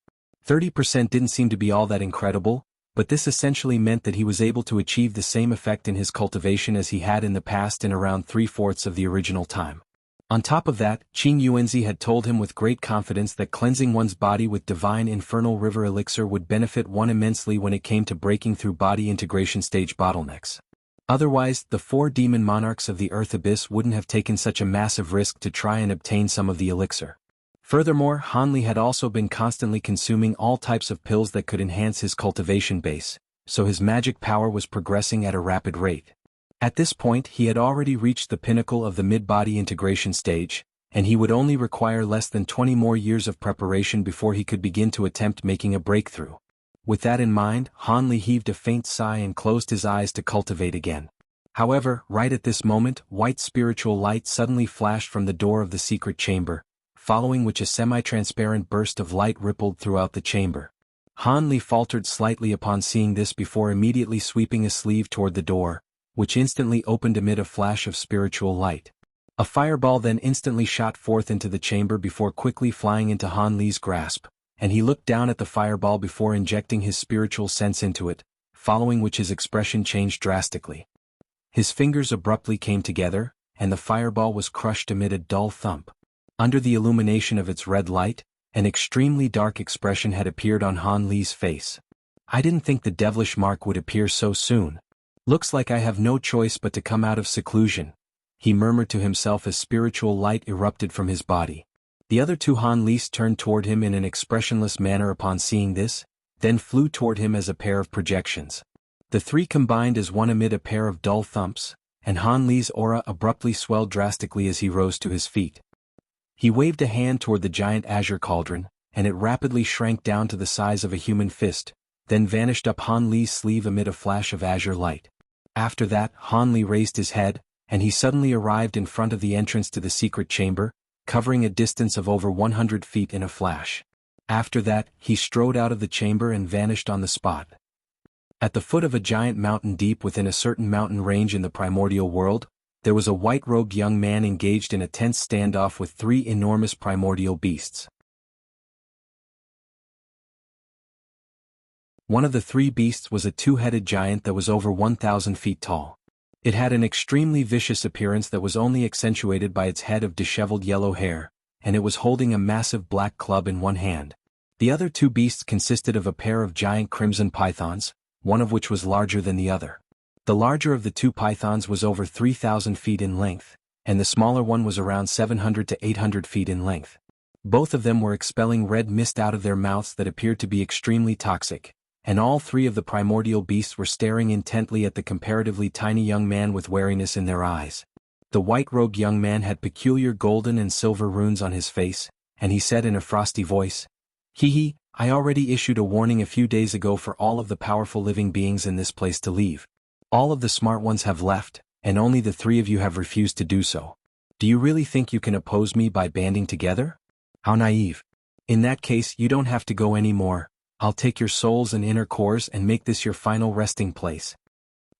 30% didn't seem to be all that incredible, but this essentially meant that he was able to achieve the same effect in his cultivation as he had in the past in around 3/4 of the original time. On top of that, Qing Yuanzi had told him with great confidence that cleansing one's body with divine infernal river elixir would benefit one immensely when it came to breaking through body integration stage bottlenecks. Otherwise, the 4 demon monarchs of the Earth Abyss wouldn't have taken such a massive risk to try and obtain some of the elixir. Furthermore, Han Li had also been constantly consuming all types of pills that could enhance his cultivation base, so his magic power was progressing at a rapid rate. At this point, he had already reached the pinnacle of the mid-body integration stage, and he would only require less than 20 more years of preparation before he could begin to attempt making a breakthrough. With that in mind, Han Li heaved a faint sigh and closed his eyes to cultivate again. However, right at this moment, white spiritual light suddenly flashed from the door of the secret chamber, following which a semi-transparent burst of light rippled throughout the chamber. Han Li faltered slightly upon seeing this before immediately sweeping a sleeve toward the door, which instantly opened amid a flash of spiritual light. A fireball then instantly shot forth into the chamber before quickly flying into Han Li's grasp, and he looked down at the fireball before injecting his spiritual sense into it, following which his expression changed drastically. His fingers abruptly came together, and the fireball was crushed amid a dull thump. Under the illumination of its red light, an extremely dark expression had appeared on Han Li's face. "I didn't think the devilish mark would appear so soon. Looks like I have no choice but to come out of seclusion," he murmured to himself as spiritual light erupted from his body. The other 2 Han Lis turned toward him in an expressionless manner upon seeing this, then flew toward him as a pair of projections. The 3 combined as one amid a pair of dull thumps, and Han Li's aura abruptly swelled drastically as he rose to his feet. He waved a hand toward the giant azure cauldron, and it rapidly shrank down to the size of a human fist, then vanished up Han Li's sleeve amid a flash of azure light. After that, Han Li raised his head, and he suddenly arrived in front of the entrance to the secret chamber, covering a distance of over 100 feet in a flash. After that, he strode out of the chamber and vanished on the spot. At the foot of a giant mountain deep within a certain mountain range in the primordial world, there was a white-robed young man engaged in a tense standoff with three enormous primordial beasts. One of the three beasts was a two-headed giant that was over 1,000 feet tall. It had an extremely vicious appearance that was only accentuated by its head of disheveled yellow hair, and it was holding a massive black club in one hand. The other two beasts consisted of a pair of giant crimson pythons, one of which was larger than the other. The larger of the two pythons was over 3,000 feet in length, and the smaller one was around 700 to 800 feet in length. Both of them were expelling red mist out of their mouths that appeared to be extremely toxic, and all three of the primordial beasts were staring intently at the comparatively tiny young man with wariness in their eyes. The white-robed young man had peculiar golden and silver runes on his face, and he said in a frosty voice, "Hee hee, I already issued a warning a few days ago for all of the powerful living beings in this place to leave. All of the smart ones have left, and only the three of you have refused to do so. Do you really think you can oppose me by banding together? How naive. In that case, you don't have to go anymore. I'll take your souls and inner cores and make this your final resting place."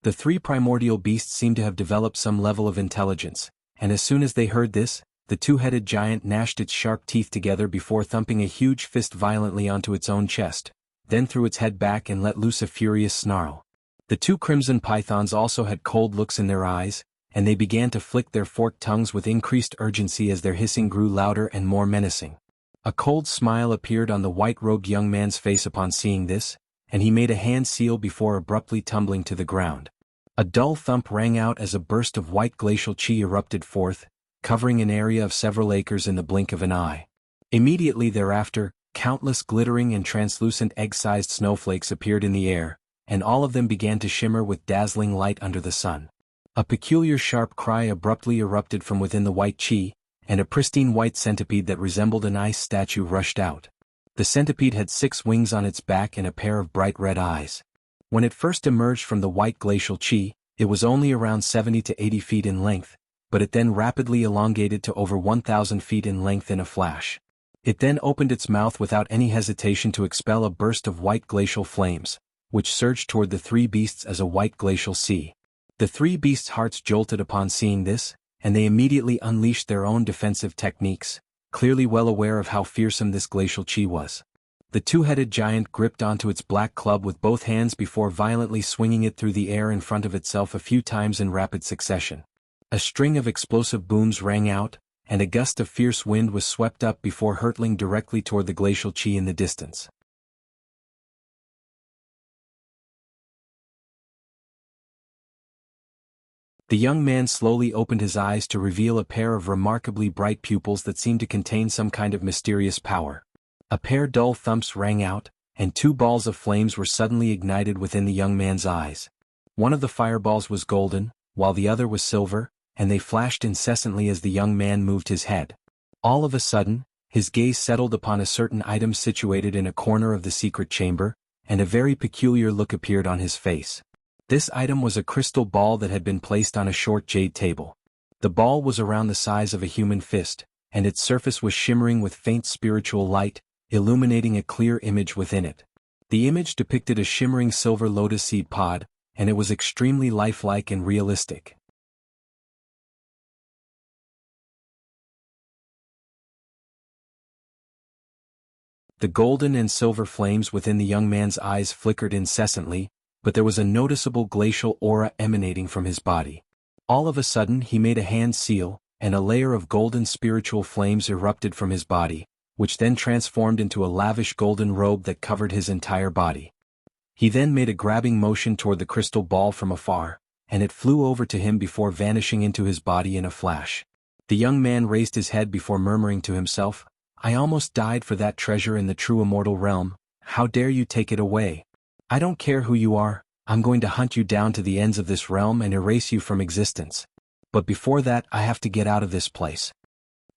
The three primordial beasts seemed to have developed some level of intelligence, and as soon as they heard this, the two-headed giant gnashed its sharp teeth together before thumping a huge fist violently onto its own chest, then threw its head back and let loose a furious snarl. The two crimson pythons also had cold looks in their eyes, and they began to flick their forked tongues with increased urgency as their hissing grew louder and more menacing. A cold smile appeared on the white-robed young man's face upon seeing this, and he made a hand seal before abruptly tumbling to the ground. A dull thump rang out as a burst of white glacial chi erupted forth, covering an area of several acres in the blink of an eye. Immediately thereafter, countless glittering and translucent egg-sized snowflakes appeared in the air, and all of them began to shimmer with dazzling light under the sun. A peculiar sharp cry abruptly erupted from within the white chi, and a pristine white centipede that resembled an ice statue rushed out. The centipede had 6 wings on its back and a pair of bright red eyes. When it first emerged from the white glacial chi, it was only around 70 to 80 feet in length, but it then rapidly elongated to over 1,000 feet in length in a flash. It then opened its mouth without any hesitation to expel a burst of white glacial flames, which surged toward the three beasts as a white glacial sea. The three beasts' hearts jolted upon seeing this, and they immediately unleashed their own defensive techniques, clearly well aware of how fearsome this glacial chi was. The two-headed giant gripped onto its black club with both hands before violently swinging it through the air in front of itself a few times in rapid succession. A string of explosive booms rang out, and a gust of fierce wind was swept up before hurtling directly toward the glacial chi in the distance. The young man slowly opened his eyes to reveal a pair of remarkably bright pupils that seemed to contain some kind of mysterious power. A pair dull thumps rang out, and 2 balls of flames were suddenly ignited within the young man's eyes. One of the fireballs was golden, while the other was silver, and they flashed incessantly as the young man moved his head. All of a sudden, his gaze settled upon a certain item situated in a corner of the secret chamber, and a very peculiar look appeared on his face. This item was a crystal ball that had been placed on a short jade table. The ball was around the size of a human fist, and its surface was shimmering with faint spiritual light, illuminating a clear image within it. The image depicted a shimmering silver lotus seed pod, and it was extremely lifelike and realistic. The golden and silver flames within the young man's eyes flickered incessantly, but there was a noticeable glacial aura emanating from his body. All of a sudden he made a hand seal, and a layer of golden spiritual flames erupted from his body, which then transformed into a lavish golden robe that covered his entire body. He then made a grabbing motion toward the crystal ball from afar, and it flew over to him before vanishing into his body in a flash. The young man raised his head before murmuring to himself, "I almost died for that treasure in the true immortal realm. How dare you take it away? I don't care who you are, I'm going to hunt you down to the ends of this realm and erase you from existence. But before that I have to get out of this place."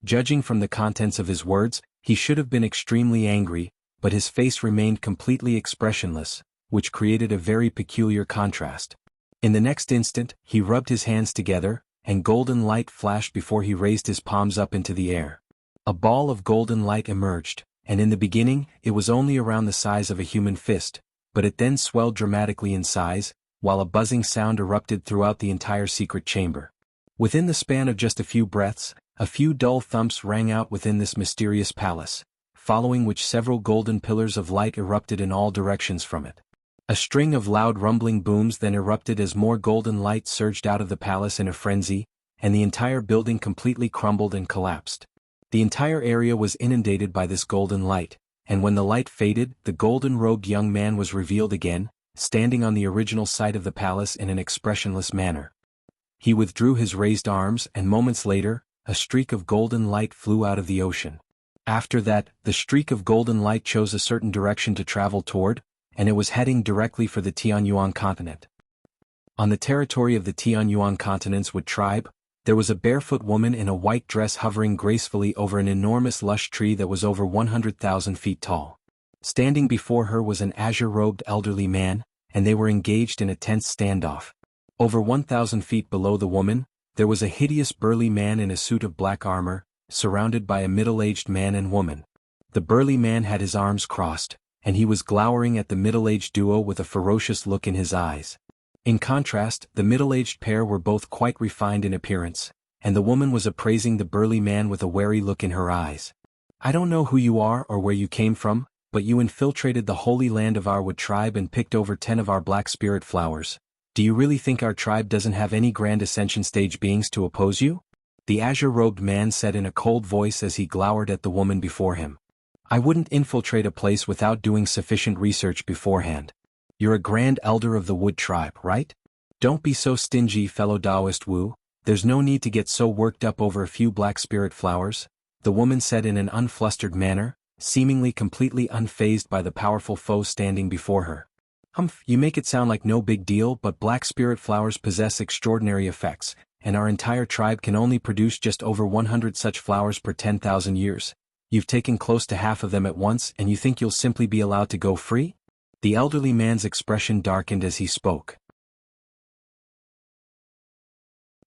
Judging from the contents of his words, he should have been extremely angry, but his face remained completely expressionless, which created a very peculiar contrast. In the next instant, he rubbed his hands together, and golden light flashed before he raised his palms up into the air. A ball of golden light emerged, and in the beginning, it was only around the size of a human fist, but it then swelled dramatically in size, while a buzzing sound erupted throughout the entire secret chamber. Within the span of just a few breaths, a few dull thumps rang out within this mysterious palace, following which several golden pillars of light erupted in all directions from it. A string of loud rumbling booms then erupted as more golden light surged out of the palace in a frenzy, and the entire building completely crumbled and collapsed. The entire area was inundated by this golden light, and when the light faded, the golden-robed young man was revealed again, standing on the original site of the palace in an expressionless manner. He withdrew his raised arms, and moments later, a streak of golden light flew out of the ocean. After that, the streak of golden light chose a certain direction to travel toward, and it was heading directly for the Tianyuan continent. On the territory of the Tianyuan continent's Wood tribe, there was a barefoot woman in a white dress hovering gracefully over an enormous lush tree that was over 100,000 feet tall. Standing before her was an azure-robed elderly man, and they were engaged in a tense standoff. Over 1,000 feet below the woman, there was a hideous burly man in a suit of black armor, surrounded by a middle-aged man and woman. The burly man had his arms crossed, and he was glowering at the middle-aged duo with a ferocious look in his eyes. In contrast, the middle-aged pair were both quite refined in appearance, and the woman was appraising the burly man with a wary look in her eyes. "I don't know who you are or where you came from, but you infiltrated the holy land of our Wood tribe and picked over 10 of our black spirit flowers. Do you really think our tribe doesn't have any grand ascension stage beings to oppose you?" The azure-robed man said in a cold voice as he glowered at the woman before him. "I wouldn't infiltrate a place without doing sufficient research beforehand. You're a grand elder of the Wood tribe, right? Don't be so stingy, fellow Taoist Wu. There's no need to get so worked up over a few black spirit flowers," the woman said in an unflustered manner, seemingly completely unfazed by the powerful foe standing before her. "Humph, you make it sound like no big deal, but black spirit flowers possess extraordinary effects, and our entire tribe can only produce just over 100 such flowers per 10,000 years. You've taken close to half of them at once and you think you'll simply be allowed to go free?" The elderly man's expression darkened as he spoke.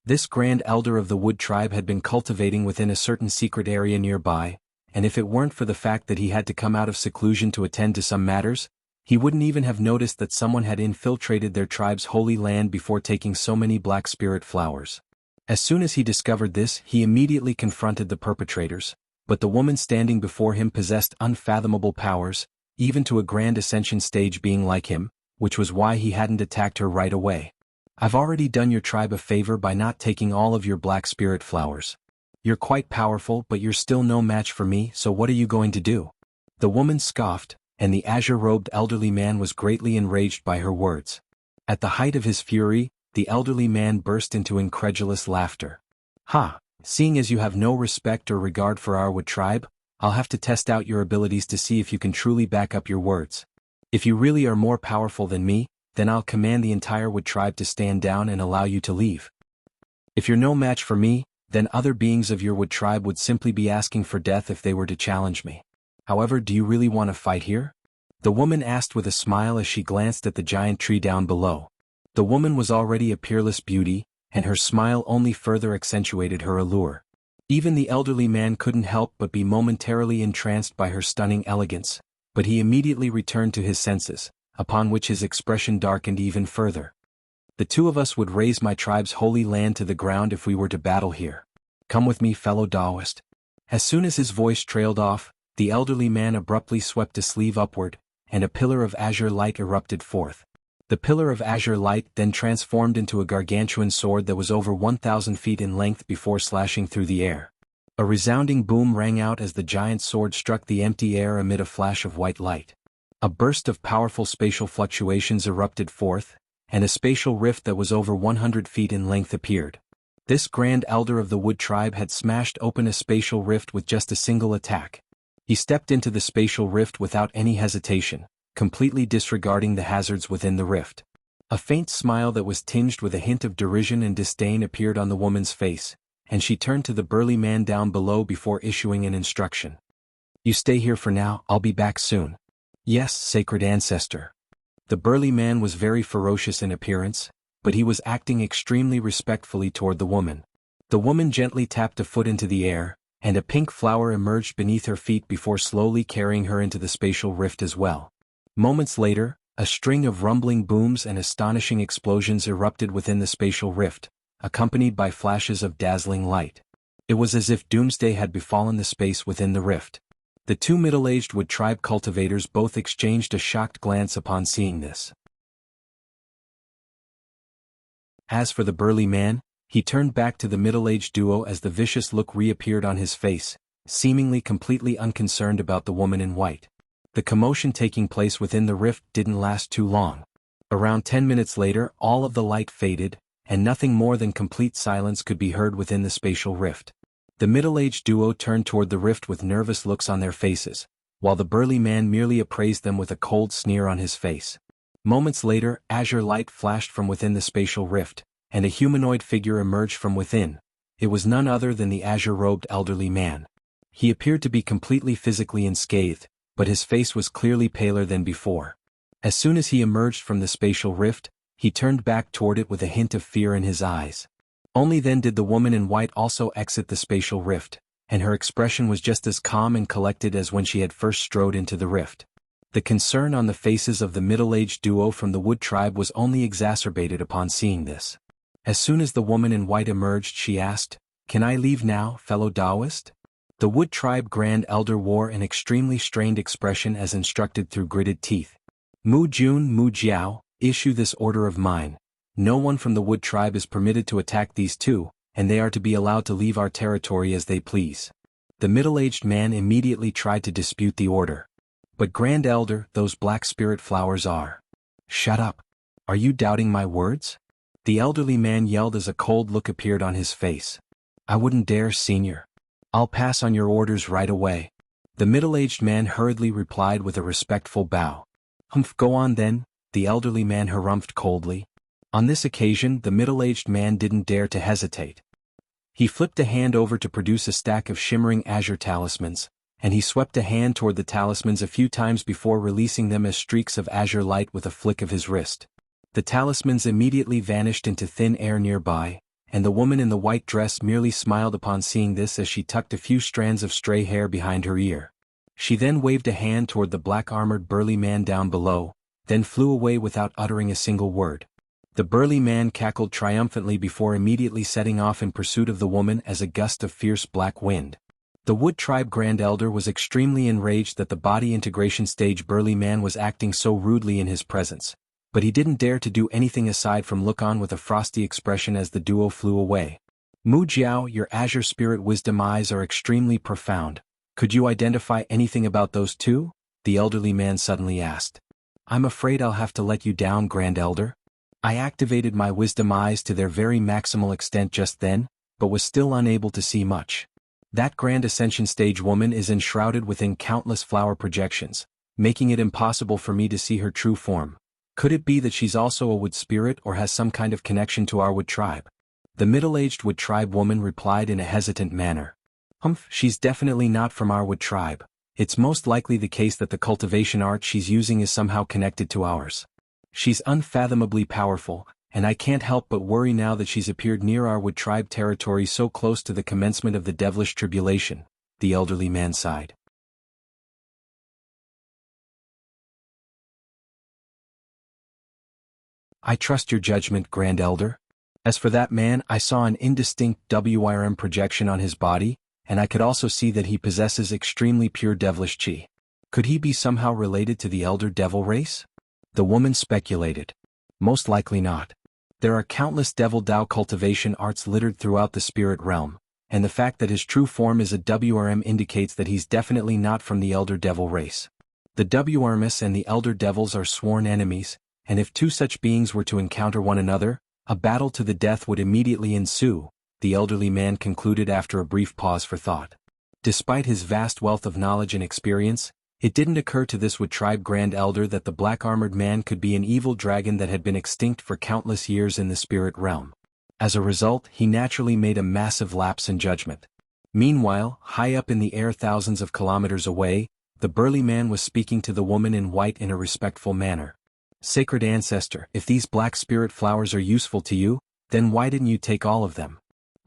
This grand elder of the Wood tribe had been cultivating within a certain secret area nearby, and if it weren't for the fact that he had to come out of seclusion to attend to some matters, he wouldn't even have noticed that someone had infiltrated their tribe's holy land before taking so many black spirit flowers. As soon as he discovered this, he immediately confronted the perpetrators, but the woman standing before him possessed unfathomable powers, even to a grand ascension stage being like him, which was why he hadn't attacked her right away. "I've already done your tribe a favor by not taking all of your black spirit flowers. You're quite powerful, but you're still no match for me, so what are you going to do?" The woman scoffed, and the azure-robed elderly man was greatly enraged by her words. At the height of his fury, the elderly man burst into incredulous laughter. "Ha! Seeing as you have no respect or regard for our Wood tribe, I'll have to test out your abilities to see if you can truly back up your words. If you really are more powerful than me, then I'll command the entire Wood tribe to stand down and allow you to leave. If you're no match for me, then other beings of your Wood tribe would simply be asking for death if they were to challenge me. However, do you really want to fight here?" the woman asked with a smile as she glanced at the giant tree down below. The woman was already a peerless beauty, and her smile only further accentuated her allure. Even the elderly man couldn't help but be momentarily entranced by her stunning elegance, but he immediately returned to his senses, upon which his expression darkened even further. "The two of us would raise my tribe's holy land to the ground if we were to battle here. Come with me, fellow Taoist." As soon as his voice trailed off, the elderly man abruptly swept a sleeve upward, and a pillar of azure light erupted forth. The pillar of azure light then transformed into a gargantuan sword that was over 1,000 feet in length before slashing through the air. A resounding boom rang out as the giant sword struck the empty air amid a flash of white light. A burst of powerful spatial fluctuations erupted forth, and a spatial rift that was over 100 feet in length appeared. This grand elder of the Wood tribe had smashed open a spatial rift with just a single attack. He stepped into the spatial rift without any hesitation, completely disregarding the hazards within the rift. A faint smile that was tinged with a hint of derision and disdain appeared on the woman's face, and she turned to the burly man down below before issuing an instruction. "You stay here for now, I'll be back soon." "Yes, sacred ancestor." The burly man was very ferocious in appearance, but he was acting extremely respectfully toward the woman. The woman gently tapped a foot into the air, and a pink flower emerged beneath her feet before slowly carrying her into the spatial rift as well. Moments later, a string of rumbling booms and astonishing explosions erupted within the spatial rift, accompanied by flashes of dazzling light. It was as if doomsday had befallen the space within the rift. The two middle-aged wood tribe cultivators both exchanged a shocked glance upon seeing this. As for the burly man, he turned back to the middle-aged duo as the vicious look reappeared on his face, seemingly completely unconcerned about the woman in white. The commotion taking place within the rift didn't last too long. Around 10 minutes later, all of the light faded, and nothing more than complete silence could be heard within the spatial rift. The middle-aged duo turned toward the rift with nervous looks on their faces, while the burly man merely appraised them with a cold sneer on his face. Moments later, azure light flashed from within the spatial rift, and a humanoid figure emerged from within. It was none other than the azure-robed elderly man. He appeared to be completely physically unscathed, but his face was clearly paler than before. As soon as he emerged from the spatial rift, he turned back toward it with a hint of fear in his eyes. Only then did the woman in white also exit the spatial rift, and her expression was just as calm and collected as when she had first strode into the rift. The concern on the faces of the middle-aged duo from the wood tribe was only exacerbated upon seeing this. As soon as the woman in white emerged, she asked, "Can I leave now, fellow Taoist?" The wood tribe grand elder wore an extremely strained expression as instructed through gritted teeth. "Mu Jun Mu Jiao, issue this order of mine. No one from the wood tribe is permitted to attack these two, and they are to be allowed to leave our territory as they please." The middle-aged man immediately tried to dispute the order. "But Grand Elder, those black spirit flowers are—" "Shut up. Are you doubting my words?" the elderly man yelled as a cold look appeared on his face. "I wouldn't dare, senior. I'll pass on your orders right away." The middle-aged man hurriedly replied with a respectful bow. "Humph, go on then," the elderly man harumphed coldly. On this occasion the middle-aged man didn't dare to hesitate. He flipped a hand over to produce a stack of shimmering azure talismans, and he swept a hand toward the talismans a few times before releasing them as streaks of azure light with a flick of his wrist. The talismans immediately vanished into thin air nearby, and the woman in the white dress merely smiled upon seeing this as she tucked a few strands of stray hair behind her ear. She then waved a hand toward the black-armored burly man down below, then flew away without uttering a single word. The burly man cackled triumphantly before immediately setting off in pursuit of the woman as a gust of fierce black wind. The wood tribe grand elder was extremely enraged that the body integration stage burly man was acting so rudely in his presence, but he didn't dare to do anything aside from look on with a frosty expression as the duo flew away. "Mu Jiao, your azure spirit wisdom eyes are extremely profound. Could you identify anything about those two?" the elderly man suddenly asked. "I'm afraid I'll have to let you down, Grand Elder. I activated my wisdom eyes to their very maximal extent just then, but was still unable to see much. That grand ascension stage woman is enshrouded within countless flower projections, making it impossible for me to see her true form. Could it be that she's also a wood spirit or has some kind of connection to our wood tribe?" The middle-aged wood tribe woman replied in a hesitant manner. "Humph, she's definitely not from our wood tribe. It's most likely the case that the cultivation art she's using is somehow connected to ours. She's unfathomably powerful, and I can't help but worry now that she's appeared near our wood tribe territory so close to the commencement of the devilish tribulation," the elderly man sighed. "I trust your judgment, Grand Elder. As for that man, I saw an indistinct WRM projection on his body, and I could also see that he possesses extremely pure devilish chi. Could he be somehow related to the elder devil race?" the woman speculated. "Most likely not. There are countless devil Dao cultivation arts littered throughout the spirit realm, and the fact that his true form is a WRM indicates that he's definitely not from the elder devil race. The WRMs and the elder devils are sworn enemies, and if two such beings were to encounter one another, a battle to the death would immediately ensue," the elderly man concluded after a brief pause for thought. Despite his vast wealth of knowledge and experience, it didn't occur to this wood tribe grand elder that the black-armored man could be an evil dragon that had been extinct for countless years in the spirit realm. As a result, he naturally made a massive lapse in judgment. Meanwhile, high up in the air thousands of kilometers away, the burly man was speaking to the woman in white in a respectful manner. "Sacred ancestor, if these black spirit flowers are useful to you, then why didn't you take all of them?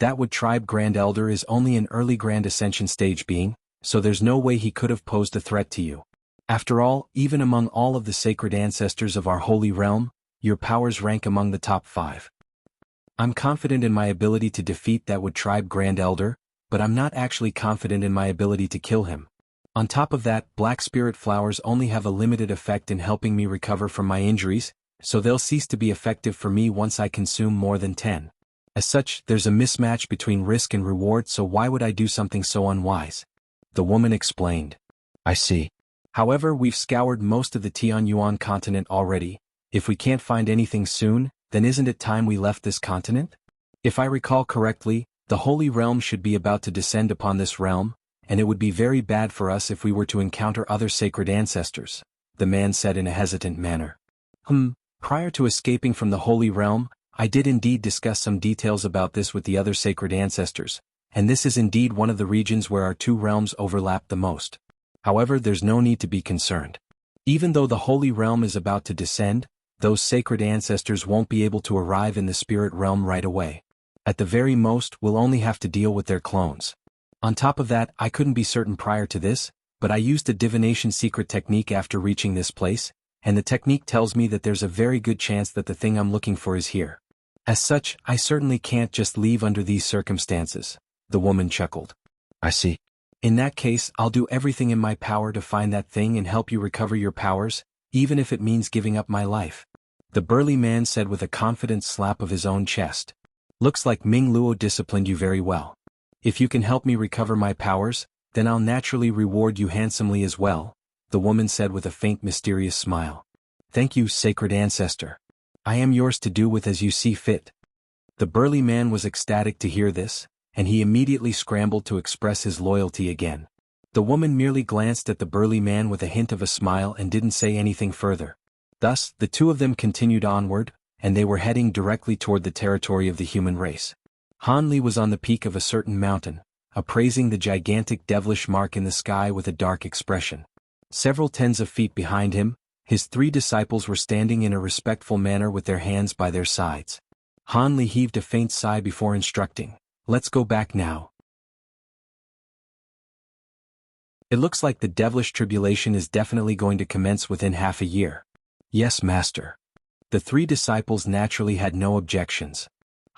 That Wood Tribe Grand Elder is only an early Grand Ascension stage being, so there's no way he could have posed a threat to you. After all, even among all of the sacred ancestors of our holy realm, your powers rank among the top 5. I'm confident in my ability to defeat that Wood Tribe Grand Elder, but I'm not actually confident in my ability to kill him. On top of that, Black Spirit Flowers only have a limited effect in helping me recover from my injuries, so they'll cease to be effective for me once I consume more than 10. As such, there's a mismatch between risk and reward, so why would I do something so unwise? The woman explained. I see. However, we've scoured most of the Tianyuan continent already. If we can't find anything soon, then isn't it time we left this continent? If I recall correctly, the Holy Realm should be about to descend upon this realm, and it would be very bad for us if we were to encounter other sacred ancestors, the man said in a hesitant manner. Prior to escaping from the Holy Realm, I did indeed discuss some details about this with the other sacred ancestors, and this is indeed one of the regions where our two realms overlap the most. However, there's no need to be concerned. Even though the Holy Realm is about to descend, those sacred ancestors won't be able to arrive in the spirit realm right away. At the very most, we'll only have to deal with their clones. On top of that, I couldn't be certain prior to this, but I used a divination secret technique after reaching this place, and the technique tells me that there's a very good chance that the thing I'm looking for is here. As such, I certainly can't just leave under these circumstances, the woman chuckled. I see. In that case, I'll do everything in my power to find that thing and help you recover your powers, even if it means giving up my life. The burly man said with a confident slap of his own chest. Looks like Ming Luo disciplined you very well. If you can help me recover my powers, then I'll naturally reward you handsomely as well, the woman said with a faint mysterious smile. Thank you, sacred ancestor. I am yours to do with as you see fit. The burly man was ecstatic to hear this, and he immediately scrambled to express his loyalty again. The woman merely glanced at the burly man with a hint of a smile and didn't say anything further. Thus, the two of them continued onward, and they were heading directly toward the territory of the human race. Han Li was on the peak of a certain mountain, appraising the gigantic devilish mark in the sky with a dark expression. Several tens of feet behind him, his 3 disciples were standing in a respectful manner with their hands by their sides. Han Li heaved a faint sigh before instructing, "Let's go back now. It looks like the devilish tribulation is definitely going to commence within half a year." Yes, master. The 3 disciples naturally had no objections.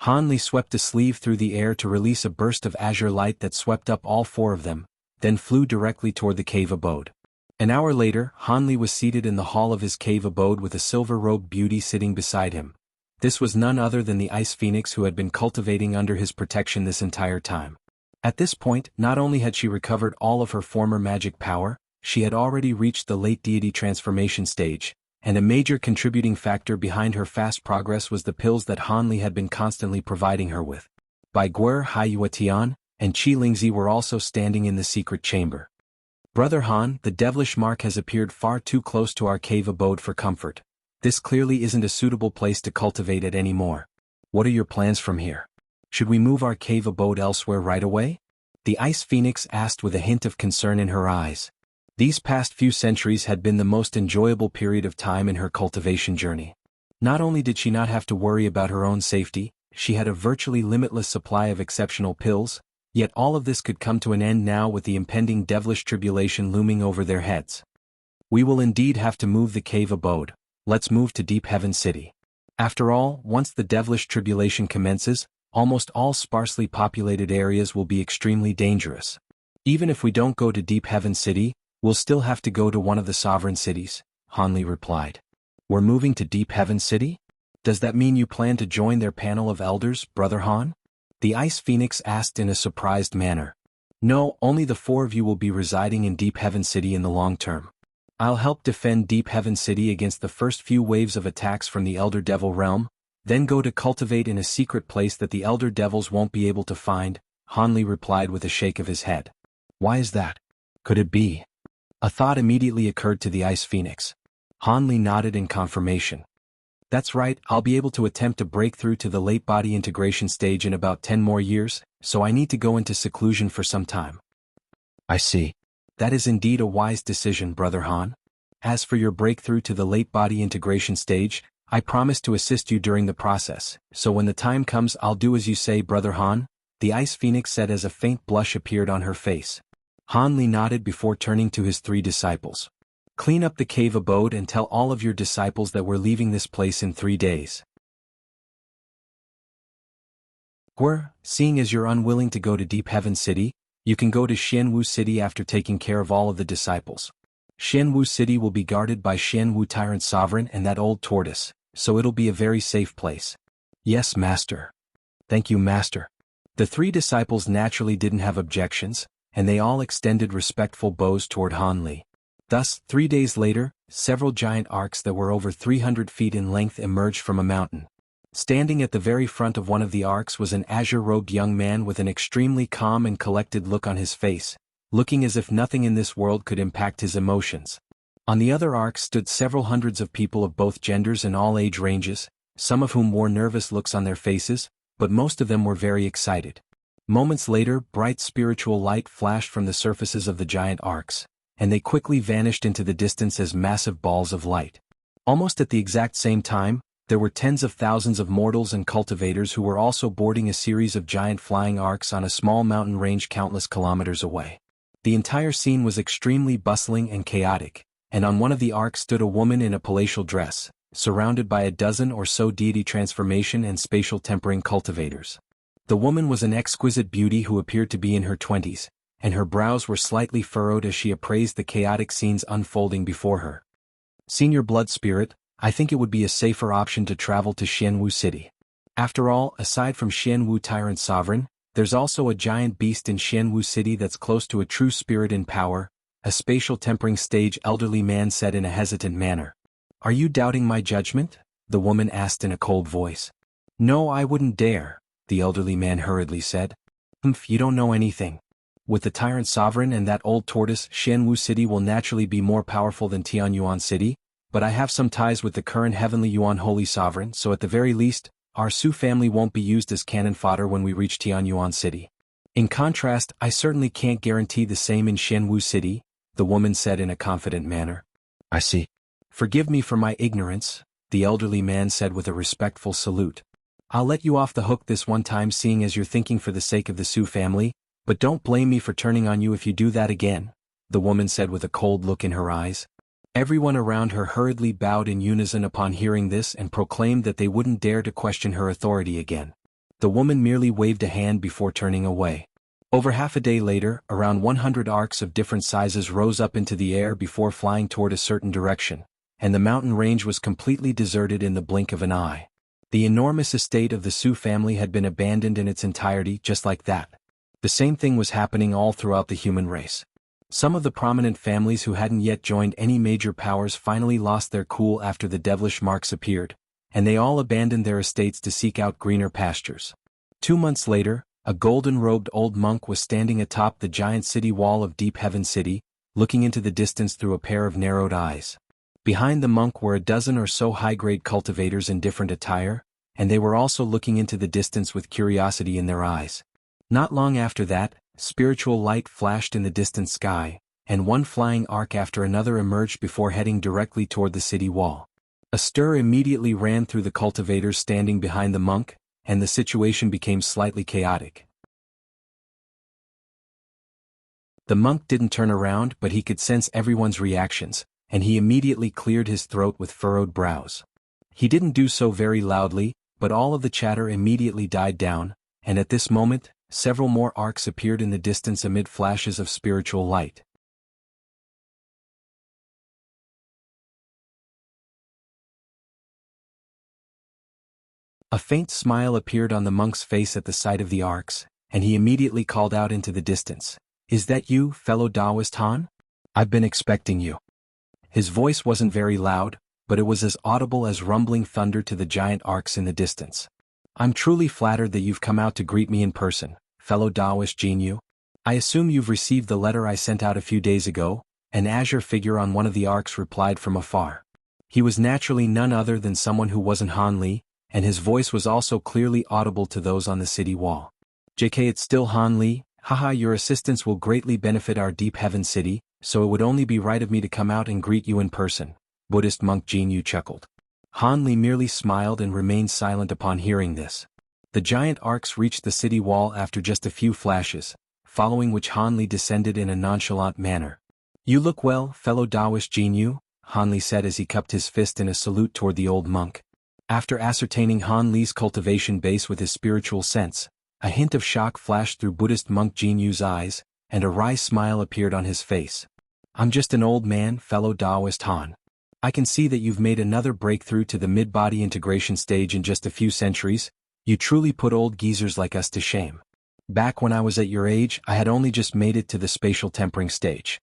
Han Li swept a sleeve through the air to release a burst of azure light that swept up all 4 of them, then flew directly toward the cave abode. An hour later, Han Li was seated in the hall of his cave abode with a silver-robed beauty sitting beside him. This was none other than the Ice Phoenix who had been cultivating under his protection this entire time. At this point, not only had she recovered all of her former magic power, she had already reached the late deity transformation stage, and a major contributing factor behind her fast progress was the pills that Han Li had been constantly providing her with. Bai Guer, Haiyue Tian, and Qi Lingzi were also standing in the secret chamber. Brother Han, the devilish mark has appeared far too close to our cave abode for comfort. This clearly isn't a suitable place to cultivate it anymore. What are your plans from here? Should we move our cave abode elsewhere right away? The Ice Phoenix asked with a hint of concern in her eyes. These past few centuries had been the most enjoyable period of time in her cultivation journey. Not only did she not have to worry about her own safety, she had a virtually limitless supply of exceptional pills, yet all of this could come to an end now with the impending devilish tribulation looming over their heads. We will indeed have to move the cave abode. Let's move to Deep Heaven City. After all, once the devilish tribulation commences, almost all sparsely populated areas will be extremely dangerous. Even if we don't go to Deep Heaven City, we'll still have to go to one of the sovereign cities, Han Li replied. We're moving to Deep Heaven City? Does that mean you plan to join their panel of elders, Brother Han? The Ice Phoenix asked in a surprised manner. No, only the 4 of you will be residing in Deep Heaven City in the long term. I'll help defend Deep Heaven City against the first few waves of attacks from the Elder Devil realm, then go to cultivate in a secret place that the Elder Devils won't be able to find, Han Li replied with a shake of his head. Why is that? Could it be? A thought immediately occurred to the Ice Phoenix. Han Li nodded in confirmation. That's right, I'll be able to attempt to break through to the late body integration stage in about 10 more years, so I need to go into seclusion for some time. I see. That is indeed a wise decision, Brother Han. As for your breakthrough to the late body integration stage, I promise to assist you during the process, so when the time comes I'll do as you say, Brother Han, the Ice Phoenix said as a faint blush appeared on her face. Han Li nodded before turning to his 3 disciples. Clean up the cave abode and tell all of your disciples that we're leaving this place in 3 days. Seeing as you're unwilling to go to Deep Heaven City, you can go to Xianwu City after taking care of all of the disciples. Xianwu City will be guarded by Xianwu Tyrant Sovereign and that old tortoise, so it'll be a very safe place. Yes, Master. Thank you, Master. The 3 disciples naturally didn't have objections, and they all extended respectful bows toward Han Li. Thus, 3 days later, several giant arcs that were over 300 feet in length emerged from a mountain. Standing at the very front of one of the arcs was an azure-robed young man with an extremely calm and collected look on his face, looking as if nothing in this world could impact his emotions. On the other arc stood several hundreds of people of both genders and all age ranges, some of whom wore nervous looks on their faces, but most of them were very excited. Moments later, bright spiritual light flashed from the surfaces of the giant arcs, and they quickly vanished into the distance as massive balls of light. Almost at the exact same time, there were tens of thousands of mortals and cultivators who were also boarding a series of giant flying arcs on a small mountain range countless kilometers away. The entire scene was extremely bustling and chaotic, and on one of the arcs stood a woman in a palatial dress, surrounded by a dozen or so deity transformation and spatial tempering cultivators. The woman was an exquisite beauty who appeared to be in her 20s, and her brows were slightly furrowed as she appraised the chaotic scenes unfolding before her. Senior Blood Spirit, I think it would be a safer option to travel to Xianwu City. After all, aside from Xianwu Tyrant Sovereign, there's also a giant beast in Xianwu City that's close to a true spirit in power, a spatial tempering stage elderly man said in a hesitant manner. Are you doubting my judgment? The woman asked in a cold voice. No, I wouldn't dare, the elderly man hurriedly said. You don't know anything. With the Tyrant Sovereign and that old tortoise, Xianwu City will naturally be more powerful than Tianyuan City, but I have some ties with the current Heavenly Yuan Holy Sovereign, so at the very least, our Su family won't be used as cannon fodder when we reach Tianyuan City. In contrast, I certainly can't guarantee the same in Xianwu City, the woman said in a confident manner. I see. Forgive me for my ignorance, the elderly man said with a respectful salute. I'll let you off the hook this one time seeing as you're thinking for the sake of the Su family, but don't blame me for turning on you if you do that again, the woman said with a cold look in her eyes. Everyone around her hurriedly bowed in unison upon hearing this and proclaimed that they wouldn't dare to question her authority again. The woman merely waved a hand before turning away. Over half a day later, around 100 arcs of different sizes rose up into the air before flying toward a certain direction, and the mountain range was completely deserted in the blink of an eye. The enormous estate of the Su family had been abandoned in its entirety just like that. The same thing was happening all throughout the human race. Some of the prominent families who hadn't yet joined any major powers finally lost their cool after the devilish marks appeared, and they all abandoned their estates to seek out greener pastures. 2 months later, a golden-robed old monk was standing atop the giant city wall of Deep Heaven City, looking into the distance through a pair of narrowed eyes. Behind the monk were a dozen or so high-grade cultivators in different attire, and they were also looking into the distance with curiosity in their eyes. Not long after that, spiritual light flashed in the distant sky, and one flying arc after another emerged before heading directly toward the city wall. A stir immediately ran through the cultivators standing behind the monk, and the situation became slightly chaotic. The monk didn't turn around, but he could sense everyone's reactions, and he immediately cleared his throat with furrowed brows. He didn't do so very loudly, but all of the chatter immediately died down, and at this moment, several more arcs appeared in the distance amid flashes of spiritual light. A faint smile appeared on the monk's face at the sight of the arcs, and he immediately called out into the distance. Is that you, fellow Taoist Han? I've been expecting you. His voice wasn't very loud, but it was as audible as rumbling thunder to the giant arcs in the distance. I'm truly flattered that you've come out to greet me in person, fellow Taoist Jinyu. I assume you've received the letter I sent out a few days ago, an azure figure on one of the arcs replied from afar. He was naturally none other than someone who wasn't Han Li, and his voice was also clearly audible to those on the city wall. JK, it's still Han Li, haha, your assistance will greatly benefit our Deep Heaven City, so it would only be right of me to come out and greet you in person, Buddhist monk Jinyu chuckled. Han Li merely smiled and remained silent upon hearing this. The giant arcs reached the city wall after just a few flashes, following which Han Li descended in a nonchalant manner. "You look well, fellow Taoist Jinyu," Han Li said as he cupped his fist in a salute toward the old monk. After ascertaining Han Li's cultivation base with his spiritual sense, a hint of shock flashed through Buddhist monk Jinyu's eyes, and a wry smile appeared on his face. "I'm just an old man, fellow Taoist Han. I can see that you've made another breakthrough to the mid-body integration stage in just a few centuries. You truly put old geezers like us to shame. Back when I was at your age, I had only just made it to the spatial tempering stage."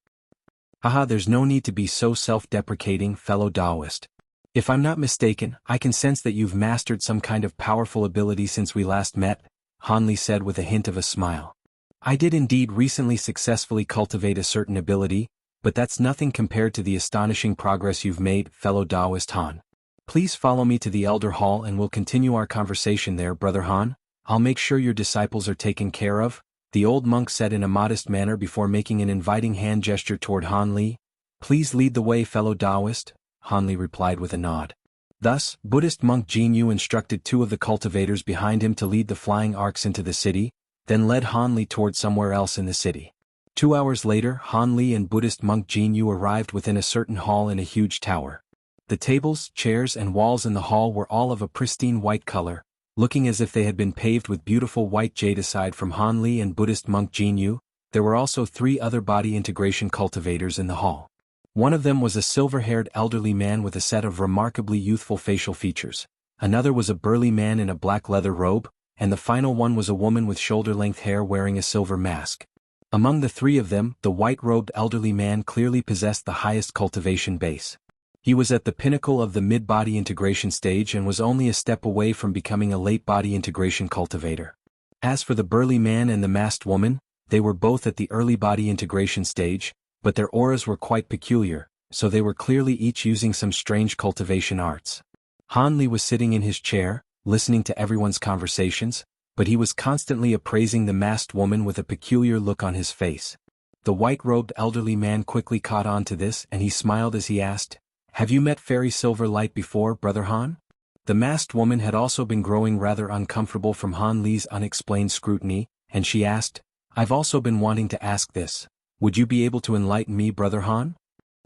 "Haha, there's no need to be so self-deprecating, fellow Taoist. If I'm not mistaken, I can sense that you've mastered some kind of powerful ability since we last met," Han Li said with a hint of a smile. "I did indeed recently successfully cultivate a certain ability, but that's nothing compared to the astonishing progress you've made, fellow Taoist Han. Please follow me to the Elder Hall and we'll continue our conversation there, Brother Han. I'll make sure your disciples are taken care of," the old monk said in a modest manner before making an inviting hand gesture toward Han Li. "Please lead the way, fellow Taoist," Han Li replied with a nod. Thus, Buddhist monk Jinyu instructed two of the cultivators behind him to lead the flying arcs into the city, then led Han Li toward somewhere else in the city. 2 hours later, Han Li and Buddhist monk Jinyu arrived within a certain hall in a huge tower. The tables, chairs and walls in the hall were all of a pristine white color, looking as if they had been paved with beautiful white jade. Aside from Han Li and Buddhist monk Jinyu, there were also 3 other body integration cultivators in the hall. One of them was a silver-haired elderly man with a set of remarkably youthful facial features. Another was a burly man in a black leather robe, and the final one was a woman with shoulder-length hair wearing a silver mask. Among the 3 of them, the white-robed elderly man clearly possessed the highest cultivation base. He was at the pinnacle of the mid-body integration stage and was only a step away from becoming a late-body integration cultivator. As for the burly man and the masked woman, they were both at the early body integration stage, but their auras were quite peculiar, so they were clearly each using some strange cultivation arts. Han Li was sitting in his chair, listening to everyone's conversations, but he was constantly appraising the masked woman with a peculiar look on his face. The white-robed elderly man quickly caught on to this and he smiled as he asked, "Have you met Fairy Silver Light before, Brother Han?" The masked woman had also been growing rather uncomfortable from Han Li's unexplained scrutiny, and she asked, "I've also been wanting to ask this. Would you be able to enlighten me, Brother Han?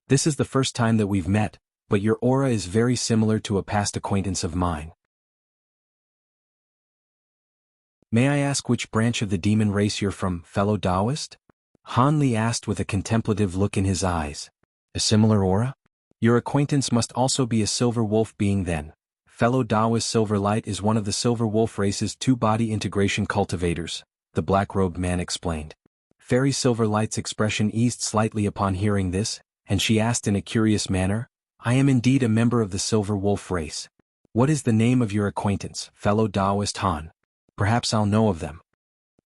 This is the first time that we've met, but your aura is very similar to a past acquaintance of mine. May I ask which branch of the demon race you're from, fellow Taoist?" Han Li asked with a contemplative look in his eyes. "A similar aura? Your acquaintance must also be a silver wolf being then. Fellow Taoist Silverlight is one of the silver wolf race's 2 body integration cultivators," the black-robed man explained. Fairy Silverlight's expression eased slightly upon hearing this, and she asked in a curious manner, "I am indeed a member of the silver wolf race. What is the name of your acquaintance, fellow Taoist Han? Perhaps I'll know of them."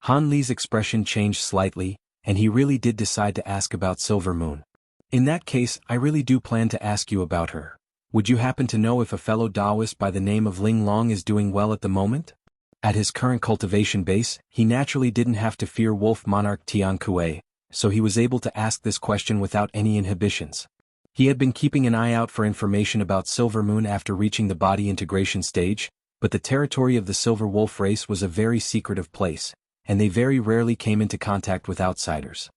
Han Li's expression changed slightly, and he really did decide to ask about Silver Moon. "In that case, I really do plan to ask you about her. Would you happen to know if a fellow Taoist by the name of Ling Long is doing well at the moment?" At his current cultivation base, he naturally didn't have to fear Wolf Monarch Tian Kuei, so he was able to ask this question without any inhibitions. He had been keeping an eye out for information about Silver Moon after reaching the body integration stage, but the territory of the Silver Wolf race was a very secretive place, and they very rarely came into contact with outsiders.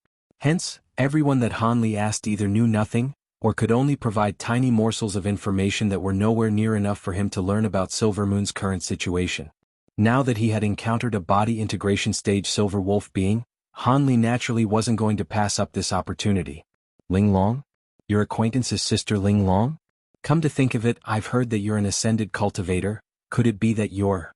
Hence, everyone that Han Li asked either knew nothing, or could only provide tiny morsels of information that were nowhere near enough for him to learn about Silver Moon's current situation. Now that he had encountered a body integration stage silver wolf being, Han Li naturally wasn't going to pass up this opportunity. "Ling Long? Your acquaintance is Sister Ling Long? Come to think of it, I've heard that you're an ascended cultivator. Could it be that you're—"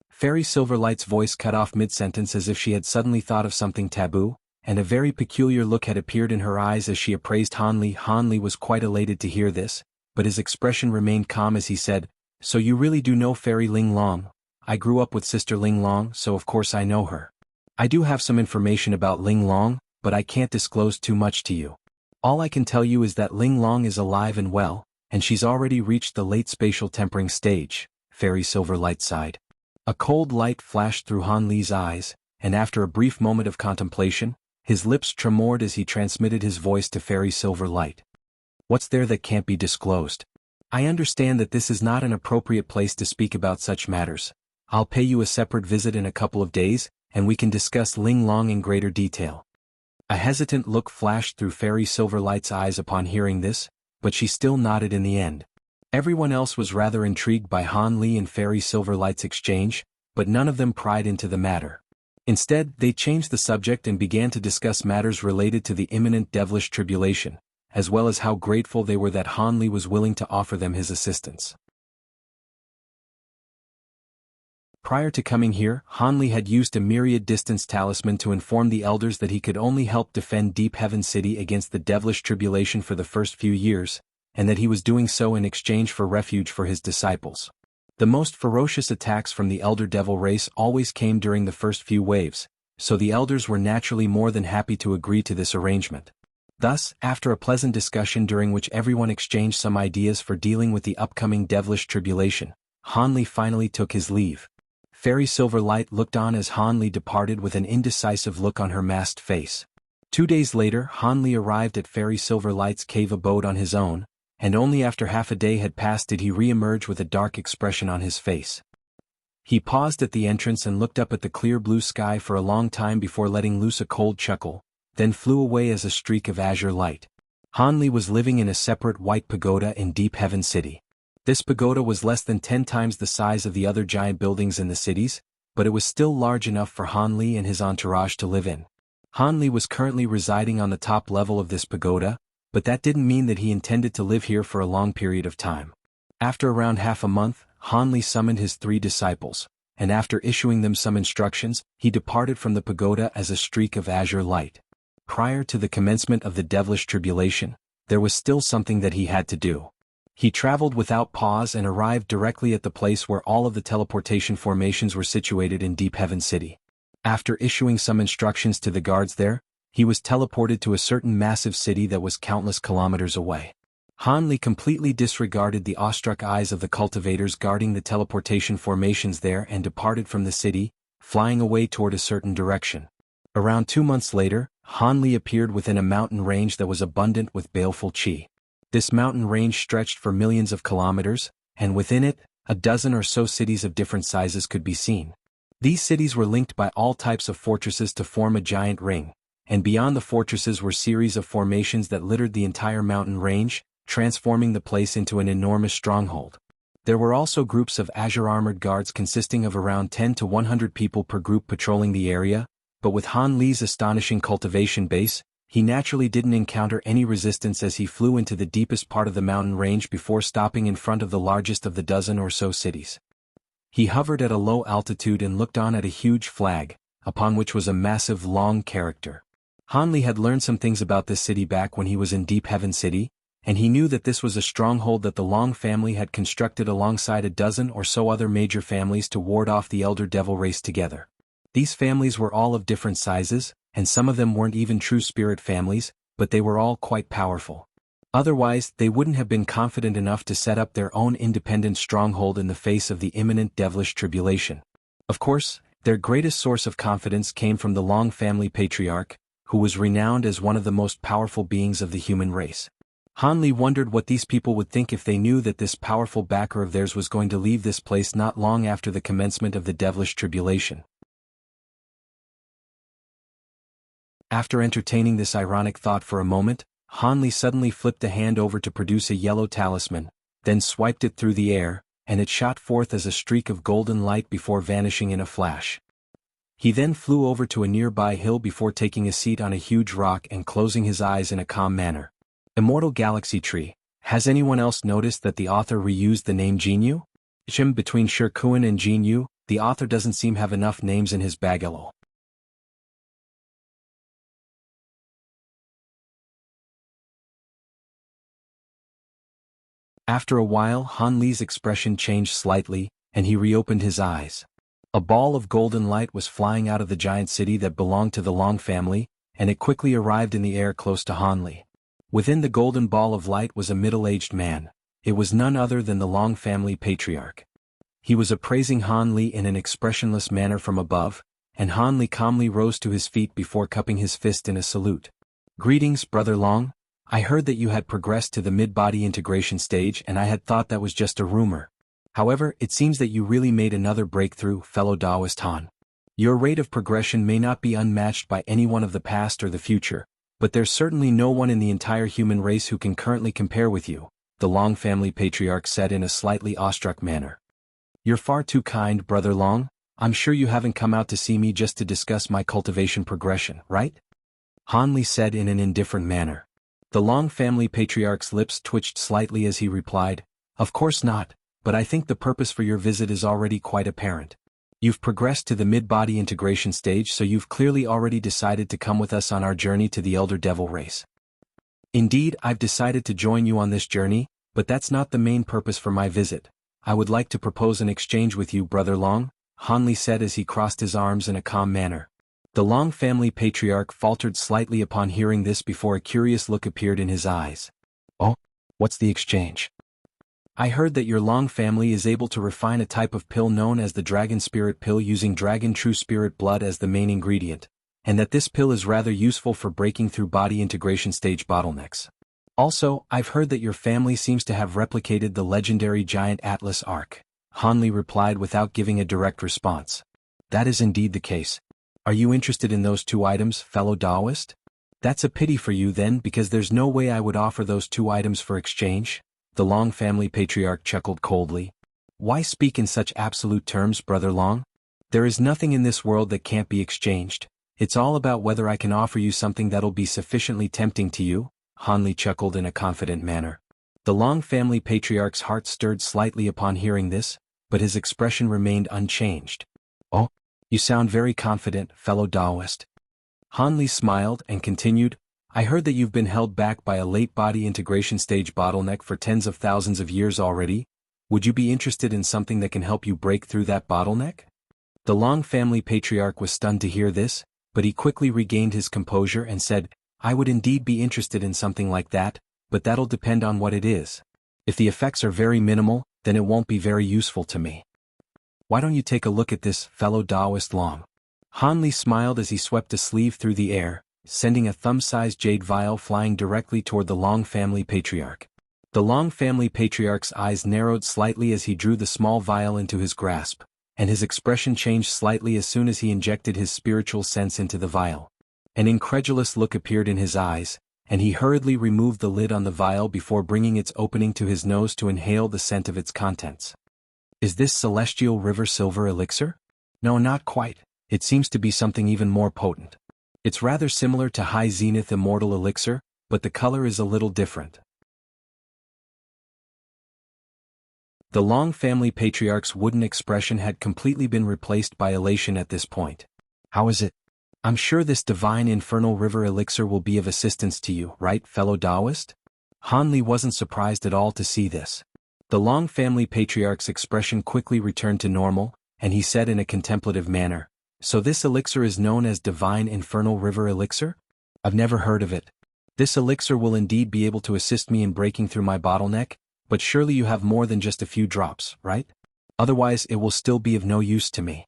Fairy Silverlight's voice cut off mid-sentence as if she had suddenly thought of something taboo, and a very peculiar look had appeared in her eyes as she appraised Han Li. Han Li was quite elated to hear this, but his expression remained calm as he said, "So you really do know Fairy Ling Long? I grew up with Sister Ling Long, so of course I know her. I do have some information about Ling Long, but I can't disclose too much to you. All I can tell you is that Ling Long is alive and well, and she's already reached the late spatial tempering stage," Fairy Silverlight sighed. A cold light flashed through Han Li's eyes, and after a brief moment of contemplation, his lips tremored as he transmitted his voice to Fairy Silverlight. "What's there that can't be disclosed? I understand that this is not an appropriate place to speak about such matters," I'll pay you a separate visit in a couple of days, and we can discuss Ling Long in greater detail. A hesitant look flashed through Fairy Silverlight's eyes upon hearing this, but she still nodded in the end. Everyone else was rather intrigued by Han Li and Fairy Silverlight's exchange, but none of them pried into the matter. Instead, they changed the subject and began to discuss matters related to the imminent devilish tribulation, as well as how grateful they were that Han Li was willing to offer them his assistance. Prior to coming here, Han Li had used a myriad distance talisman to inform the elders that he could only help defend Deep Heaven City against the devilish tribulation for the first few years, and that he was doing so in exchange for refuge for his disciples. The most ferocious attacks from the Elder Devil race always came during the first few waves, so the elders were naturally more than happy to agree to this arrangement. Thus, after a pleasant discussion during which everyone exchanged some ideas for dealing with the upcoming devilish tribulation, Han Li finally took his leave. Fairy Silverlight looked on as Han Li departed with an indecisive look on her masked face. 2 days later, Han Li arrived at Fairy Silverlight's cave abode on his own, and only after half a day had passed did he re-emerge with a dark expression on his face. He paused at the entrance and looked up at the clear blue sky for a long time before letting loose a cold chuckle, then flew away as a streak of azure light. Han Li was living in a separate white pagoda in Deep Heaven City. This pagoda was less than 10 times the size of the other giant buildings in the cities, but it was still large enough for Han Li and his entourage to live in. Han Li was currently residing on the top level of this pagoda, but that didn't mean that he intended to live here for a long period of time. After around half a month, Han Li summoned his 3 disciples, and after issuing them some instructions, he departed from the pagoda as a streak of azure light. Prior to the commencement of the devilish tribulation, there was still something that he had to do. He traveled without pause and arrived directly at the place where all of the teleportation formations were situated in Deep Heaven City. After issuing some instructions to the guards there, he was teleported to a certain massive city that was countless kilometers away. Han Li completely disregarded the awestruck eyes of the cultivators guarding the teleportation formations there and departed from the city, flying away toward a certain direction. Around 2 months later, Han Li appeared within a mountain range that was abundant with baleful qi. This mountain range stretched for millions of kilometers, and within it, a dozen or so cities of different sizes could be seen. These cities were linked by all types of fortresses to form a giant ring, and beyond the fortresses were series of formations that littered the entire mountain range, transforming the place into an enormous stronghold. There were also groups of azure-armored guards consisting of around 10 to 100 people per group patrolling the area, but with Han Li's astonishing cultivation base, he naturally didn't encounter any resistance as he flew into the deepest part of the mountain range before stopping in front of the largest of the dozen or so cities. He hovered at a low altitude and looked on at a huge flag, upon which was a massive long character. Han Li had learned some things about this city back when he was in Deep Heaven City, and he knew that this was a stronghold that the Long family had constructed alongside a dozen or so other major families to ward off the Elder Devil race together. These families were all of different sizes, and some of them weren't even true spirit families, but they were all quite powerful. Otherwise, they wouldn't have been confident enough to set up their own independent stronghold in the face of the imminent devilish tribulation. Of course, their greatest source of confidence came from the Long family patriarch, who was renowned as one of the most powerful beings of the human race. Han Li wondered what these people would think if they knew that this powerful backer of theirs was going to leave this place not long after the commencement of the devilish tribulation. After entertaining this ironic thought for a moment, Han Li suddenly flipped a hand over to produce a yellow talisman, then swiped it through the air, and it shot forth as a streak of golden light before vanishing in a flash. He then flew over to a nearby hill before taking a seat on a huge rock and closing his eyes in a calm manner. Immortal Galaxy Tree. Has anyone else noticed that the author reused the name Jinyu? Between Shirkuan and Jinyu, the author doesn't seem have enough names in his bagelo. After a while, Han Li's expression changed slightly, and he reopened his eyes. A ball of golden light was flying out of the giant city that belonged to the Long family, and it quickly arrived in the air close to Han Li. Within the golden ball of light was a middle-aged man. It was none other than the Long family patriarch. He was appraising Han Li in an expressionless manner from above, and Han Li calmly rose to his feet before cupping his fist in a salute. "Greetings, Brother Long. I heard that you had progressed to the mid-body integration stage and I had thought that was just a rumor. However, it seems that you really made another breakthrough, fellow Taoist Han. Your rate of progression may not be unmatched by anyone of the past or the future, but there's certainly no one in the entire human race who can currently compare with you, the Long family patriarch said in a slightly awestruck manner. You're far too kind, Brother Long. I'm sure you haven't come out to see me just to discuss my cultivation progression, right? Han Li said in an indifferent manner. The Long family patriarch's lips twitched slightly as he replied, Of course not, but I think the purpose for your visit is already quite apparent. You've progressed to the mid-body integration stage, so you've clearly already decided to come with us on our journey to the Elder Devil race. Indeed, I've decided to join you on this journey, but that's not the main purpose for my visit. I would like to propose an exchange with you, Brother Long, Han Li said as he crossed his arms in a calm manner. The Long family patriarch faltered slightly upon hearing this before a curious look appeared in his eyes. Oh, what's the exchange? I heard that your Long family is able to refine a type of pill known as the Dragon Spirit Pill using Dragon True Spirit blood as the main ingredient, and that this pill is rather useful for breaking through body integration stage bottlenecks. Also, I've heard that your family seems to have replicated the legendary giant Atlas Ark. Han Li replied without giving a direct response. That is indeed the case. Are you interested in those two items, fellow Taoist? That's a pity for you then, because there's no way I would offer those two items for exchange. The Long family patriarch chuckled coldly. Why speak in such absolute terms, Brother Long? There is nothing in this world that can't be exchanged. It's all about whether I can offer you something that'll be sufficiently tempting to you, Han Li chuckled in a confident manner. The Long family patriarch's heart stirred slightly upon hearing this, but his expression remained unchanged. Oh, you sound very confident, fellow Taoist. Han Li smiled and continued, I heard that you've been held back by a late body integration stage bottleneck for tens of thousands of years already. Would you be interested in something that can help you break through that bottleneck? The Long family patriarch was stunned to hear this, but he quickly regained his composure and said, I would indeed be interested in something like that, but that'll depend on what it is. If the effects are very minimal, then it won't be very useful to me. Why don't you take a look at this, fellow Taoist Long? Han Li smiled as he swept a sleeve through the air, sending a thumb-sized jade vial flying directly toward the Long family patriarch. The Long family patriarch's eyes narrowed slightly as he drew the small vial into his grasp, and his expression changed slightly as soon as he injected his spiritual sense into the vial. An incredulous look appeared in his eyes, and he hurriedly removed the lid on the vial before bringing its opening to his nose to inhale the scent of its contents. Is this Celestial River Silver Elixir? No, not quite. It seems to be something even more potent. It's rather similar to High Zenith Immortal Elixir, but the color is a little different. The Long family patriarch's wooden expression had completely been replaced by elation at this point. How is it? I'm sure this divine Infernal River Elixir will be of assistance to you, right, fellow Taoist? Han Li wasn't surprised at all to see this. The Long family patriarch's expression quickly returned to normal, and he said in a contemplative manner, So this elixir is known as Divine Infernal River Elixir? I've never heard of it. This elixir will indeed be able to assist me in breaking through my bottleneck, but surely you have more than just a few drops, right? Otherwise it will still be of no use to me.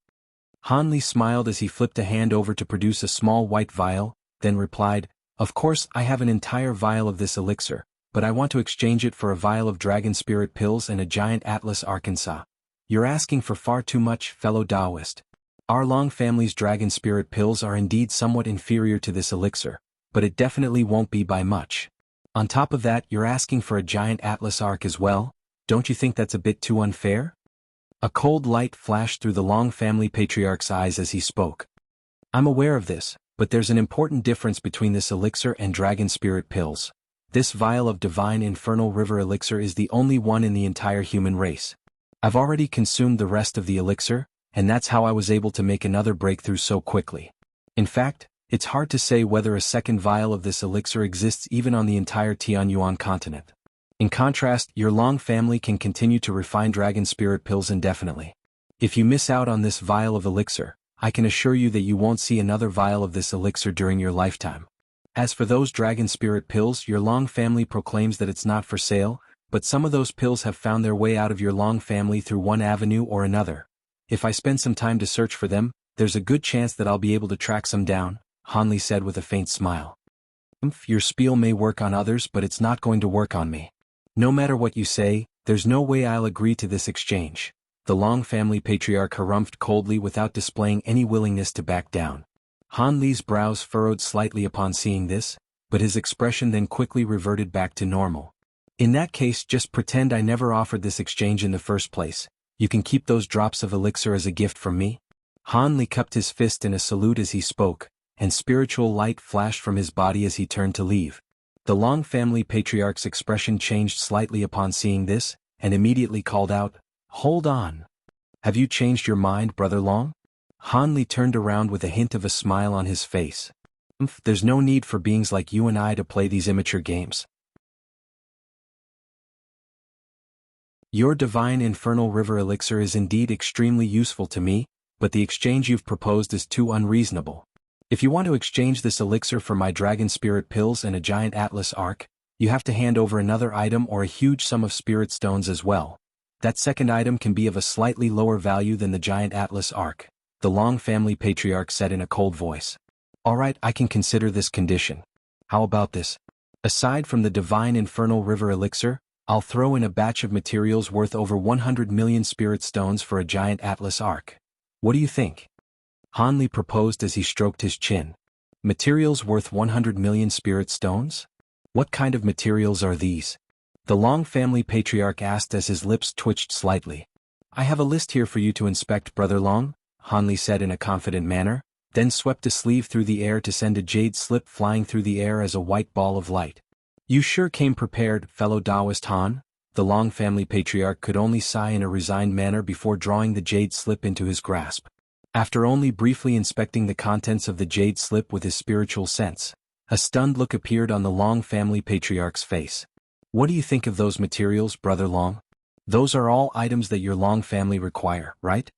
Han Li smiled as he flipped a hand over to produce a small white vial, then replied, Of course I have an entire vial of this elixir, but I want to exchange it for a vial of Dragon Spirit Pills and a giant Atlas Arkansas. You're asking for far too much, fellow Taoist. Our Long family's Dragon Spirit Pills are indeed somewhat inferior to this elixir, but it definitely won't be by much. On top of that, you're asking for a giant Atlas Ark as well? Don't you think that's a bit too unfair? A cold light flashed through the Long family patriarch's eyes as he spoke. I'm aware of this, but there's an important difference between this elixir and Dragon Spirit Pills. This vial of Divine Infernal River Elixir is the only one in the entire human race. I've already consumed the rest of the elixir, and that's how I was able to make another breakthrough so quickly. In fact, it's hard to say whether a second vial of this elixir exists even on the entire Tianyuan continent. In contrast, your Long family can continue to refine Dragon Spirit Pills indefinitely. If you miss out on this vial of elixir, I can assure you that you won't see another vial of this elixir during your lifetime. As for those Dragon Spirit Pills, your Long family proclaims that it's not for sale, but some of those pills have found their way out of your Long family through one avenue or another. If I spend some time to search for them, there's a good chance that I'll be able to track some down, Han Li said with a faint smile. Your spiel may work on others, but it's not going to work on me. No matter what you say, there's no way I'll agree to this exchange. The Long family patriarch harumphed coldly without displaying any willingness to back down. Han Li's brows furrowed slightly upon seeing this, but his expression then quickly reverted back to normal. In that case, just pretend I never offered this exchange in the first place. You can keep those drops of elixir as a gift from me. Han Li cupped his fist in a salute as he spoke, and spiritual light flashed from his body as he turned to leave. The Long family patriarch's expression changed slightly upon seeing this, and immediately called out, "Hold on. Have you changed your mind, Brother Long?" Han Li turned around with a hint of a smile on his face. There's no need for beings like you and I to play these immature games. Your divine infernal river elixir is indeed extremely useful to me, but the exchange you've proposed is too unreasonable. If you want to exchange this elixir for my dragon spirit pills and a giant atlas arc, you have to hand over another item or a huge sum of spirit stones as well. That second item can be of a slightly lower value than the giant atlas arc, the Long family patriarch said in a cold voice. Alright, I can consider this condition. How about this? Aside from the divine infernal river elixir, I'll throw in a batch of materials worth over 100 million spirit stones for a giant atlas arc. What do you think? Han Li proposed as he stroked his chin. Materials worth 100 million spirit stones? What kind of materials are these? The Long family patriarch asked as his lips twitched slightly. I have a list here for you to inspect, Brother Long, Han Li said in a confident manner, then swept a sleeve through the air to send a jade slip flying through the air as a white ball of light. You sure came prepared, fellow Taoist Han? The Long family patriarch could only sigh in a resigned manner before drawing the jade slip into his grasp. After only briefly inspecting the contents of the jade slip with his spiritual sense, a stunned look appeared on the Long family patriarch's face. What do you think of those materials, Brother Long? Those are all items that your Long family require, right?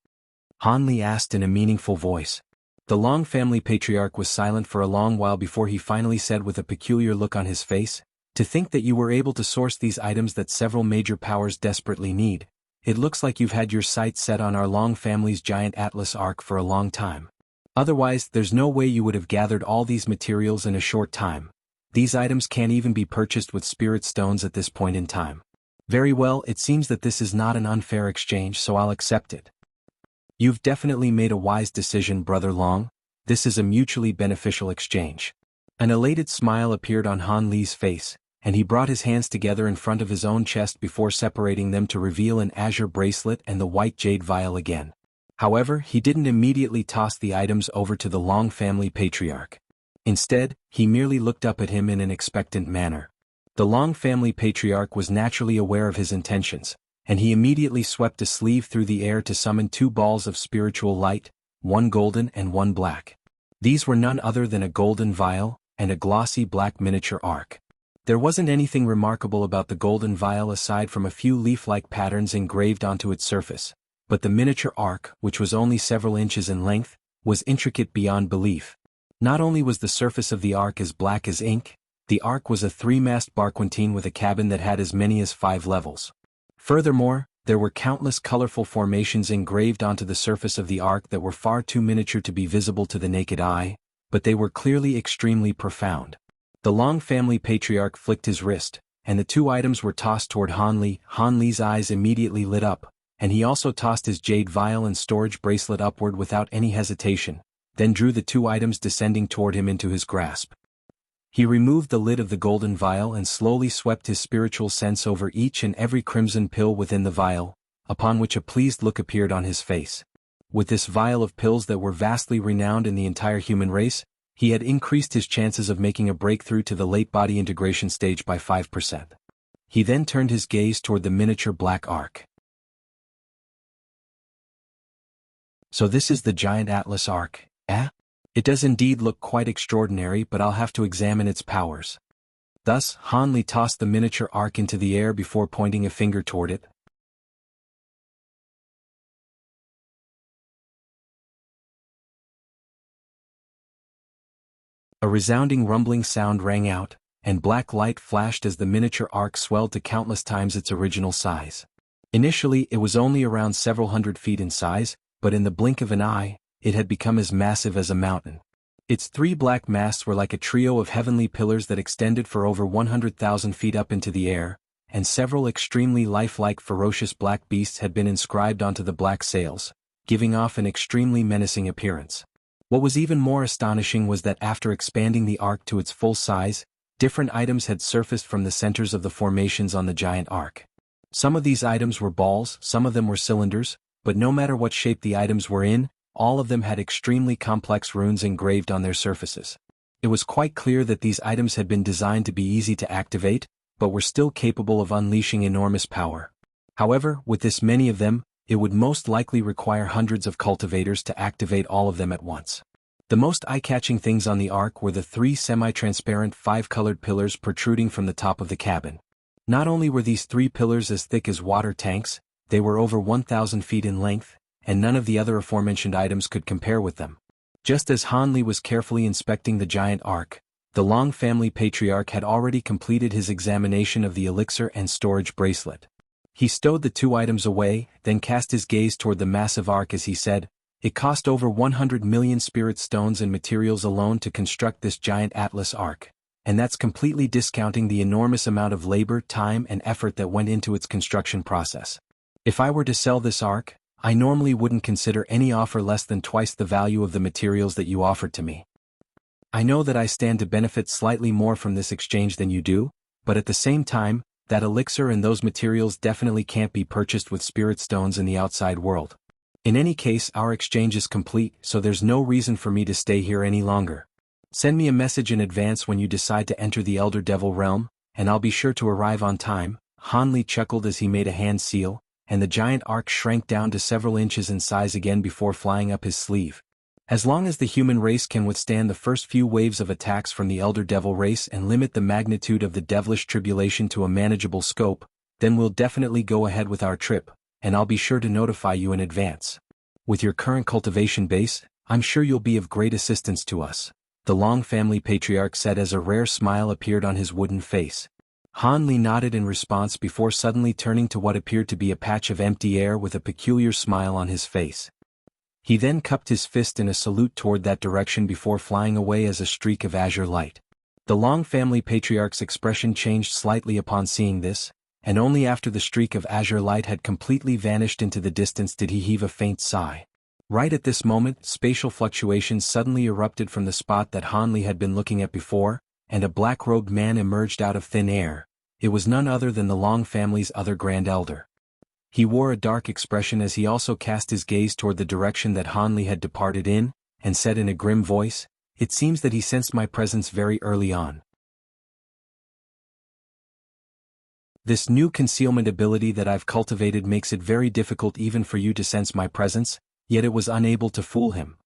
Han Li asked in a meaningful voice. The Long family patriarch was silent for a long while before he finally said with a peculiar look on his face, "To think that you were able to source these items that several major powers desperately need. It looks like you've had your sights set on our Long family's giant atlas arc for a long time. Otherwise, there's no way you would have gathered all these materials in a short time. These items can't even be purchased with spirit stones at this point in time. Very well, it seems that this is not an unfair exchange, so I'll accept it. You've definitely made a wise decision, Brother Long. This is a mutually beneficial exchange." An elated smile appeared on Han Li's face, and he brought his hands together in front of his own chest before separating them to reveal an azure bracelet and the white jade vial again. However, he didn't immediately toss the items over to the Long family patriarch. Instead, he merely looked up at him in an expectant manner. The Long family patriarch was naturally aware of his intentions, and he immediately swept a sleeve through the air to summon 2 balls of spiritual light, one golden and one black. These were none other than a golden vial and a glossy black miniature arc. There wasn't anything remarkable about the golden vial aside from a few leaf-like patterns engraved onto its surface, but the miniature arc, which was only several inches in length, was intricate beyond belief. Not only was the surface of the arc as black as ink, the arc was a 3-mast barquentine with a cabin that had as many as 5 levels. Furthermore, there were countless colorful formations engraved onto the surface of the arc that were far too miniature to be visible to the naked eye, but they were clearly extremely profound. The Long family patriarch flicked his wrist, and the 2 items were tossed toward Han Li. Han Li's eyes immediately lit up, and he also tossed his jade vial and storage bracelet upward without any hesitation, then drew the 2 items descending toward him into his grasp. He removed the lid of the golden vial and slowly swept his spiritual sense over each and every crimson pill within the vial, upon which a pleased look appeared on his face. With this vial of pills that were vastly renowned in the entire human race, he had increased his chances of making a breakthrough to the late body integration stage by 5%. He then turned his gaze toward the miniature black arc. So this is the giant atlas arc, eh? It does indeed look quite extraordinary, but I'll have to examine its powers. Thus, Han Li tossed the miniature arc into the air before pointing a finger toward it. A resounding rumbling sound rang out, and black light flashed as the miniature arc swelled to countless times its original size. Initially, it was only around several hundred feet in size, but in the blink of an eye, it had become as massive as a mountain. Its 3 black masts were like a trio of heavenly pillars that extended for over 100,000 feet up into the air, and several extremely lifelike ferocious black beasts had been inscribed onto the black sails, giving off an extremely menacing appearance. What was even more astonishing was that after expanding the ark to its full size, different items had surfaced from the centers of the formations on the giant ark. Some of these items were balls, some of them were cylinders, but no matter what shape the items were in, all of them had extremely complex runes engraved on their surfaces. It was quite clear that these items had been designed to be easy to activate, but were still capable of unleashing enormous power. However, with this many of them, it would most likely require hundreds of cultivators to activate all of them at once. The most eye-catching things on the ark were the 3 semi-transparent 5-colored pillars protruding from the top of the cabin. Not only were these 3 pillars as thick as water tanks, they were over 1,000 feet in length, and none of the other aforementioned items could compare with them. Just as Hanli was carefully inspecting the giant ark, the Long family patriarch had already completed his examination of the elixir and storage bracelet. He stowed the 2 items away, then cast his gaze toward the massive ark as he said, "It cost over 100 million spirit stones and materials alone to construct this giant Atlas ark, and that's completely discounting the enormous amount of labor, time, and effort that went into its construction process. If I were to sell this ark, I normally wouldn't consider any offer less than twice the value of the materials that you offered to me. I know that I stand to benefit slightly more from this exchange than you do, but at the same time, that elixir and those materials definitely can't be purchased with spirit stones in the outside world. In any case, our exchange is complete, so there's no reason for me to stay here any longer. Send me a message in advance when you decide to enter the Elder Devil realm, and I'll be sure to arrive on time." Hanli chuckled as he made a hand seal, and the giant ark shrank down to several inches in size again before flying up his sleeve. As long as the human race can withstand the first few waves of attacks from the Elder Devil race and limit the magnitude of the devilish tribulation to a manageable scope, then we'll definitely go ahead with our trip, and I'll be sure to notify you in advance. With your current cultivation base, I'm sure you'll be of great assistance to us," the Long family patriarch said as a rare smile appeared on his wooden face. Hanli nodded in response before suddenly turning to what appeared to be a patch of empty air with a peculiar smile on his face. He then cupped his fist in a salute toward that direction before flying away as a streak of azure light. The Long family patriarch's expression changed slightly upon seeing this, and only after the streak of azure light had completely vanished into the distance did he heave a faint sigh. Right at this moment, spatial fluctuations suddenly erupted from the spot that Hanli had been looking at before, and a black-robed man emerged out of thin air. It was none other than the Long family's other Grand Elder. He wore a dark expression as he also cast his gaze toward the direction that Hanli had departed in, and said in a grim voice, "It seems that he sensed my presence very early on. This new concealment ability that I've cultivated makes it very difficult even for you to sense my presence, yet it was unable to fool him.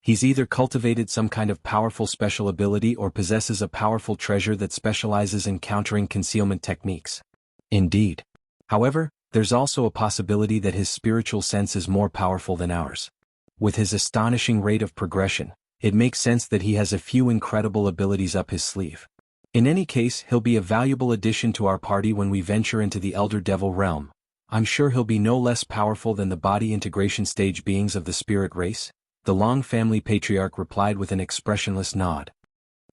He's either cultivated some kind of powerful special ability or possesses a powerful treasure that specializes in countering concealment techniques. Indeed. However, there's also a possibility that his spiritual sense is more powerful than ours. With his astonishing rate of progression, it makes sense that he has a few incredible abilities up his sleeve. In any case, he'll be a valuable addition to our party when we venture into the Elder Devil realm. I'm sure he'll be no less powerful than the body integration stage beings of the spirit race," the Long family patriarch replied with an expressionless nod.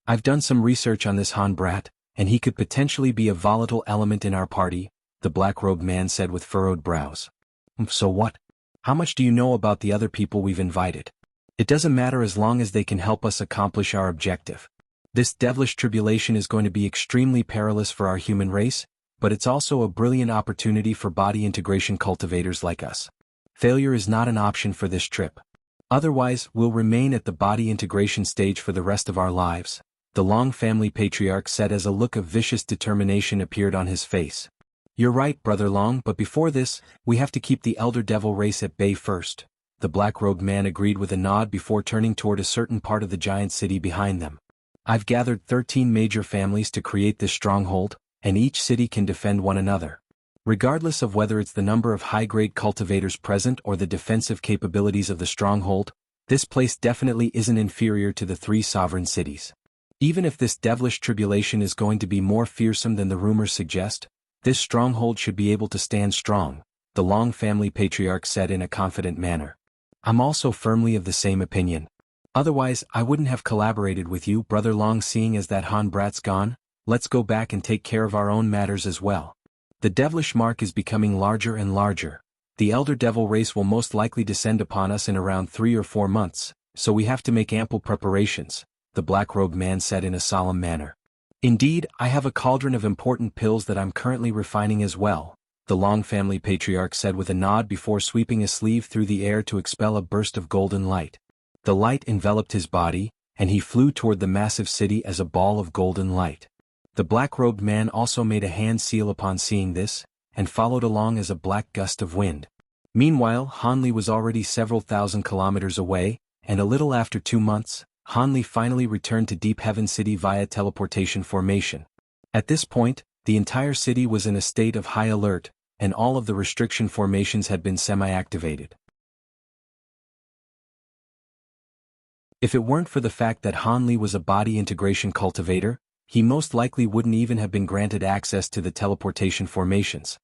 "I've done some research on this Han brat, and he could potentially be a volatile element in our party," the black-robed man said with furrowed brows. "So what? How much do you know about the other people we've invited? It doesn't matter as long as they can help us accomplish our objective. This devilish tribulation is going to be extremely perilous for our human race, but it's also a brilliant opportunity for body integration cultivators like us. Failure is not an option for this trip. Otherwise, we'll remain at the body integration stage for the rest of our lives," the Long family patriarch said as a look of vicious determination appeared on his face. "You're right, Brother Long, but before this, we have to keep the Elder Devil race at bay first," the black-robed man agreed with a nod before turning toward a certain part of the giant city behind them. "I've gathered 13 major families to create this stronghold, and each city can defend one another. Regardless of whether it's the number of high-grade cultivators present or the defensive capabilities of the stronghold, this place definitely isn't inferior to the 3 sovereign cities. Even if this devilish tribulation is going to be more fearsome than the rumors suggest, this stronghold should be able to stand strong," the Long family patriarch said in a confident manner. "I'm also firmly of the same opinion. Otherwise, I wouldn't have collaborated with you, Brother Long. Seeing as that Han brat's gone, let's go back and take care of our own matters as well." The devilish mark is becoming larger and larger. The elder devil race will most likely descend upon us in around 3 or 4 months, so we have to make ample preparations, the black-robed man said in a solemn manner. Indeed, I have a cauldron of important pills that I'm currently refining as well, the Long family patriarch said with a nod before sweeping a sleeve through the air to expel a burst of golden light. The light enveloped his body, and he flew toward the massive city as a ball of golden light. The black-robed man also made a hand seal upon seeing this, and followed along as a black gust of wind. Meanwhile, Hanli was already several thousand kilometers away, and a little after 2 months, Hanli finally returned to Deep Heaven City via teleportation formation. At this point, the entire city was in a state of high alert, and all of the restriction formations had been semi-activated. If it weren't for the fact that Hanli was a body integration cultivator, he most likely wouldn't even have been granted access to the teleportation formations.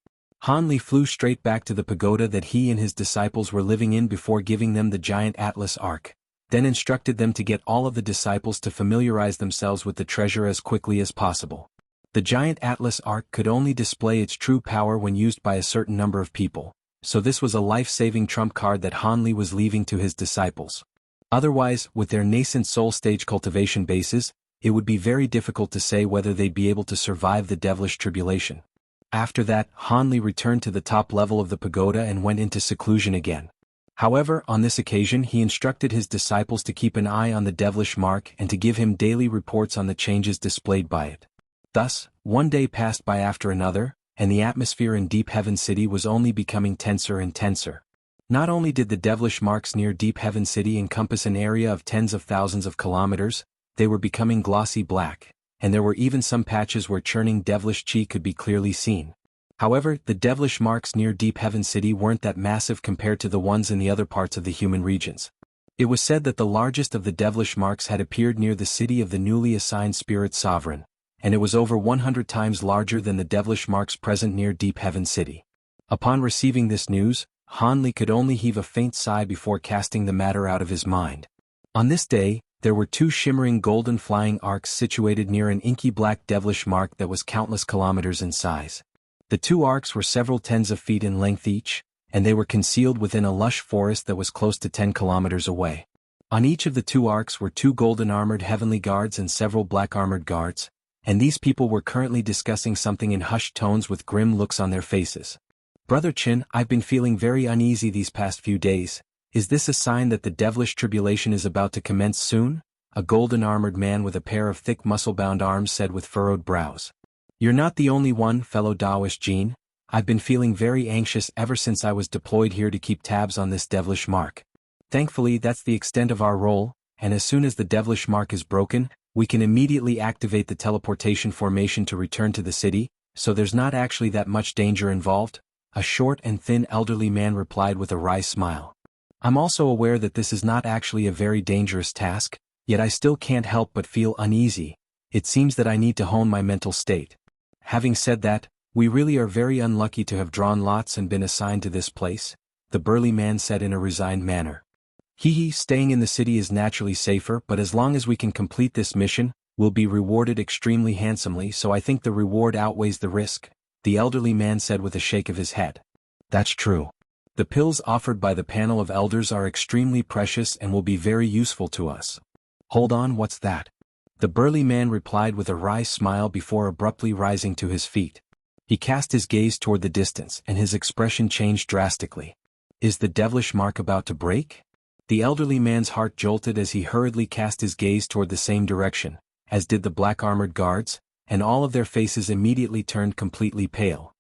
Hanli flew straight back to the pagoda that he and his disciples were living in before giving them the giant Atlas Ark, then instructed them to get all of the disciples to familiarize themselves with the treasure as quickly as possible. The giant Atlas Ark could only display its true power when used by a certain number of people, so this was a life-saving trump card that Hanli was leaving to his disciples. Otherwise, with their nascent soul-stage cultivation bases, it would be very difficult to say whether they'd be able to survive the devilish tribulation. After that, Hanli returned to the top level of the pagoda and went into seclusion again. However, on this occasion he instructed his disciples to keep an eye on the devilish mark and to give him daily reports on the changes displayed by it. Thus, one day passed by after another, and the atmosphere in Deep Heaven City was only becoming tenser and tenser. Not only did the devilish marks near Deep Heaven City encompass an area of tens of thousands of kilometers, they were becoming glossy black, and there were even some patches where churning devilish chi could be clearly seen. However, the devilish marks near Deep Heaven City weren't that massive compared to the ones in the other parts of the human regions. It was said that the largest of the devilish marks had appeared near the city of the newly assigned spirit sovereign, and it was over 100 times larger than the devilish marks present near Deep Heaven City. Upon receiving this news, Hanli could only heave a faint sigh before casting the matter out of his mind. On this day, there were 2 shimmering golden flying arcs situated near an inky black devilish mark that was countless kilometers in size. The 2 arcs were several tens of feet in length each, and they were concealed within a lush forest that was close to 10 kilometers away. On each of the 2 arcs were 2 golden armored heavenly guards and several black armored guards, and these people were currently discussing something in hushed tones with grim looks on their faces. Brother Chin, I've been feeling very uneasy these past few days. Is this a sign that the devilish tribulation is about to commence soon? A golden armored man with a pair of thick muscle-bound arms said with furrowed brows. You're not the only one, fellow Taoist Jean. I've been feeling very anxious ever since I was deployed here to keep tabs on this devilish mark. Thankfully, that's the extent of our role, and as soon as the devilish mark is broken, we can immediately activate the teleportation formation to return to the city, so there's not actually that much danger involved, a short and thin elderly man replied with a wry smile. I'm also aware that this is not actually a very dangerous task, yet I still can't help but feel uneasy. It seems that I need to hone my mental state. Having said that, we really are very unlucky to have drawn lots and been assigned to this place, the burly man said in a resigned manner. Staying in the city is naturally safer, but as long as we can complete this mission, we'll be rewarded extremely handsomely, so I think the reward outweighs the risk, the elderly man said with a shake of his head. That's true. The pills offered by the panel of elders are extremely precious and will be very useful to us. Hold on, what's that? The burly man replied with a wry smile before abruptly rising to his feet. He cast his gaze toward the distance and his expression changed drastically. Is the devilish mark about to break? The elderly man's heart jolted as he hurriedly cast his gaze toward the same direction, as did the black armored guards, and all of their faces immediately turned completely pale.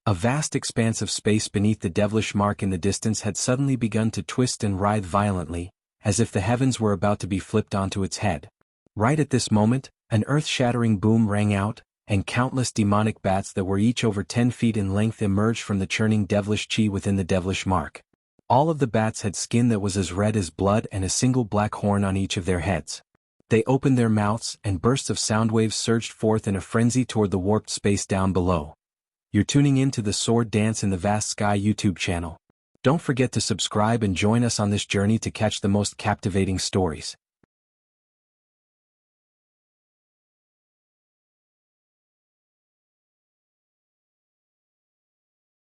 A vast expanse of space beneath the devilish mark in the distance had suddenly begun to twist and writhe violently, as if the heavens were about to be flipped onto its head. Right at this moment, an earth-shattering boom rang out, and countless demonic bats that were each over 10 feet in length emerged from the churning devilish chi within the devilish mark. All of the bats had skin that was as red as blood and a single black horn on each of their heads. They opened their mouths and bursts of sound waves surged forth in a frenzy toward the warped space down below. You're tuning in to the Sword Dance in the Vast Sky YouTube channel. Don't forget to subscribe and join us on this journey to catch the most captivating stories.